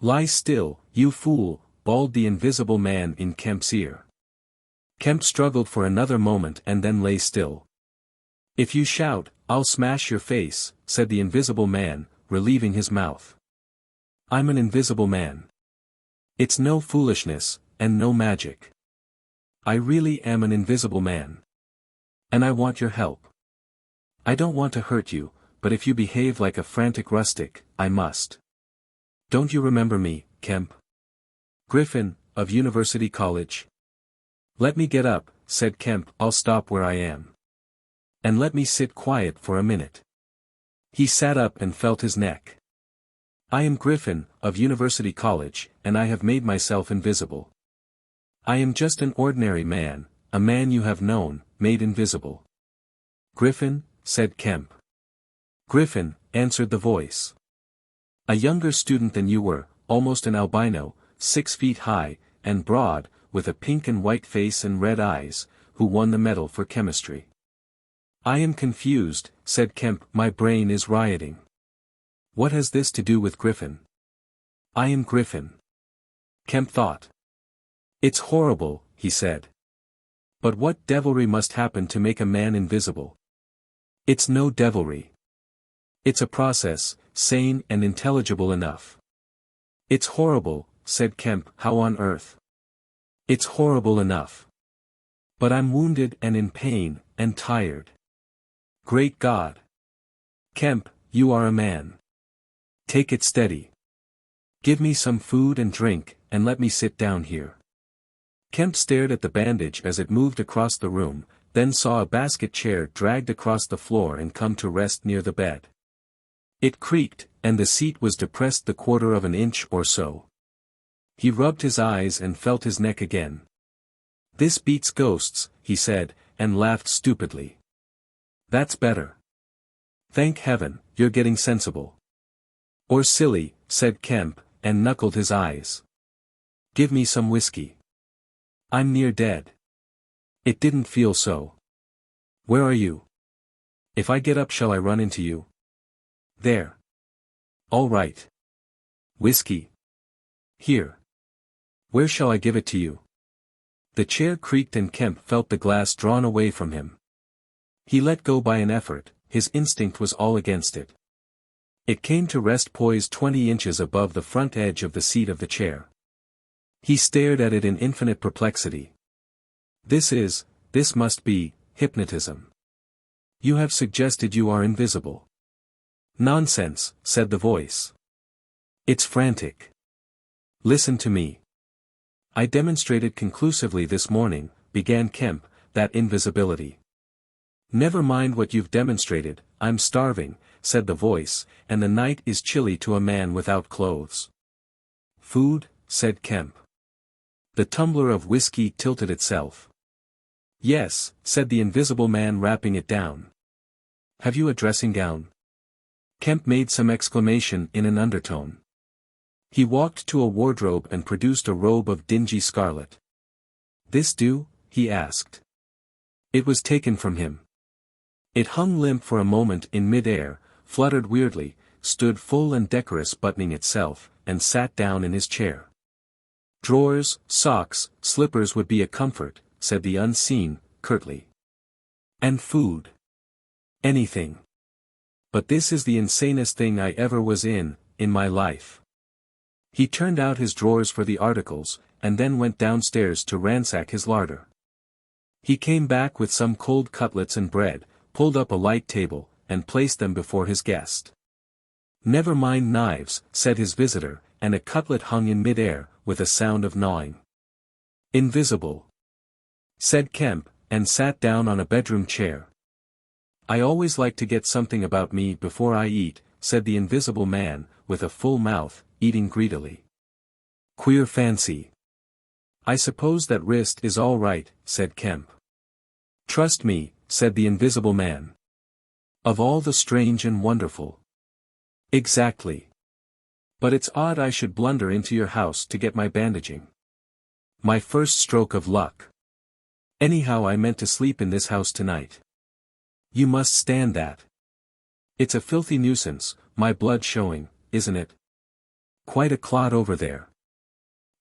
"Lie still, you fool," bawled the invisible man in Kemp's ear. Kemp struggled for another moment and then lay still. "If you shout, I'll smash your face," said the invisible man, relieving his mouth. "I'm an invisible man. It's no foolishness, and no magic. I really am an invisible man. And I want your help. I don't want to hurt you, but if you behave like a frantic rustic, I must. Don't you remember me, Kemp? Griffin, of University College?" "Let me get up," said Kemp. "I'll stop where I am. And let me sit quiet for a minute." He sat up and felt his neck. "I am Griffin, of University College, and I have made myself invisible. I am just an ordinary man, a man you have known, made invisible." "Griffin?" said Kemp. "Griffin," answered the voice. "A younger student than you were, almost an albino, 6 feet high, and broad, with a pink and white face and red eyes, who won the medal for chemistry." "I am confused," said Kemp. "My brain is rioting. What has this to do with Griffin?" "I am Griffin." Kemp thought. "It's horrible," he said. "But what devilry must happen to make a man invisible?" "It's no devilry. It's a process, sane and intelligible enough." "It's horrible," said Kemp. "How on earth?" "It's horrible enough. But I'm wounded and in pain, and tired. Great God! Kemp, you are a man. Take it steady. Give me some food and drink, and let me sit down here." Kemp stared at the bandage as it moved across the room, then saw a basket chair dragged across the floor and come to rest near the bed. It creaked, and the seat was depressed the quarter of an inch or so. He rubbed his eyes and felt his neck again. "This beats ghosts," he said, and laughed stupidly. "That's better. Thank heaven, you're getting sensible." "Or silly," said Kemp, and knuckled his eyes. "Give me some whiskey. I'm near dead." It didn't feel so. "Where are you? If I get up, shall I run into you?" "There." "All right. Whiskey. Here. Where shall I give it to you?" The chair creaked and Kemp felt the glass drawn away from him. He let go by an effort, his instinct was all against it. It came to rest poised 20 inches above the front edge of the seat of the chair. He stared at it in infinite perplexity. This must be, hypnotism. You have suggested you are invisible." "Nonsense," said the voice. "It's frantic. Listen to me. I demonstrated conclusively this morning," began Kemp, "that invisibility." "Never mind what you've demonstrated, I'm starving," said the voice, "and the night is chilly to a man without clothes." "Food?" said Kemp. The tumbler of whiskey tilted itself. "Yes," said the invisible man, wrapping it down. "Have you a dressing gown?" Kemp made some exclamation in an undertone. He walked to a wardrobe and produced a robe of dingy scarlet. "This do?" he asked. It was taken from him. It hung limp for a moment in mid-air, fluttered weirdly, stood full and decorous buttoning itself, and sat down in his chair. "Drawers, socks, slippers would be a comfort," said the unseen, curtly. "And food. Anything. But this is the insanest thing I ever was in my life." He turned out his drawers for the articles, and then went downstairs to ransack his larder. He came back with some cold cutlets and bread, pulled up a light table, and placed them before his guest. "Never mind knives," said his visitor, and a cutlet hung in mid-air, with a sound of gnawing. "Invisible," said Kemp, and sat down on a bedroom chair. "I always like to get something about me before I eat," said the invisible man, with a full mouth, eating greedily. Queer fancy. I suppose that wrist is all right, said Kemp. Trust me, said the invisible man. Of all the strange and wonderful. Exactly. But it's odd I should blunder into your house to get my bandaging. My first stroke of luck. Anyhow, I meant to sleep in this house tonight. You must stand that. It's a filthy nuisance, my blood showing, isn't it? Quite a clot over there.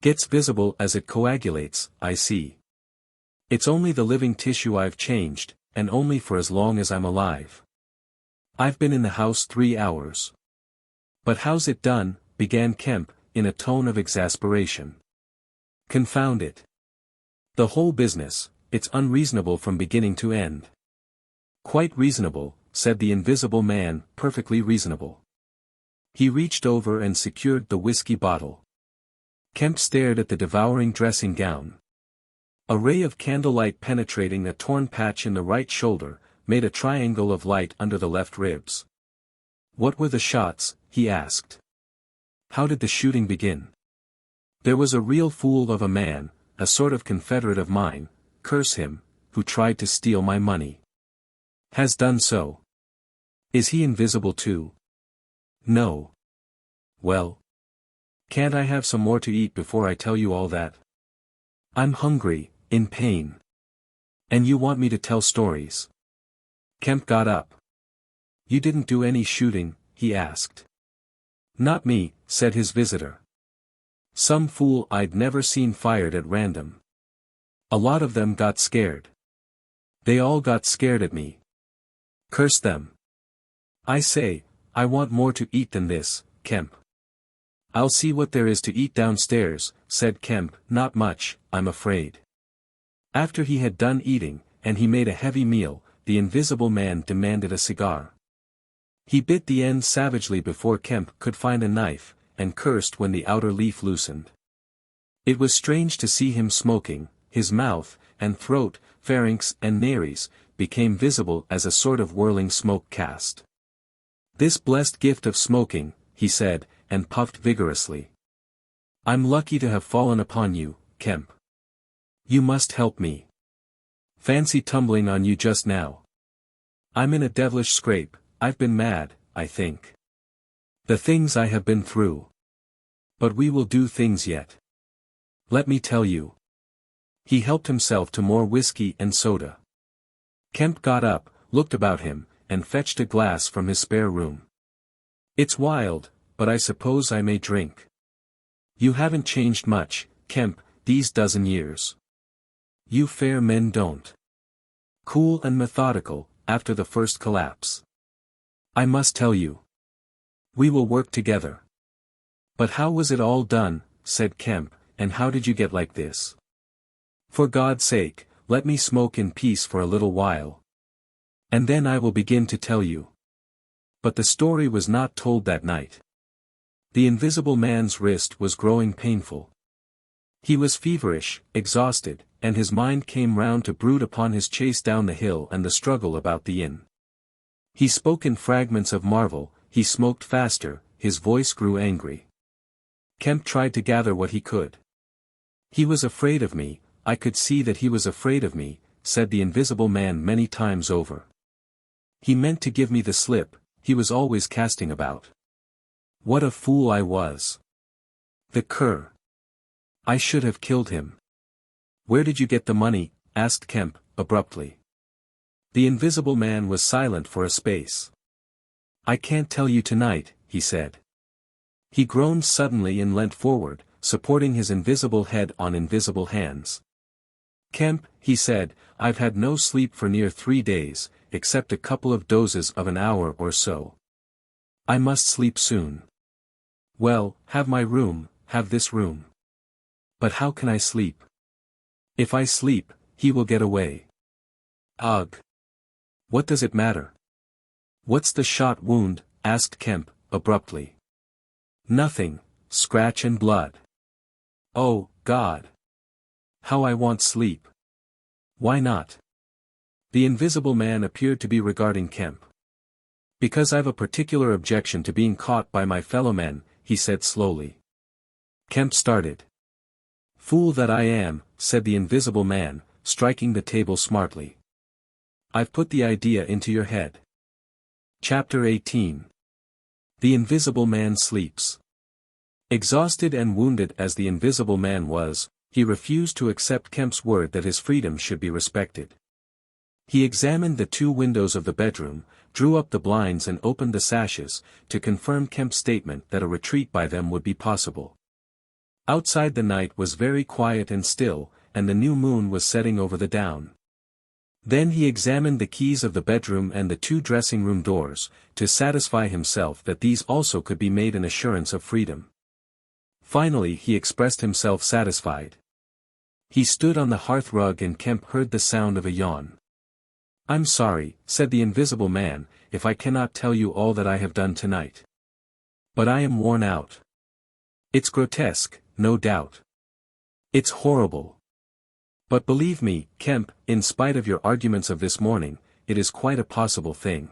Gets visible as it coagulates, I see. It's only the living tissue I've changed, and only for as long as I'm alive. I've been in the house 3 hours. But how's it done? Began Kemp, in a tone of exasperation. Confound it. The whole business, it's unreasonable from beginning to end. Quite reasonable, said the invisible man, perfectly reasonable. He reached over and secured the whiskey bottle. Kemp stared at the devouring dressing gown. A ray of candlelight penetrating a torn patch in the right shoulder, made a triangle of light under the left ribs. What were the shots? He asked. How did the shooting begin? There was a real fool of a man, a sort of confederate of mine, curse him, who tried to steal my money. Has done so. Is he invisible too? No. Well. Can't I have some more to eat before I tell you all that? I'm hungry, in pain. And you want me to tell stories? Kemp got up. You didn't do any shooting, he asked. Not me, said his visitor. Some fool I'd never seen fired at random. A lot of them got scared. They all got scared at me. Curse them. I say, I want more to eat than this, Kemp. I'll see what there is to eat downstairs, said Kemp. Not much, I'm afraid. After he had done eating, and he made a heavy meal, the invisible man demanded a cigar. He bit the end savagely before Kemp could find a knife, and cursed when the outer leaf loosened. It was strange to see him smoking. His mouth, and throat, pharynx and nares, became visible as a sort of whirling smoke cast. This blessed gift of smoking, he said, and puffed vigorously. I'm lucky to have fallen upon you, Kemp. You must help me. Fancy tumbling on you just now. I'm in a devilish scrape. I've been mad, I think. The things I have been through. But we will do things yet. Let me tell you. He helped himself to more whiskey and soda. Kemp got up, looked about him, and fetched a glass from his spare room. It's wild, but I suppose I may drink. You haven't changed much, Kemp, these dozen years. You fair men don't. Cool and methodical, after the first collapse. I must tell you. We will work together. But how was it all done, said Kemp, and how did you get like this? For God's sake, let me smoke in peace for a little while. And then I will begin to tell you. But the story was not told that night. The invisible man's wrist was growing painful. He was feverish, exhausted, and his mind came round to brood upon his chase down the hill and the struggle about the inn. He spoke in fragments of marvel, he smoked faster, his voice grew angry. Kemp tried to gather what he could. He was afraid of me, I could see that he was afraid of me, said the invisible man many times over. He meant to give me the slip, he was always casting about. What a fool I was. The cur. I should have killed him. Where did you get the money? Asked Kemp, abruptly. The invisible man was silent for a space. I can't tell you tonight, he said. He groaned suddenly and leant forward, supporting his invisible head on invisible hands. Kemp, he said, I've had no sleep for near 3 days, except a couple of dozes of an hour or so. I must sleep soon. Well, have my room, have this room. But how can I sleep? If I sleep, he will get away. Ugh. What does it matter? What's the shot wound? Asked Kemp, abruptly. Nothing, scratch and blood. Oh, God. How I want sleep. Why not? The invisible man appeared to be regarding Kemp. Because I've a particular objection to being caught by my fellow men, he said slowly. Kemp started. "Fool that I am," said the Invisible Man, striking the table smartly. "I've put the idea into your head." Chapter 18. The Invisible Man sleeps. Exhausted and wounded as the Invisible Man was, he refused to accept Kemp's word that his freedom should be respected. He examined the 2 windows of the bedroom, drew up the blinds and opened the sashes, to confirm Kemp's statement that a retreat by them would be possible. Outside the night was very quiet and still, and the new moon was setting over the down. Then he examined the keys of the bedroom and the 2 dressing-room doors, to satisfy himself that these also could be made an assurance of freedom. Finally he expressed himself satisfied. He stood on the hearth rug and Kemp heard the sound of a yawn. "I'm sorry," said the Invisible Man, "if I cannot tell you all that I have done tonight. But I am worn out. It's grotesque, no doubt. It's horrible. But believe me, Kemp, in spite of your arguments of this morning, it is quite a possible thing.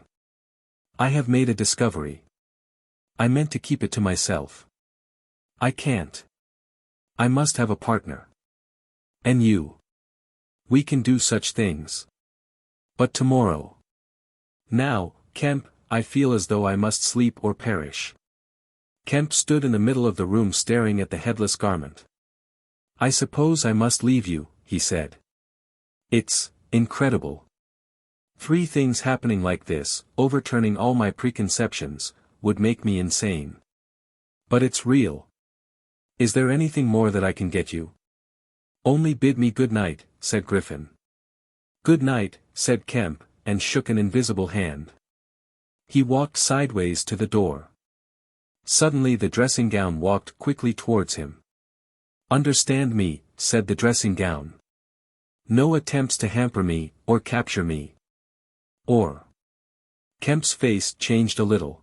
I have made a discovery. I meant to keep it to myself. I can't. I must have a partner. And you. We can do such things. But tomorrow. Now, Kemp, I feel as though I must sleep or perish." Kemp stood in the middle of the room staring at the headless garment. "I suppose I must leave you," he said. "It's incredible. 3 things happening like this, overturning all my preconceptions, would make me insane. But it's real. Is there anything more that I can get you?" "Only bid me good night," said Griffin. "Good night," said Kemp, and shook an invisible hand. He walked sideways to the door. Suddenly the dressing gown walked quickly towards him. "Understand me," said the dressing gown. "No attempts to hamper me, or capture me. Or—" Kemp's face changed a little.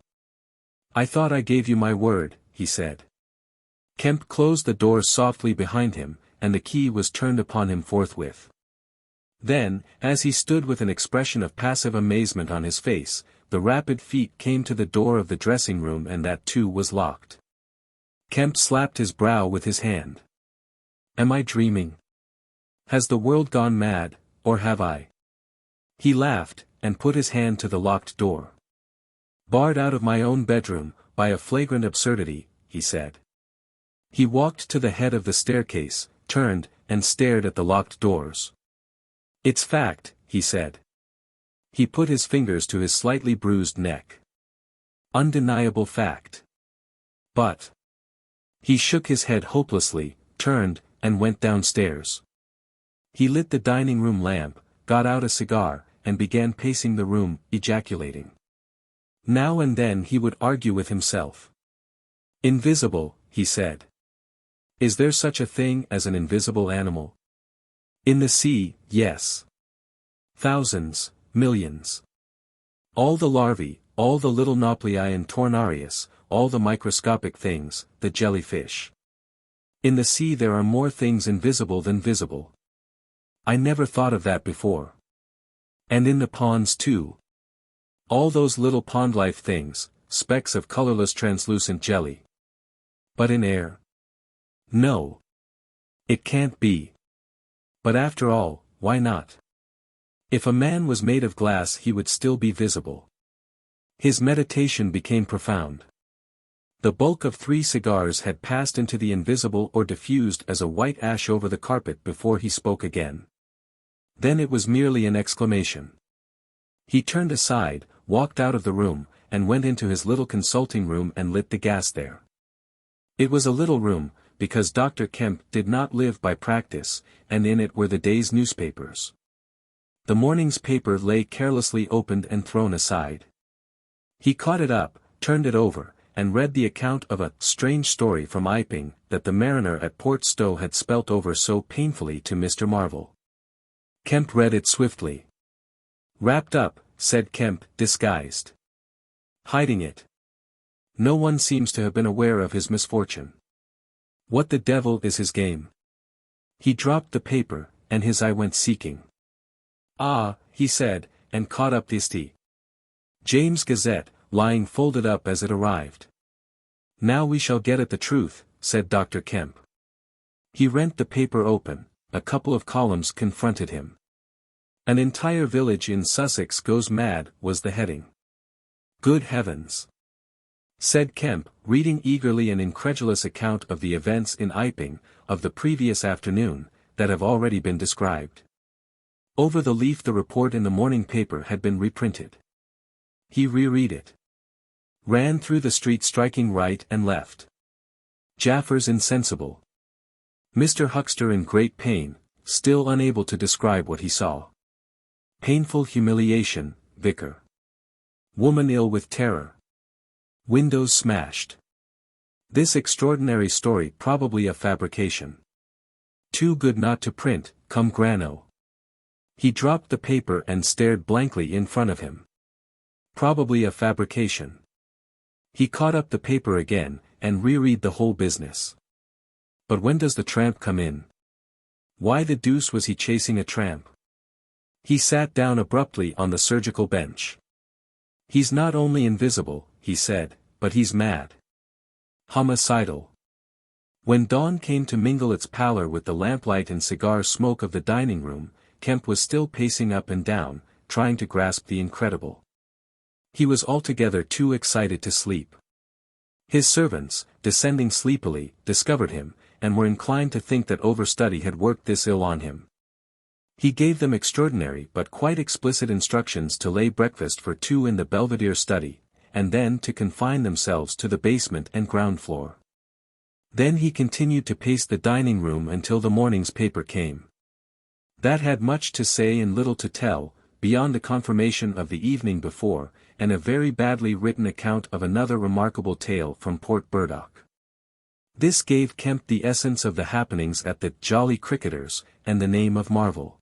"I thought I gave you my word," he said. Kemp closed the door softly behind him, and the key was turned upon him forthwith. Then, as he stood with an expression of passive amazement on his face, the rapid feet came to the door of the dressing-room and that too was locked. Kemp slapped his brow with his hand. "Am I dreaming? Has the world gone mad, or have I?" He laughed, and put his hand to the locked door. "Barred out of my own bedroom, by a flagrant absurdity," he said. He walked to the head of the staircase, turned, and stared at the locked doors. "It's fact," he said. He put his fingers to his slightly bruised neck. "Undeniable fact. But—" He shook his head hopelessly, turned, and went downstairs. He lit the dining-room lamp, got out a cigar, and began pacing the room, ejaculating. Now and then he would argue with himself. "Invisible," he said. "Is there such a thing as an invisible animal? In the sea, yes. Thousands, millions. All the larvae, all the little nauplii and tornarius, all the microscopic things, the jellyfish. In the sea there are more things invisible than visible. I never thought of that before. And in the ponds too. All those little pond-life things, specks of colorless translucent jelly. But in air? No. It can't be. But after all, why not? If a man was made of glass he would still be visible." His meditation became profound. The bulk of 3 cigars had passed into the invisible or diffused as a white ash over the carpet before he spoke again. Then it was merely an exclamation. He turned aside, walked out of the room, and went into his little consulting room and lit the gas there. It was a little room, because Dr. Kemp did not live by practice, and in it were the day's newspapers. The morning's paper lay carelessly opened and thrown aside. He caught it up, turned it over, and read the account of a strange story from Iping that the mariner at Port Stowe had spelt over so painfully to Mr. Marvel. Kemp read it swiftly. "Wrapped up," said Kemp, disguised. "Hiding it. No one seems to have been aware of his misfortune. What the devil is his game?" He dropped the paper, and his eye went seeking. "Ah," he said, and caught up the James Gazette, lying folded up as it arrived. "Now we shall get at the truth," said Dr. Kemp. He rent the paper open, a couple of columns confronted him. "An entire village in Sussex goes mad," was the heading. "Good heavens!" said Kemp, reading eagerly an incredulous account of the events in Iping, of the previous afternoon, that have already been described. Over the leaf the report in the morning paper had been reprinted. He reread it. Ran through the street striking right and left. Jaffers insensible. Mr. Huckster in great pain, still unable to describe what he saw. Painful humiliation, vicar. Woman ill with terror. Windows smashed. This extraordinary story probably a fabrication. Too good not to print, cum grano. He dropped the paper and stared blankly in front of him. Probably a fabrication. He caught up the paper again, and reread the whole business. But when does the tramp come in? Why the deuce was he chasing a tramp? He sat down abruptly on the surgical bench. "He's not only invisible," he said, "but he's mad. Homicidal." When dawn came to mingle its pallor with the lamplight and cigar smoke of the dining room, Kemp was still pacing up and down, trying to grasp the incredible. He was altogether too excited to sleep. His servants, descending sleepily, discovered him, and were inclined to think that overstudy had worked this ill on him. He gave them extraordinary but quite explicit instructions to lay breakfast for two in the Belvedere study, and then to confine themselves to the basement and ground floor. Then he continued to pace the dining room until the morning's paper came. That had much to say and little to tell, beyond the confirmation of the evening before, and a very badly written account of another remarkable tale from Port Burdock. This gave Kemp the essence of the happenings at the Jolly Cricketers, and the name of Marvel.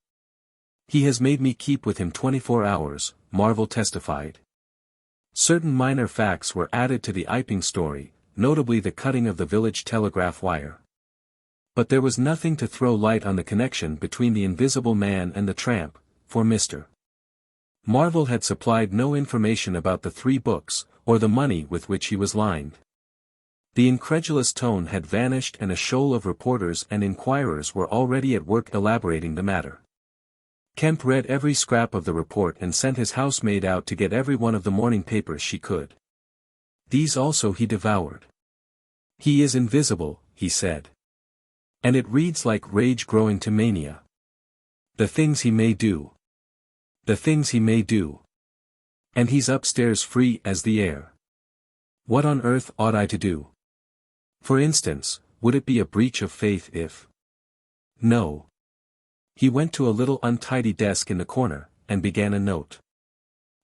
"He has made me keep with him 24 hours, Marvel testified. Certain minor facts were added to the Iping story, notably the cutting of the village telegraph wire. But there was nothing to throw light on the connection between the invisible man and the tramp, for Mr. Marvel had supplied no information about the 3 books, or the money with which he was lined. The incredulous tone had vanished and a shoal of reporters and inquirers were already at work elaborating the matter. Kemp read every scrap of the report and sent his housemaid out to get every one of the morning papers she could. These also he devoured. "He is invisible," he said. "And it reads like rage growing to mania. The things he may do. The things he may do. And he's upstairs free as the air. What on earth ought I to do? For instance, would it be a breach of faith if—" No. He went to a little untidy desk in the corner, and began a note.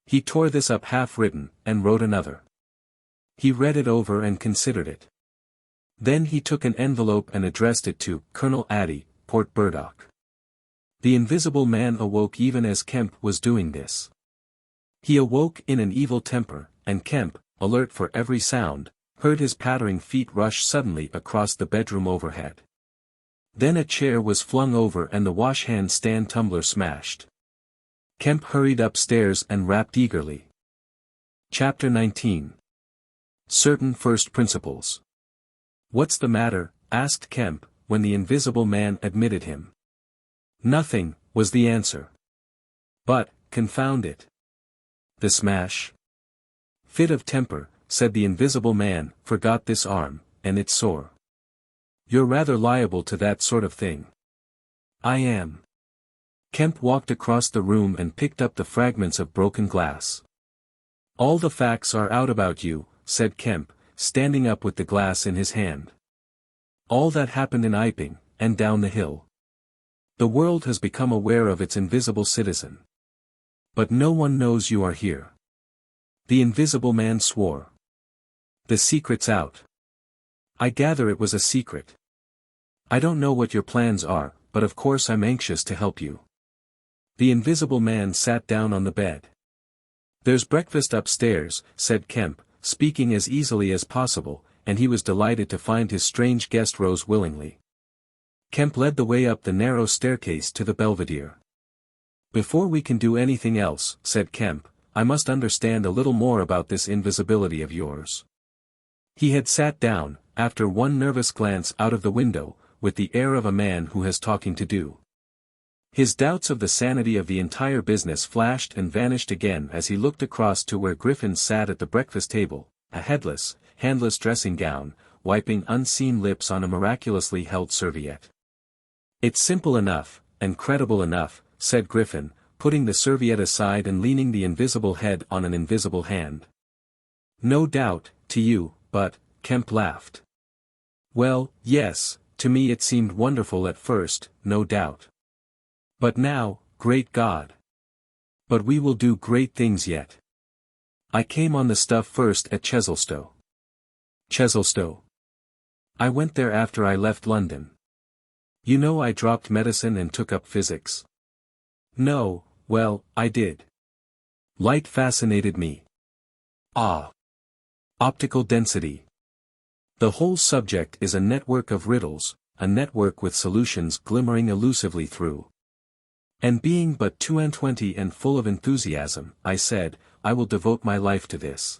He tore this up half-written, and wrote another. He read it over and considered it. Then he took an envelope and addressed it to Colonel Addy, Port Burdock. The invisible man awoke even as Kemp was doing this. He awoke in an evil temper, and Kemp, alert for every sound, heard his pattering feet rush suddenly across the bedroom overhead. Then a chair was flung over and the wash-hand stand tumbler smashed. Kemp hurried upstairs and rapped eagerly. Chapter 19. Certain First Principles. "What's the matter?" asked Kemp, when the invisible man admitted him. "Nothing," was the answer. "But, confound it. The smash." "Fit of temper," said the invisible man, "forgot this arm, and it's sore." "You're rather liable to that sort of thing." "I am." Kemp walked across the room and picked up the fragments of broken glass. "All the facts are out about you," said Kemp, standing up with the glass in his hand. "All that happened in Iping, and down the hill. The world has become aware of its invisible citizen. But no one knows you are here." The invisible man swore. "The secret's out." "I gather it was a secret. I don't know what your plans are, but of course I'm anxious to help you." The invisible man sat down on the bed. "There's breakfast upstairs," said Kemp, speaking as easily as possible, and he was delighted to find his strange guest rose willingly. Kemp led the way up the narrow staircase to the Belvedere. "Before we can do anything else," said Kemp, "I must understand a little more about this invisibility of yours." He had sat down, after one nervous glance out of the window, with the air of a man who has talking to do. His doubts of the sanity of the entire business flashed and vanished again as he looked across to where Griffin sat at the breakfast table, a headless, handless dressing gown, wiping unseen lips on a miraculously held serviette. "It's simple enough, and credible enough," said Griffin, putting the serviette aside and leaning the invisible head on an invisible hand. "No doubt, to you, but," Kemp laughed. "Well, yes, to me it seemed wonderful at first, no doubt. But now, great God! But we will do great things yet. I came on the stuff first at Chesilstowe." "Chesilstowe?" "I went there after I left London. You know I dropped medicine and took up physics." "No, well, I did. Light fascinated me. Ah! Optical density. The whole subject is a network of riddles, a network with solutions glimmering elusively through. And being but 22 and full of enthusiasm, I said, I will devote my life to this.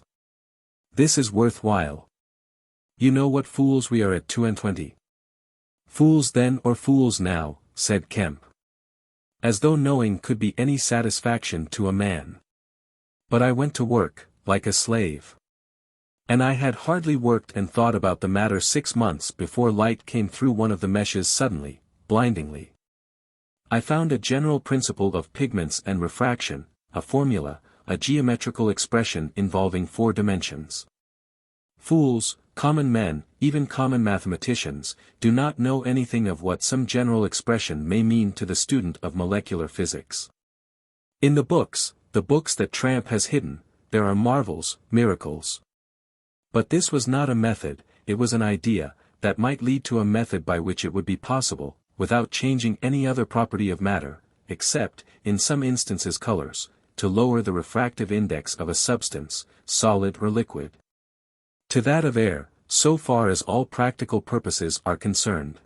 This is worthwhile. You know what fools we are at 22. "Fools then or fools now," said Kemp. "As though knowing could be any satisfaction to a man. But I went to work, like a slave. And I had hardly worked and thought about the matter 6 months before light came through one of the meshes suddenly, blindingly. I found a general principle of pigments and refraction, a formula, a geometrical expression involving 4 dimensions. Fools, common men, even common mathematicians, do not know anything of what some general expression may mean to the student of molecular physics. In the books that Tramp has hidden, there are marvels, miracles. But this was not a method, it was an idea, that might lead to a method by which it would be possible, without changing any other property of matter, except, in some instances colors, to lower the refractive index of a substance, solid or liquid, to that of air, so far as all practical purposes are concerned."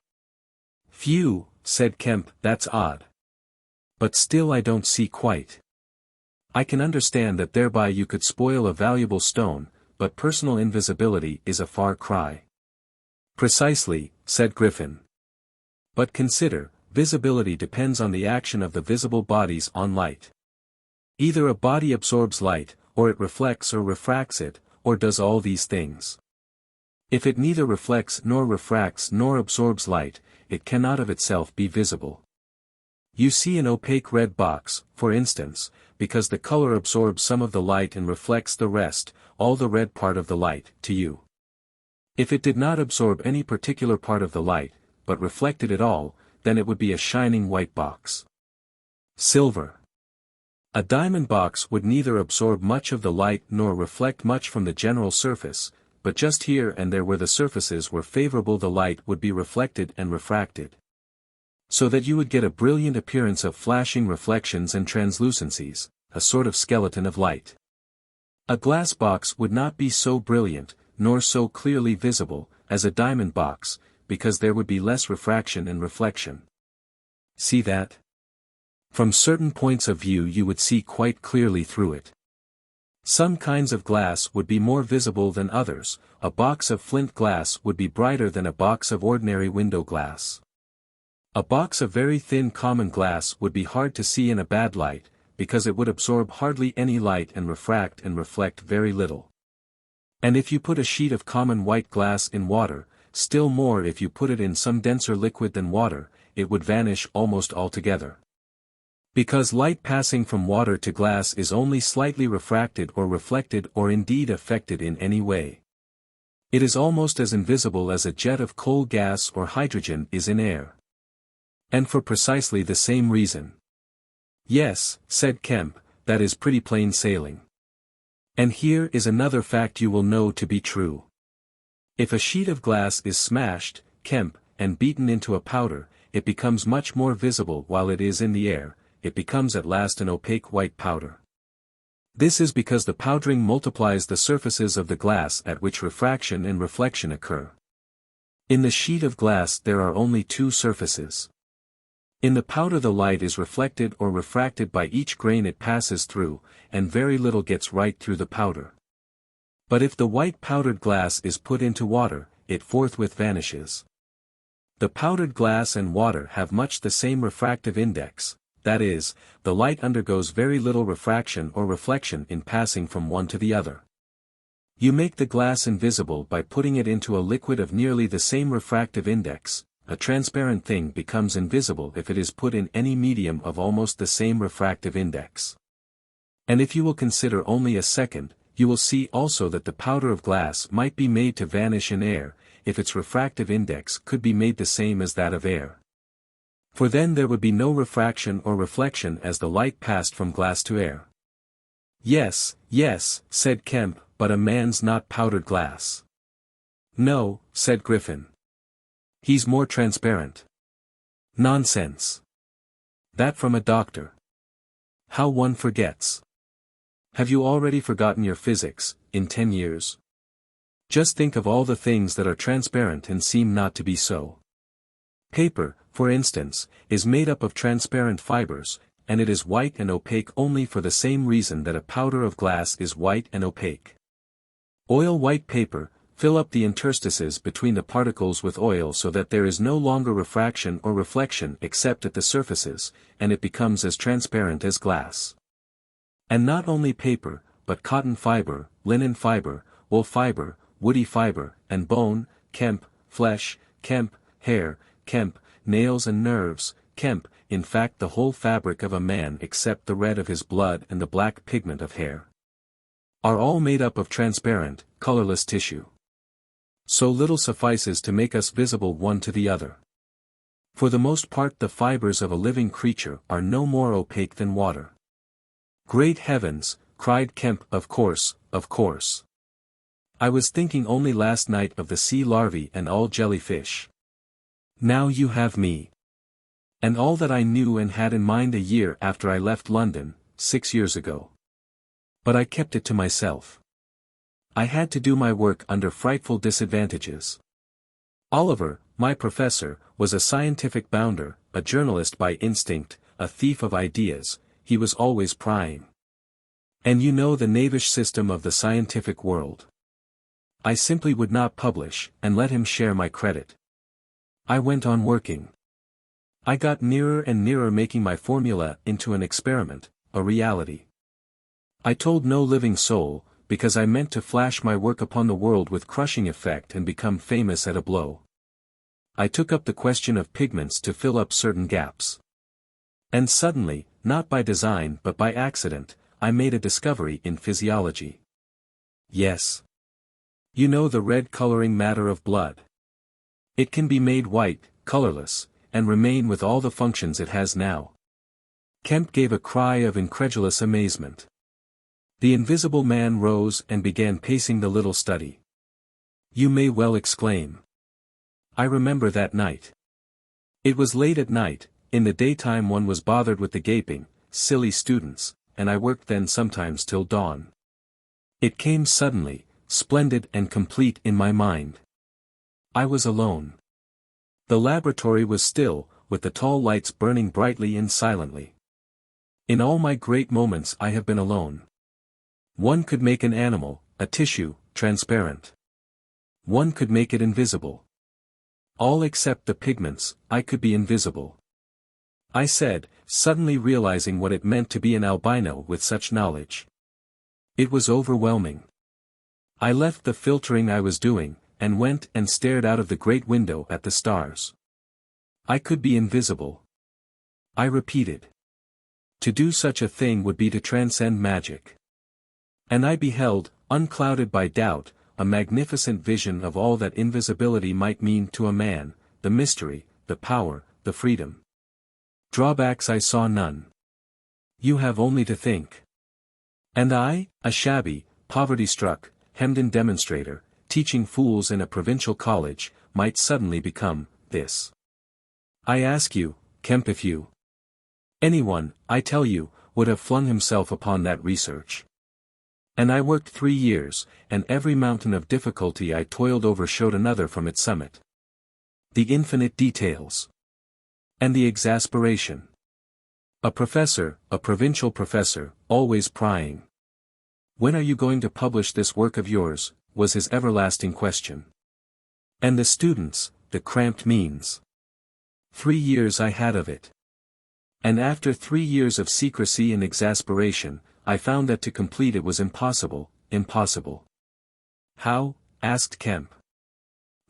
"Phew," said Kemp, "that's odd. But still I don't see quite. I can understand that thereby you could spoil a valuable stone, but personal invisibility is a far cry." "Precisely," said Griffin. "But consider, visibility depends on the action of the visible bodies on light. Either a body absorbs light, or it reflects or refracts it, or does all these things. If it neither reflects nor refracts nor absorbs light, it cannot of itself be visible. You see an opaque red box, for instance, because the color absorbs some of the light and reflects the rest, all the red part of the light, to you. If it did not absorb any particular part of the light, but reflected it all, then it would be a shining white box. Silver. A diamond box would neither absorb much of the light nor reflect much from the general surface, but just here and there where the surfaces were favorable the light would be reflected and refracted. So that you would get a brilliant appearance of flashing reflections and translucencies, a sort of skeleton of light. A glass box would not be so brilliant, nor so clearly visible, as a diamond box, because there would be less refraction and reflection. See that? From certain points of view you would see quite clearly through it. Some kinds of glass would be more visible than others, a box of flint glass would be brighter than a box of ordinary window glass. A box of very thin common glass would be hard to see in a bad light, because it would absorb hardly any light and reflect very little. And if you put a sheet of common white glass in water, still more if you put it in some denser liquid than water, it would vanish almost altogether. Because light passing from water to glass is only slightly refracted or reflected or indeed affected in any way. It is almost as invisible as a jet of coal gas or hydrogen is in air. And for precisely the same reason. Yes, said Kemp, that is pretty plain sailing. And here is another fact you will know to be true. If a sheet of glass is smashed, Kemp, and beaten into a powder, it becomes much more visible while it is in the air, it becomes at last an opaque white powder. This is because the powdering multiplies the surfaces of the glass at which refraction and reflection occur. In the sheet of glass there are only 2 surfaces. In the powder the light is reflected or refracted by each grain it passes through, and very little gets right through the powder. But if the white powdered glass is put into water, it forthwith vanishes. The powdered glass and water have much the same refractive index, that is, the light undergoes very little refraction or reflection in passing from one to the other. You make the glass invisible by putting it into a liquid of nearly the same refractive index. A transparent thing becomes invisible if it is put in any medium of almost the same refractive index. And if you will consider only a second, you will see also that the powder of glass might be made to vanish in air, if its refractive index could be made the same as that of air. For then there would be no refraction or reflection as the light passed from glass to air. Yes, yes, said Kemp, but a man's not powdered glass. No, said Griffin. He's more transparent. Nonsense. That from a doctor. How one forgets. Have you already forgotten your physics, in 10 years? Just think of all the things that are transparent and seem not to be so. Paper, for instance, is made up of transparent fibers, and it is white and opaque only for the same reason that a powder of glass is white and opaque. Oil white paper, fill up the interstices between the particles with oil so that there is no longer refraction or reflection except at the surfaces, and it becomes as transparent as glass. And not only paper, but cotton fiber, linen fiber, wool fiber, woody fiber, and bone, Kemp, flesh, Kemp, hair, Kemp, nails and nerves, Kemp, in fact the whole fabric of a man except the red of his blood and the black pigment of hair, are all made up of transparent, colorless tissue. So little suffices to make us visible one to the other. For the most part the fibers of a living creature are no more opaque than water. Great heavens, cried Kemp, of course, of course. I was thinking only last night of the sea larvae and all jellyfish. Now you have me. And all that I knew and had in mind a year after I left London, 6 years ago. But I kept it to myself. I had to do my work under frightful disadvantages. Oliver, my professor, was a scientific bounder, a journalist by instinct, a thief of ideas, he was always prying. And you know the knavish system of the scientific world. I simply would not publish, and let him share my credit. I went on working. I got nearer and nearer making my formula into an experiment, a reality. I told no living soul, because I meant to flash my work upon the world with crushing effect and become famous at a blow. I took up the question of pigments to fill up certain gaps. And suddenly, not by design but by accident, I made a discovery in physiology. Yes. You know the red coloring matter of blood. It can be made white, colorless, and remain with all the functions it has now. Kemp gave a cry of incredulous amazement. The invisible man rose and began pacing the little study. You may well exclaim. I remember that night. It was late at night, in the daytime one was bothered with the gaping, silly students, and I worked then sometimes till dawn. It came suddenly, splendid and complete in my mind. I was alone. The laboratory was still, with the tall lights burning brightly and silently. In all my great moments I have been alone. One could make an animal, a tissue, transparent. One could make it invisible. All except the pigments, I could be invisible. I said, suddenly realizing what it meant to be an albino with such knowledge. It was overwhelming. I left the filtering I was doing, and went and stared out of the great window at the stars. I could be invisible. I repeated. To do such a thing would be to transcend magic. And I beheld, unclouded by doubt, a magnificent vision of all that invisibility might mean to a man, the mystery, the power, the freedom. Drawbacks I saw none. You have only to think. And I, a shabby, poverty-struck, hemmed-in demonstrator, teaching fools in a provincial college, might suddenly become, this. I ask you, Kemp, if you. Anyone, I tell you, would have flung himself upon that research. And I worked 3 years, and every mountain of difficulty I toiled over showed another from its summit. The infinite details. And the exasperation. A professor, a provincial professor, always prying. When are you going to publish this work of yours, was his everlasting question. And the students, the cramped means. 3 years I had of it. And after 3 years of secrecy and exasperation, I found that to complete it was impossible, impossible. How? Asked Kemp.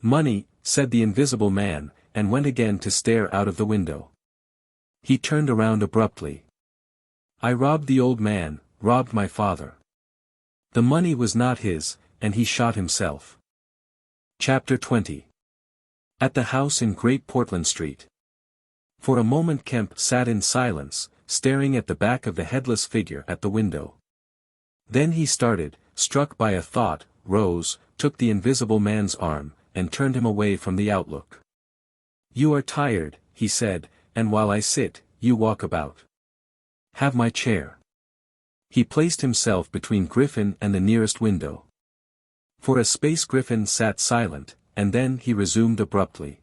Money, said the invisible man, and went again to stare out of the window. He turned around abruptly. I robbed the old man, robbed my father. The money was not his, and he shot himself. Chapter 20. At the house in Great Portland Street. For a moment Kemp sat in silence, staring at the back of the headless figure at the window. Then he started, struck by a thought, rose, took the invisible man's arm, and turned him away from the outlook. You are tired, he said, and while I sit, you walk about. Have my chair. He placed himself between Griffin and the nearest window. For a space Griffin sat silent, and then he resumed abruptly.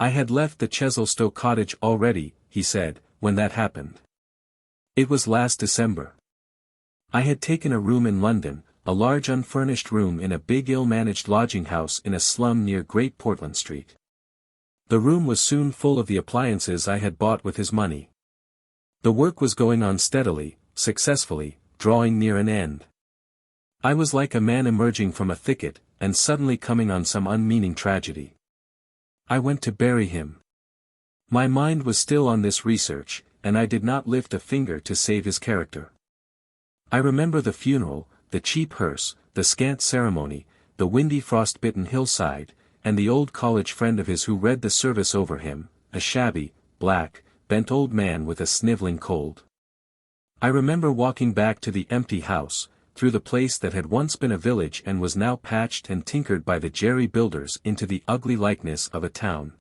I had left the Chesilstowe cottage already, he said, when that happened. It was last December. I had taken a room in London, a large unfurnished room in a big ill-managed lodging house in a slum near Great Portland Street. The room was soon full of the appliances I had bought with his money. The work was going on steadily, successfully, drawing near an end. I was like a man emerging from a thicket, and suddenly coming on some unmeaning tragedy. I went to bury him. My mind was still on this research, and I did not lift a finger to save his character. I remember the funeral, the cheap hearse, the scant ceremony, the windy frost-bitten hillside, and the old college friend of his who read the service over him, a shabby, black, bent old man with a sniveling cold. I remember walking back to the empty house, through the place that had once been a village and was now patched and tinkered by the jerry builders into the ugly likeness of a town.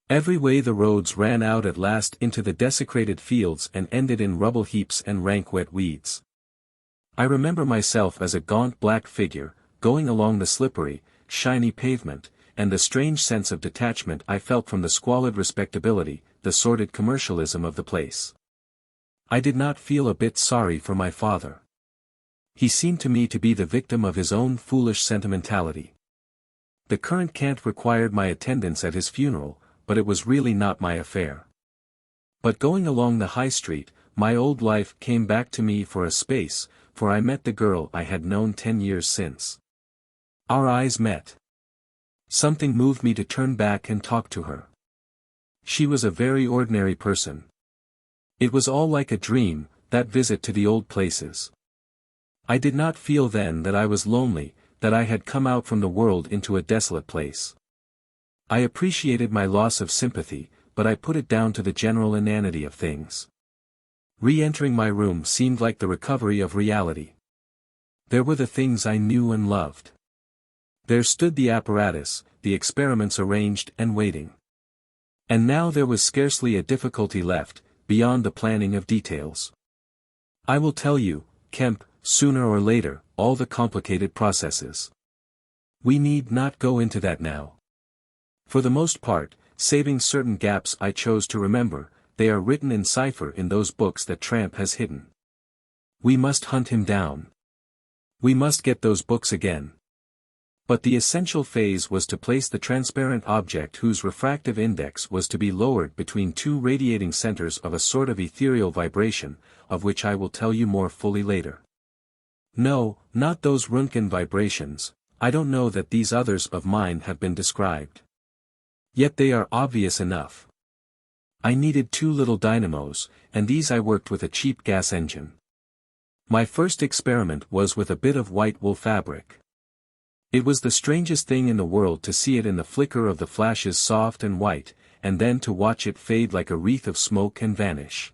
Every way the roads ran out at last into the desecrated fields and ended in rubble heaps and rank wet weeds. I remember myself as a gaunt black figure, going along the slippery, shiny pavement, and the strange sense of detachment I felt from the squalid respectability, the sordid commercialism of the place. I did not feel a bit sorry for my father. He seemed to me to be the victim of his own foolish sentimentality. The current cant required my attendance at his funeral, but it was really not my affair. But going along the high street, my old life came back to me for a space, for I met the girl I had known 10 years since. Our eyes met. Something moved me to turn back and talk to her. She was a very ordinary person. It was all like a dream, that visit to the old places. I did not feel then that I was lonely, that I had come out from the world into a desolate place. I appreciated my loss of sympathy, but I put it down to the general inanity of things. Re-entering my room seemed like the recovery of reality. There were the things I knew and loved. There stood the apparatus, the experiments arranged and waiting. And now there was scarcely a difficulty left, beyond the planning of details. I will tell you, Kemp, sooner or later, all the complicated processes. We need not go into that now. For the most part, saving certain gaps I chose to remember, they are written in cipher in those books that Tramp has hidden. We must hunt him down. We must get those books again. But the essential phase was to place the transparent object whose refractive index was to be lowered between two radiating centers of a sort of ethereal vibration, of which I will tell you more fully later. No, not those Röntgen vibrations, I don't know that these others of mine have been described. Yet they are obvious enough. I needed 2 little dynamos, and these I worked with a cheap gas engine. My first experiment was with a bit of white wool fabric. It was the strangest thing in the world to see it in the flicker of the flashes soft and white, and then to watch it fade like a wreath of smoke and vanish.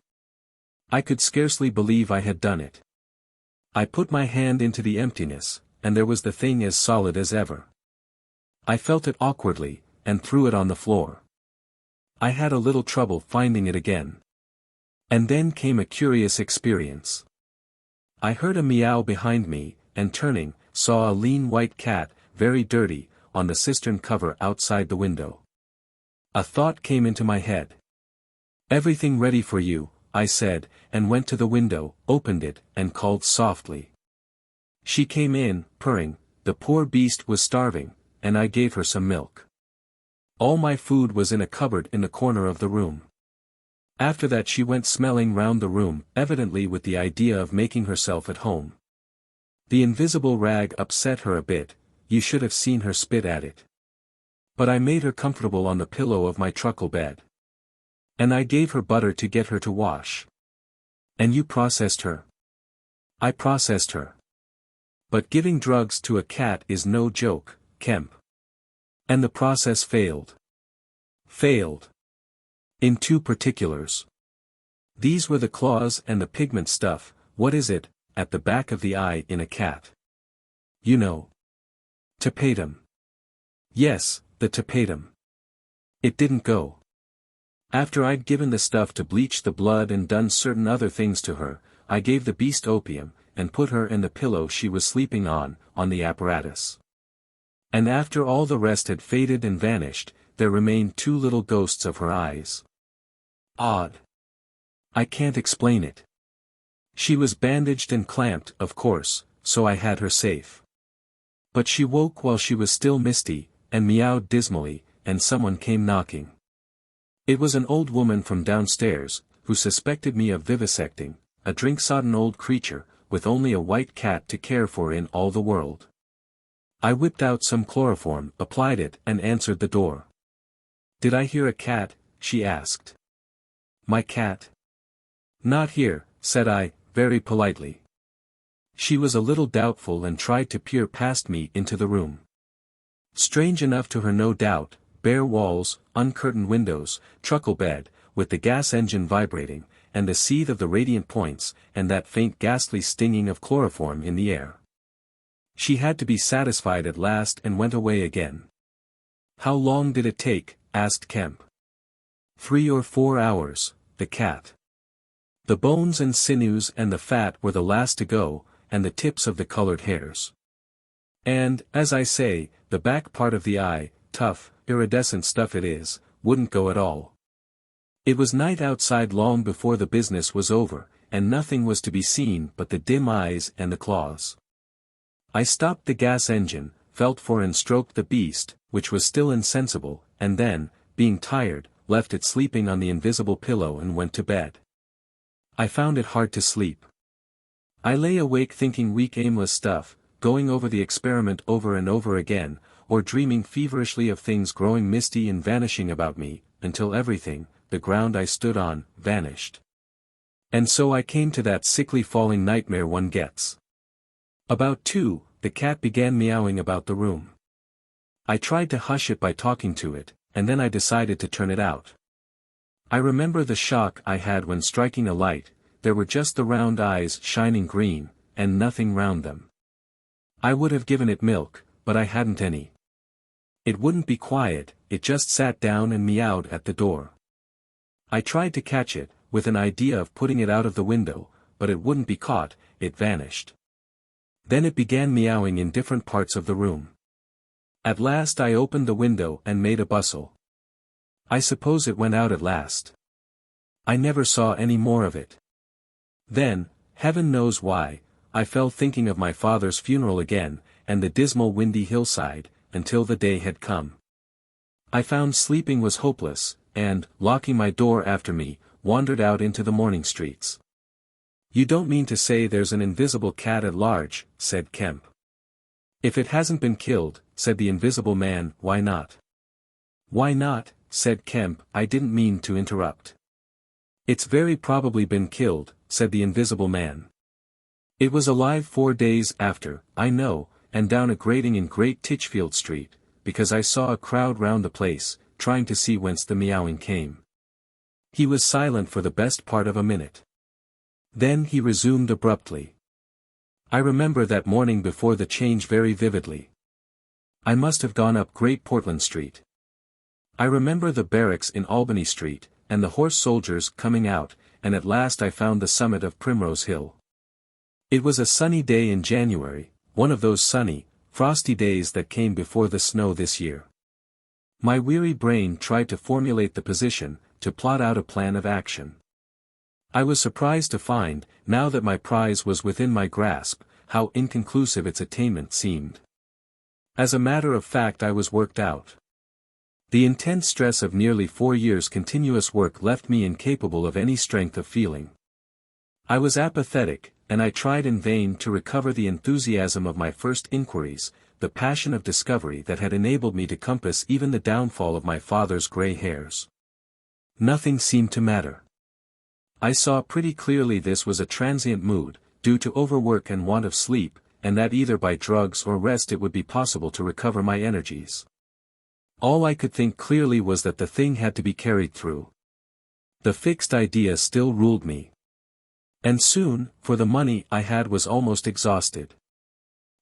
I could scarcely believe I had done it. I put my hand into the emptiness, and there was the thing as solid as ever. I felt it awkwardly, and threw it on the floor. I had a little trouble finding it again. And then came a curious experience. I heard a meow behind me, and turning, saw a lean white cat, very dirty, on the cistern cover outside the window. A thought came into my head. "Everything ready for you," I said, and went to the window, opened it, and called softly. She came in, purring. The poor beast was starving, and I gave her some milk. All my food was in a cupboard in the corner of the room. After that she went smelling round the room, evidently with the idea of making herself at home. The invisible rag upset her a bit, you should have seen her spit at it. But I made her comfortable on the pillow of my truckle bed. And I gave her butter to get her to wash. And you processed her. I processed her. But giving drugs to a cat is no joke, Kemp. And the process failed. Failed. In two particulars. These were the claws and the pigment stuff, what is it, at the back of the eye in a cat. You know. Tapetum. Yes, the tapetum. It didn't go. After I'd given the stuff to bleach the blood and done certain other things to her, I gave the beast opium, and put her and the pillow she was sleeping on the apparatus. And after all the rest had faded and vanished, there remained two little ghosts of her eyes. Odd. I can't explain it. She was bandaged and clamped, of course, so I had her safe. But she woke while she was still misty, and meowed dismally, and someone came knocking. It was an old woman from downstairs, who suspected me of vivisecting, a drink-sodden old creature, with only a white cat to care for in all the world. I whipped out some chloroform, applied it, and answered the door. Did I hear a cat? She asked. My cat? Not here, said I, very politely. She was a little doubtful and tried to peer past me into the room. Strange enough to her no doubt, bare walls, uncurtained windows, truckle bed, with the gas engine vibrating, and the seethe of the radiant points, and that faint ghastly stinging of chloroform in the air. She had to be satisfied at last and went away again. How long did it take? Asked Kemp. 3 or 4 hours, the cat. The bones and sinews and the fat were the last to go, and the tips of the colored hairs. And, as I say, the back part of the eye, tough, iridescent stuff it is, wouldn't go at all. It was night outside long before the business was over, and nothing was to be seen but the dim eyes and the claws. I stopped the gas engine, felt for and stroked the beast, which was still insensible, and then, being tired, left it sleeping on the invisible pillow and went to bed. I found it hard to sleep. I lay awake thinking weak aimless stuff, going over the experiment over and over again, or dreaming feverishly of things growing misty and vanishing about me, until everything, the ground I stood on, vanished. And so I came to that sickly falling nightmare one gets. About 2, the cat began meowing about the room. I tried to hush it by talking to it, and then I decided to turn it out. I remember the shock I had when striking a light, there were just the round eyes shining green, and nothing round them. I would have given it milk, but I hadn't any. It wouldn't be quiet, it just sat down and meowed at the door. I tried to catch it, with an idea of putting it out of the window, but it wouldn't be caught, it vanished. Then it began meowing in different parts of the room. At last I opened the window and made a bustle. I suppose it went out at last. I never saw any more of it. Then, heaven knows why, I fell thinking of my father's funeral again, and the dismal windy hillside, until the day had come. I found sleeping was hopeless, and, locking my door after me, wandered out into the morning streets. You don't mean to say there's an invisible cat at large, said Kemp. If it hasn't been killed, said the invisible man, why not? Why not, said Kemp, I didn't mean to interrupt. It's very probably been killed, said the invisible man. It was alive 4 days after, I know, and down a grating in Great Titchfield Street, because I saw a crowd round the place, trying to see whence the meowing came. He was silent for the best part of a minute. Then he resumed abruptly. I remember that morning before the change very vividly. I must have gone up Great Portland Street. I remember the barracks in Albany Street, and the horse soldiers coming out, and at last I found the summit of Primrose Hill. It was a sunny day in January, one of those sunny, frosty days that came before the snow this year. My weary brain tried to formulate the position, to plot out a plan of action. I was surprised to find, now that my prize was within my grasp, how inconclusive its attainment seemed. As a matter of fact I was worked out. The intense stress of nearly 4 years' continuous work left me incapable of any strength of feeling. I was apathetic, and I tried in vain to recover the enthusiasm of my first inquiries, the passion of discovery that had enabled me to compass even the downfall of my father's grey hairs. Nothing seemed to matter. I saw pretty clearly this was a transient mood, due to overwork and want of sleep, and that either by drugs or rest it would be possible to recover my energies. All I could think clearly was that the thing had to be carried through. The fixed idea still ruled me. And soon, for the money I had was almost exhausted.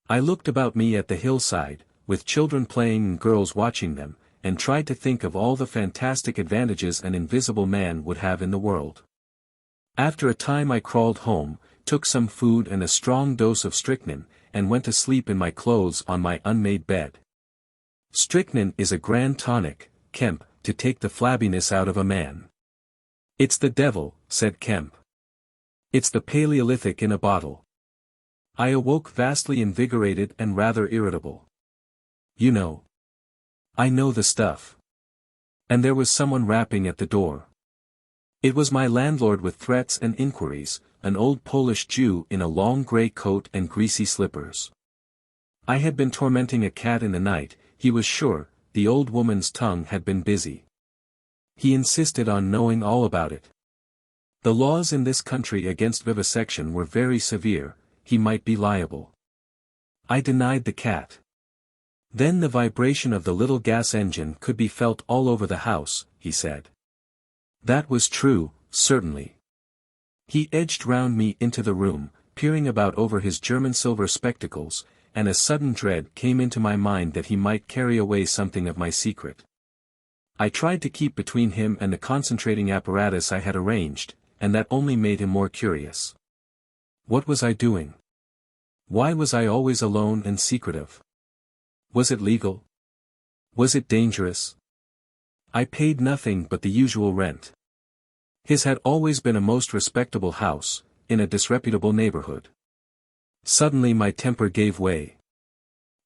I looked about me at the hillside, with children playing and girls watching them, and tried to think of all the fantastic advantages an invisible man would have in the world. After a time I crawled home, took some food and a strong dose of strychnine, and went to sleep in my clothes on my unmade bed. Strychnine is a grand tonic, Kemp, to take the flabbiness out of a man. It's the devil, said Kemp. It's the Paleolithic in a bottle. I awoke vastly invigorated and rather irritable. You know. I know the stuff. And there was someone rapping at the door. It was my landlord with threats and inquiries, an old Polish Jew in a long grey coat and greasy slippers. I had been tormenting a cat in the night, he was sure, the old woman's tongue had been busy. He insisted on knowing all about it. The laws in this country against vivisection were very severe, he might be liable. I denied the cat. Then the vibration of the little gas engine could be felt all over the house, he said. That was true, certainly. He edged round me into the room, peering about over his German silver spectacles, and a sudden dread came into my mind that he might carry away something of my secret. I tried to keep between him and the concentrating apparatus I had arranged, and that only made him more curious. What was I doing? Why was I always alone and secretive? Was it legal? Was it dangerous? I paid nothing but the usual rent. His had always been a most respectable house, in a disreputable neighborhood. Suddenly my temper gave way.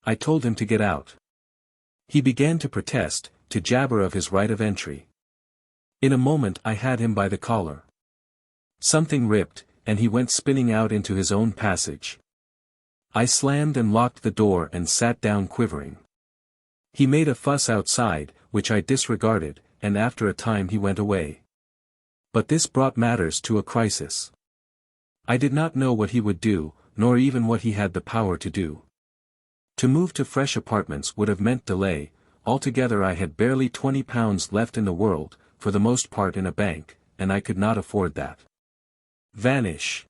I told him to get out. He began to protest, to jabber of his right of entry. In a moment I had him by the collar. Something ripped, and he went spinning out into his own passage. I slammed and locked the door and sat down quivering. He made a fuss outside, which I disregarded, and after a time he went away. But this brought matters to a crisis. I did not know what he would do, nor even what he had the power to do. To move to fresh apartments would have meant delay, altogether I had barely £20 left in the world, for the most part in a bank, and I could not afford that. Vanish.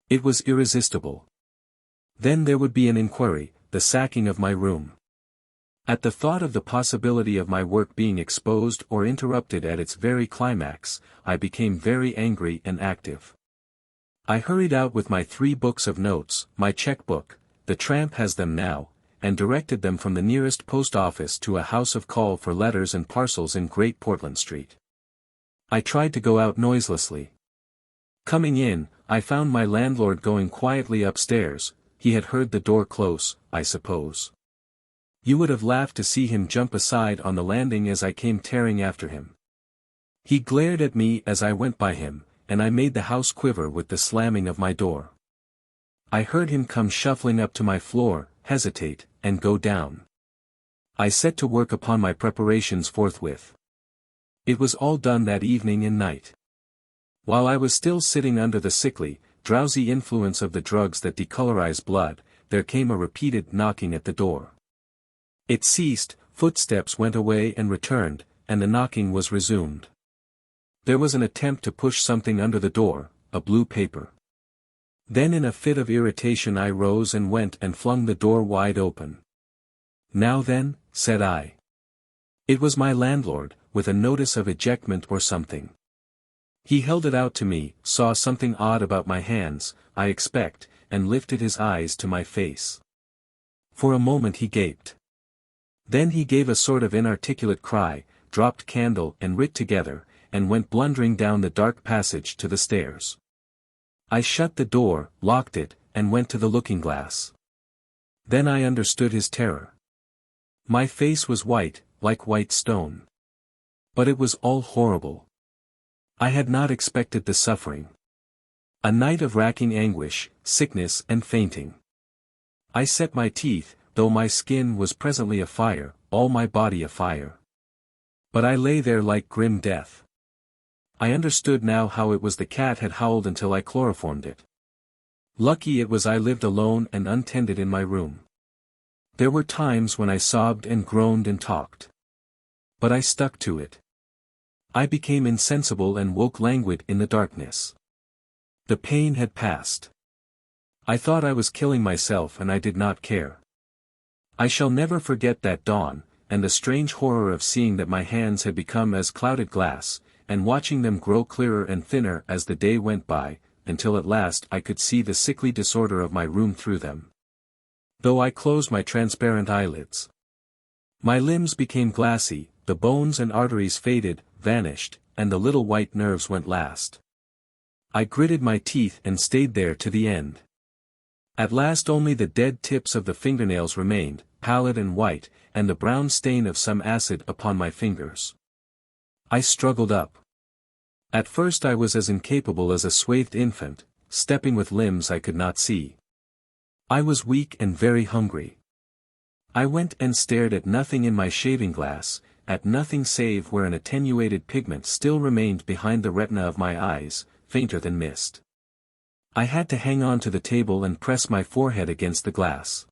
It was irresistible. Then there would be an inquiry, the sacking of my room. At the thought of the possibility of my work being exposed or interrupted at its very climax, I became very angry and active. I hurried out with my 3 books of notes, my checkbook, the tramp has them now, and directed them from the nearest post office to a house of call for letters and parcels in Great Portland Street. I tried to go out noiselessly. Coming in, I found my landlord going quietly upstairs. He had heard the door close, I suppose. You would have laughed to see him jump aside on the landing as I came tearing after him. He glared at me as I went by him, and I made the house quiver with the slamming of my door. I heard him come shuffling up to my floor, hesitate, and go down. I set to work upon my preparations forthwith. It was all done that evening and night. While I was still sitting under the sickly, drowsy influence of the drugs that decolorize blood, there came a repeated knocking at the door. It ceased, footsteps went away and returned, and the knocking was resumed. There was an attempt to push something under the door, a blue paper. Then in a fit of irritation I rose and went and flung the door wide open. Now then, said I. It was my landlord, with a notice of ejectment or something. He held it out to me, saw something odd about my hands, I expect, and lifted his eyes to my face. For a moment he gaped. Then he gave a sort of inarticulate cry, dropped candle and writ together, and went blundering down the dark passage to the stairs. I shut the door, locked it, and went to the looking-glass. Then I understood his terror. My face was white, like white stone. But it was all horrible. I had not expected the suffering. A night of racking anguish, sickness and fainting. I set my teeth, though my skin was presently afire, all my body afire. But I lay there like grim death. I understood now how it was the cat had howled until I chloroformed it. Lucky it was I lived alone and untended in my room. There were times when I sobbed and groaned and talked. But I stuck to it. I became insensible and woke languid in the darkness. The pain had passed. I thought I was killing myself and I did not care. I shall never forget that dawn, and the strange horror of seeing that my hands had become as clouded glass, and watching them grow clearer and thinner as the day went by, until at last I could see the sickly disorder of my room through them. Though I closed my transparent eyelids. My limbs became glassy, the bones and arteries faded, vanished, and the little white nerves went last. I gritted my teeth and stayed there to the end. At last only the dead tips of the fingernails remained, pallid and white, and the brown stain of some acid upon my fingers. I struggled up. At first I was as incapable as a swathed infant, stepping with limbs I could not see. I was weak and very hungry. I went and stared at nothing in my shaving glass, at nothing save where an attenuated pigment still remained behind the retina of my eyes, fainter than mist. I had to hang on to the table and press my forehead against the glass.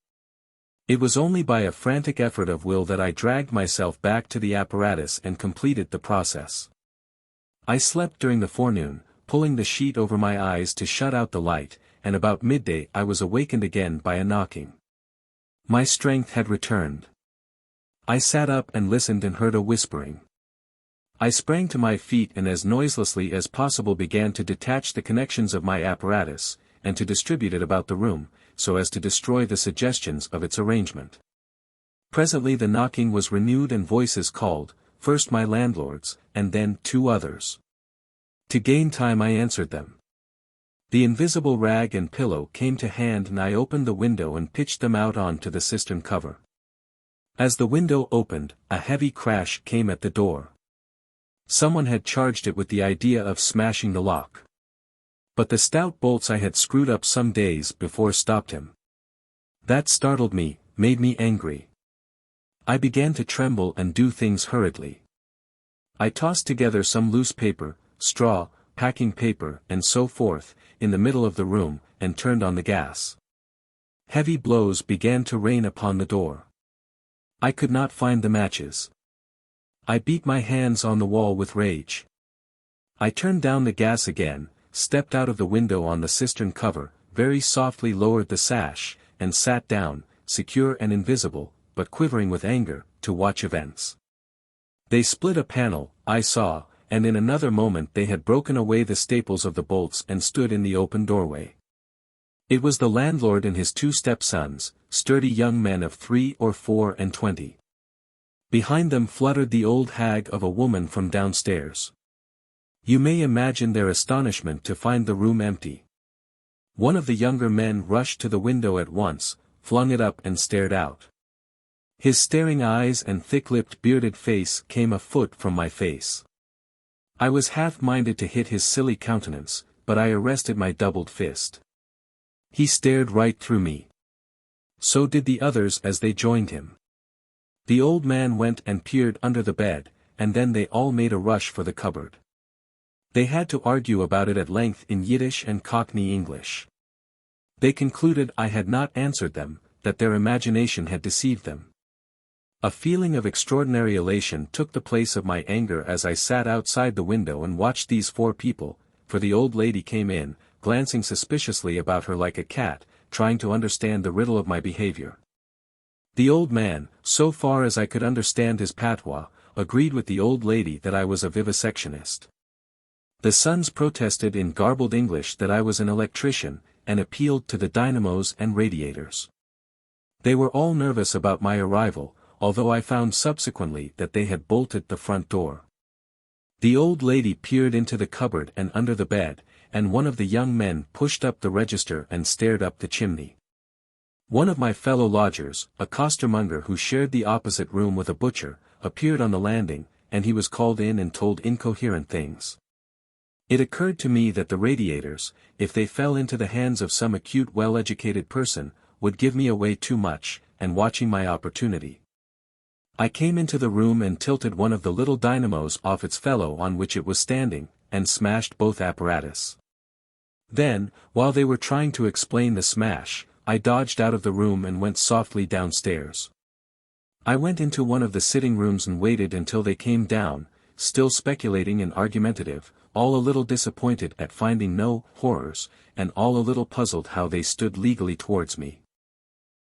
It was only by a frantic effort of will that I dragged myself back to the apparatus and completed the process. I slept during the forenoon, pulling the sheet over my eyes to shut out the light, and about midday I was awakened again by a knocking. My strength had returned. I sat up and listened and heard a whispering. I sprang to my feet and as noiselessly as possible began to detach the connections of my apparatus, and to distribute it about the room, so as to destroy the suggestions of its arrangement. Presently the knocking was renewed and voices called, first my landlord's, and then 2 others. To gain time I answered them. The invisible rag and pillow came to hand and I opened the window and pitched them out on to the cistern cover. As the window opened, a heavy crash came at the door. Someone had charged it with the idea of smashing the lock. But the stout bolts I had screwed up some days before stopped him. That startled me, made me angry. I began to tremble and do things hurriedly. I tossed together some loose paper, straw, packing paper and so forth, in the middle of the room, and turned on the gas. Heavy blows began to rain upon the door. I could not find the matches. I beat my hands on the wall with rage. I turned down the gas again, stepped out of the window on the cistern cover, very softly lowered the sash, and sat down, secure and invisible, but quivering with anger, to watch events. They split a panel, I saw, and in another moment they had broken away the staples of the bolts and stood in the open doorway. It was the landlord and his 2 stepsons, sturdy young men of 3 or 4 and 20. Behind them fluttered the old hag of a woman from downstairs. You may imagine their astonishment to find the room empty. One of the younger men rushed to the window at once, flung it up and stared out. His staring eyes and thick-lipped bearded face came a foot from my face. I was half-minded to hit his silly countenance, but I arrested my doubled fist. He stared right through me. So did the others as they joined him. The old man went and peered under the bed, and then they all made a rush for the cupboard. They had to argue about it at length in Yiddish and Cockney English. They concluded I had not answered them, that their imagination had deceived them. A feeling of extraordinary elation took the place of my anger as I sat outside the window and watched these 4 people, for the old lady came in, glancing suspiciously about her like a cat, trying to understand the riddle of my behavior. The old man, so far as I could understand his patois, agreed with the old lady that I was a vivisectionist. The sons protested in garbled English that I was an electrician, and appealed to the dynamos and radiators. They were all nervous about my arrival, although I found subsequently that they had bolted the front door. The old lady peered into the cupboard and under the bed, and one of the young men pushed up the register and stared up the chimney. One of my fellow lodgers, a costermonger who shared the opposite room with a butcher, appeared on the landing, and he was called in and told incoherent things. It occurred to me that the radiators, if they fell into the hands of some acute well-educated person, would give me away too much, and watching my opportunity. I came into the room and tilted one of the little dynamos off its fellow on which it was standing, and smashed both apparatus. Then, while they were trying to explain the smash, I dodged out of the room and went softly downstairs. I went into one of the sitting rooms and waited until they came down, still speculating and argumentative, all a little disappointed at finding no horrors, and all a little puzzled how they stood legally towards me.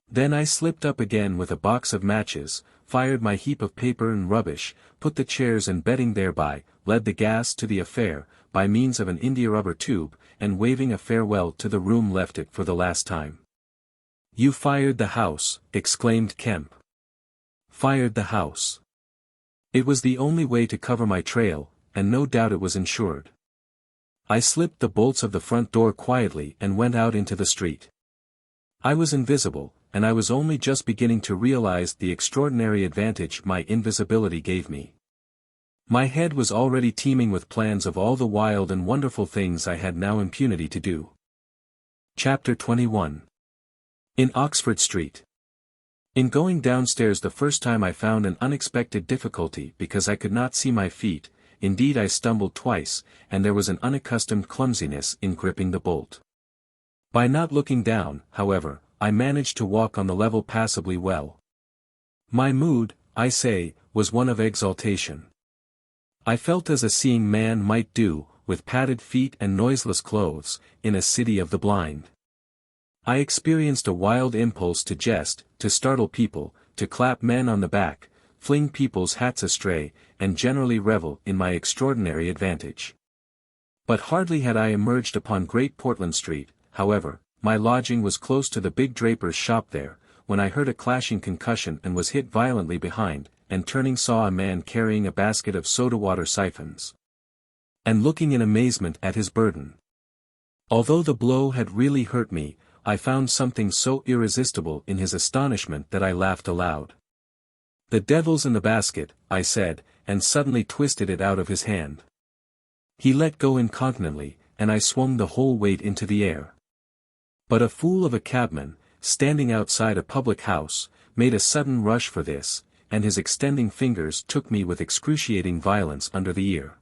Then I slipped up again with a box of matches, fired my heap of paper and rubbish, put the chairs and bedding thereby, led the gas to the affair, by means of an india-rubber tube, and waving a farewell to the room left it for the last time. "You fired the house," exclaimed Kemp. "Fired the house." It was the only way to cover my trail, and no doubt it was insured. I slipped the bolts of the front door quietly and went out into the street. I was invisible, and I was only just beginning to realize the extraordinary advantage my invisibility gave me. My head was already teeming with plans of all the wild and wonderful things I had now impunity to do. Chapter 21. In Oxford Street. In going downstairs the first time I found an unexpected difficulty because I could not see my feet. Indeed I stumbled twice, and there was an unaccustomed clumsiness in gripping the bolt. By not looking down, however, I managed to walk on the level passably well. My mood, I say, was one of exaltation. I felt as a seeing man might do, with padded feet and noiseless clothes, in a city of the blind. I experienced a wild impulse to jest, to startle people, to clap men on the back, fling people's hats astray, and generally revel in my extraordinary advantage. But hardly had I emerged upon Great Portland Street, however, my lodging was close to the big draper's shop there, when I heard a clashing concussion and was hit violently behind, and turning saw a man carrying a basket of soda-water siphons, and looking in amazement at his burden. Although the blow had really hurt me, I found something so irresistible in his astonishment that I laughed aloud. "The devil's in the basket," I said, and suddenly twisted it out of his hand. He let go incontinently, and I swung the whole weight into the air. But a fool of a cabman, standing outside a public house, made a sudden rush for this, and his extending fingers took me with excruciating violence under the ear.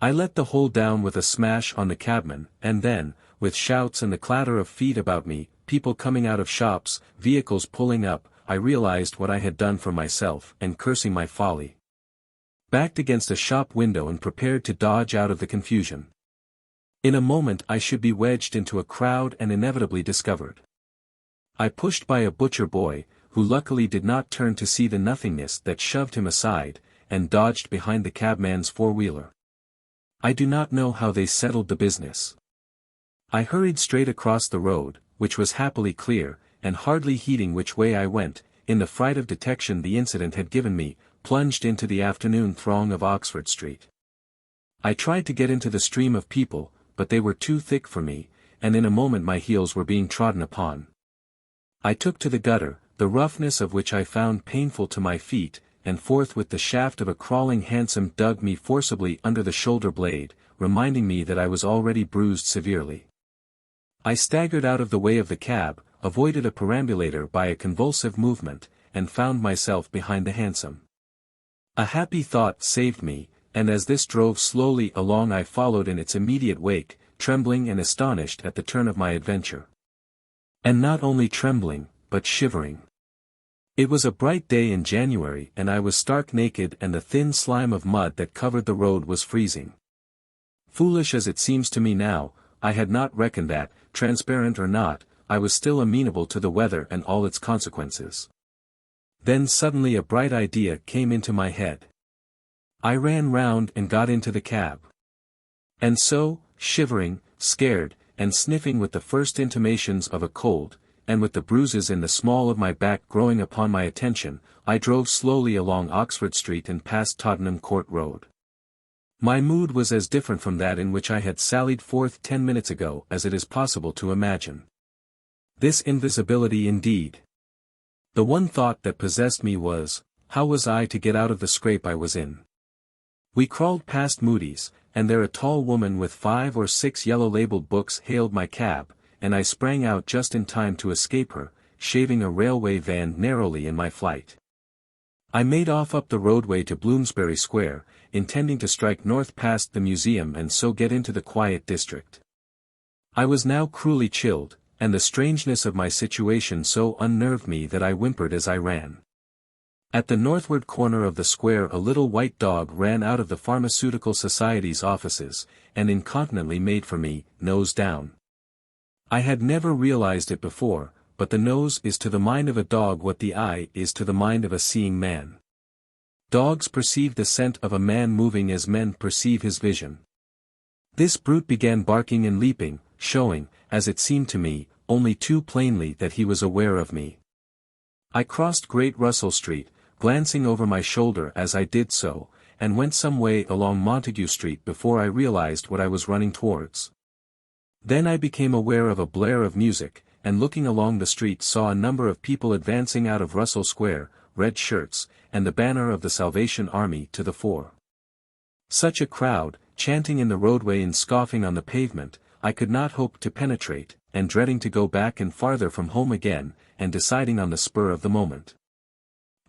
I let the whole down with a smash on the cabman, and then, with shouts and the clatter of feet about me, people coming out of shops, vehicles pulling up, I realized what I had done for myself, and cursing my folly, backed against a shop window and prepared to dodge out of the confusion. In a moment I should be wedged into a crowd and inevitably discovered. I pushed by a butcher boy, who luckily did not turn to see the nothingness that shoved him aside, and dodged behind the cabman's four-wheeler. I do not know how they settled the business. I hurried straight across the road, which was happily clear, and hardly heeding which way I went, in the fright of detection the incident had given me, plunged into the afternoon throng of Oxford Street. I tried to get into the stream of people, but they were too thick for me, and in a moment my heels were being trodden upon. I took to the gutter, the roughness of which I found painful to my feet, and forthwith the shaft of a crawling hansom dug me forcibly under the shoulder blade, reminding me that I was already bruised severely. I staggered out of the way of the cab, avoided a perambulator by a convulsive movement, and found myself behind the hansom. A happy thought saved me, and as this drove slowly along I followed in its immediate wake, trembling and astonished at the turn of my adventure. And not only trembling, but shivering. It was a bright day in January and I was stark naked and the thin slime of mud that covered the road was freezing. Foolish as it seems to me now, I had not reckoned that, transparent or not, I was still amenable to the weather and all its consequences. Then suddenly a bright idea came into my head. I ran round and got into the cab. And so, shivering, scared, and sniffing with the first intimations of a cold, and with the bruises in the small of my back growing upon my attention, I drove slowly along Oxford Street and past Tottenham Court Road. My mood was as different from that in which I had sallied forth 10 minutes ago as it is possible to imagine. This invisibility indeed. The one thought that possessed me was, how was I to get out of the scrape I was in? We crawled past Moody's, and there a tall woman with 5 or 6 yellow-labeled books hailed my cab, and I sprang out just in time to escape her, shaving a railway van narrowly in my flight. I made off up the roadway to Bloomsbury Square, intending to strike north past the museum and so get into the quiet district. I was now cruelly chilled, and the strangeness of my situation so unnerved me that I whimpered as I ran. At the northward corner of the square a little white dog ran out of the Pharmaceutical Society's offices, and incontinently made for me, nose down. I had never realized it before, but the nose is to the mind of a dog what the eye is to the mind of a seeing man. Dogs perceive the scent of a man moving as men perceive his vision. This brute began barking and leaping, showing, as it seemed to me, only too plainly that he was aware of me. I crossed Great Russell Street, glancing over my shoulder as I did so, and went some way along Montague Street before I realized what I was running towards. Then I became aware of a blare of music, and looking along the street saw a number of people advancing out of Russell Square, red shirts, and the banner of the Salvation Army to the fore. Such a crowd, chanting in the roadway and scoffing on the pavement, I could not hope to penetrate, and dreading to go back and farther from home again, and deciding on the spur of the moment.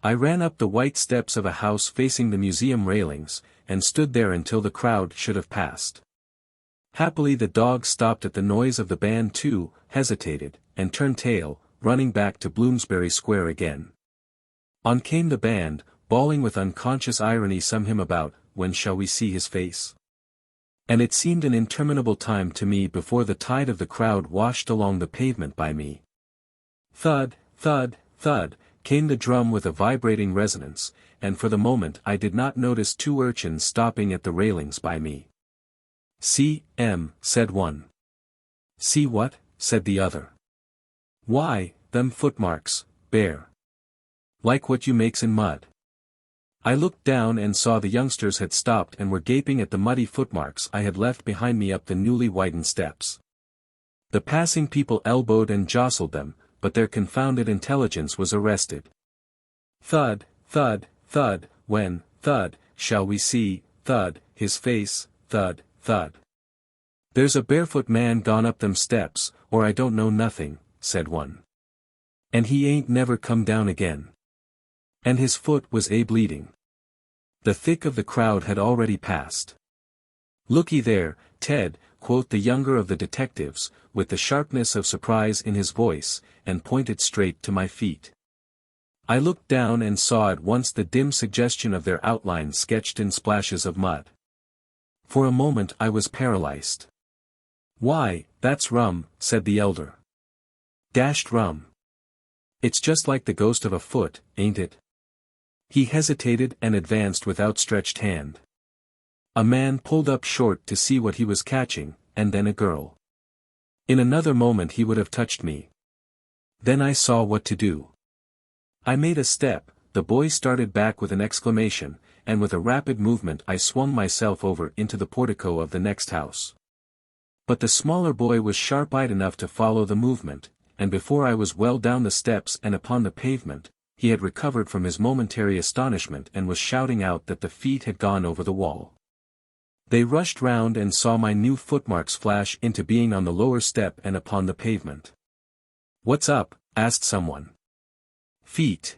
I ran up the white steps of a house facing the museum railings, and stood there until the crowd should have passed. Happily the dog stopped at the noise of the band too, hesitated, and turned tail, running back to Bloomsbury Square again. On came the band, bawling with unconscious irony some hymn about, "When shall we see his face?" And it seemed an interminable time to me before the tide of the crowd washed along the pavement by me. Thud, thud, thud, came the drum with a vibrating resonance, and for the moment I did not notice 2 urchins stopping at the railings by me. "See, said one. "See what?" said the other. "Why, them footmarks, bare. Like what you makes in mud." I looked down and saw the youngsters had stopped and were gaping at the muddy footmarks I had left behind me up the newly widened steps. The passing people elbowed and jostled them, but their confounded intelligence was arrested. Thud, thud, thud, when, thud, shall we see, thud, his face, thud, thud. "There's a barefoot man gone up them steps, or I don't know nothing," said one. "And he ain't never come down again. And his foot was bleeding." The thick of the crowd had already passed. "Looky there, Ted," quoth the younger of the detectives, with the sharpness of surprise in his voice, and pointed straight to my feet. I looked down and saw at once the dim suggestion of their outlines sketched in splashes of mud. For a moment I was paralyzed. "Why, that's rum," said the elder. "Dashed rum. It's just like the ghost of a foot, ain't it?" He hesitated and advanced with outstretched hand. A man pulled up short to see what he was catching, and then a girl. In another moment he would have touched me. Then I saw what to do. I made a step, the boy started back with an exclamation, and with a rapid movement I swung myself over into the portico of the next house. But the smaller boy was sharp-eyed enough to follow the movement, and before I was well down the steps and upon the pavement, he had recovered from his momentary astonishment and was shouting out that the feet had gone over the wall. They rushed round and saw my new footmarks flash into being on the lower step and upon the pavement. "What's up?" asked someone. "Feet.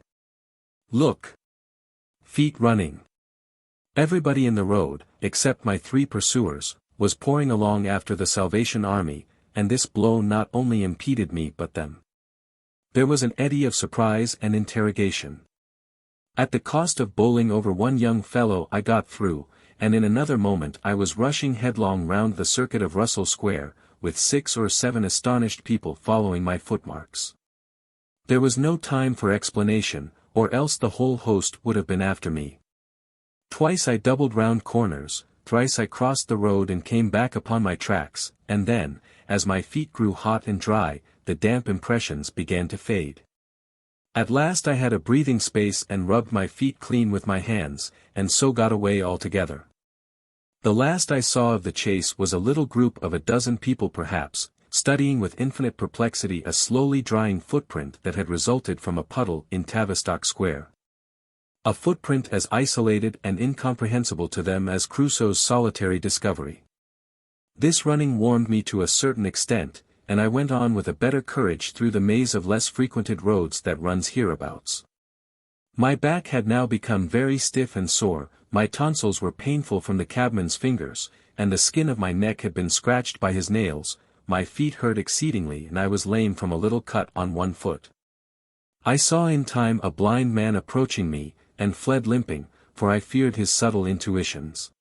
Look. Feet running." Everybody in the road, except my 3 pursuers, was pouring along after the Salvation Army, and this blow not only impeded me but them. There was an eddy of surprise and interrogation. At the cost of bowling over one young fellow I got through, and in another moment I was rushing headlong round the circuit of Russell Square, with 6 or 7 astonished people following my footmarks. There was no time for explanation, or else the whole host would have been after me. Twice I doubled round corners, thrice I crossed the road and came back upon my tracks, and then, as my feet grew hot and dry, the damp impressions began to fade. At last I had a breathing space and rubbed my feet clean with my hands, and so got away altogether. The last I saw of the chase was a little group of a dozen people perhaps, studying with infinite perplexity a slowly drying footprint that had resulted from a puddle in Tavistock Square. A footprint as isolated and incomprehensible to them as Crusoe's solitary discovery. This running warmed me to a certain extent, and I went on with a better courage through the maze of less frequented roads that runs hereabouts. My back had now become very stiff and sore, my tonsils were painful from the cabman's fingers, and the skin of my neck had been scratched by his nails, my feet hurt exceedingly and I was lame from a little cut on one foot. I saw in time a blind man approaching me, and fled limping, for I feared his subtle intuitions.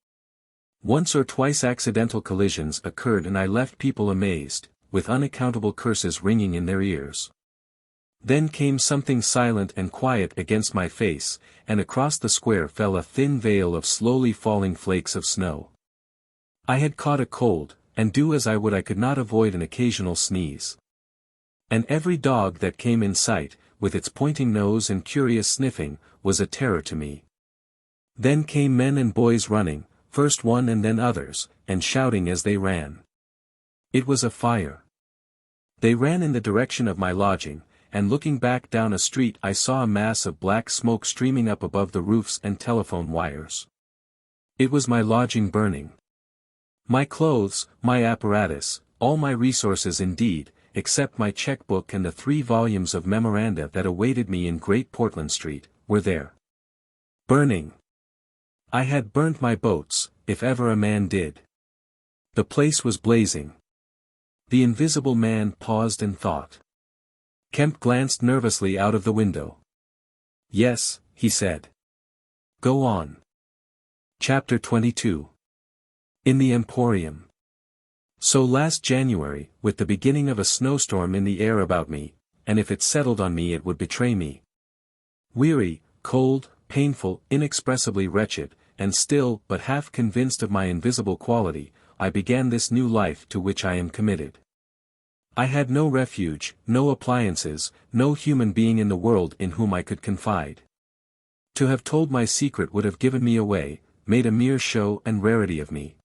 Once or twice accidental collisions occurred and I left people amazed, with unaccountable curses ringing in their ears. Then came something silent and quiet against my face, and across the square fell a thin veil of slowly falling flakes of snow. I had caught a cold, and do as I would I could not avoid an occasional sneeze. And every dog that came in sight, with its pointing nose and curious sniffing, was a terror to me. Then came men and boys running, first one and then others, and shouting as they ran. It was a fire. They ran in the direction of my lodging, and looking back down a street I saw a mass of black smoke streaming up above the roofs and telephone wires. It was my lodging burning. My clothes, my apparatus, all my resources indeed, except my checkbook and the 3 volumes of memoranda that awaited me in Great Portland Street, were there. Burning. I had burnt my boats, if ever a man did. The place was blazing. The invisible man paused and thought. Kemp glanced nervously out of the window. Yes, he said. Go on. Chapter 22. In the Emporium. So last January, with the beginning of a snowstorm in the air about me, and if it settled on me it would betray me. Weary, cold, painful, inexpressibly wretched, and still but half convinced of my invisible quality, I began this new life to which I am committed. I had no refuge, no appliances, no human being in the world in whom I could confide. To have told my secret would have given me away, made a mere show and rarity of me.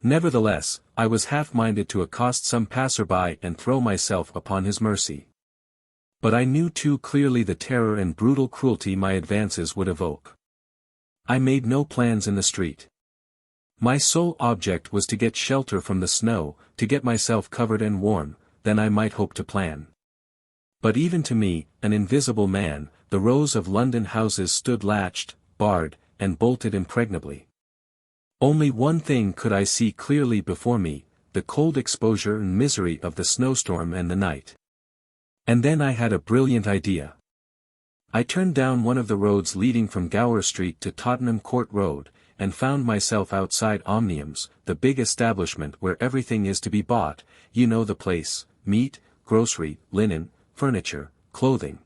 Nevertheless, I was half-minded to accost some passer-by and throw myself upon his mercy. But I knew too clearly the terror and brutal cruelty my advances would evoke. I made no plans in the street. My sole object was to get shelter from the snow, to get myself covered and warm, then I might hope to plan. But even to me, an invisible man, the rows of London houses stood latched, barred, and bolted impregnably. Only one thing could I see clearly before me, the cold exposure and misery of the snowstorm and the night. And then I had a brilliant idea. I turned down one of the roads leading from Gower Street to Tottenham Court Road, and found myself outside Omnium's, the big establishment where everything is to be bought, you know the place, meat, grocery, linen, furniture, clothing.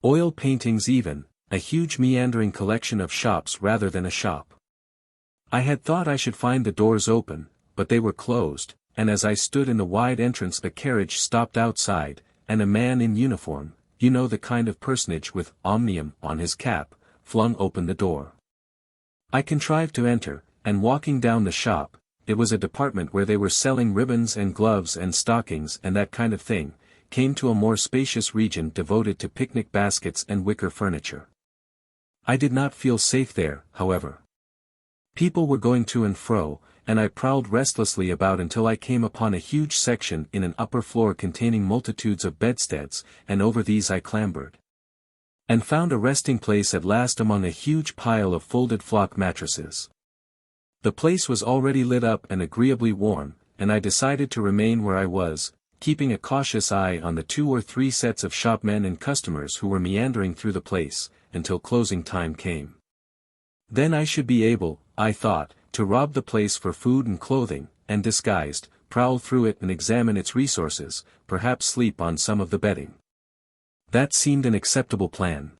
Oil paintings even, a huge meandering collection of shops rather than a shop. I had thought I should find the doors open, but they were closed, and as I stood in the wide entrance a carriage stopped outside, and a man in uniform, you know the kind of personage with Omnium on his cap, flung open the door. I contrived to enter, and walking down the shop, it was a department where they were selling ribbons and gloves and stockings and that kind of thing, came to a more spacious region devoted to picnic baskets and wicker furniture. I did not feel safe there, however. People were going to and fro, and I prowled restlessly about until I came upon a huge section in an upper floor containing multitudes of bedsteads, and over these I clambered. And found a resting place at last among a huge pile of folded flock mattresses. The place was already lit up and agreeably warm, and I decided to remain where I was, keeping a cautious eye on the 2 or 3 sets of shopmen and customers who were meandering through the place, until closing time came. Then I should be able, I thought, to rob the place for food and clothing, and disguised, prowl through it and examine its resources, perhaps sleep on some of the bedding. That seemed an acceptable plan.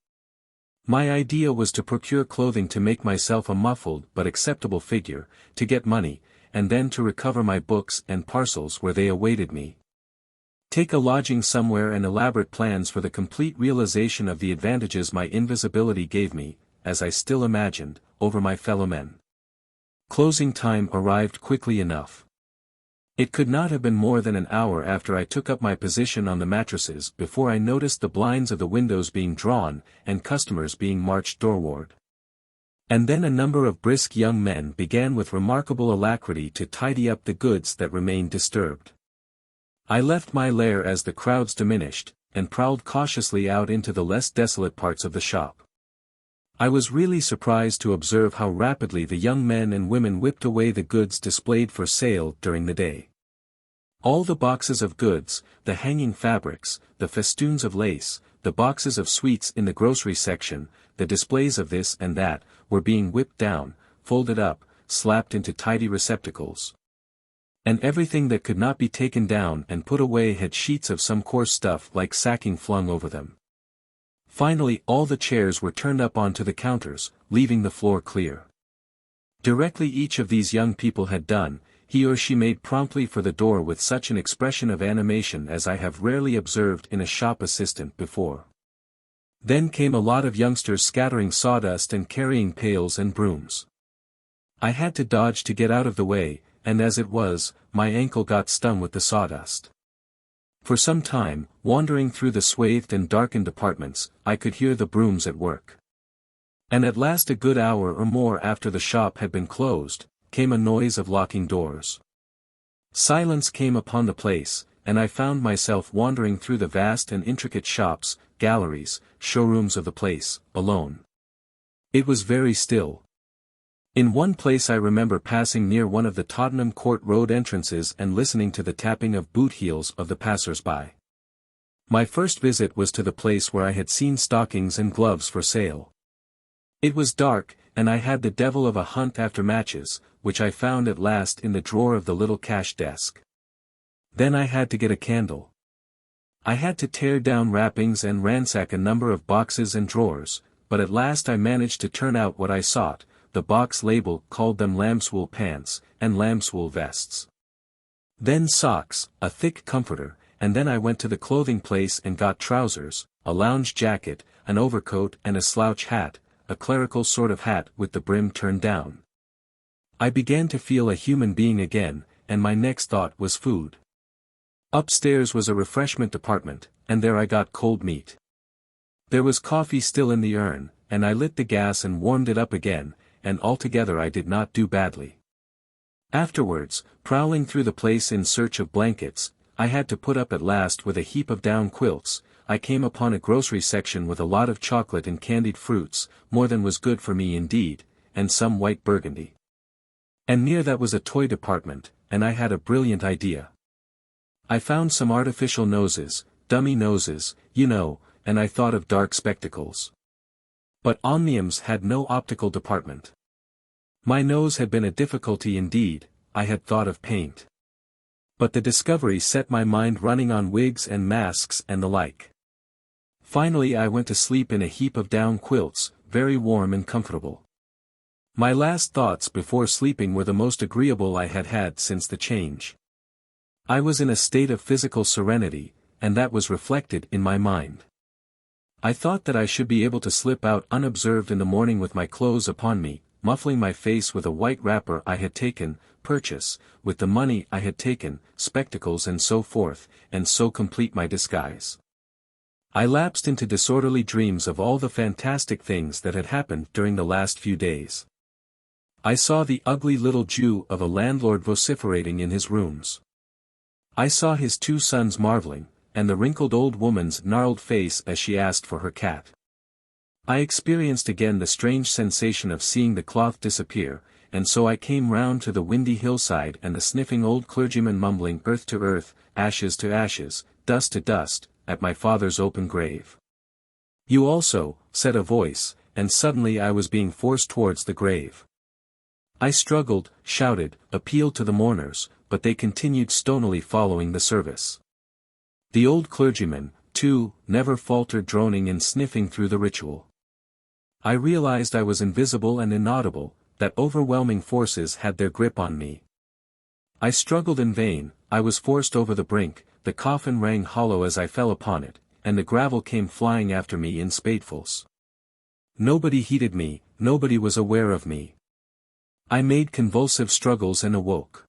My idea was to procure clothing to make myself a muffled but acceptable figure, to get money, and then to recover my books and parcels where they awaited me. Take a lodging somewhere and elaborate plans for the complete realization of the advantages my invisibility gave me, as I still imagined, over my fellow men. Closing time arrived quickly enough. It could not have been more than an hour after I took up my position on the mattresses before I noticed the blinds of the windows being drawn, and customers being marched doorward. And then a number of brisk young men began with remarkable alacrity to tidy up the goods that remained disturbed. I left my lair as the crowds diminished, and prowled cautiously out into the less desolate parts of the shop. I was really surprised to observe how rapidly the young men and women whipped away the goods displayed for sale during the day. All the boxes of goods, the hanging fabrics, the festoons of lace, the boxes of sweets in the grocery section, the displays of this and that, were being whipped down, folded up, slapped into tidy receptacles. And everything that could not be taken down and put away had sheets of some coarse stuff like sacking flung over them. Finally all the chairs were turned up onto the counters, leaving the floor clear. Directly each of these young people had done, he or she made promptly for the door with such an expression of animation as I have rarely observed in a shop assistant before. Then came a lot of youngsters scattering sawdust and carrying pails and brooms. I had to dodge to get out of the way, and as it was, my ankle got stung with the sawdust. For some time, wandering through the swathed and darkened apartments, I could hear the brooms at work. And at last, a good hour or more after the shop had been closed, came a noise of locking doors. Silence came upon the place, and I found myself wandering through the vast and intricate shops, galleries, showrooms of the place, alone. It was very still. In one place I remember passing near one of the Tottenham Court Road entrances and listening to the tapping of boot heels of the passers-by. My first visit was to the place where I had seen stockings and gloves for sale. It was dark, and I had the devil of a hunt after matches, which I found at last in the drawer of the little cash desk. Then I had to get a candle. I had to tear down wrappings and ransack a number of boxes and drawers, but at last I managed to turn out what I sought. The box label called them lambswool pants, and lambswool vests. Then socks, a thick comforter, and then I went to the clothing place and got trousers, a lounge jacket, an overcoat and a slouch hat, a clerical sort of hat with the brim turned down. I began to feel a human being again, and my next thought was food. Upstairs was a refreshment department, and there I got cold meat. There was coffee still in the urn, and I lit the gas and warmed it up again, and altogether I did not do badly. Afterwards, prowling through the place in search of blankets, I had to put up at last with a heap of down quilts. I came upon a grocery section with a lot of chocolate and candied fruits, more than was good for me indeed, and some white burgundy. And near that was a toy department, and I had a brilliant idea. I found some artificial noses, dummy noses, you know, and I thought of dark spectacles. But Omniums had no optical department. My nose had been a difficulty indeed. I had thought of paint. But the discovery set my mind running on wigs and masks and the like. Finally I went to sleep in a heap of down quilts, very warm and comfortable. My last thoughts before sleeping were the most agreeable I had had since the change. I was in a state of physical serenity, and that was reflected in my mind. I thought that I should be able to slip out unobserved in the morning with my clothes upon me, muffling my face with a white wrapper I had taken, purchase, with the money I had taken, spectacles and so forth, and so complete my disguise. I lapsed into disorderly dreams of all the fantastic things that had happened during the last few days. I saw the ugly little Jew of a landlord vociferating in his rooms. I saw his two sons marveling, and the wrinkled old woman's gnarled face as she asked for her cat. I experienced again the strange sensation of seeing the cloth disappear, and so I came round to the windy hillside and the sniffing old clergyman mumbling earth to earth, ashes to ashes, dust to dust, at my father's open grave. You also, said a voice, and suddenly I was being forced towards the grave. I struggled, shouted, appealed to the mourners, but they continued stonily following the service. The old clergyman, too, never faltered droning and sniffing through the ritual. I realized I was invisible and inaudible, that overwhelming forces had their grip on me. I struggled in vain, I was forced over the brink, the coffin rang hollow as I fell upon it, and the gravel came flying after me in spadefuls. Nobody heeded me, nobody was aware of me. I made convulsive struggles and awoke.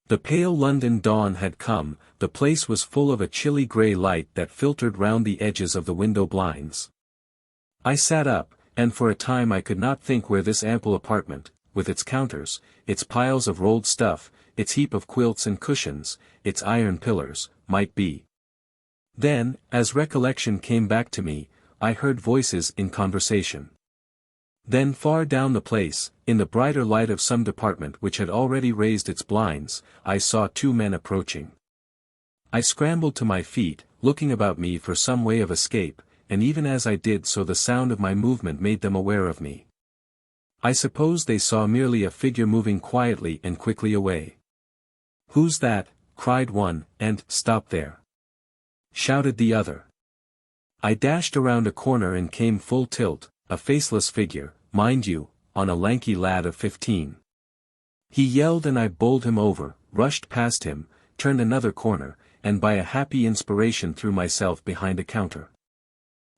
The pale London dawn had come, the place was full of a chilly grey light that filtered round the edges of the window blinds. I sat up, and for a time I could not think where this ample apartment, with its counters, its piles of rolled stuff, its heap of quilts and cushions, its iron pillars, might be. Then, as recollection came back to me, I heard voices in conversation. Then far down the place, in the brighter light of some department which had already raised its blinds, I saw two men approaching. I scrambled to my feet, looking about me for some way of escape, and even as I did so the sound of my movement made them aware of me. I suppose they saw merely a figure moving quietly and quickly away. "Who's that?" cried one, and "Stop there!" shouted the other. I dashed around a corner and came full tilt, a faceless figure, mind you, on a lanky lad of 15. He yelled and I bowled him over, rushed past him, turned another corner, and by a happy inspiration threw myself behind a counter.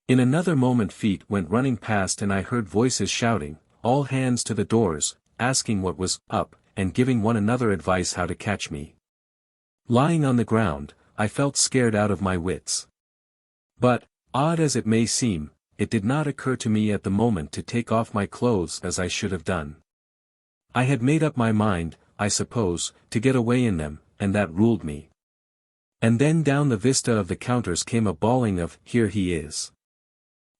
In another moment feet went running past and I heard voices shouting, all hands to the doors, asking what was up, and giving one another advice how to catch me. Lying on the ground, I felt scared out of my wits. But, odd as it may seem, it did not occur to me at the moment to take off my clothes as I should have done. I had made up my mind, I suppose, to get away in them, and that ruled me. And then down the vista of the counters came a bawling of, "Here he is."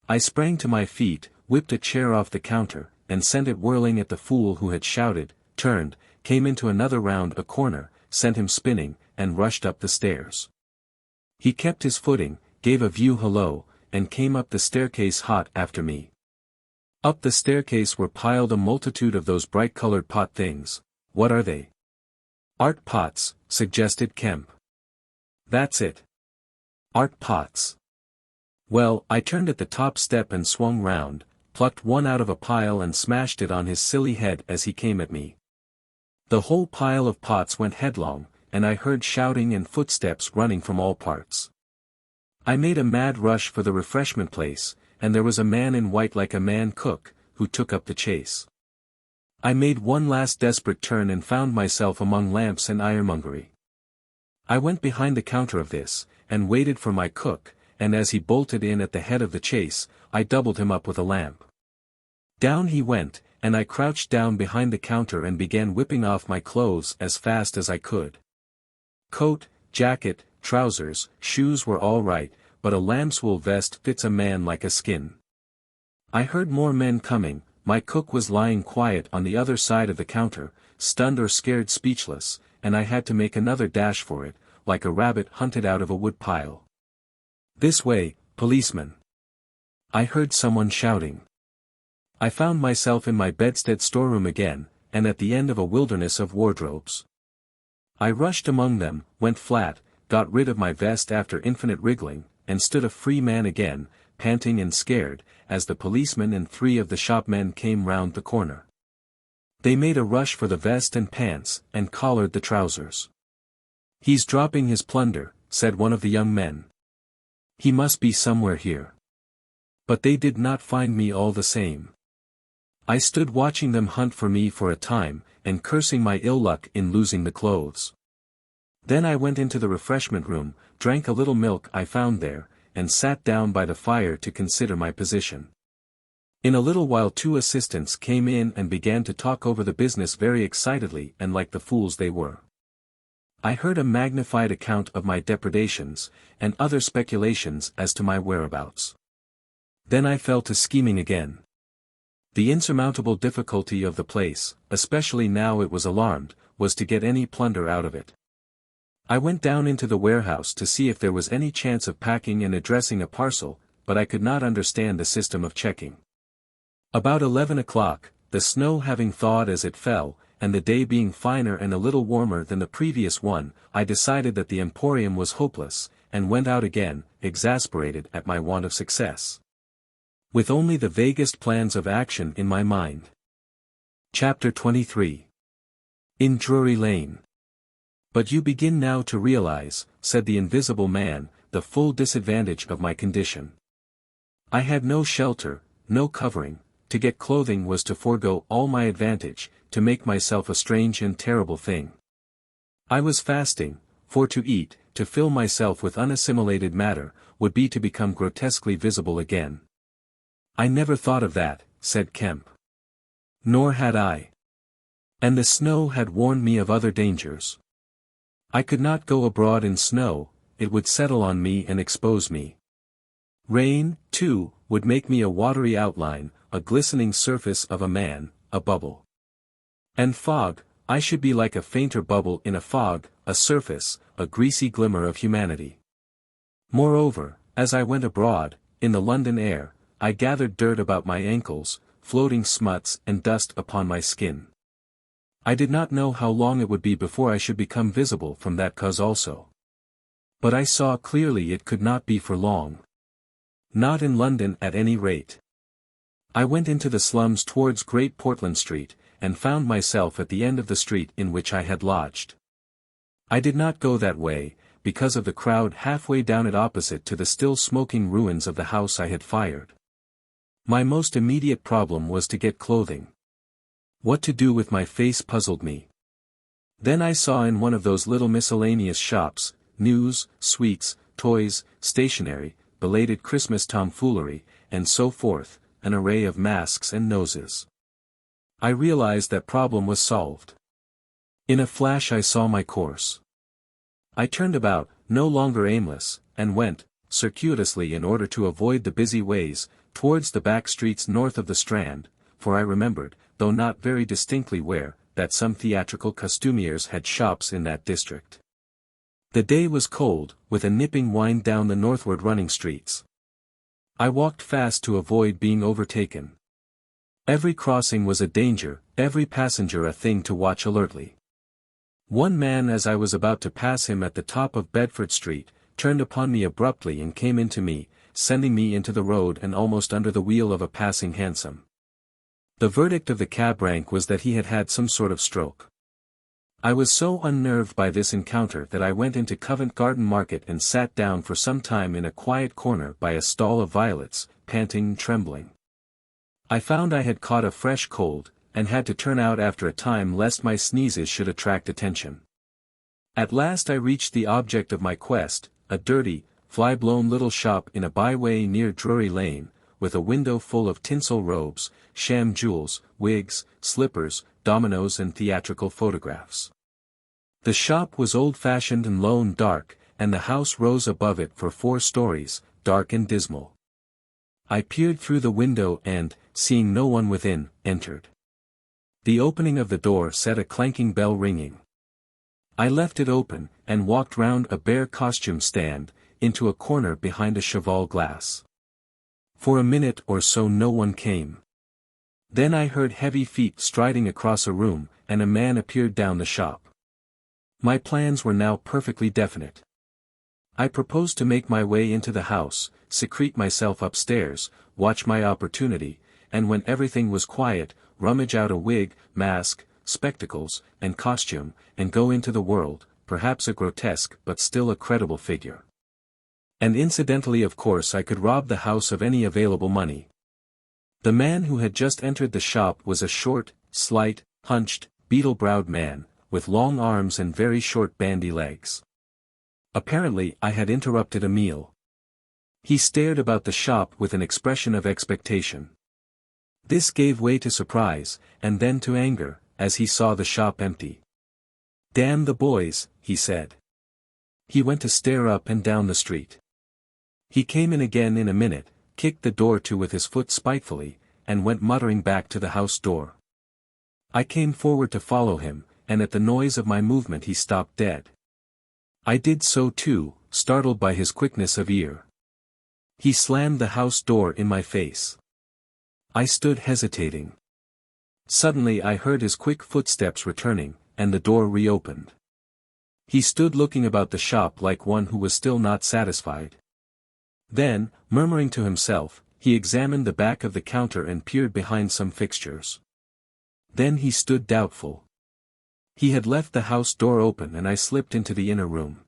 I sprang to my feet, whipped a chair off the counter, and sent it whirling at the fool who had shouted, turned, came into another round a corner, sent him spinning, and rushed up the stairs. He kept his footing, gave a view hello, and came up the staircase hot after me. Up the staircase were piled a multitude of those bright-colored pot things. What are they? "Art pots," suggested Kemp. "That's it. Art pots." Well, I turned at the top step and swung round, plucked one out of a pile and smashed it on his silly head as he came at me. The whole pile of pots went headlong, and I heard shouting and footsteps running from all parts. I made a mad rush for the refreshment place, and there was a man in white like a man cook, who took up the chase. I made one last desperate turn and found myself among lamps and ironmongery. I went behind the counter of this, and waited for my cook, and as he bolted in at the head of the chase, I doubled him up with a lamp. Down he went, and I crouched down behind the counter and began whipping off my clothes as fast as I could. Coat, jacket, trousers, shoes were all right, but a lambswool vest fits a man like a skin. I heard more men coming, my cook was lying quiet on the other side of the counter, stunned or scared speechless, and I had to make another dash for it, like a rabbit hunted out of a woodpile. "This way, policeman!" I heard someone shouting. I found myself in my bedstead storeroom again, and at the end of a wilderness of wardrobes. I rushed among them, went flat, got rid of my vest after infinite wriggling, and stood a free man again, panting and scared, as the policeman and 3 of the shopmen came round the corner. They made a rush for the vest and pants, and collared the trousers. "He's dropping his plunder," said one of the young men. "He must be somewhere here." But they did not find me all the same. I stood watching them hunt for me for a time, and cursing my ill luck in losing the clothes. Then I went into the refreshment room, drank a little milk I found there, and sat down by the fire to consider my position. In a little while 2 assistants came in and began to talk over the business very excitedly and like the fools they were. I heard a magnified account of my depredations, and other speculations as to my whereabouts. Then I fell to scheming again. The insurmountable difficulty of the place, especially now it was alarmed, was to get any plunder out of it. I went down into the warehouse to see if there was any chance of packing and addressing a parcel, but I could not understand the system of checking. About 11 o'clock, the snow having thawed as it fell, and the day being finer and a little warmer than the previous one, I decided that the Emporium was hopeless, and went out again, exasperated at my want of success. With only the vaguest plans of action in my mind. Chapter 23. In Drury Lane. "But you begin now to realize," said the invisible man, "the full disadvantage of my condition. I had no shelter, no covering, to get clothing was to forego all my advantage, to make myself a strange and terrible thing. I was fasting, for to eat, to fill myself with unassimilated matter, would be to become grotesquely visible again. I never thought of that, said Kemp. Nor had I. And the snow had warned me of other dangers. I could not go abroad in snow, it would settle on me and expose me. Rain, too, would make me a watery outline, a glistening surface of a man, a bubble. And fog, I should be like a fainter bubble in a fog, a surface, a greasy glimmer of humanity. Moreover, as I went abroad, in the London air, I gathered dirt about my ankles, floating smuts and dust upon my skin. I did not know how long it would be before I should become visible from that cause also. But I saw clearly it could not be for long. Not in London at any rate. I went into the slums towards Great Portland Street, and found myself at the end of the street in which I had lodged. I did not go that way, because of the crowd halfway down it opposite to the still smoking ruins of the house I had fired. My most immediate problem was to get clothing. What to do with my face puzzled me. Then I saw in one of those little miscellaneous shops, news, sweets, toys, stationery, belated Christmas tomfoolery, and so forth, an array of masks and noses. I realized that problem was solved. In a flash I saw my course. I turned about, no longer aimless, and went, circuitously in order to avoid the busy ways, towards the back streets north of the Strand, for I remembered, though not very distinctly where, that some theatrical costumiers had shops in that district. The day was cold, with a nipping wind down the northward running streets. I walked fast to avoid being overtaken. Every crossing was a danger, every passenger a thing to watch alertly. One man, as I was about to pass him at the top of Bedford Street, turned upon me abruptly and came into me, sending me into the road and almost under the wheel of a passing hansom. The verdict of the cab rank was that he had had some sort of stroke. I was so unnerved by this encounter that I went into Covent Garden Market and sat down for some time in a quiet corner by a stall of violets, panting and trembling. I found I had caught a fresh cold, and had to turn out after a time lest my sneezes should attract attention. At last I reached the object of my quest, a dirty, fly-blown little shop in a byway near Drury Lane, with a window full of tinsel robes, sham jewels, wigs, slippers, dominoes and theatrical photographs. The shop was old-fashioned and low and dark, and the house rose above it for 4 stories, dark and dismal. I peered through the window and, seeing no one within, entered. The opening of the door set a clanking bell ringing. I left it open, and walked round a bare costume stand, into a corner behind a cheval glass. For a minute or so no one came. Then I heard heavy feet striding across a room, and a man appeared down the shop. My plans were now perfectly definite. I proposed to make my way into the house, secrete myself upstairs, watch my opportunity, and when everything was quiet, rummage out a wig, mask, spectacles, and costume, and go into the world, perhaps a grotesque but still a credible figure. And incidentally of course I could rob the house of any available money. The man who had just entered the shop was a short, slight, hunched, beetle-browed man, with long arms and very short bandy legs. Apparently I had interrupted a meal. He stared about the shop with an expression of expectation. This gave way to surprise, and then to anger, as he saw the shop empty. "Damn the boys," he said. He went to stare up and down the street. He came in again in a minute, kicked the door to with his foot spitefully, and went muttering back to the house door. I came forward to follow him, and at the noise of my movement he stopped dead. I did so too, startled by his quickness of ear. He slammed the house door in my face. I stood hesitating. Suddenly I heard his quick footsteps returning, and the door reopened. He stood looking about the shop like one who was still not satisfied. Then, murmuring to himself, he examined the back of the counter and peered behind some fixtures. Then he stood doubtful. He had left the house door open and I slipped into the inner room.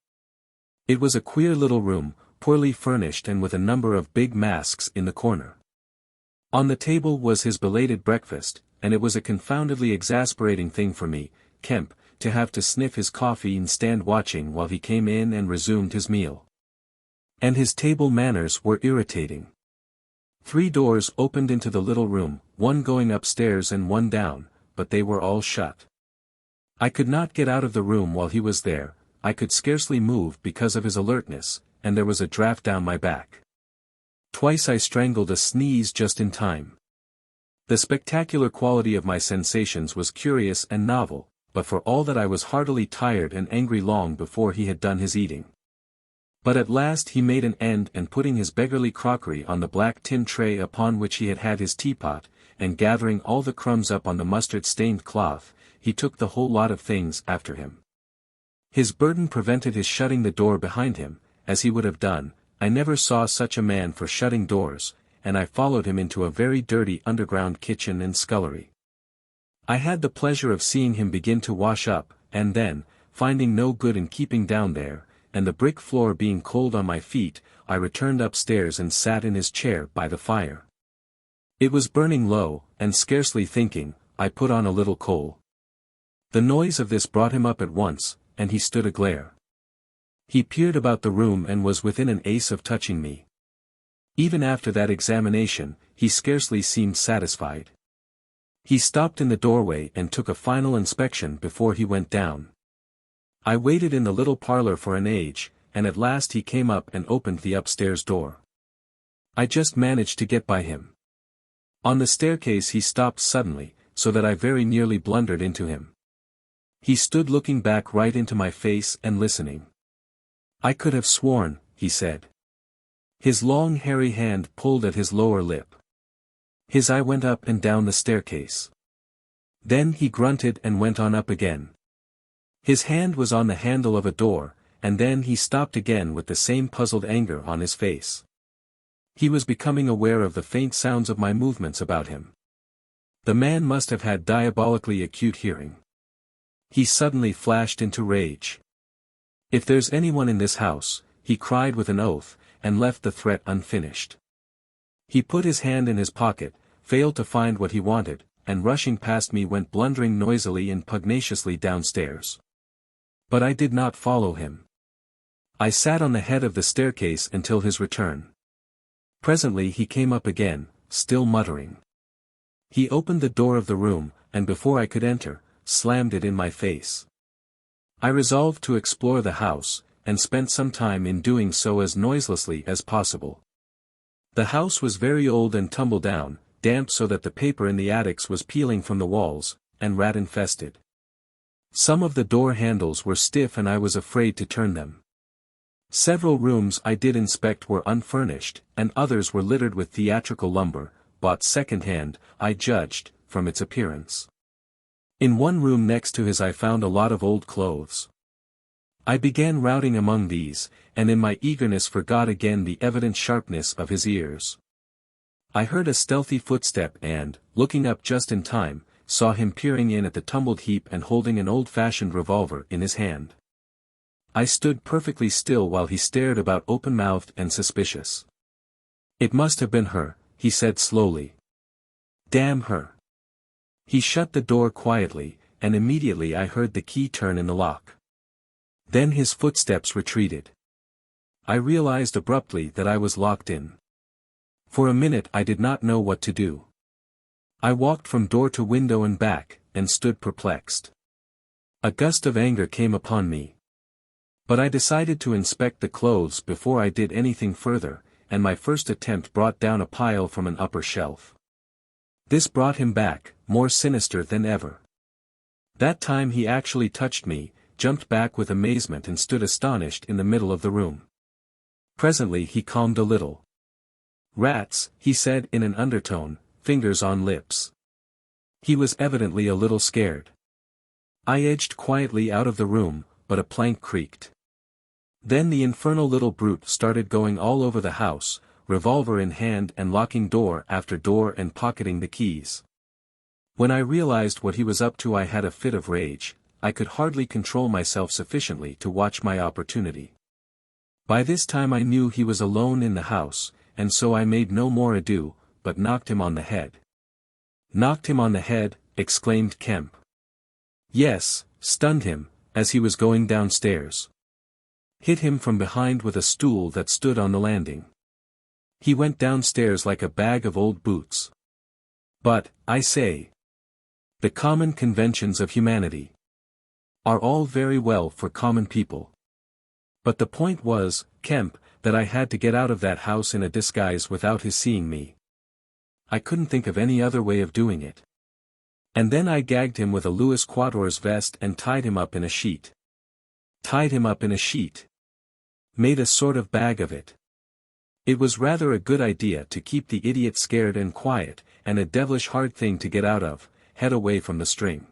It was a queer little room, poorly furnished and with a number of big masks in the corner. On the table was his belated breakfast, and it was a confoundedly exasperating thing for me, Kemp, to have to sniff his coffee and stand watching while he came in and resumed his meal. And his table manners were irritating. 3 doors opened into the little room, one going upstairs and one down, but they were all shut. I could not get out of the room while he was there, I could scarcely move because of his alertness, and there was a draft down my back. Twice I strangled a sneeze just in time. The spectacular quality of my sensations was curious and novel, but for all that I was heartily tired and angry long before he had done his eating. But at last he made an end, and putting his beggarly crockery on the black tin tray upon which he had his teapot, and gathering all the crumbs up on the mustard-stained cloth, he took the whole lot of things after him. His burden prevented his shutting the door behind him, as he would have done. I never saw such a man for shutting doors, and I followed him into a very dirty underground kitchen and scullery. I had the pleasure of seeing him begin to wash up, and then, finding no good in keeping down there, and the brick floor being cold on my feet, I returned upstairs and sat in his chair by the fire. It was burning low, and scarcely thinking, I put on a little coal. The noise of this brought him up at once, and he stood aglare. He peered about the room and was within an ace of touching me. Even after that examination, he scarcely seemed satisfied. He stopped in the doorway and took a final inspection before he went down. I waited in the little parlor for an age, and at last he came up and opened the upstairs door. I just managed to get by him. On the staircase he stopped suddenly, so that I very nearly blundered into him. He stood looking back right into my face and listening. "I could have sworn," he said. His long hairy hand pulled at his lower lip. His eye went up and down the staircase. Then he grunted and went on up again. His hand was on the handle of a door, and then he stopped again with the same puzzled anger on his face. He was becoming aware of the faint sounds of my movements about him. The man must have had diabolically acute hearing. He suddenly flashed into rage. "If there's anyone in this house," he cried with an oath, and left the threat unfinished. He put his hand in his pocket, failed to find what he wanted, and rushing past me went blundering noisily and pugnaciously downstairs. But I did not follow him. I sat on the head of the staircase until his return. Presently he came up again, still muttering. He opened the door of the room, and before I could enter, slammed it in my face. I resolved to explore the house, and spent some time in doing so as noiselessly as possible. The house was very old and tumble down, damp so that the paper in the attics was peeling from the walls, and rat-infested. Some of the door handles were stiff and I was afraid to turn them. Several rooms I did inspect were unfurnished, and others were littered with theatrical lumber, bought second-hand, I judged, from its appearance. In one room next to his I found a lot of old clothes. I began routing among these, and in my eagerness forgot again the evident sharpness of his ears. I heard a stealthy footstep and, looking up just in time, saw him peering in at the tumbled heap and holding an old-fashioned revolver in his hand. I stood perfectly still while he stared about open-mouthed and suspicious. "It must have been her," he said slowly. "Damn her." He shut the door quietly, and immediately I heard the key turn in the lock. Then his footsteps retreated. I realized abruptly that I was locked in. For a minute I did not know what to do. I walked from door to window and back, and stood perplexed. A gust of anger came upon me. But I decided to inspect the clothes before I did anything further, and my first attempt brought down a pile from an upper shelf. This brought him back, more sinister than ever. That time he actually touched me, jumped back with amazement and stood astonished in the middle of the room. Presently he calmed a little. "Rats," he said in an undertone, fingers on lips. He was evidently a little scared. I edged quietly out of the room, but a plank creaked. Then the infernal little brute started going all over the house, revolver in hand and locking door after door and pocketing the keys. When I realized what he was up to I had a fit of rage. I could hardly control myself sufficiently to watch my opportunity. By this time I knew he was alone in the house, and so I made no more ado, but knocked him on the head. "Knocked him on the head," exclaimed Kemp. "Yes, stunned him, as he was going downstairs. Hit him from behind with a stool that stood on the landing. He went downstairs like a bag of old boots. But, I say, the common conventions of humanity are all very well for common people. But the point was, Kemp, that I had to get out of that house in a disguise without his seeing me. I couldn't think of any other way of doing it. And then I gagged him with a Louis Quatorze vest and tied him up in a sheet. Tied him up in a sheet. Made a sort of bag of it. It was rather a good idea to keep the idiot scared and quiet, and a devilish hard thing to get out of, head away from the string.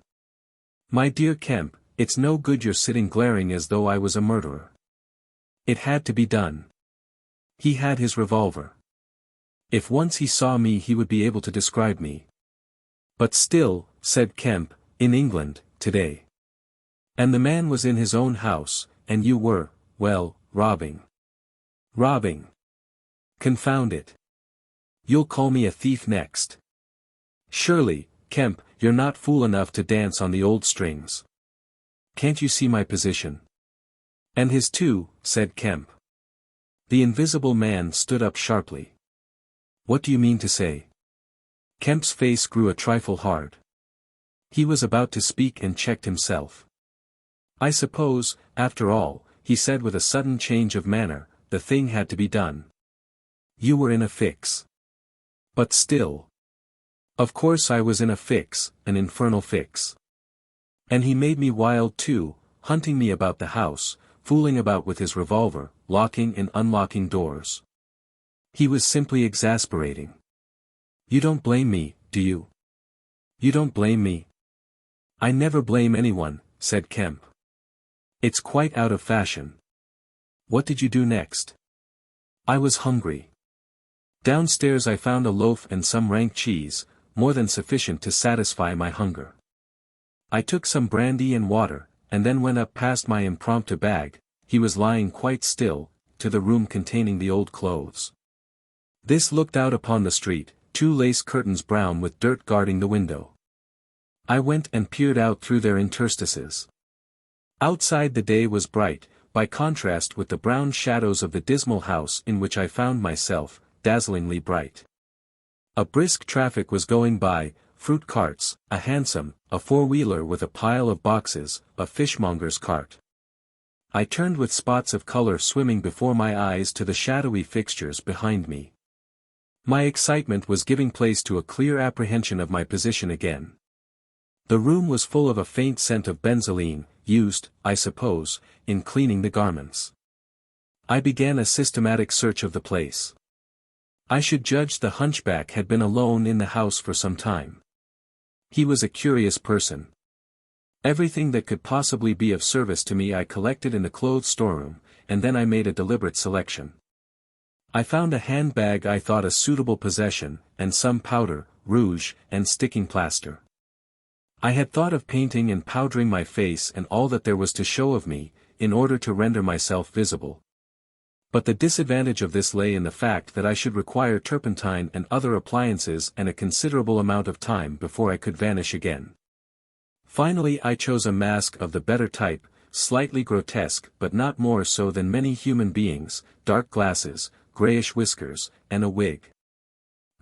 My dear Kemp, it's no good your sitting glaring as though I was a murderer. It had to be done. He had his revolver. If once he saw me he would be able to describe me. But still, said Kemp, in England, today. And the man was in his own house, and you were, well, robbing. Robbing. Confound it. You'll call me a thief next. Surely, Kemp, you're not fool enough to dance on the old strings. Can't you see my position? And his too, said Kemp. The invisible man stood up sharply. What do you mean to say? Kemp's face grew a trifle hard. He was about to speak and checked himself. I suppose, after all, he said with a sudden change of manner, the thing had to be done. You were in a fix. But still. Of course I was in a fix, an infernal fix. And he made me wild too, hunting me about the house, fooling about with his revolver, locking and unlocking doors. He was simply exasperating. You don't blame me, do you? You don't blame me? I never blame anyone, said Kemp. It's quite out of fashion. What did you do next? I was hungry. Downstairs I found a loaf and some rank cheese, more than sufficient to satisfy my hunger. I took some brandy and water, and then went up past my impromptu bag, he was lying quite still, to the room containing the old clothes. This looked out upon the street, two lace curtains brown with dirt guarding the window. I went and peered out through their interstices. Outside the day was bright, by contrast with the brown shadows of the dismal house in which I found myself, dazzlingly bright. A brisk traffic was going by, fruit carts, a hansom, a four-wheeler with a pile of boxes, a fishmonger's cart. I turned with spots of color swimming before my eyes to the shadowy fixtures behind me. My excitement was giving place to a clear apprehension of my position again. The room was full of a faint scent of benzoline, used, I suppose, in cleaning the garments. I began a systematic search of the place. I should judge the hunchback had been alone in the house for some time. He was a curious person. Everything that could possibly be of service to me I collected in the clothes storeroom, and then I made a deliberate selection. I found a handbag I thought a suitable possession, and some powder, rouge, and sticking plaster. I had thought of painting and powdering my face and all that there was to show of me, in order to render myself visible. But the disadvantage of this lay in the fact that I should require turpentine and other appliances and a considerable amount of time before I could vanish again. Finally I chose a mask of the better type, slightly grotesque but not more so than many human beings, dark glasses, grayish whiskers, and a wig.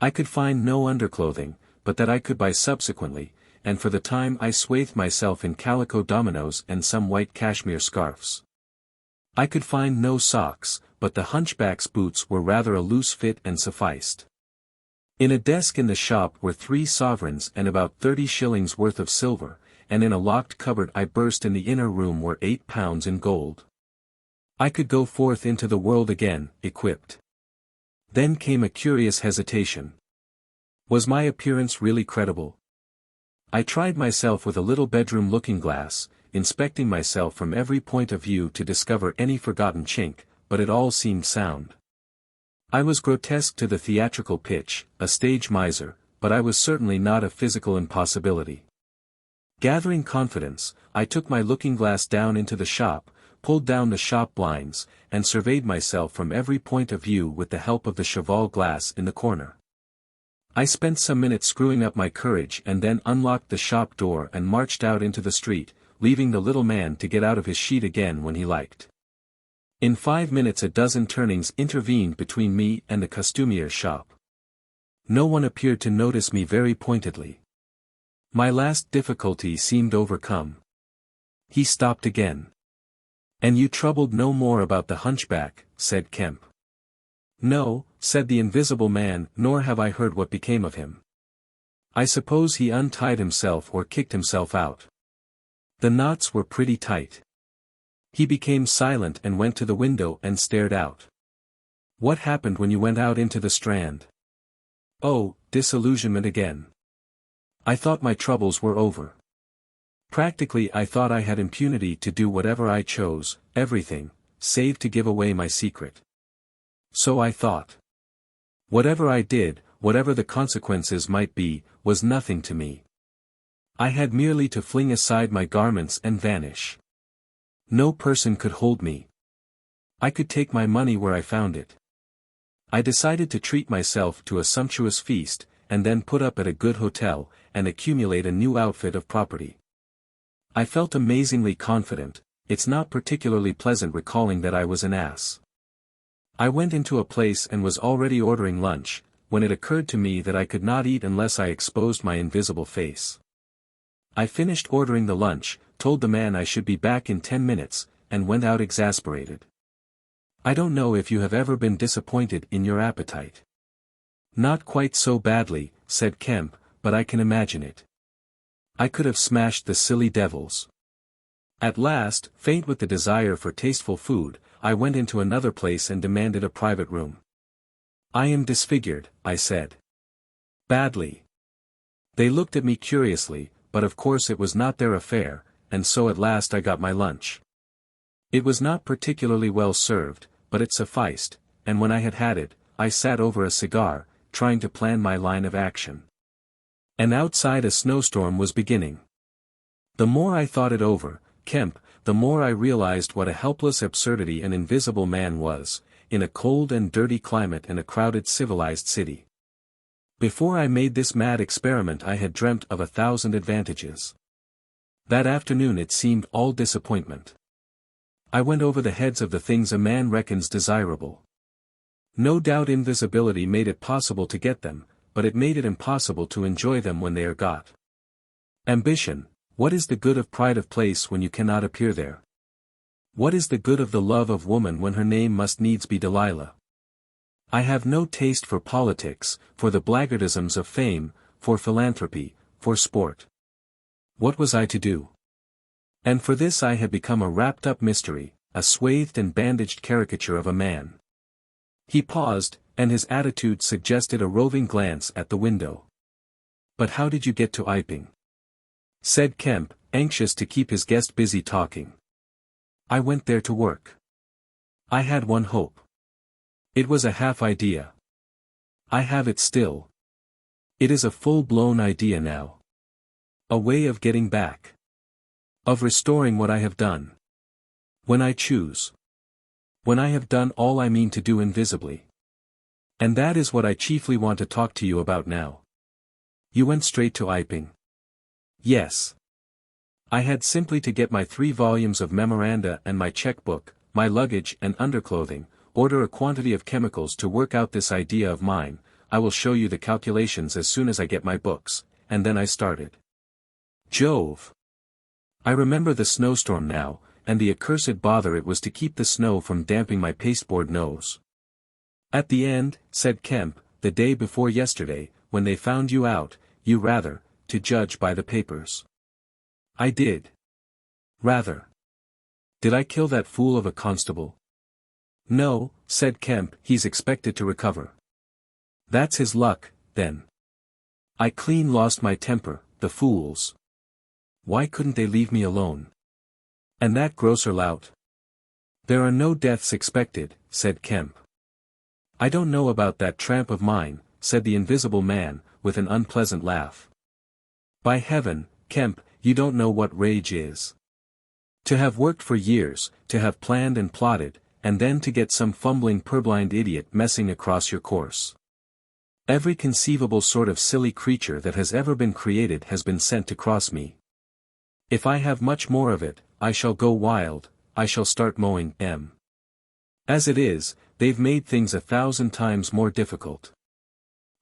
I could find no underclothing, but that I could buy subsequently, and for the time I swathed myself in calico dominoes and some white cashmere scarfs. I could find no socks, but the hunchback's boots were rather a loose fit and sufficed. In a desk in the shop were 3 sovereigns and about 30 shillings worth of silver, and in a locked cupboard I burst in the inner room were £8 in gold. I could go forth into the world again, equipped. Then came a curious hesitation. Was my appearance really credible? I tried myself with a little bedroom looking-glass, inspecting myself from every point of view to discover any forgotten chink, but it all seemed sound. I was grotesque to the theatrical pitch, a stage miser, but I was certainly not a physical impossibility. Gathering confidence, I took my looking-glass down into the shop, pulled down the shop blinds, and surveyed myself from every point of view with the help of the cheval glass in the corner. I spent some minutes screwing up my courage and then unlocked the shop door and marched out into the street, leaving the little man to get out of his sheet again when he liked. In 5 minutes a dozen turnings intervened between me and the costumier's shop. No one appeared to notice me very pointedly. My last difficulty seemed overcome. He stopped again. "And you troubled no more about the hunchback," said Kemp. "No," said the invisible man, "nor have I heard what became of him. I suppose he untied himself or kicked himself out. The knots were pretty tight." He became silent and went to the window and stared out. "What happened when you went out into the Strand?" "Oh, disillusionment again. I thought my troubles were over. Practically I thought I had impunity to do whatever I chose, everything, save to give away my secret. So I thought. Whatever I did, whatever the consequences might be, was nothing to me. I had merely to fling aside my garments and vanish. No person could hold me. I could take my money where I found it. I decided to treat myself to a sumptuous feast, and then put up at a good hotel, and accumulate a new outfit of property. I felt amazingly confident. It's not particularly pleasant recalling that I was an ass. I went into a place and was already ordering lunch, when it occurred to me that I could not eat unless I exposed my invisible face. I finished ordering the lunch, told the man I should be back in 10 minutes, and went out exasperated. I don't know if you have ever been disappointed in your appetite. "Not quite so badly," said Kemp, "but I can imagine it. I could have smashed the silly devils." At last, faint with the desire for tasteful food, I went into another place and demanded a private room. "I am disfigured," I said. "Badly." They looked at me curiously, but of course it was not their affair, and so at last I got my lunch. It was not particularly well served, but it sufficed, and when I had had it, I sat over a cigar, trying to plan my line of action. And outside a snowstorm was beginning. The more I thought it over, Kemp, the more I realized what a helpless absurdity an invisible man was, in a cold and dirty climate and a crowded civilized city. Before I made this mad experiment I had dreamt of 1,000 advantages. That afternoon it seemed all disappointment. I went over the heads of the things a man reckons desirable. No doubt invisibility made it possible to get them, but it made it impossible to enjoy them when they are got. Ambition, what is the good of pride of place when you cannot appear there? What is the good of the love of woman when her name must needs be Delilah? I have no taste for politics, for the blackguardisms of fame, for philanthropy, for sport. What was I to do? And for this I had become a wrapped-up mystery, a swathed and bandaged caricature of a man. He paused, and his attitude suggested a roving glance at the window. "But how did you get to Iping?" said Kemp, anxious to keep his guest busy talking. "I went there to work. I had one hope. It was a half idea. I have it still. It is a full-blown idea now. A way of getting back. Of restoring what I have done. When I choose. When I have done all I mean to do invisibly. And that is what I chiefly want to talk to you about now." "You went straight to Iping?" "Yes. I had simply to get my 3 volumes of memoranda and my checkbook, my luggage and underclothing, order a quantity of chemicals to work out this idea of mine. I will show you the calculations as soon as I get my books, and then I started. Jove! I remember the snowstorm now, and the accursed bother it was to keep the snow from damping my pasteboard nose. At the end, said Kemp, the day before yesterday, when they found you out, you rather, to judge by the papers. I did. Rather. Did I kill that fool of a constable? No, said Kemp, he's expected to recover. That's his luck, then. I clean lost my temper, the fools. Why couldn't they leave me alone? And that grocer lout? There are no deaths expected, said Kemp. I don't know about that tramp of mine, said the invisible man, with an unpleasant laugh. By heaven, Kemp, you don't know what rage is. To have worked for years, to have planned and plotted, and then to get some fumbling purblind idiot messing across your course. Every conceivable sort of silly creature that has ever been created has been sent to cross me. If I have much more of it, I shall go wild, I shall start mowing M. As it is, they've made things 1,000 times more difficult.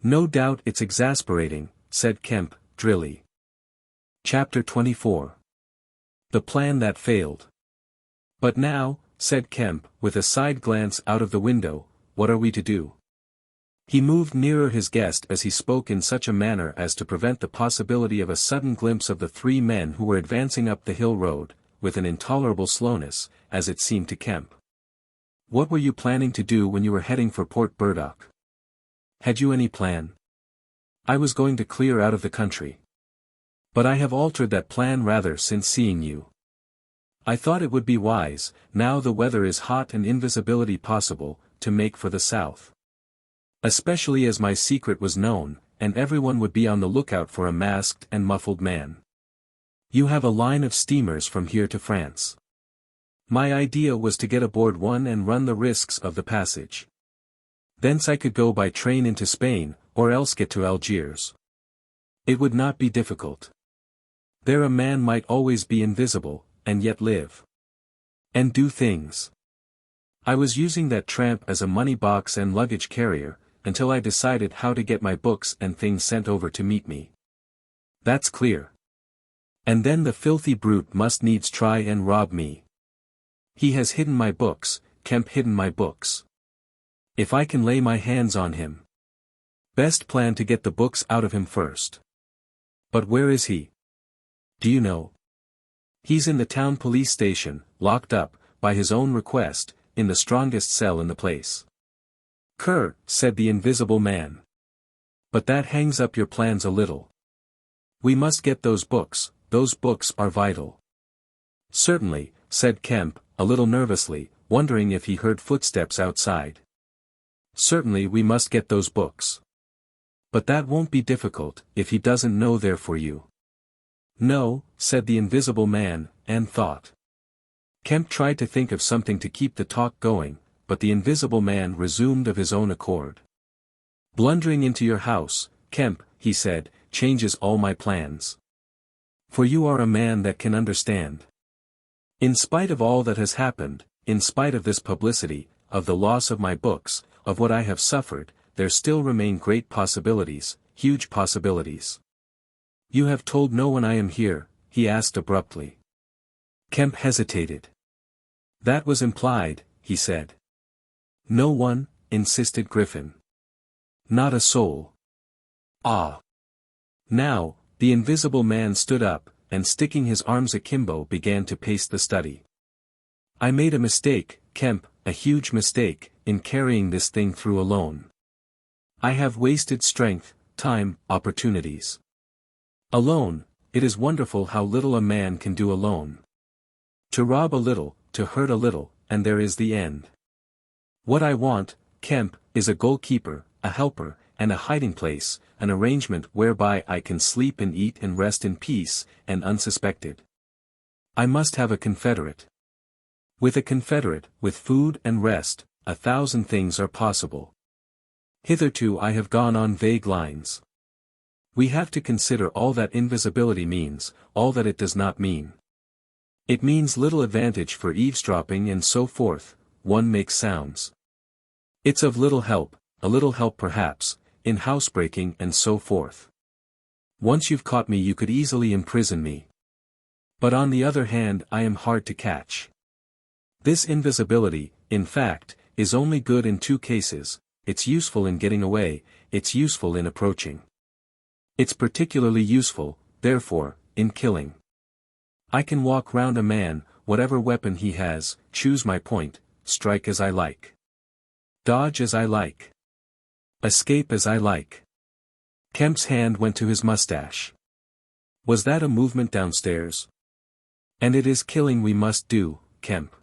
No doubt it's exasperating, said Kemp, drily. Chapter 24. The Plan That Failed. But now, said Kemp, with a side glance out of the window, what are we to do? He moved nearer his guest as he spoke in such a manner as to prevent the possibility of a sudden glimpse of the three men who were advancing up the hill road, with an intolerable slowness, as it seemed to Kemp. What were you planning to do when you were heading for Port Burdock? Had you any plan? I was going to clear out of the country. But I have altered that plan rather since seeing you. I thought it would be wise, now the weather is hot and invisibility possible, to make for the south. Especially as my secret was known, and everyone would be on the lookout for a masked and muffled man. You have a line of steamers from here to France. My idea was to get aboard one and run the risks of the passage. Thence I could go by train into Spain, or else get to Algiers. It would not be difficult. There a man might always be invisible, and yet live. And do things. I was using that tramp as a money box and luggage carrier, until I decided how to get my books and things sent over to meet me. That's clear. And then the filthy brute must needs try and rob me. He has hidden my books, Kemp hidden my books. If I can lay my hands on him. Best plan to get the books out of him first. But where is he? Do you know? He's in the town police station, locked up, by his own request, in the strongest cell in the place. Cur, said the invisible man. But that hangs up your plans a little. We must get those books are vital. Certainly, said Kemp, a little nervously, wondering if he heard footsteps outside. Certainly we must get those books. But that won't be difficult, if he doesn't know they're for you. No, said the invisible man, and thought. Kemp tried to think of something to keep the talk going, but the invisible man resumed of his own accord. Blundering into your house, Kemp, he said, changes all my plans. For you are a man that can understand. In spite of all that has happened, in spite of this publicity, of the loss of my books, of what I have suffered, there still remain great possibilities, huge possibilities. You have told no one I am here, he asked abruptly. Kemp hesitated. That was implied, he said. No one, insisted Griffin. Not a soul. Ah. Now, the invisible man stood up, and sticking his arms akimbo began to pace the study. I made a mistake, Kemp, a huge mistake, in carrying this thing through alone. I have wasted strength, time, opportunities. Alone, it is wonderful how little a man can do alone. To rob a little, to hurt a little, and there is the end. What I want, Kemp, is a goalkeeper, a helper, and a hiding place, an arrangement whereby I can sleep and eat and rest in peace, and unsuspected. I must have a confederate. With a confederate, with food and rest, 1,000 things are possible. Hitherto I have gone on vague lines. We have to consider all that invisibility means, all that it does not mean. It means little advantage for eavesdropping and so forth, one makes sounds. It's of little help, a little help perhaps, in housebreaking and so forth. Once you've caught me you could easily imprison me. But on the other hand I am hard to catch. This invisibility, in fact, is only good in two cases, it's useful in getting away, it's useful in approaching. It's particularly useful, therefore, in killing. I can walk round a man, whatever weapon he has, choose my point, strike as I like. Dodge as I like. Escape as I like. Kemp's hand went to his mustache. Was that a movement downstairs? And it is killing we must do, Kemp.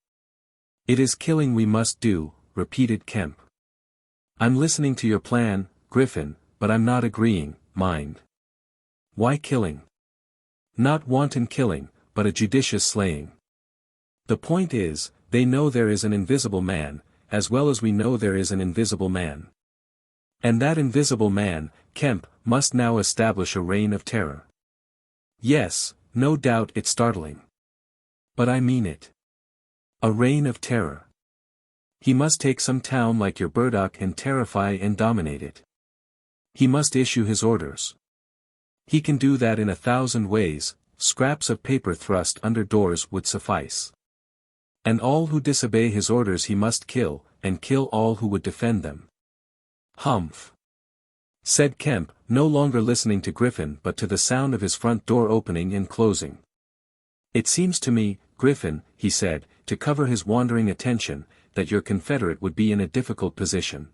It is killing we must do, repeated Kemp. I'm listening to your plan, Griffin, but I'm not agreeing, mind. Why killing? Not wanton killing, but a judicious slaying. The point is, they know there is an invisible man, as well as we know there is an invisible man. And that invisible man, Kemp, must now establish a reign of terror. Yes, no doubt it's startling. But I mean it. A reign of terror. He must take some town like your Burdock and terrify and dominate it. He must issue his orders. He can do that in 1,000 ways, scraps of paper thrust under doors would suffice. And all who disobey his orders he must kill, and kill all who would defend them. Humph! Said Kemp, no longer listening to Griffin but to the sound of his front door opening and closing. It seems to me, Griffin, he said, to cover his wandering attention, that your Confederate would be in a difficult position.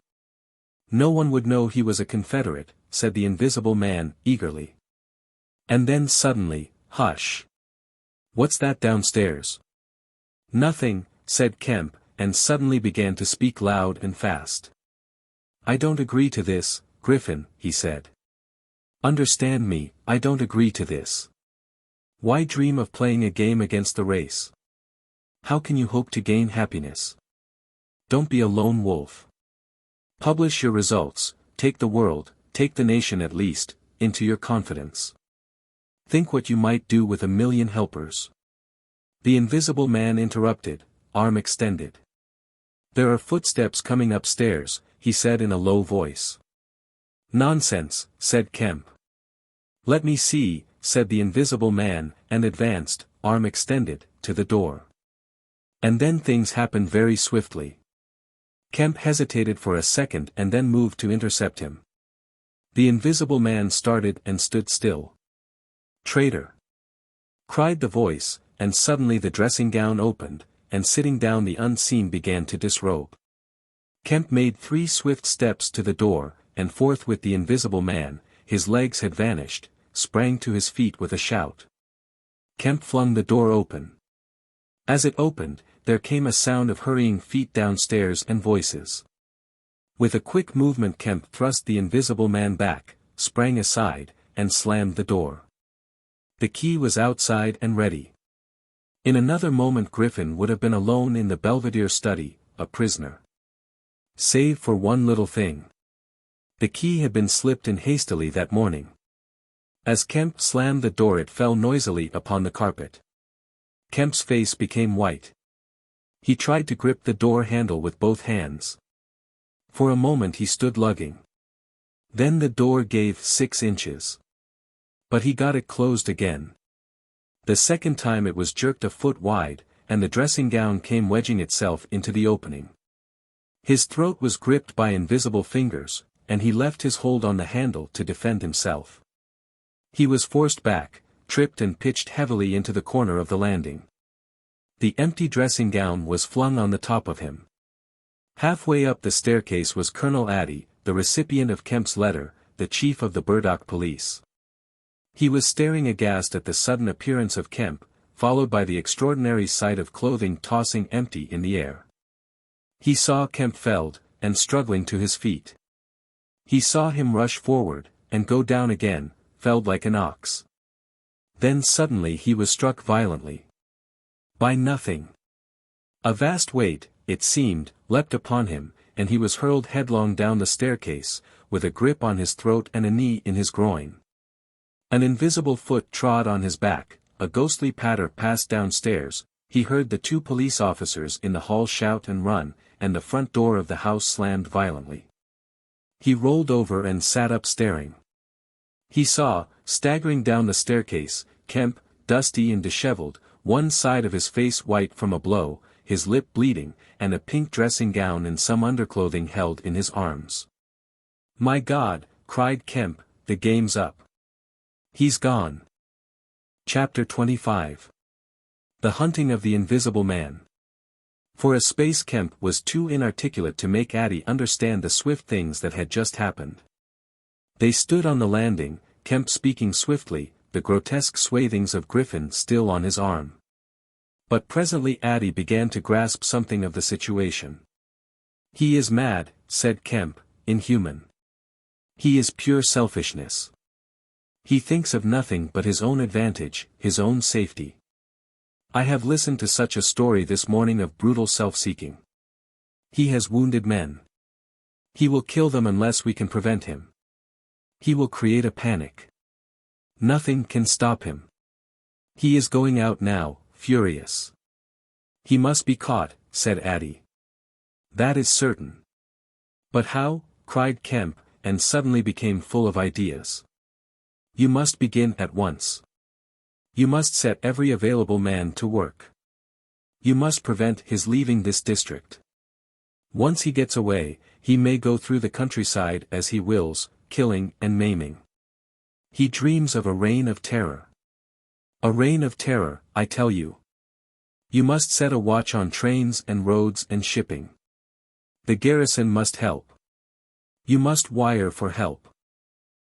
No one would know he was a Confederate, said the Invisible Man, eagerly. And then suddenly, hush! What's that downstairs? Nothing, said Kemp, and suddenly began to speak loud and fast. I don't agree to this, Griffin, he said. Understand me, I don't agree to this. Why dream of playing a game against the race? How can you hope to gain happiness? Don't be a lone wolf. Publish your results, take the world, take the nation at least, into your confidence. Think what you might do with 1,000,000 helpers. The Invisible Man interrupted, arm extended. There are footsteps coming upstairs, he said in a low voice. Nonsense, said Kemp. Let me see, said the Invisible Man, and advanced, arm extended, to the door. And then things happened very swiftly. Kemp hesitated for a second and then moved to intercept him. The Invisible Man started and stood still. Traitor! Cried the voice, and suddenly the dressing gown opened, and sitting down the unseen began to disrobe. Kemp made 3 swift steps to the door, and forthwith the Invisible Man, his legs had vanished, sprang to his feet with a shout. Kemp flung the door open. As it opened, there came a sound of hurrying feet downstairs and voices. With a quick movement Kemp thrust the Invisible Man back, sprang aside, and slammed the door. The key was outside and ready. In another moment Griffin would have been alone in the Belvedere study, a prisoner. Save for one little thing. The key had been slipped in hastily that morning. As Kemp slammed the door it fell noisily upon the carpet. Kemp's face became white. He tried to grip the door handle with both hands. For a moment he stood lugging. Then the door gave 6 inches. But he got it closed again. The second time it was jerked a foot wide, and the dressing gown came wedging itself into the opening. His throat was gripped by invisible fingers, and he left his hold on the handle to defend himself. He was forced back, tripped and pitched heavily into the corner of the landing. The empty dressing gown was flung on the top of him. Halfway up the staircase was Colonel Addy, the recipient of Kemp's letter, the chief of the Burdock police. He was staring aghast at the sudden appearance of Kemp, followed by the extraordinary sight of clothing tossing empty in the air. He saw Kemp felled, and struggling to his feet. He saw him rush forward, and go down again, felled like an ox. Then suddenly he was struck violently. By nothing. A vast weight, it seemed, leapt upon him, and he was hurled headlong down the staircase, with a grip on his throat and a knee in his groin. An invisible foot trod on his back, a ghostly patter passed downstairs, he heard the 2 police officers in the hall shout and run, and the front door of the house slammed violently. He rolled over and sat up staring. He saw, staggering down the staircase, Kemp, dusty and disheveled, one side of his face white from a blow, his lip bleeding, and a pink dressing gown and some underclothing held in his arms. My God, cried Kemp, the game's up. He's gone. Chapter 25. The Hunting of the Invisible Man. For a space Kemp was too inarticulate to make Addy understand the swift things that had just happened. They stood on the landing, Kemp speaking swiftly, the grotesque swathings of Griffin still on his arm. But presently Addy began to grasp something of the situation. He is mad, said Kemp, inhuman. He is pure selfishness. He thinks of nothing but his own advantage, his own safety. I have listened to such a story this morning of brutal self-seeking. He has wounded men. He will kill them unless we can prevent him. He will create a panic. Nothing can stop him. He is going out now, furious. He must be caught, said Addie. That is certain. But how? Cried Kemp, and suddenly became full of ideas. You must begin at once. You must set every available man to work. You must prevent his leaving this district. Once he gets away, he may go through the countryside as he wills, killing and maiming. He dreams of a reign of terror. A reign of terror, I tell you. You must set a watch on trains and roads and shipping. The garrison must help. You must wire for help.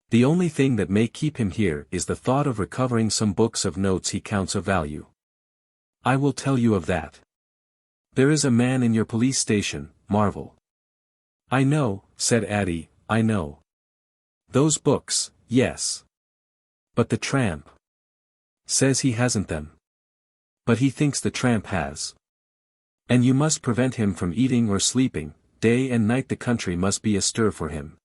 The only thing that may keep him here is the thought of recovering some books of notes he counts of value. I will tell you of that. There is a man in your police station, Marvel. I know, said Addie, I know. Those books, yes. But the tramp. Says he hasn't them. But he thinks the tramp has. And you must prevent him from eating or sleeping, day and night the country must be astir for him.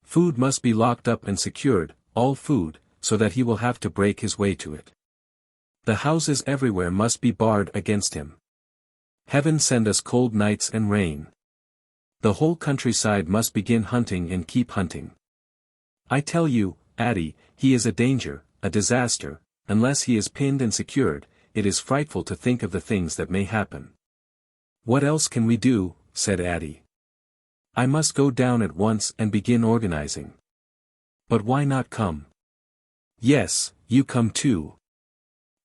Food must be locked up and secured, all food, so that he will have to break his way to it. The houses everywhere must be barred against him. Heaven send us cold nights and rain. The whole countryside must begin hunting and keep hunting. I tell you, Addie, he is a danger, a disaster, unless he is pinned and secured. It is frightful to think of the things that may happen. What else can we do? Said Addie. I must go down at once and begin organizing. But why not come? Yes, you come too.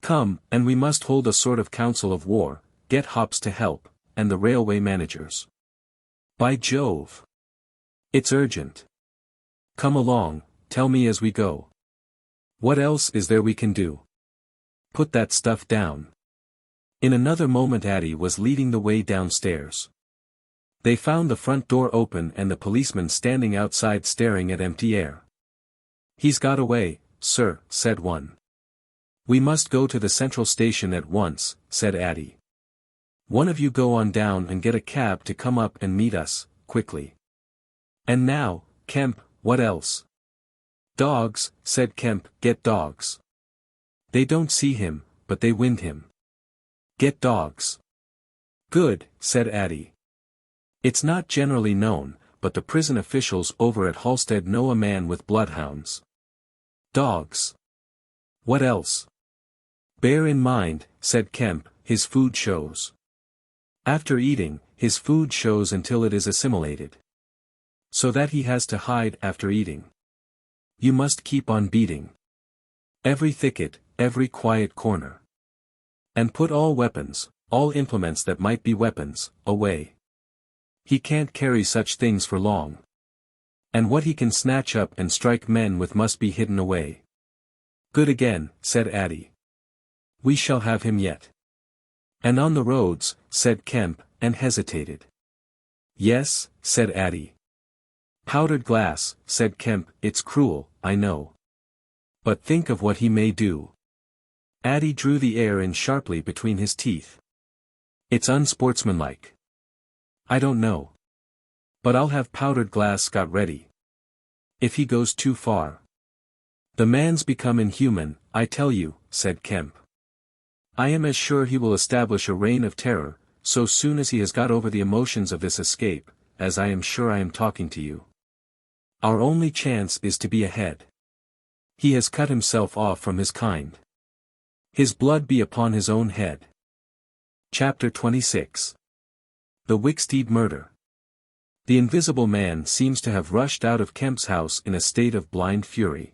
Come, and we must hold a sort of council of war, get Hops to help, and the railway managers. By Jove! It's urgent. Come along, tell me as we go. What else is there we can do? Put that stuff down. In another moment Addie was leading the way downstairs. They found the front door open and the policeman standing outside staring at empty air. He's got away, sir, said one. We must go to the central station at once, said Addie. One of you go on down and get a cab to come up and meet us, quickly. And now, Kemp, what else? Dogs, said Kemp, get dogs. They don't see him, but they wind him. Get dogs. Good, said Addie. It's not generally known, but the prison officials over at Halstead know a man with bloodhounds. Dogs. What else? Bear in mind, said Kemp, his food shows. After eating, his food shows until it is assimilated. So that he has to hide after eating. You must keep on beating. Every thicket, every quiet corner. And put all weapons, all implements that might be weapons, away. He can't carry such things for long. And what he can snatch up and strike men with must be hidden away. Good again, said Addie. We shall have him yet. And on the roads, said Kemp, and hesitated. Yes, said Addie. Powdered glass, said Kemp, it's cruel, I know. But think of what he may do. Addie drew the air in sharply between his teeth. It's unsportsmanlike. I don't know. But I'll have powdered glass got ready. If he goes too far. The man's become inhuman, I tell you, said Kemp. I am as sure he will establish a reign of terror, so soon as he has got over the emotions of this escape, as I am sure I am talking to you. Our only chance is to be ahead. He has cut himself off from his kind. His blood be upon his own head. Chapter 26. The Wicksteed Murder. The Invisible Man seems to have rushed out of Kemp's house in a state of blind fury.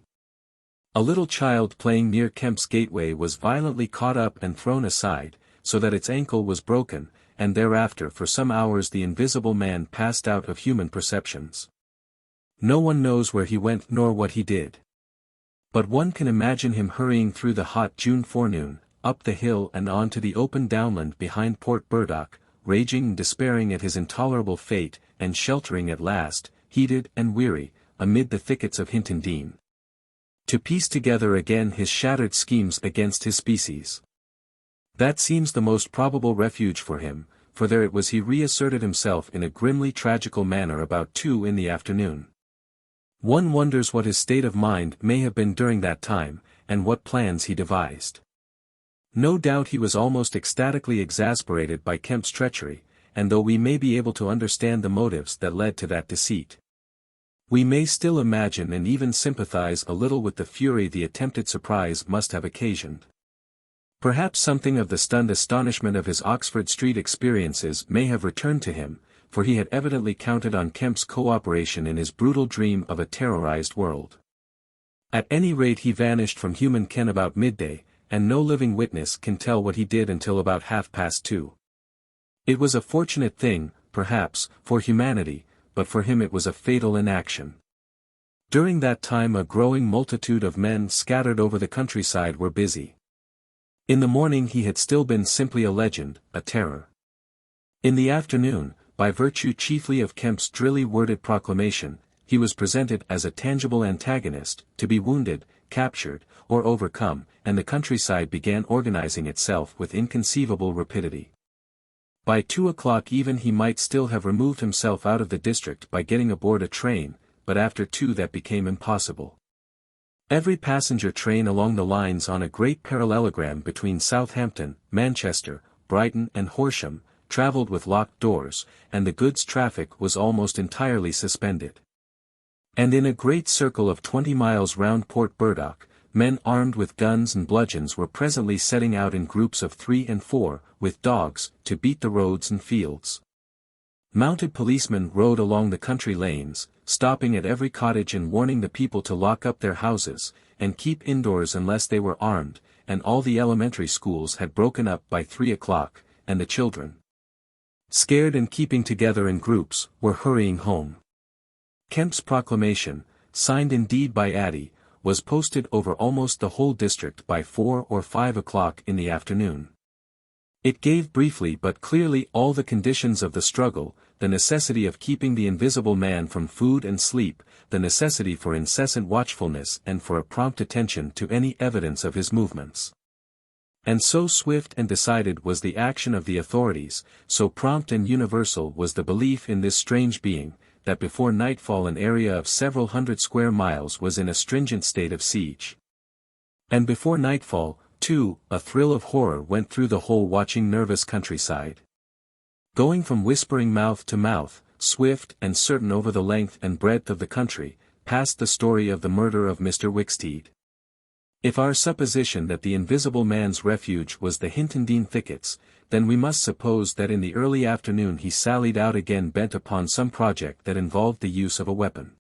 A little child playing near Kemp's gateway was violently caught up and thrown aside, so that its ankle was broken, and thereafter for some hours the Invisible Man passed out of human perceptions. No one knows where he went nor what he did. But one can imagine him hurrying through the hot June forenoon, up the hill and on to the open downland behind Port Burdock, raging and despairing at his intolerable fate, and sheltering at last, heated and weary, amid the thickets of Hinton Dean. To piece together again his shattered schemes against his species. That seems the most probable refuge for him, for there it was he reasserted himself in a grimly tragical manner about 2 in the afternoon. One wonders what his state of mind may have been during that time, and what plans he devised. No doubt he was almost ecstatically exasperated by Kemp's treachery, and though we may be able to understand the motives that led to that deceit, we may still imagine and even sympathize a little with the fury the attempted surprise must have occasioned. Perhaps something of the stunned astonishment of his Oxford Street experiences may have returned to him, for he had evidently counted on Kemp's cooperation in his brutal dream of a terrorized world. At any rate, he vanished from human ken about midday, and no living witness can tell what he did until about 2:30. It was a fortunate thing, perhaps, for humanity, but for him it was a fatal inaction. During that time a growing multitude of men scattered over the countryside were busy. In the morning he had still been simply a legend, a terror. In the afternoon, by virtue chiefly of Kemp's drily worded proclamation, he was presented as a tangible antagonist, to be wounded, captured, or overcome, and the countryside began organizing itself with inconceivable rapidity. By 2 o'clock even he might still have removed himself out of the district by getting aboard a train, but after 2 that became impossible. Every passenger train along the lines on a great parallelogram between Southampton, Manchester, Brighton and Horsham, travelled with locked doors, and the goods traffic was almost entirely suspended. And in a great circle of 20 miles round Port Burdock, men armed with guns and bludgeons were presently setting out in groups of 3 and 4, with dogs, to beat the roads and fields. Mounted policemen rode along the country lanes, stopping at every cottage and warning the people to lock up their houses, and keep indoors unless they were armed, and all the elementary schools had broken up by 3 o'clock, and the children, scared and keeping together in groups, were hurrying home. Kemp's proclamation, signed indeed by Addie, was posted over almost the whole district by 4 or 5 o'clock in the afternoon. It gave briefly but clearly all the conditions of the struggle, the necessity of keeping the invisible man from food and sleep, the necessity for incessant watchfulness and for a prompt attention to any evidence of his movements. And so swift and decided was the action of the authorities, so prompt and universal was the belief in this strange being, that before nightfall an area of several hundred square miles was in a stringent state of siege. And before nightfall, too, a thrill of horror went through the whole watching nervous countryside. Going from whispering mouth to mouth, swift and certain over the length and breadth of the country, passed the story of the murder of Mr. Wicksteed. If our supposition that the invisible man's refuge was the Hintendine thickets, then we must suppose that in the early afternoon he sallied out again bent upon some project that involved the use of a weapon.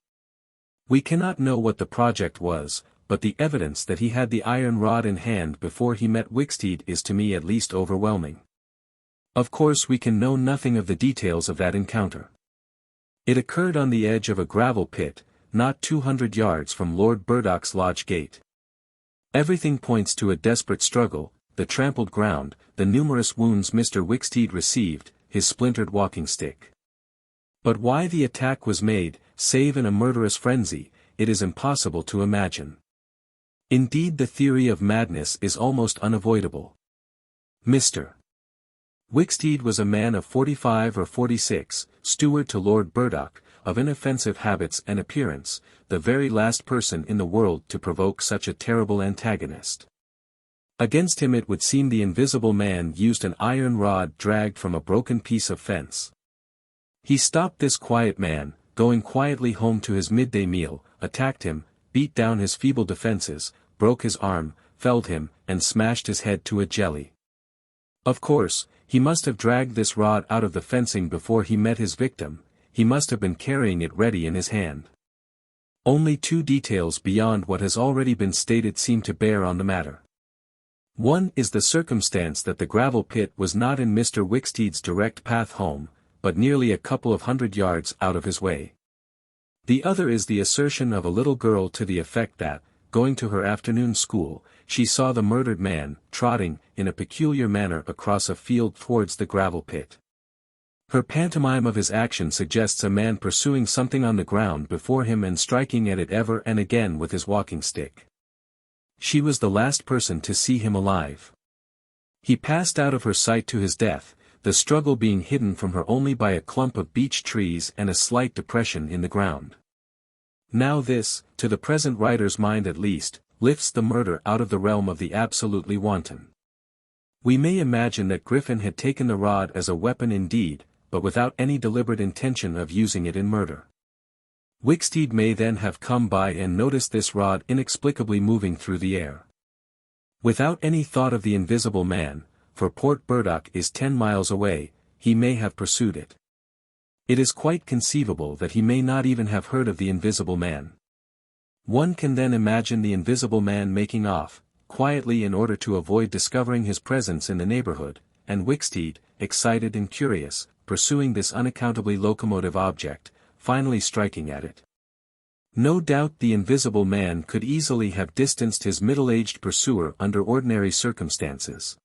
We cannot know what the project was, but the evidence that he had the iron rod in hand before he met Wicksteed is to me at least overwhelming. Of course we can know nothing of the details of that encounter. It occurred on the edge of a gravel pit, not 200 yards from Lord Burdock's lodge gate. Everything points to a desperate struggle, the trampled ground, the numerous wounds Mr. Wicksteed received, his splintered walking stick. But why the attack was made, save in a murderous frenzy, it is impossible to imagine. Indeed, the theory of madness is almost unavoidable. Mr. Wicksteed was a man of 45 or 46, steward to Lord Burdock, of inoffensive habits and appearance, the very last person in the world to provoke such a terrible antagonist. Against him it would seem the invisible man used an iron rod dragged from a broken piece of fence. He stopped this quiet man, going quietly home to his midday meal, attacked him, beat down his feeble defenses, broke his arm, felled him, and smashed his head to a jelly. Of course, he must have dragged this rod out of the fencing before he met his victim, he must have been carrying it ready in his hand. Only 2 details beyond what has already been stated seem to bear on the matter. One is the circumstance that the gravel pit was not in Mr. Wicksteed's direct path home, but nearly a couple of 100 yards out of his way. The other is the assertion of a little girl to the effect that, going to her afternoon school, she saw the murdered man, trotting, in a peculiar manner across a field towards the gravel pit. Her pantomime of his action suggests a man pursuing something on the ground before him and striking at it ever and again with his walking stick. She was the last person to see him alive. He passed out of her sight to his death, the struggle being hidden from her only by a clump of beech trees and a slight depression in the ground. Now this, to the present writer's mind at least, lifts the murder out of the realm of the absolutely wanton. We may imagine that Griffin had taken the rod as a weapon indeed, but without any deliberate intention of using it in murder. Wicksteed may then have come by and noticed this rod inexplicably moving through the air. Without any thought of the invisible man, for Port Burdock is 10 miles away, he may have pursued it. It is quite conceivable that he may not even have heard of the invisible man. One can then imagine the invisible man making off, quietly in order to avoid discovering his presence in the neighborhood, and Wicksteed, excited and curious, pursuing this unaccountably locomotive object, finally striking at it. No doubt the invisible man could easily have distanced his middle-aged pursuer under ordinary circumstances.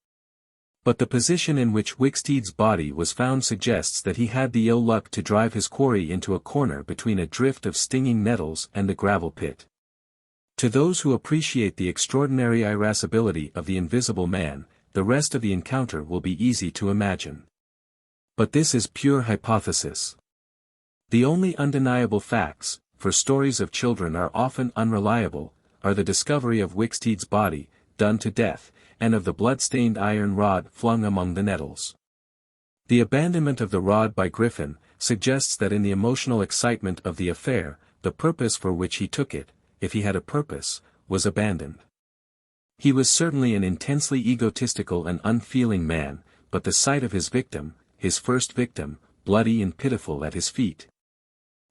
But the position in which Wicksteed's body was found suggests that he had the ill luck to drive his quarry into a corner between a drift of stinging nettles and the gravel pit. To those who appreciate the extraordinary irascibility of the invisible man, the rest of the encounter will be easy to imagine. But this is pure hypothesis. The only undeniable facts, for stories of children are often unreliable, are the discovery of Wicksteed's body, done to death, and of the blood-stained iron rod flung among the nettles. The abandonment of the rod by Griffin suggests that in the emotional excitement of the affair, the purpose for which he took it, if he had a purpose, was abandoned. He was certainly an intensely egotistical and unfeeling man, but the sight of his victim, his first victim, bloody and pitiful at his feet,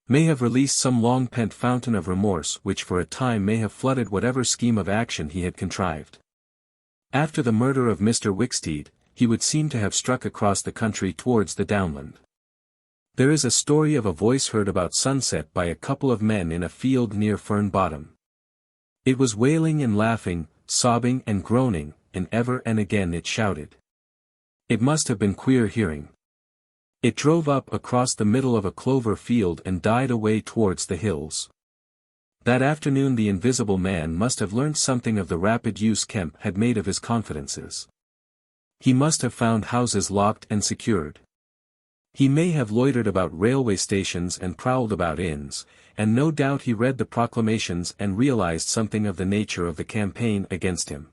may have released some long-pent fountain of remorse which for a time may have flooded whatever scheme of action he had contrived. After the murder of Mr. Wicksteed, he would seem to have struck across the country towards the downland. There is a story of a voice heard about sunset by a couple of men in a field near Fern Bottom. It was wailing and laughing, sobbing and groaning, and ever and again it shouted. It must have been queer hearing. It drove up across the middle of a clover field and died away towards the hills. That afternoon the invisible man must have learnt something of the rapid use Kemp had made of his confidences. He must have found houses locked and secured. He may have loitered about railway stations and prowled about inns, and no doubt he read the proclamations and realized something of the nature of the campaign against him.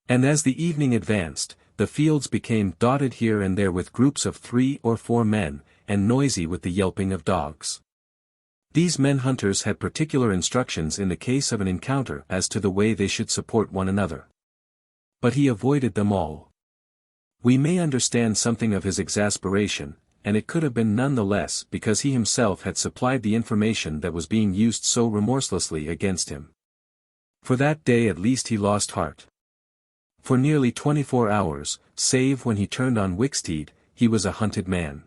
And as the evening advanced, the fields became dotted here and there with groups of 3 or 4 men, and noisy with the yelping of dogs. These men-hunters had particular instructions in the case of an encounter as to the way they should support one another. But he avoided them all. We may understand something of his exasperation, and it could have been none the less because he himself had supplied the information that was being used so remorselessly against him. For that day at least he lost heart. For nearly 24 hours, save when he turned on Wicksteed, he was a hunted man.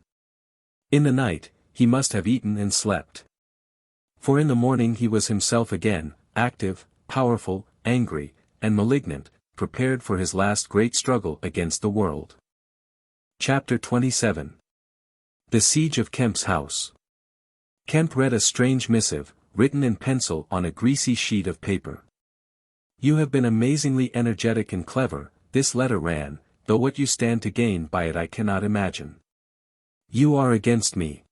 In the night, he must have eaten and slept. For in the morning he was himself again, active, powerful, angry, and malignant, prepared for his last great struggle against the world. Chapter 27. The Siege of Kemp's House. Kemp read a strange missive, written in pencil on a greasy sheet of paper. "You have been amazingly energetic and clever," this letter ran, "though what you stand to gain by it I cannot imagine. You are against me.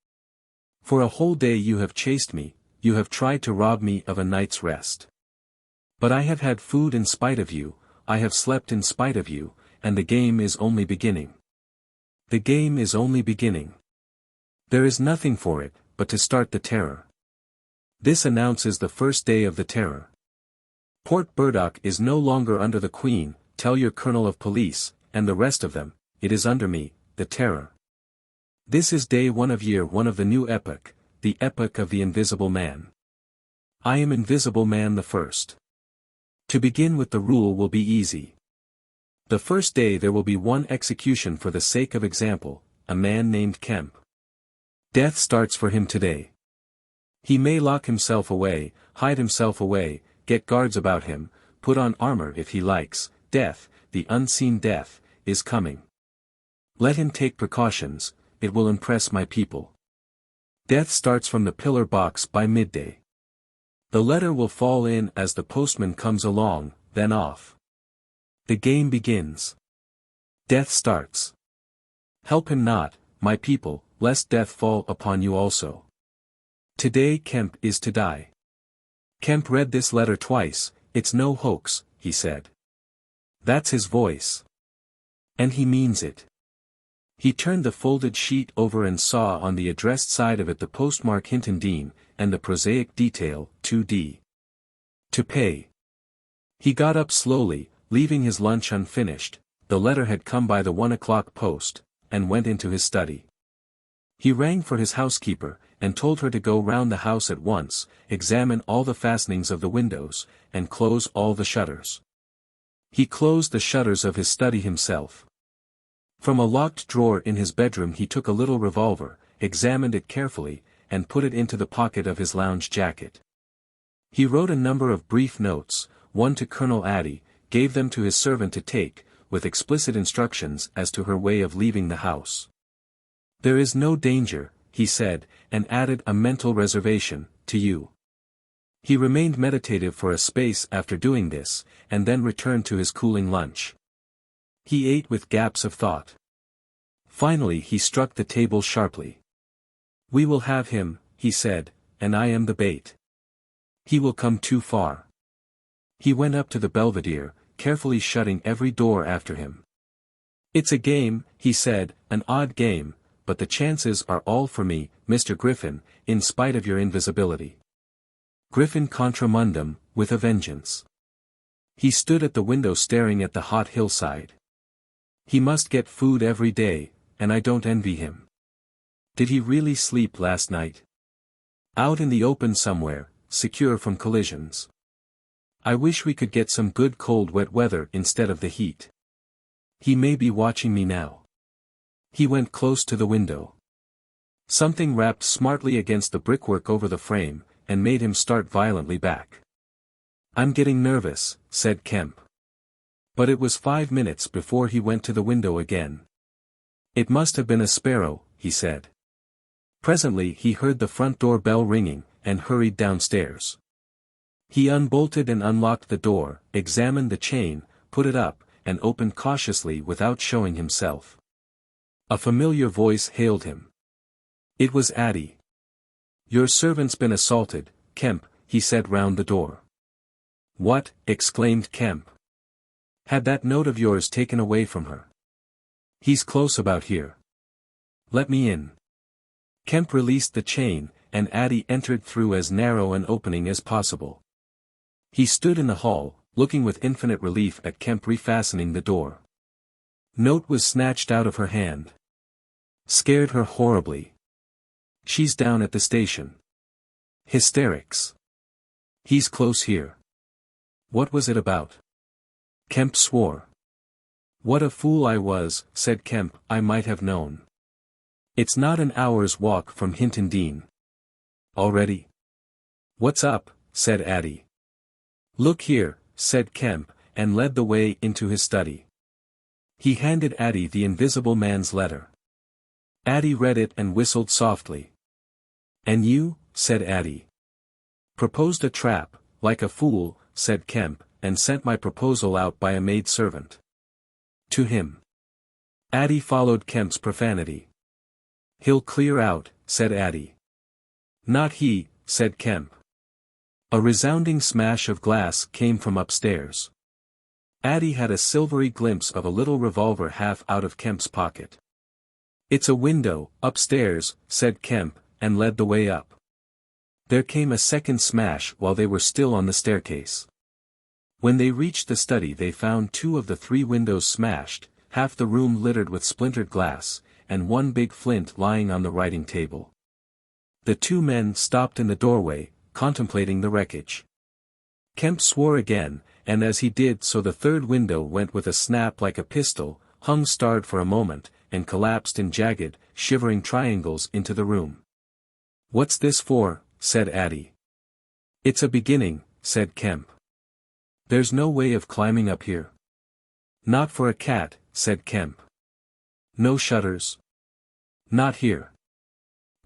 For a whole day you have chased me, you have tried to rob me of a night's rest. But I have had food in spite of you, I have slept in spite of you, and the game is only beginning. The game is only beginning. There is nothing for it, but to start the terror. This announces the first day of the terror. Port Burdock is no longer under the Queen, tell your Colonel of Police, and the rest of them, it is under me, the terror. This is day 1 of year 1 of the new epoch, the epoch of the invisible man. I am invisible man the first. To begin with the rule will be easy. The first day there will be one execution for the sake of example, a man named Kemp. Death starts for him today. He may lock himself away, hide himself away, get guards about him, put on armor if he likes. Death, the unseen death, is coming. Let him take precautions, it will impress my people. Death starts from the pillar box by midday. The letter will fall in as the postman comes along, then off. The game begins. Death starts. Help him not, my people, lest death fall upon you also. Today Kemp is to die. Kemp read this letter twice. It's no hoax, he said. That's his voice. And he means it. He turned the folded sheet over and saw on the addressed side of it the postmark Hinton and the prosaic detail, 2D. To pay. He got up slowly, leaving his lunch unfinished, the letter had come by the 1 o'clock post, and went into his study. He rang for his housekeeper, and told her to go round the house at once, examine all the fastenings of the windows, and close all the shutters. He closed the shutters of his study himself. From a locked drawer in his bedroom he took a little revolver, examined it carefully, and put it into the pocket of his lounge jacket. He wrote a number of brief notes, one to Colonel Addy, gave them to his servant to take, with explicit instructions as to her way of leaving the house. "There is no danger," he said, and added a mental reservation, "to you." He remained meditative for a space after doing this, and then returned to his cooling lunch. He ate with gaps of thought. Finally he struck the table sharply. "We will have him," he said, "and I am the bait. He will come too far." He went up to the belvedere, carefully shutting every door after him. "It's a game," he said, "an odd game, but the chances are all for me, Mr. Griffin, in spite of your invisibility. Griffin contra mundum, with a vengeance." He stood at the window staring at the hot hillside. He must get food every day, and I don't envy him. Did he really sleep last night? Out in the open somewhere, secure from collisions. I wish we could get some good cold wet weather instead of the heat. He may be watching me now. He went close to the window. Something rapped smartly against the brickwork over the frame, and made him start violently back. "I'm getting nervous," said Kemp. But it was 5 minutes before he went to the window again. "It must have been a sparrow," he said. Presently he heard the front door bell ringing, and hurried downstairs. He unbolted and unlocked the door, examined the chain, put it up, and opened cautiously without showing himself. A familiar voice hailed him. It was Addy. "Your servant's been assaulted, Kemp," he said round the door. "What?" exclaimed Kemp. "Had that note of yours taken away from her. He's close about here. Let me in." Kemp released the chain, and Addy entered through as narrow an opening as possible. He stood in the hall, looking with infinite relief at Kemp refastening the door. Note was snatched out of her hand. Scared her horribly. She's down at the station. Hysterics. He's close here. What was it about? Kemp swore. "What a fool I was," said Kemp, "I might have known. It's not an hour's walk from Hinton. Already?" "What's up?" said Addy. "Look here," said Kemp, and led the way into his study. He handed Addy the invisible man's letter. Addy read it and whistled softly. "And you?" said Addy. "Proposed a trap, like a fool," said Kemp, "and sent my proposal out by a maid-servant. To him." Addy followed Kemp's profanity. "He'll clear out," said Addy. "Not he," said Kemp. A resounding smash of glass came from upstairs. Addy had a silvery glimpse of a little revolver half out of Kemp's pocket. "It's a window, upstairs," said Kemp, and led the way up. There came a second smash while they were still on the staircase. When they reached the study they found 2 of the 3 windows smashed, half the room littered with splintered glass, and one big flint lying on the writing table. The 2 men stopped in the doorway, contemplating the wreckage. Kemp swore again, and as he did so the 3rd window went with a snap like a pistol, hung starred for a moment, and collapsed in jagged, shivering triangles into the room. "What's this for?" said Addy. "It's a beginning," said Kemp. "There's no way of climbing up here." "Not for a cat," said Kemp. "No shutters?" "Not here.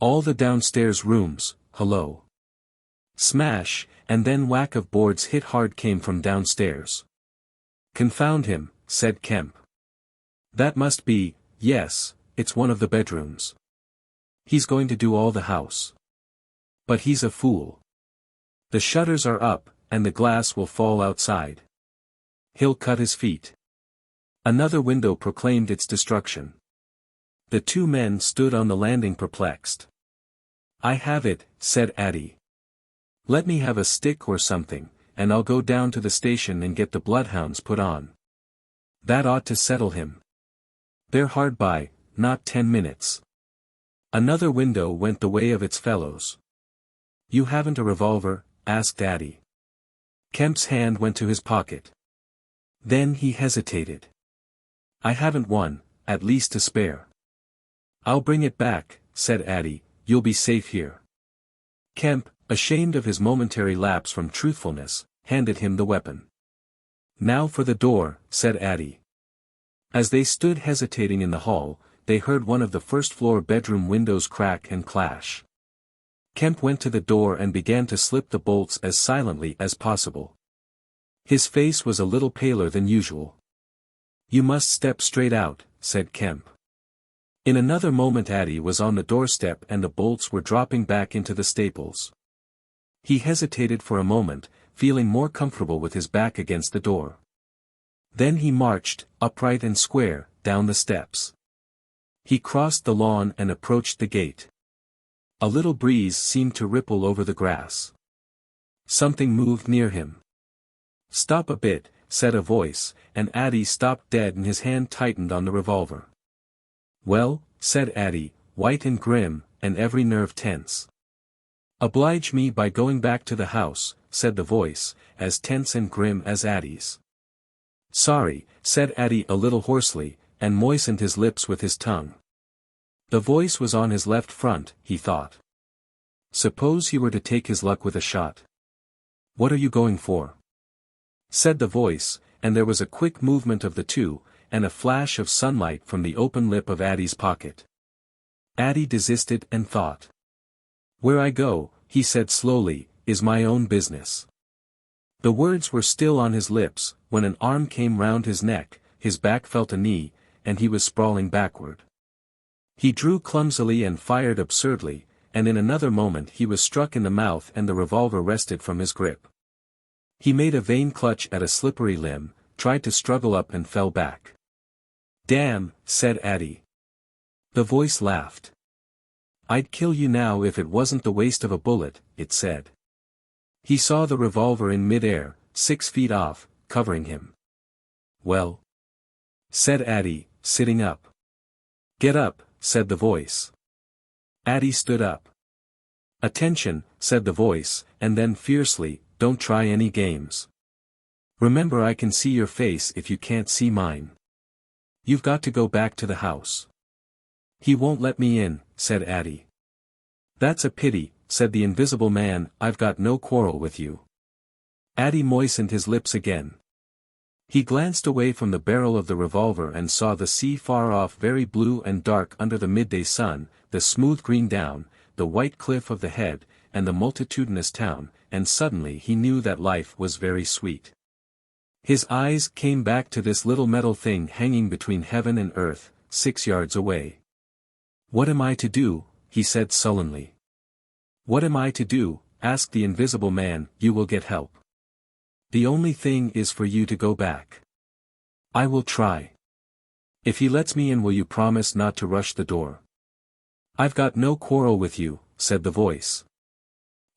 All the downstairs rooms, hello." Smash, and then whack of boards hit hard came from downstairs. "Confound him," said Kemp. "That must be, yes, it's one of the bedrooms. He's going to do all the house. But he's a fool. The shutters are up, and the glass will fall outside. He'll cut his feet. Another window proclaimed its destruction. The two men stood on the landing perplexed. "I have it," said Addie. "Let me have a stick or something, and I'll go down to the station and get the bloodhounds put on. That ought to settle him. They're hard by, not 10 minutes. Another window went the way of its fellows. "You haven't a revolver?" asked Addie. Kemp's hand went to his pocket. Then he hesitated. "I haven't one, at least to spare." "I'll bring it back," said Addie, "you'll be safe here." Kemp, ashamed of his momentary lapse from truthfulness, handed him the weapon. "Now for the door," said Addie. As they stood hesitating in the hall, they heard one of the first-floor bedroom windows crack and clash. Kemp went to the door and began to slip the bolts as silently as possible. His face was a little paler than usual. "You must step straight out," said Kemp. In another moment Addie was on the doorstep and the bolts were dropping back into the staples. He hesitated for a moment, feeling more comfortable with his back against the door. Then he marched, upright and square, down the steps. He crossed the lawn and approached the gate. A little breeze seemed to ripple over the grass. Something moved near him. "Stop a bit," said a voice, and Addie stopped dead and his hand tightened on the revolver. "Well," said Addie, white and grim, and every nerve tense. "Oblige me by going back to the house," said the voice, as tense and grim as Addie's. "Sorry," said Addie a little hoarsely, and moistened his lips with his tongue. The voice was on his left front, he thought. Suppose he were to take his luck with a shot. "What are you going for?" said the voice, and there was a quick movement of the two, and a flash of sunlight from the open lip of Addie's pocket. Addie desisted and thought. "Where I go," he said slowly, "is my own business." The words were still on his lips, when an arm came round his neck, his back felt a knee, and he was sprawling backward. He drew clumsily and fired absurdly, and in another moment he was struck in the mouth and the revolver wrested from his grip. He made a vain clutch at a slippery limb, tried to struggle up and fell back. "Damn," said Addie. The voice laughed. "I'd kill you now if it wasn't the waste of a bullet," it said. He saw the revolver in mid-air, 6 feet off, covering him. "Well?" said Addie, sitting up. "Get up," said the voice. Addie stood up. "Attention," said the voice, and then fiercely, "don't try any games. Remember I can see your face if you can't see mine. You've got to go back to the house." "He won't let me in," said Addie. "That's a pity," said the invisible man, "I've got no quarrel with you." Addie moistened his lips again. He glanced away from the barrel of the revolver and saw the sea far off, very blue and dark under the midday sun, the smooth green down, the white cliff of the head, and the multitudinous town, and suddenly he knew that life was very sweet. His eyes came back to this little metal thing hanging between heaven and earth, 6 yards away. "What am I to do?" he said sullenly. "What am I to do?" asked the invisible man. "You will get help. The only thing is for you to go back." "I will try. If he lets me in, will you promise not to rush the door?" "I've got no quarrel with you," said the voice.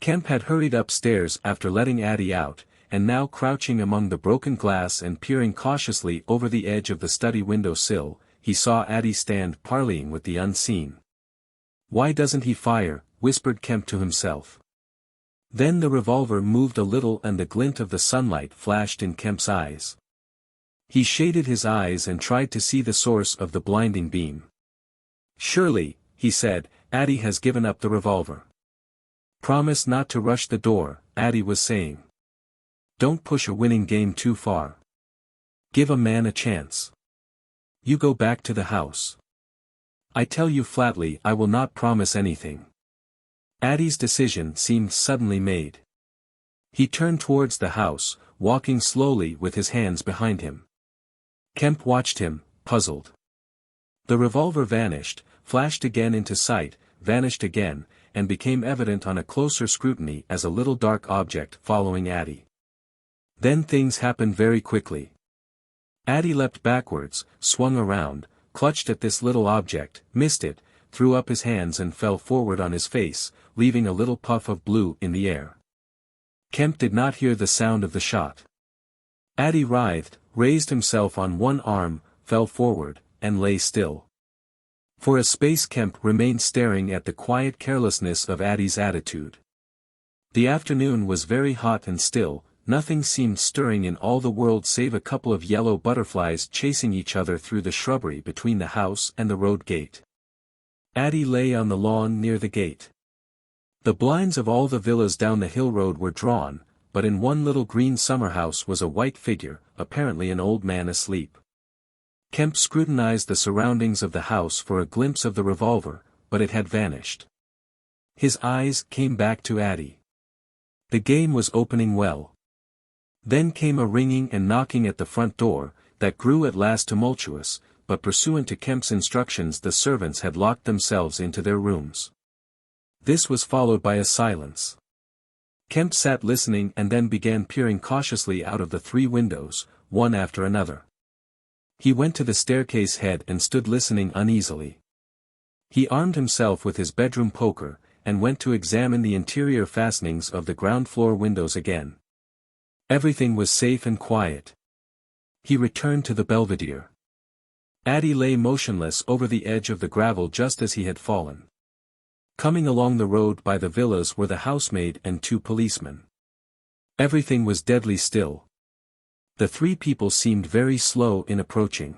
Kemp had hurried upstairs after letting Addie out, and now crouching among the broken glass and peering cautiously over the edge of the study window sill, he saw Addie stand parleying with the unseen. "Why doesn't he fire?" whispered Kemp to himself. Then the revolver moved a little and the glint of the sunlight flashed in Kemp's eyes. He shaded his eyes and tried to see the source of the blinding beam. "Surely," he said, "Addie has given up the revolver." "Promise not to rush the door," Addie was saying. "Don't push a winning game too far. Give a man a chance. You go back to the house. I tell you flatly I will not promise anything." Addie's decision seemed suddenly made. He turned towards the house, walking slowly with his hands behind him. Kemp watched him, puzzled. The revolver vanished, flashed again into sight, vanished again, and became evident on a closer scrutiny as a little dark object following Addie. Then things happened very quickly. Addie leapt backwards, swung around, clutched at this little object, missed it, threw up his hands and fell forward on his face, leaving a little puff of blue in the air. Kemp did not hear the sound of the shot. Addie writhed, raised himself on one arm, fell forward, and lay still. For a space Kemp remained staring at the quiet carelessness of Addie's attitude. The afternoon was very hot and still, nothing seemed stirring in all the world save a couple of yellow butterflies chasing each other through the shrubbery between the house and the road gate. Addie lay on the lawn near the gate. The blinds of all the villas down the hill road were drawn, but in one little green summer house was a white figure, apparently an old man asleep. Kemp scrutinized the surroundings of the house for a glimpse of the revolver, but it had vanished. His eyes came back to Addie. The game was opening well. Then came a ringing and knocking at the front door, that grew at last tumultuous, but pursuant to Kemp's instructions the servants had locked themselves into their rooms. This was followed by a silence. Kemp sat listening and then began peering cautiously out of the 3 windows, one after another. He went to the staircase head and stood listening uneasily. He armed himself with his bedroom poker, and went to examine the interior fastenings of the ground floor windows again. Everything was safe and quiet. He returned to the belvedere. Addie lay motionless over the edge of the gravel just as he had fallen. Coming along the road by the villas were the housemaid and 2 policemen. Everything was deadly still. The 3 people seemed very slow in approaching.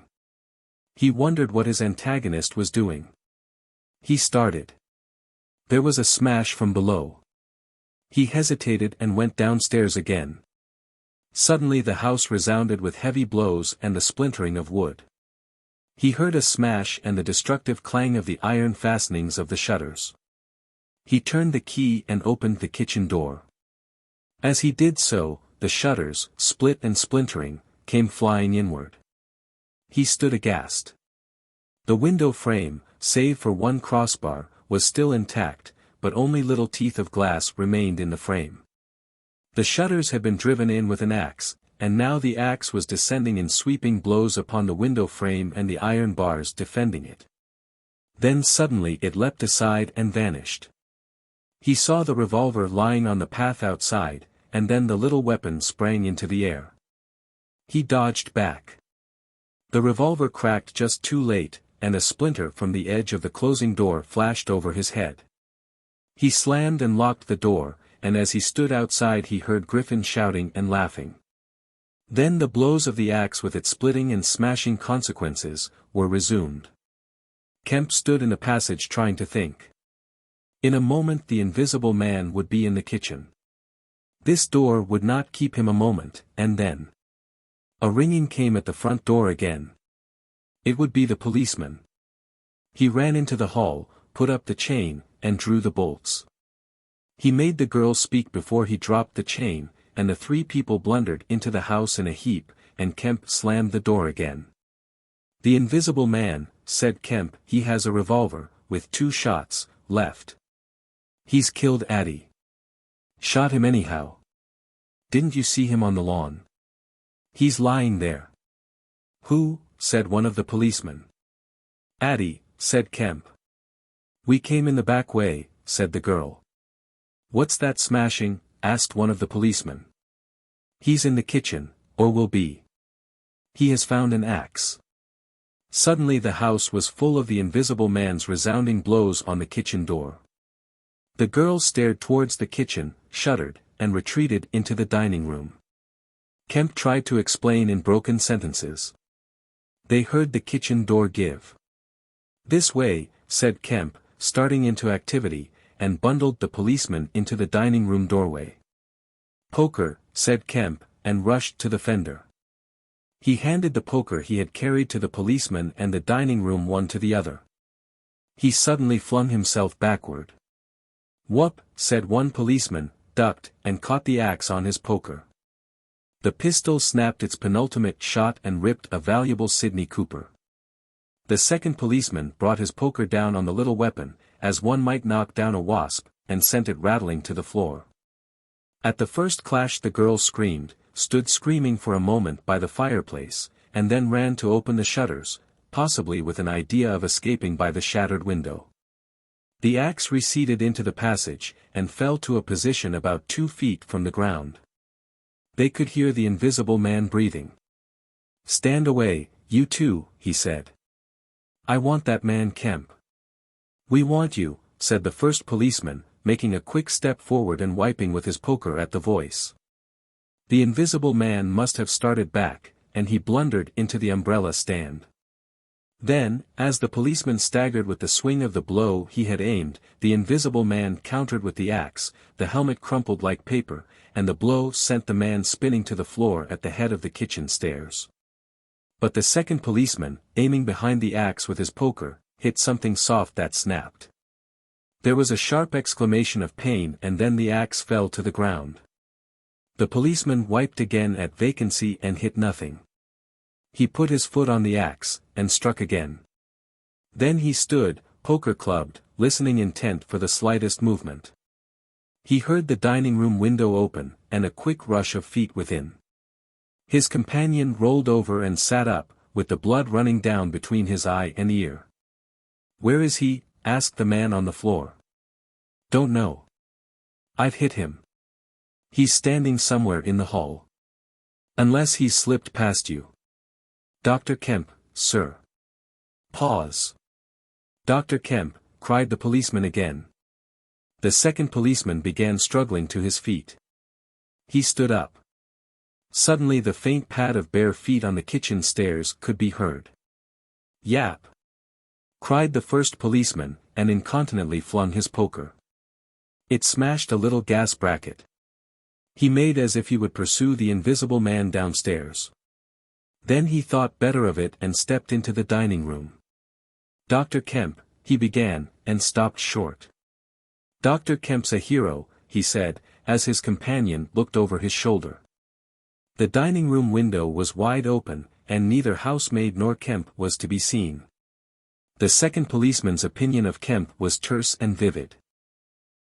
He wondered what his antagonist was doing. He started. There was a smash from below. He hesitated and went downstairs again. Suddenly the house resounded with heavy blows and the splintering of wood. He heard a smash and the destructive clang of the iron fastenings of the shutters. He turned the key and opened the kitchen door. As he did so, the shutters, split and splintering, came flying inward. He stood aghast. The window frame, save for one crossbar, was still intact, but only little teeth of glass remained in the frame. The shutters had been driven in with an axe, and now the axe was descending in sweeping blows upon the window frame and the iron bars defending it. Then suddenly it leapt aside and vanished. He saw the revolver lying on the path outside, and then the little weapon sprang into the air. He dodged back. The revolver cracked just too late, and a splinter from the edge of the closing door flashed over his head. He slammed and locked the door, and as he stood outside he heard Griffin shouting and laughing. Then the blows of the axe with its splitting and smashing consequences, were resumed. Kemp stood in the passage trying to think. In a moment the invisible man would be in the kitchen. This door would not keep him a moment, and then a ringing came at the front door again. It would be the policeman. He ran into the hall, put up the chain, and drew the bolts. He made the girl speak before he dropped the chain, and the 3 people blundered into the house in a heap, and Kemp slammed the door again. The invisible man, said Kemp, he has a revolver, with 2 shots, left. He's killed Addie. Shot him anyhow. Didn't you see him on the lawn? He's lying there. Who? Said one of the policemen. Addie, said Kemp. We came in the back way, said the girl. What's that smashing? Asked one of the policemen. He's in the kitchen, or will be. He has found an axe. Suddenly the house was full of the invisible man's resounding blows on the kitchen door. The girl stared towards the kitchen, shuddered, and retreated into the dining room. Kemp tried to explain in broken sentences. They heard the kitchen door give. This way, said Kemp, starting into activity, and bundled the policeman into the dining room doorway. Poker, said Kemp, and rushed to the fender. He handed the poker he had carried to the policeman and the dining room one to the other. He suddenly flung himself backward. Whoop, said one policeman, ducked, and caught the axe on his poker. The pistol snapped its penultimate shot and ripped a valuable Sidney Cooper. The second policeman brought his poker down on the little weapon, as one might knock down a wasp, and sent it rattling to the floor. At the first clash the girl screamed, stood screaming for a moment by the fireplace, and then ran to open the shutters, possibly with an idea of escaping by the shattered window. The axe receded into the passage, and fell to a position about 2 feet from the ground. They could hear the invisible man breathing. "Stand away, you two," he said. "I want that man Kemp." "We want you," said the first policeman, making a quick step forward and wiping with his poker at the voice. The invisible man must have started back, and he blundered into the umbrella stand. Then, as the policeman staggered with the swing of the blow he had aimed, the invisible man countered with the axe, the helmet crumpled like paper, and the blow sent the man spinning to the floor at the head of the kitchen stairs. But the second policeman, aiming behind the axe with his poker, hit something soft that snapped. There was a sharp exclamation of pain, and then the axe fell to the ground. The policeman wiped again at vacancy and hit nothing. He put his foot on the axe, and struck again. Then he stood, poker clubbed, listening intent for the slightest movement. He heard the dining room window open, and a quick rush of feet within. His companion rolled over and sat up, with the blood running down between his eye and ear. "Where is he?" asked the man on the floor. "Don't know. I've hit him. He's standing somewhere in the hall. Unless he's slipped past you." "Dr. Kemp, sir." Pause. "Dr. Kemp," cried the policeman again. The second policeman began struggling to his feet. He stood up. Suddenly the faint pad of bare feet on the kitchen stairs could be heard. "Yap!" cried the first policeman, and incontinently flung his poker. It smashed a little gas bracket. He made as if he would pursue the invisible man downstairs. Then he thought better of it and stepped into the dining room. "Dr. Kemp," he began, and stopped short. "Dr. Kemp's a hero," he said, as his companion looked over his shoulder. The dining room window was wide open, and neither housemaid nor Kemp was to be seen. The second policeman's opinion of Kemp was terse and vivid.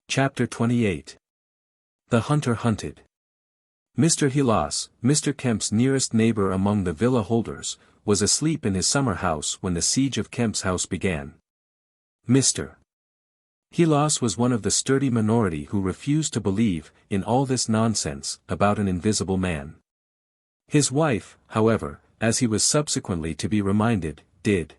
Chapter 28. The hunter hunted. Mr. Helas, Mr. Kemp's nearest neighbor among the villa holders, was asleep in his summer house when the siege of Kemp's house began. Mr. Helas was one of the sturdy minority who refused to believe in all this nonsense about an invisible man. His wife, however, as he was subsequently to be reminded, did.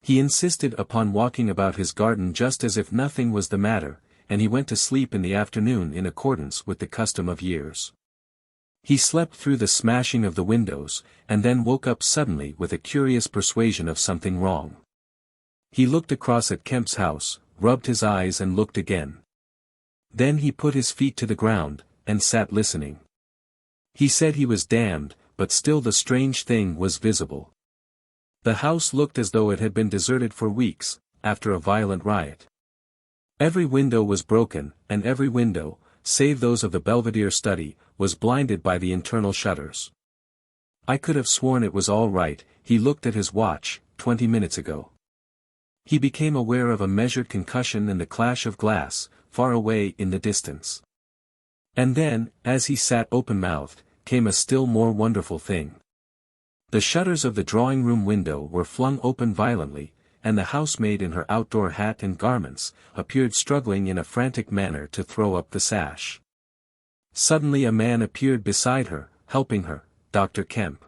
He insisted upon walking about his garden just as if nothing was the matter, and he went to sleep in the afternoon in accordance with the custom of years. He slept through the smashing of the windows, and then woke up suddenly with a curious persuasion of something wrong. He looked across at Kemp's house, rubbed his eyes and looked again. Then he put his feet to the ground, and sat listening. He said he was damned, but still the strange thing was visible. The house looked as though it had been deserted for weeks, after a violent riot. Every window was broken, and every window, save those of the Belvedere study, was blinded by the internal shutters. "I could have sworn it was all right," he looked at his watch, 20 minutes ago. He became aware of a measured concussion and the clash of glass, far away in the distance. And then, as he sat open-mouthed, came a still more wonderful thing. The shutters of the drawing-room window were flung open violently, and the housemaid in her outdoor hat and garments, appeared struggling in a frantic manner to throw up the sash. Suddenly a man appeared beside her, helping her, Dr. Kemp.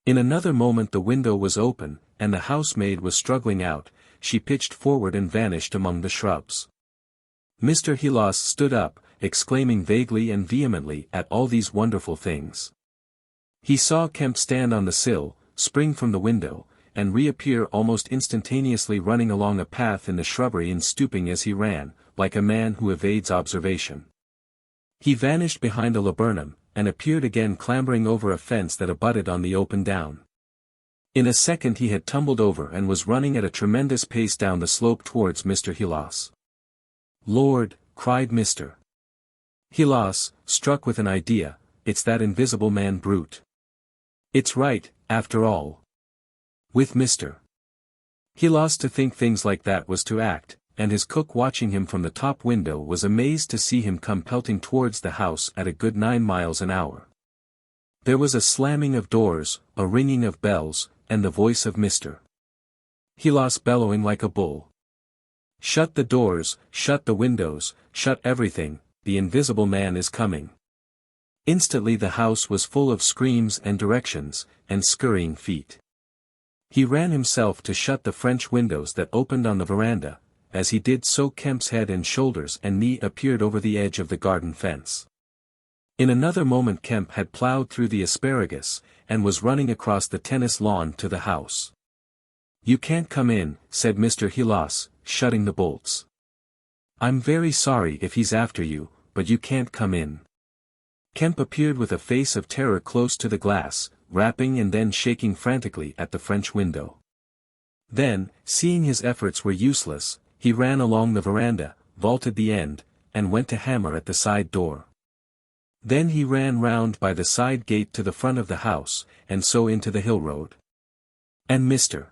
In another moment the window was open, and the housemaid was struggling out. She pitched forward and vanished among the shrubs. Mr. Helas stood up, exclaiming vaguely and vehemently at all these wonderful things. He saw Kemp stand on the sill, spring from the window, and reappear almost instantaneously running along a path in the shrubbery and stooping as he ran, like a man who evades observation. He vanished behind a laburnum, and appeared again clambering over a fence that abutted on the open down. In a second he had tumbled over and was running at a tremendous pace down the slope towards Mr. Helas. "Lord," cried Mr. Helas, struck with an idea, "it's that invisible man brute. It's right, after all." With Mr. Helas to think things like that was to act, and his cook watching him from the top window was amazed to see him come pelting towards the house at a good 9 miles an hour. There was a slamming of doors, a ringing of bells, and the voice of Mr. Helas bellowing like a bull. "Shut the doors, shut the windows, shut everything, the invisible man is coming." Instantly the house was full of screams and directions, and scurrying feet. He ran himself to shut the French windows that opened on the veranda. As he did so Kemp's head and shoulders and knee appeared over the edge of the garden fence. In another moment Kemp had ploughed through the asparagus, and was running across the tennis lawn to the house. "You can't come in," said Mr. Helas, shutting the bolts. "I'm very sorry if he's after you, but you can't come in." Kemp appeared with a face of terror close to the glass, rapping and then shaking frantically at the French window. Then, seeing his efforts were useless, he ran along the veranda, vaulted the end, and went to hammer at the side door. Then he ran round by the side gate to the front of the house, and so into the hill road. And Mr.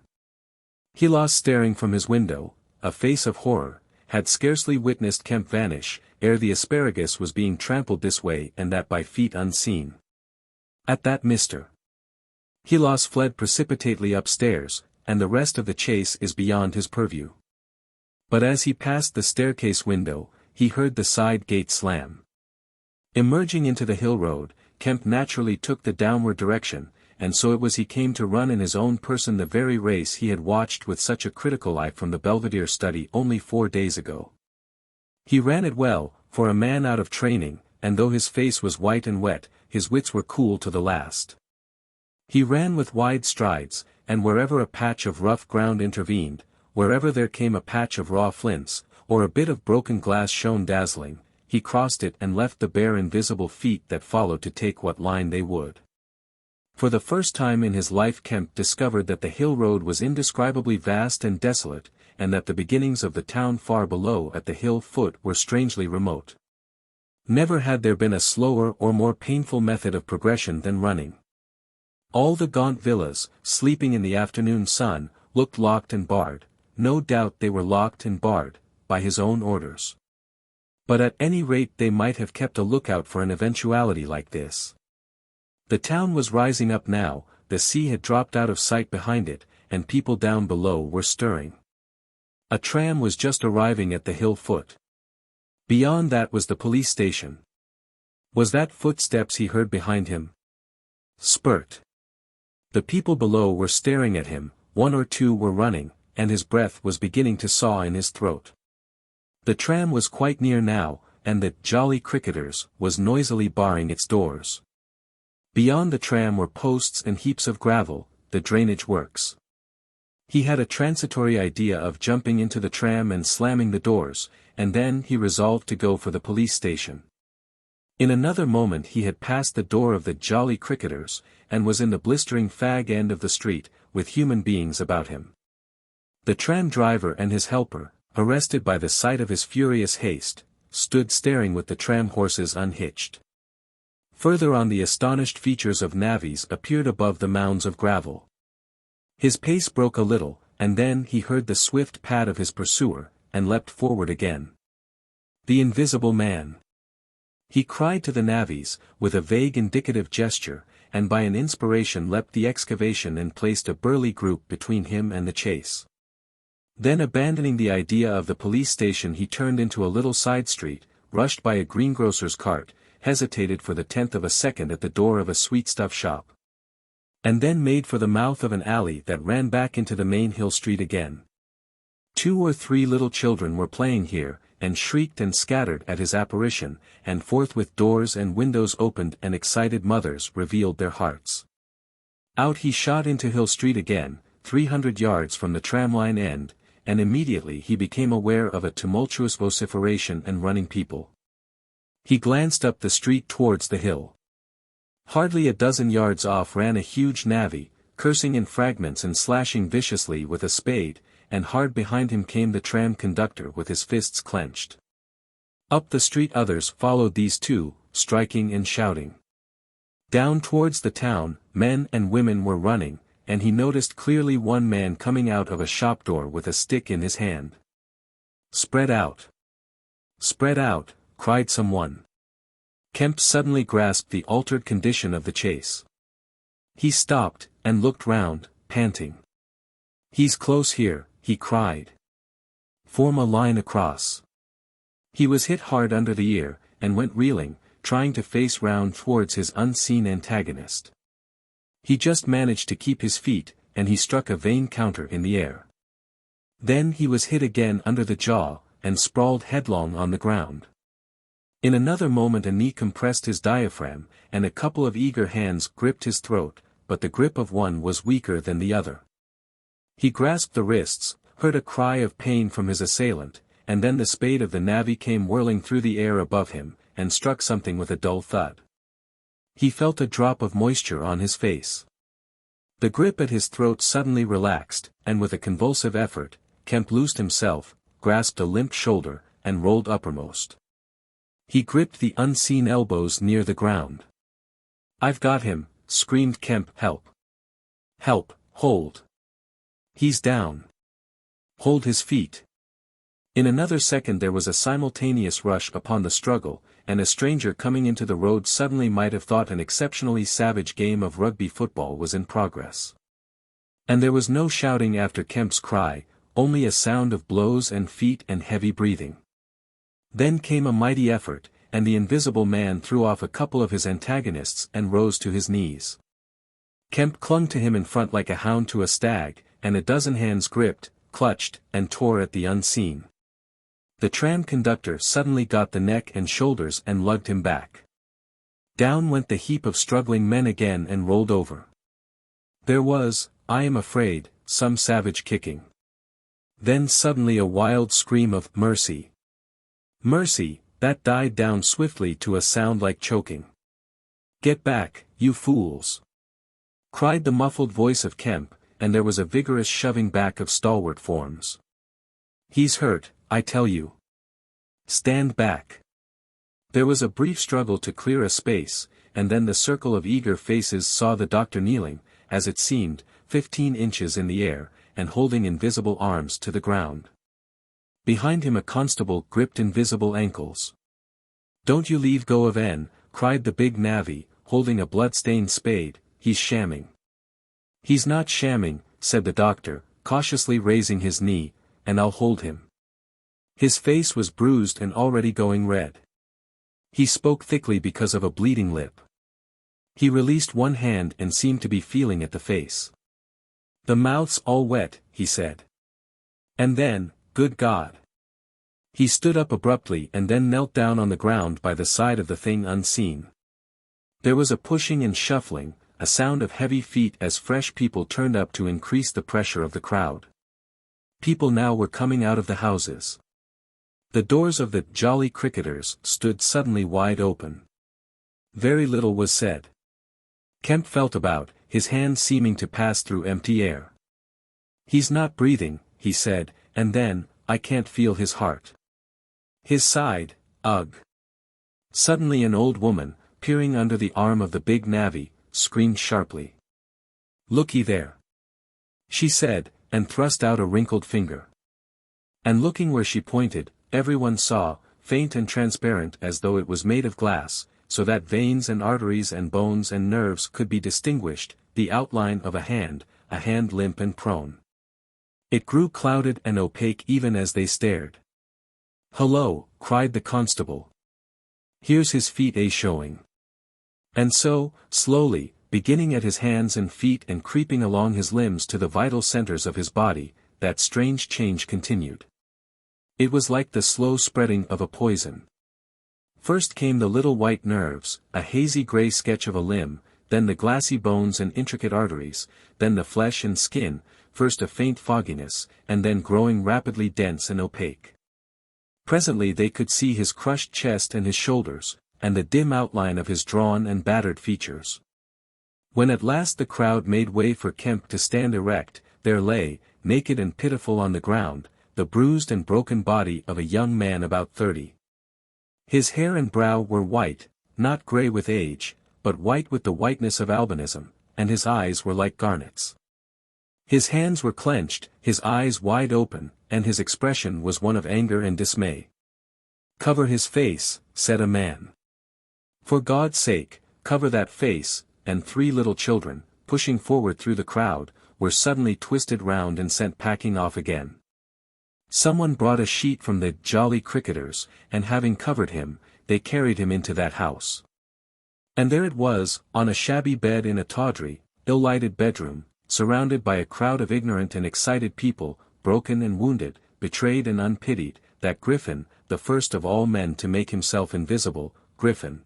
Helas, staring from his window, a face of horror, had scarcely witnessed Kemp vanish, ere the asparagus was being trampled this way and that by feet unseen. At that Mr. Helas fled precipitately upstairs, and the rest of the chase is beyond his purview. But as he passed the staircase window, he heard the side gate slam. Emerging into the hill road, Kemp naturally took the downward direction, and so it was he came to run in his own person the very race he had watched with such a critical eye from the Belvedere study only 4 days ago. He ran it well, for a man out of training, and though his face was white and wet, his wits were cool to the last. He ran with wide strides, and wherever a patch of rough ground intervened, wherever there came a patch of raw flints, or a bit of broken glass shone dazzling, he crossed it and left the bare invisible feet that followed to take what line they would. For the first time in his life Kemp discovered that the hill road was indescribably vast and desolate, and that the beginnings of the town far below at the hill foot were strangely remote. Never had there been a slower or more painful method of progression than running. All the gaunt villas, sleeping in the afternoon sun, looked locked and barred. No doubt they were locked and barred, by his own orders. But at any rate they might have kept a lookout for an eventuality like this. The town was rising up now, the sea had dropped out of sight behind it, and people down below were stirring. A tram was just arriving at the hill foot. Beyond that was the police station. Was that footsteps he heard behind him? Spurt. The people below were staring at him, one or two were running, and his breath was beginning to saw in his throat. The tram was quite near now, and the "Jolly Cricketers" was noisily barring its doors. Beyond the tram were posts and heaps of gravel, the drainage works. He had a transitory idea of jumping into the tram and slamming the doors, and then he resolved to go for the police station. In another moment he had passed the door of the "Jolly Cricketers," and was in the blistering fag end of the street, with human beings about him. The tram driver and his helper, arrested by the sight of his furious haste, stood staring with the tram horses unhitched. Further on the astonished features of navvies appeared above the mounds of gravel. His pace broke a little, and then he heard the swift pad of his pursuer, and leapt forward again. The invisible man! He cried to the navvies, with a vague indicative gesture, and by an inspiration leapt the excavation and placed a burly group between him and the chase. Then abandoning the idea of the police station he turned into a little side street, rushed by a greengrocer's cart, hesitated for the 10th of a second at the door of a sweetstuff shop. And then made for the mouth of an alley that ran back into the main hill street again. 2 or 3 little children were playing here, and shrieked and scattered at his apparition, and forthwith doors and windows opened and excited mothers revealed their hearts. Out he shot into Hill Street again, 300 yards from the tramline end, and immediately he became aware of a tumultuous vociferation and running people. He glanced up the street towards the hill. Hardly a dozen yards off ran a huge navvy, cursing in fragments and slashing viciously with a spade, and hard behind him came the tram conductor with his fists clenched. Up the street others followed these two, striking and shouting. Down towards the town, men and women were running, and he noticed clearly one man coming out of a shop door with a stick in his hand. "Spread out! Spread out!" cried someone. Kemp suddenly grasped the altered condition of the chase. He stopped, and looked round, panting. "He's close here," he cried. "Form a line across." He was hit hard under the ear, and went reeling, trying to face round towards his unseen antagonist. He just managed to keep his feet, and he struck a vain counter in the air. Then he was hit again under the jaw, and sprawled headlong on the ground. In another moment a knee compressed his diaphragm, and a couple of eager hands gripped his throat, but the grip of one was weaker than the other. He grasped the wrists, heard a cry of pain from his assailant, and then the spade of the navvy came whirling through the air above him, and struck something with a dull thud. He felt a drop of moisture on his face. The grip at his throat suddenly relaxed, and with a convulsive effort, Kemp loosed himself, grasped a limp shoulder, and rolled uppermost. He gripped the unseen elbows near the ground. "I've got him," screamed Kemp. "Help! Help, hold! He's down! Hold his feet!" In another second there was a simultaneous rush upon the struggle, and a stranger coming into the road suddenly might have thought an exceptionally savage game of rugby football was in progress. And there was no shouting after Kemp's cry, only a sound of blows and feet and heavy breathing. Then came a mighty effort, and the invisible man threw off a couple of his antagonists and rose to his knees. Kemp clung to him in front like a hound to a stag, and a dozen hands gripped, clutched, and tore at the unseen. The tram conductor suddenly got the neck and shoulders and lugged him back. Down went the heap of struggling men again and rolled over. There was, I am afraid, some savage kicking. Then suddenly a wild scream of "Mercy! Mercy!" that died down swiftly to a sound like choking. "Get back, you fools!" cried the muffled voice of Kemp, and there was a vigorous shoving back of stalwart forms. "He's hurt, I tell you. Stand back." There was a brief struggle to clear a space, and then the circle of eager faces saw the doctor kneeling, as it seemed, 15 inches in the air, and holding invisible arms to the ground. Behind him a constable gripped invisible ankles. "Don't you leave go of N," cried the big navvy, holding a blood-stained spade, "he's shamming." "He's not shamming," said the doctor, cautiously raising his knee, "and I'll hold him." His face was bruised and already going red. He spoke thickly because of a bleeding lip. He released one hand and seemed to be feeling at the face. "The mouth's all wet," he said. And then, good God! He stood up abruptly and then knelt down on the ground by the side of the thing unseen. There was a pushing and shuffling, a sound of heavy feet as fresh people turned up to increase the pressure of the crowd. People now were coming out of the houses. The doors of the "Jolly Cricketers" stood suddenly wide open. Very little was said. Kemp felt about, his hand seeming to pass through empty air. "He's not breathing," he said, and then, "I can't feel his heart." His side, ugh. Suddenly an old woman, peering under the arm of the big navvy, screamed sharply. "Looky there," she said, and thrust out a wrinkled finger. And looking where she pointed, everyone saw, faint and transparent as though it was made of glass, so that veins and arteries and bones and nerves could be distinguished, the outline of a hand limp and prone. It grew clouded and opaque even as they stared. "Hullo," cried the constable. "Here's his feet showing." And so, slowly, beginning at his hands and feet and creeping along his limbs to the vital centers of his body, that strange change continued. It was like the slow spreading of a poison. First came the little white nerves, a hazy gray sketch of a limb, then the glassy bones and intricate arteries, then the flesh and skin, first a faint fogginess, and then growing rapidly dense and opaque. Presently they could see his crushed chest and his shoulders, and the dim outline of his drawn and battered features. When at last the crowd made way for Kemp to stand erect, there lay, naked and pitiful on the ground, the bruised and broken body of a young man about 30. His hair and brow were white, not grey with age, but white with the whiteness of albinism, and his eyes were like garnets. His hands were clenched, his eyes wide open, and his expression was one of anger and dismay. "Cover his face," said a man. For God's sake, cover that face," and 3 little children, pushing forward through the crowd, were suddenly twisted round and sent packing off again. Someone brought a sheet from the "Jolly Cricketers," and having covered him, they carried him into that house. And there it was, on a shabby bed in a tawdry, ill-lighted bedroom, surrounded by a crowd of ignorant and excited people, broken and wounded, betrayed and unpitied, that Griffin, the first of all men to make himself invisible, Griffin,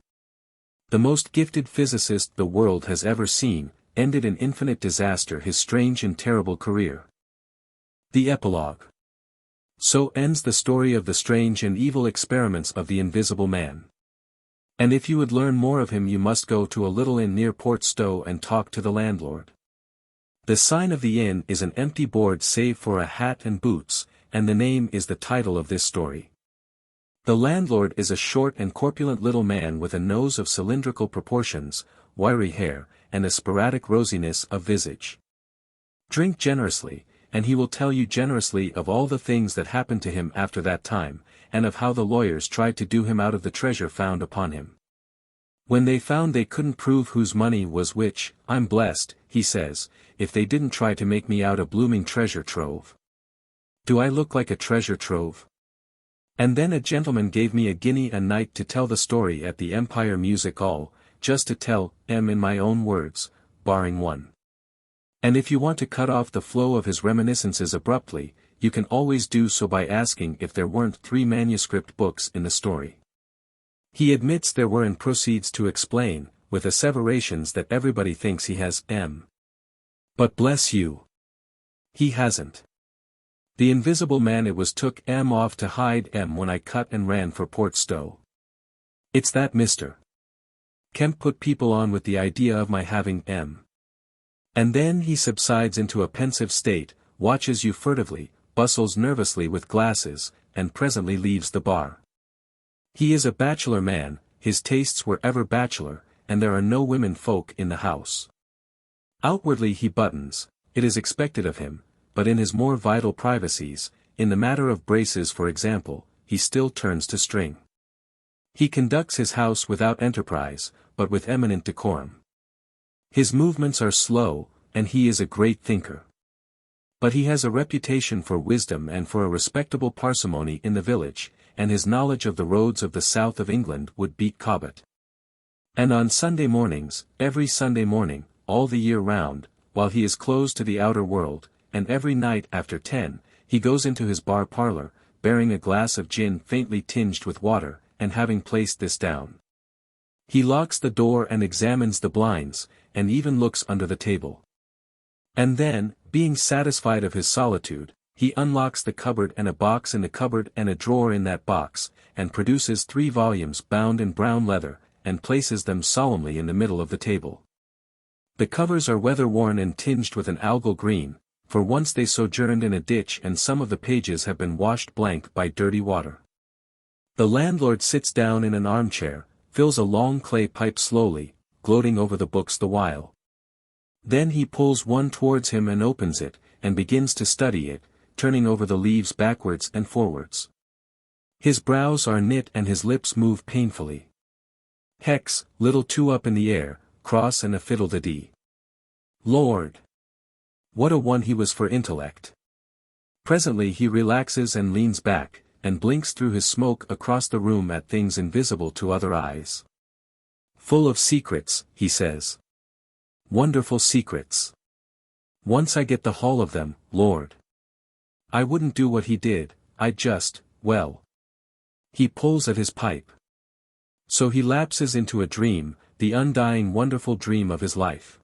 the most gifted physicist the world has ever seen, ended in infinite disaster his strange and terrible career. The Epilogue. So ends the story of the strange and evil experiments of the Invisible Man. And if you would learn more of him, you must go to a little inn near Port Stowe and talk to the landlord. The sign of the inn is an empty board save for a hat and boots, and the name is the title of this story. The landlord is a short and corpulent little man with a nose of cylindrical proportions, wiry hair, and a sporadic rosiness of visage. Drink generously, and he will tell you generously of all the things that happened to him after that time, and of how the lawyers tried to do him out of the treasure found upon him. When they found they couldn't prove whose money was which, "I'm blessed," he says, "if they didn't try to make me out a blooming treasure trove. Do I look like a treasure trove? And then a gentleman gave me a guinea a night to tell the story at the Empire Music Hall, just to tell in my own words, barring one. And if you want to cut off the flow of his reminiscences abruptly, you can always do so by asking if there weren't 3 manuscript books in the story. He admits there were and proceeds to explain, with asseverations that everybody thinks he has But bless you, he hasn't. The Invisible Man, it was took off to hide when I cut and ran for Port Stowe. It's that Mr. Kemp put people on with the idea of my having And then he subsides into a pensive state, watches you furtively, bustles nervously with glasses, and presently leaves the bar. He is a bachelor man, his tastes were ever bachelor, and there are no women folk in the house. Outwardly he buttons, it is expected of him, but in his more vital privacies, in the matter of braces for example, he still turns to string. He conducts his house without enterprise, but with eminent decorum. His movements are slow, and he is a great thinker. But he has a reputation for wisdom and for a respectable parsimony in the village, and his knowledge of the roads of the south of England would beat Cobbett. And on Sunday mornings, every Sunday morning, all the year round, while he is closed to the outer world, and every night after 10, he goes into his bar parlor, bearing a glass of gin faintly tinged with water, and having placed this down, he locks the door and examines the blinds, and even looks under the table. And then, being satisfied of his solitude, he unlocks the cupboard and a box in the cupboard and a drawer in that box, and produces 3 volumes bound in brown leather, and places them solemnly in the middle of the table. The covers are weather-worn and tinged with an algal green, for once they sojourned in a ditch and some of the pages have been washed blank by dirty water. The landlord sits down in an armchair, fills a long clay pipe slowly, gloating over the books the while. Then he pulls one towards him and opens it, and begins to study it, turning over the leaves backwards and forwards. His brows are knit and his lips move painfully. Hex, little 2 up in the air, cross and a fiddle-de-dee. Lord! What a one he was for intellect! Presently he relaxes and leans back, and blinks through his smoke across the room at things invisible to other eyes. Full of secrets, he says. Wonderful secrets. Once I get the haul of them, Lord. I wouldn't do what he did, I'd just, well. He pulls at his pipe. So he lapses into a dream, the undying wonderful dream of his life.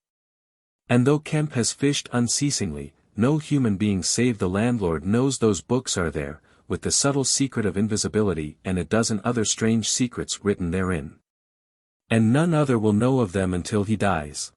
And though Kemp has fished unceasingly, no human being save the landlord knows those books are there, with the subtle secret of invisibility and a dozen other strange secrets written therein. And none other will know of them until he dies.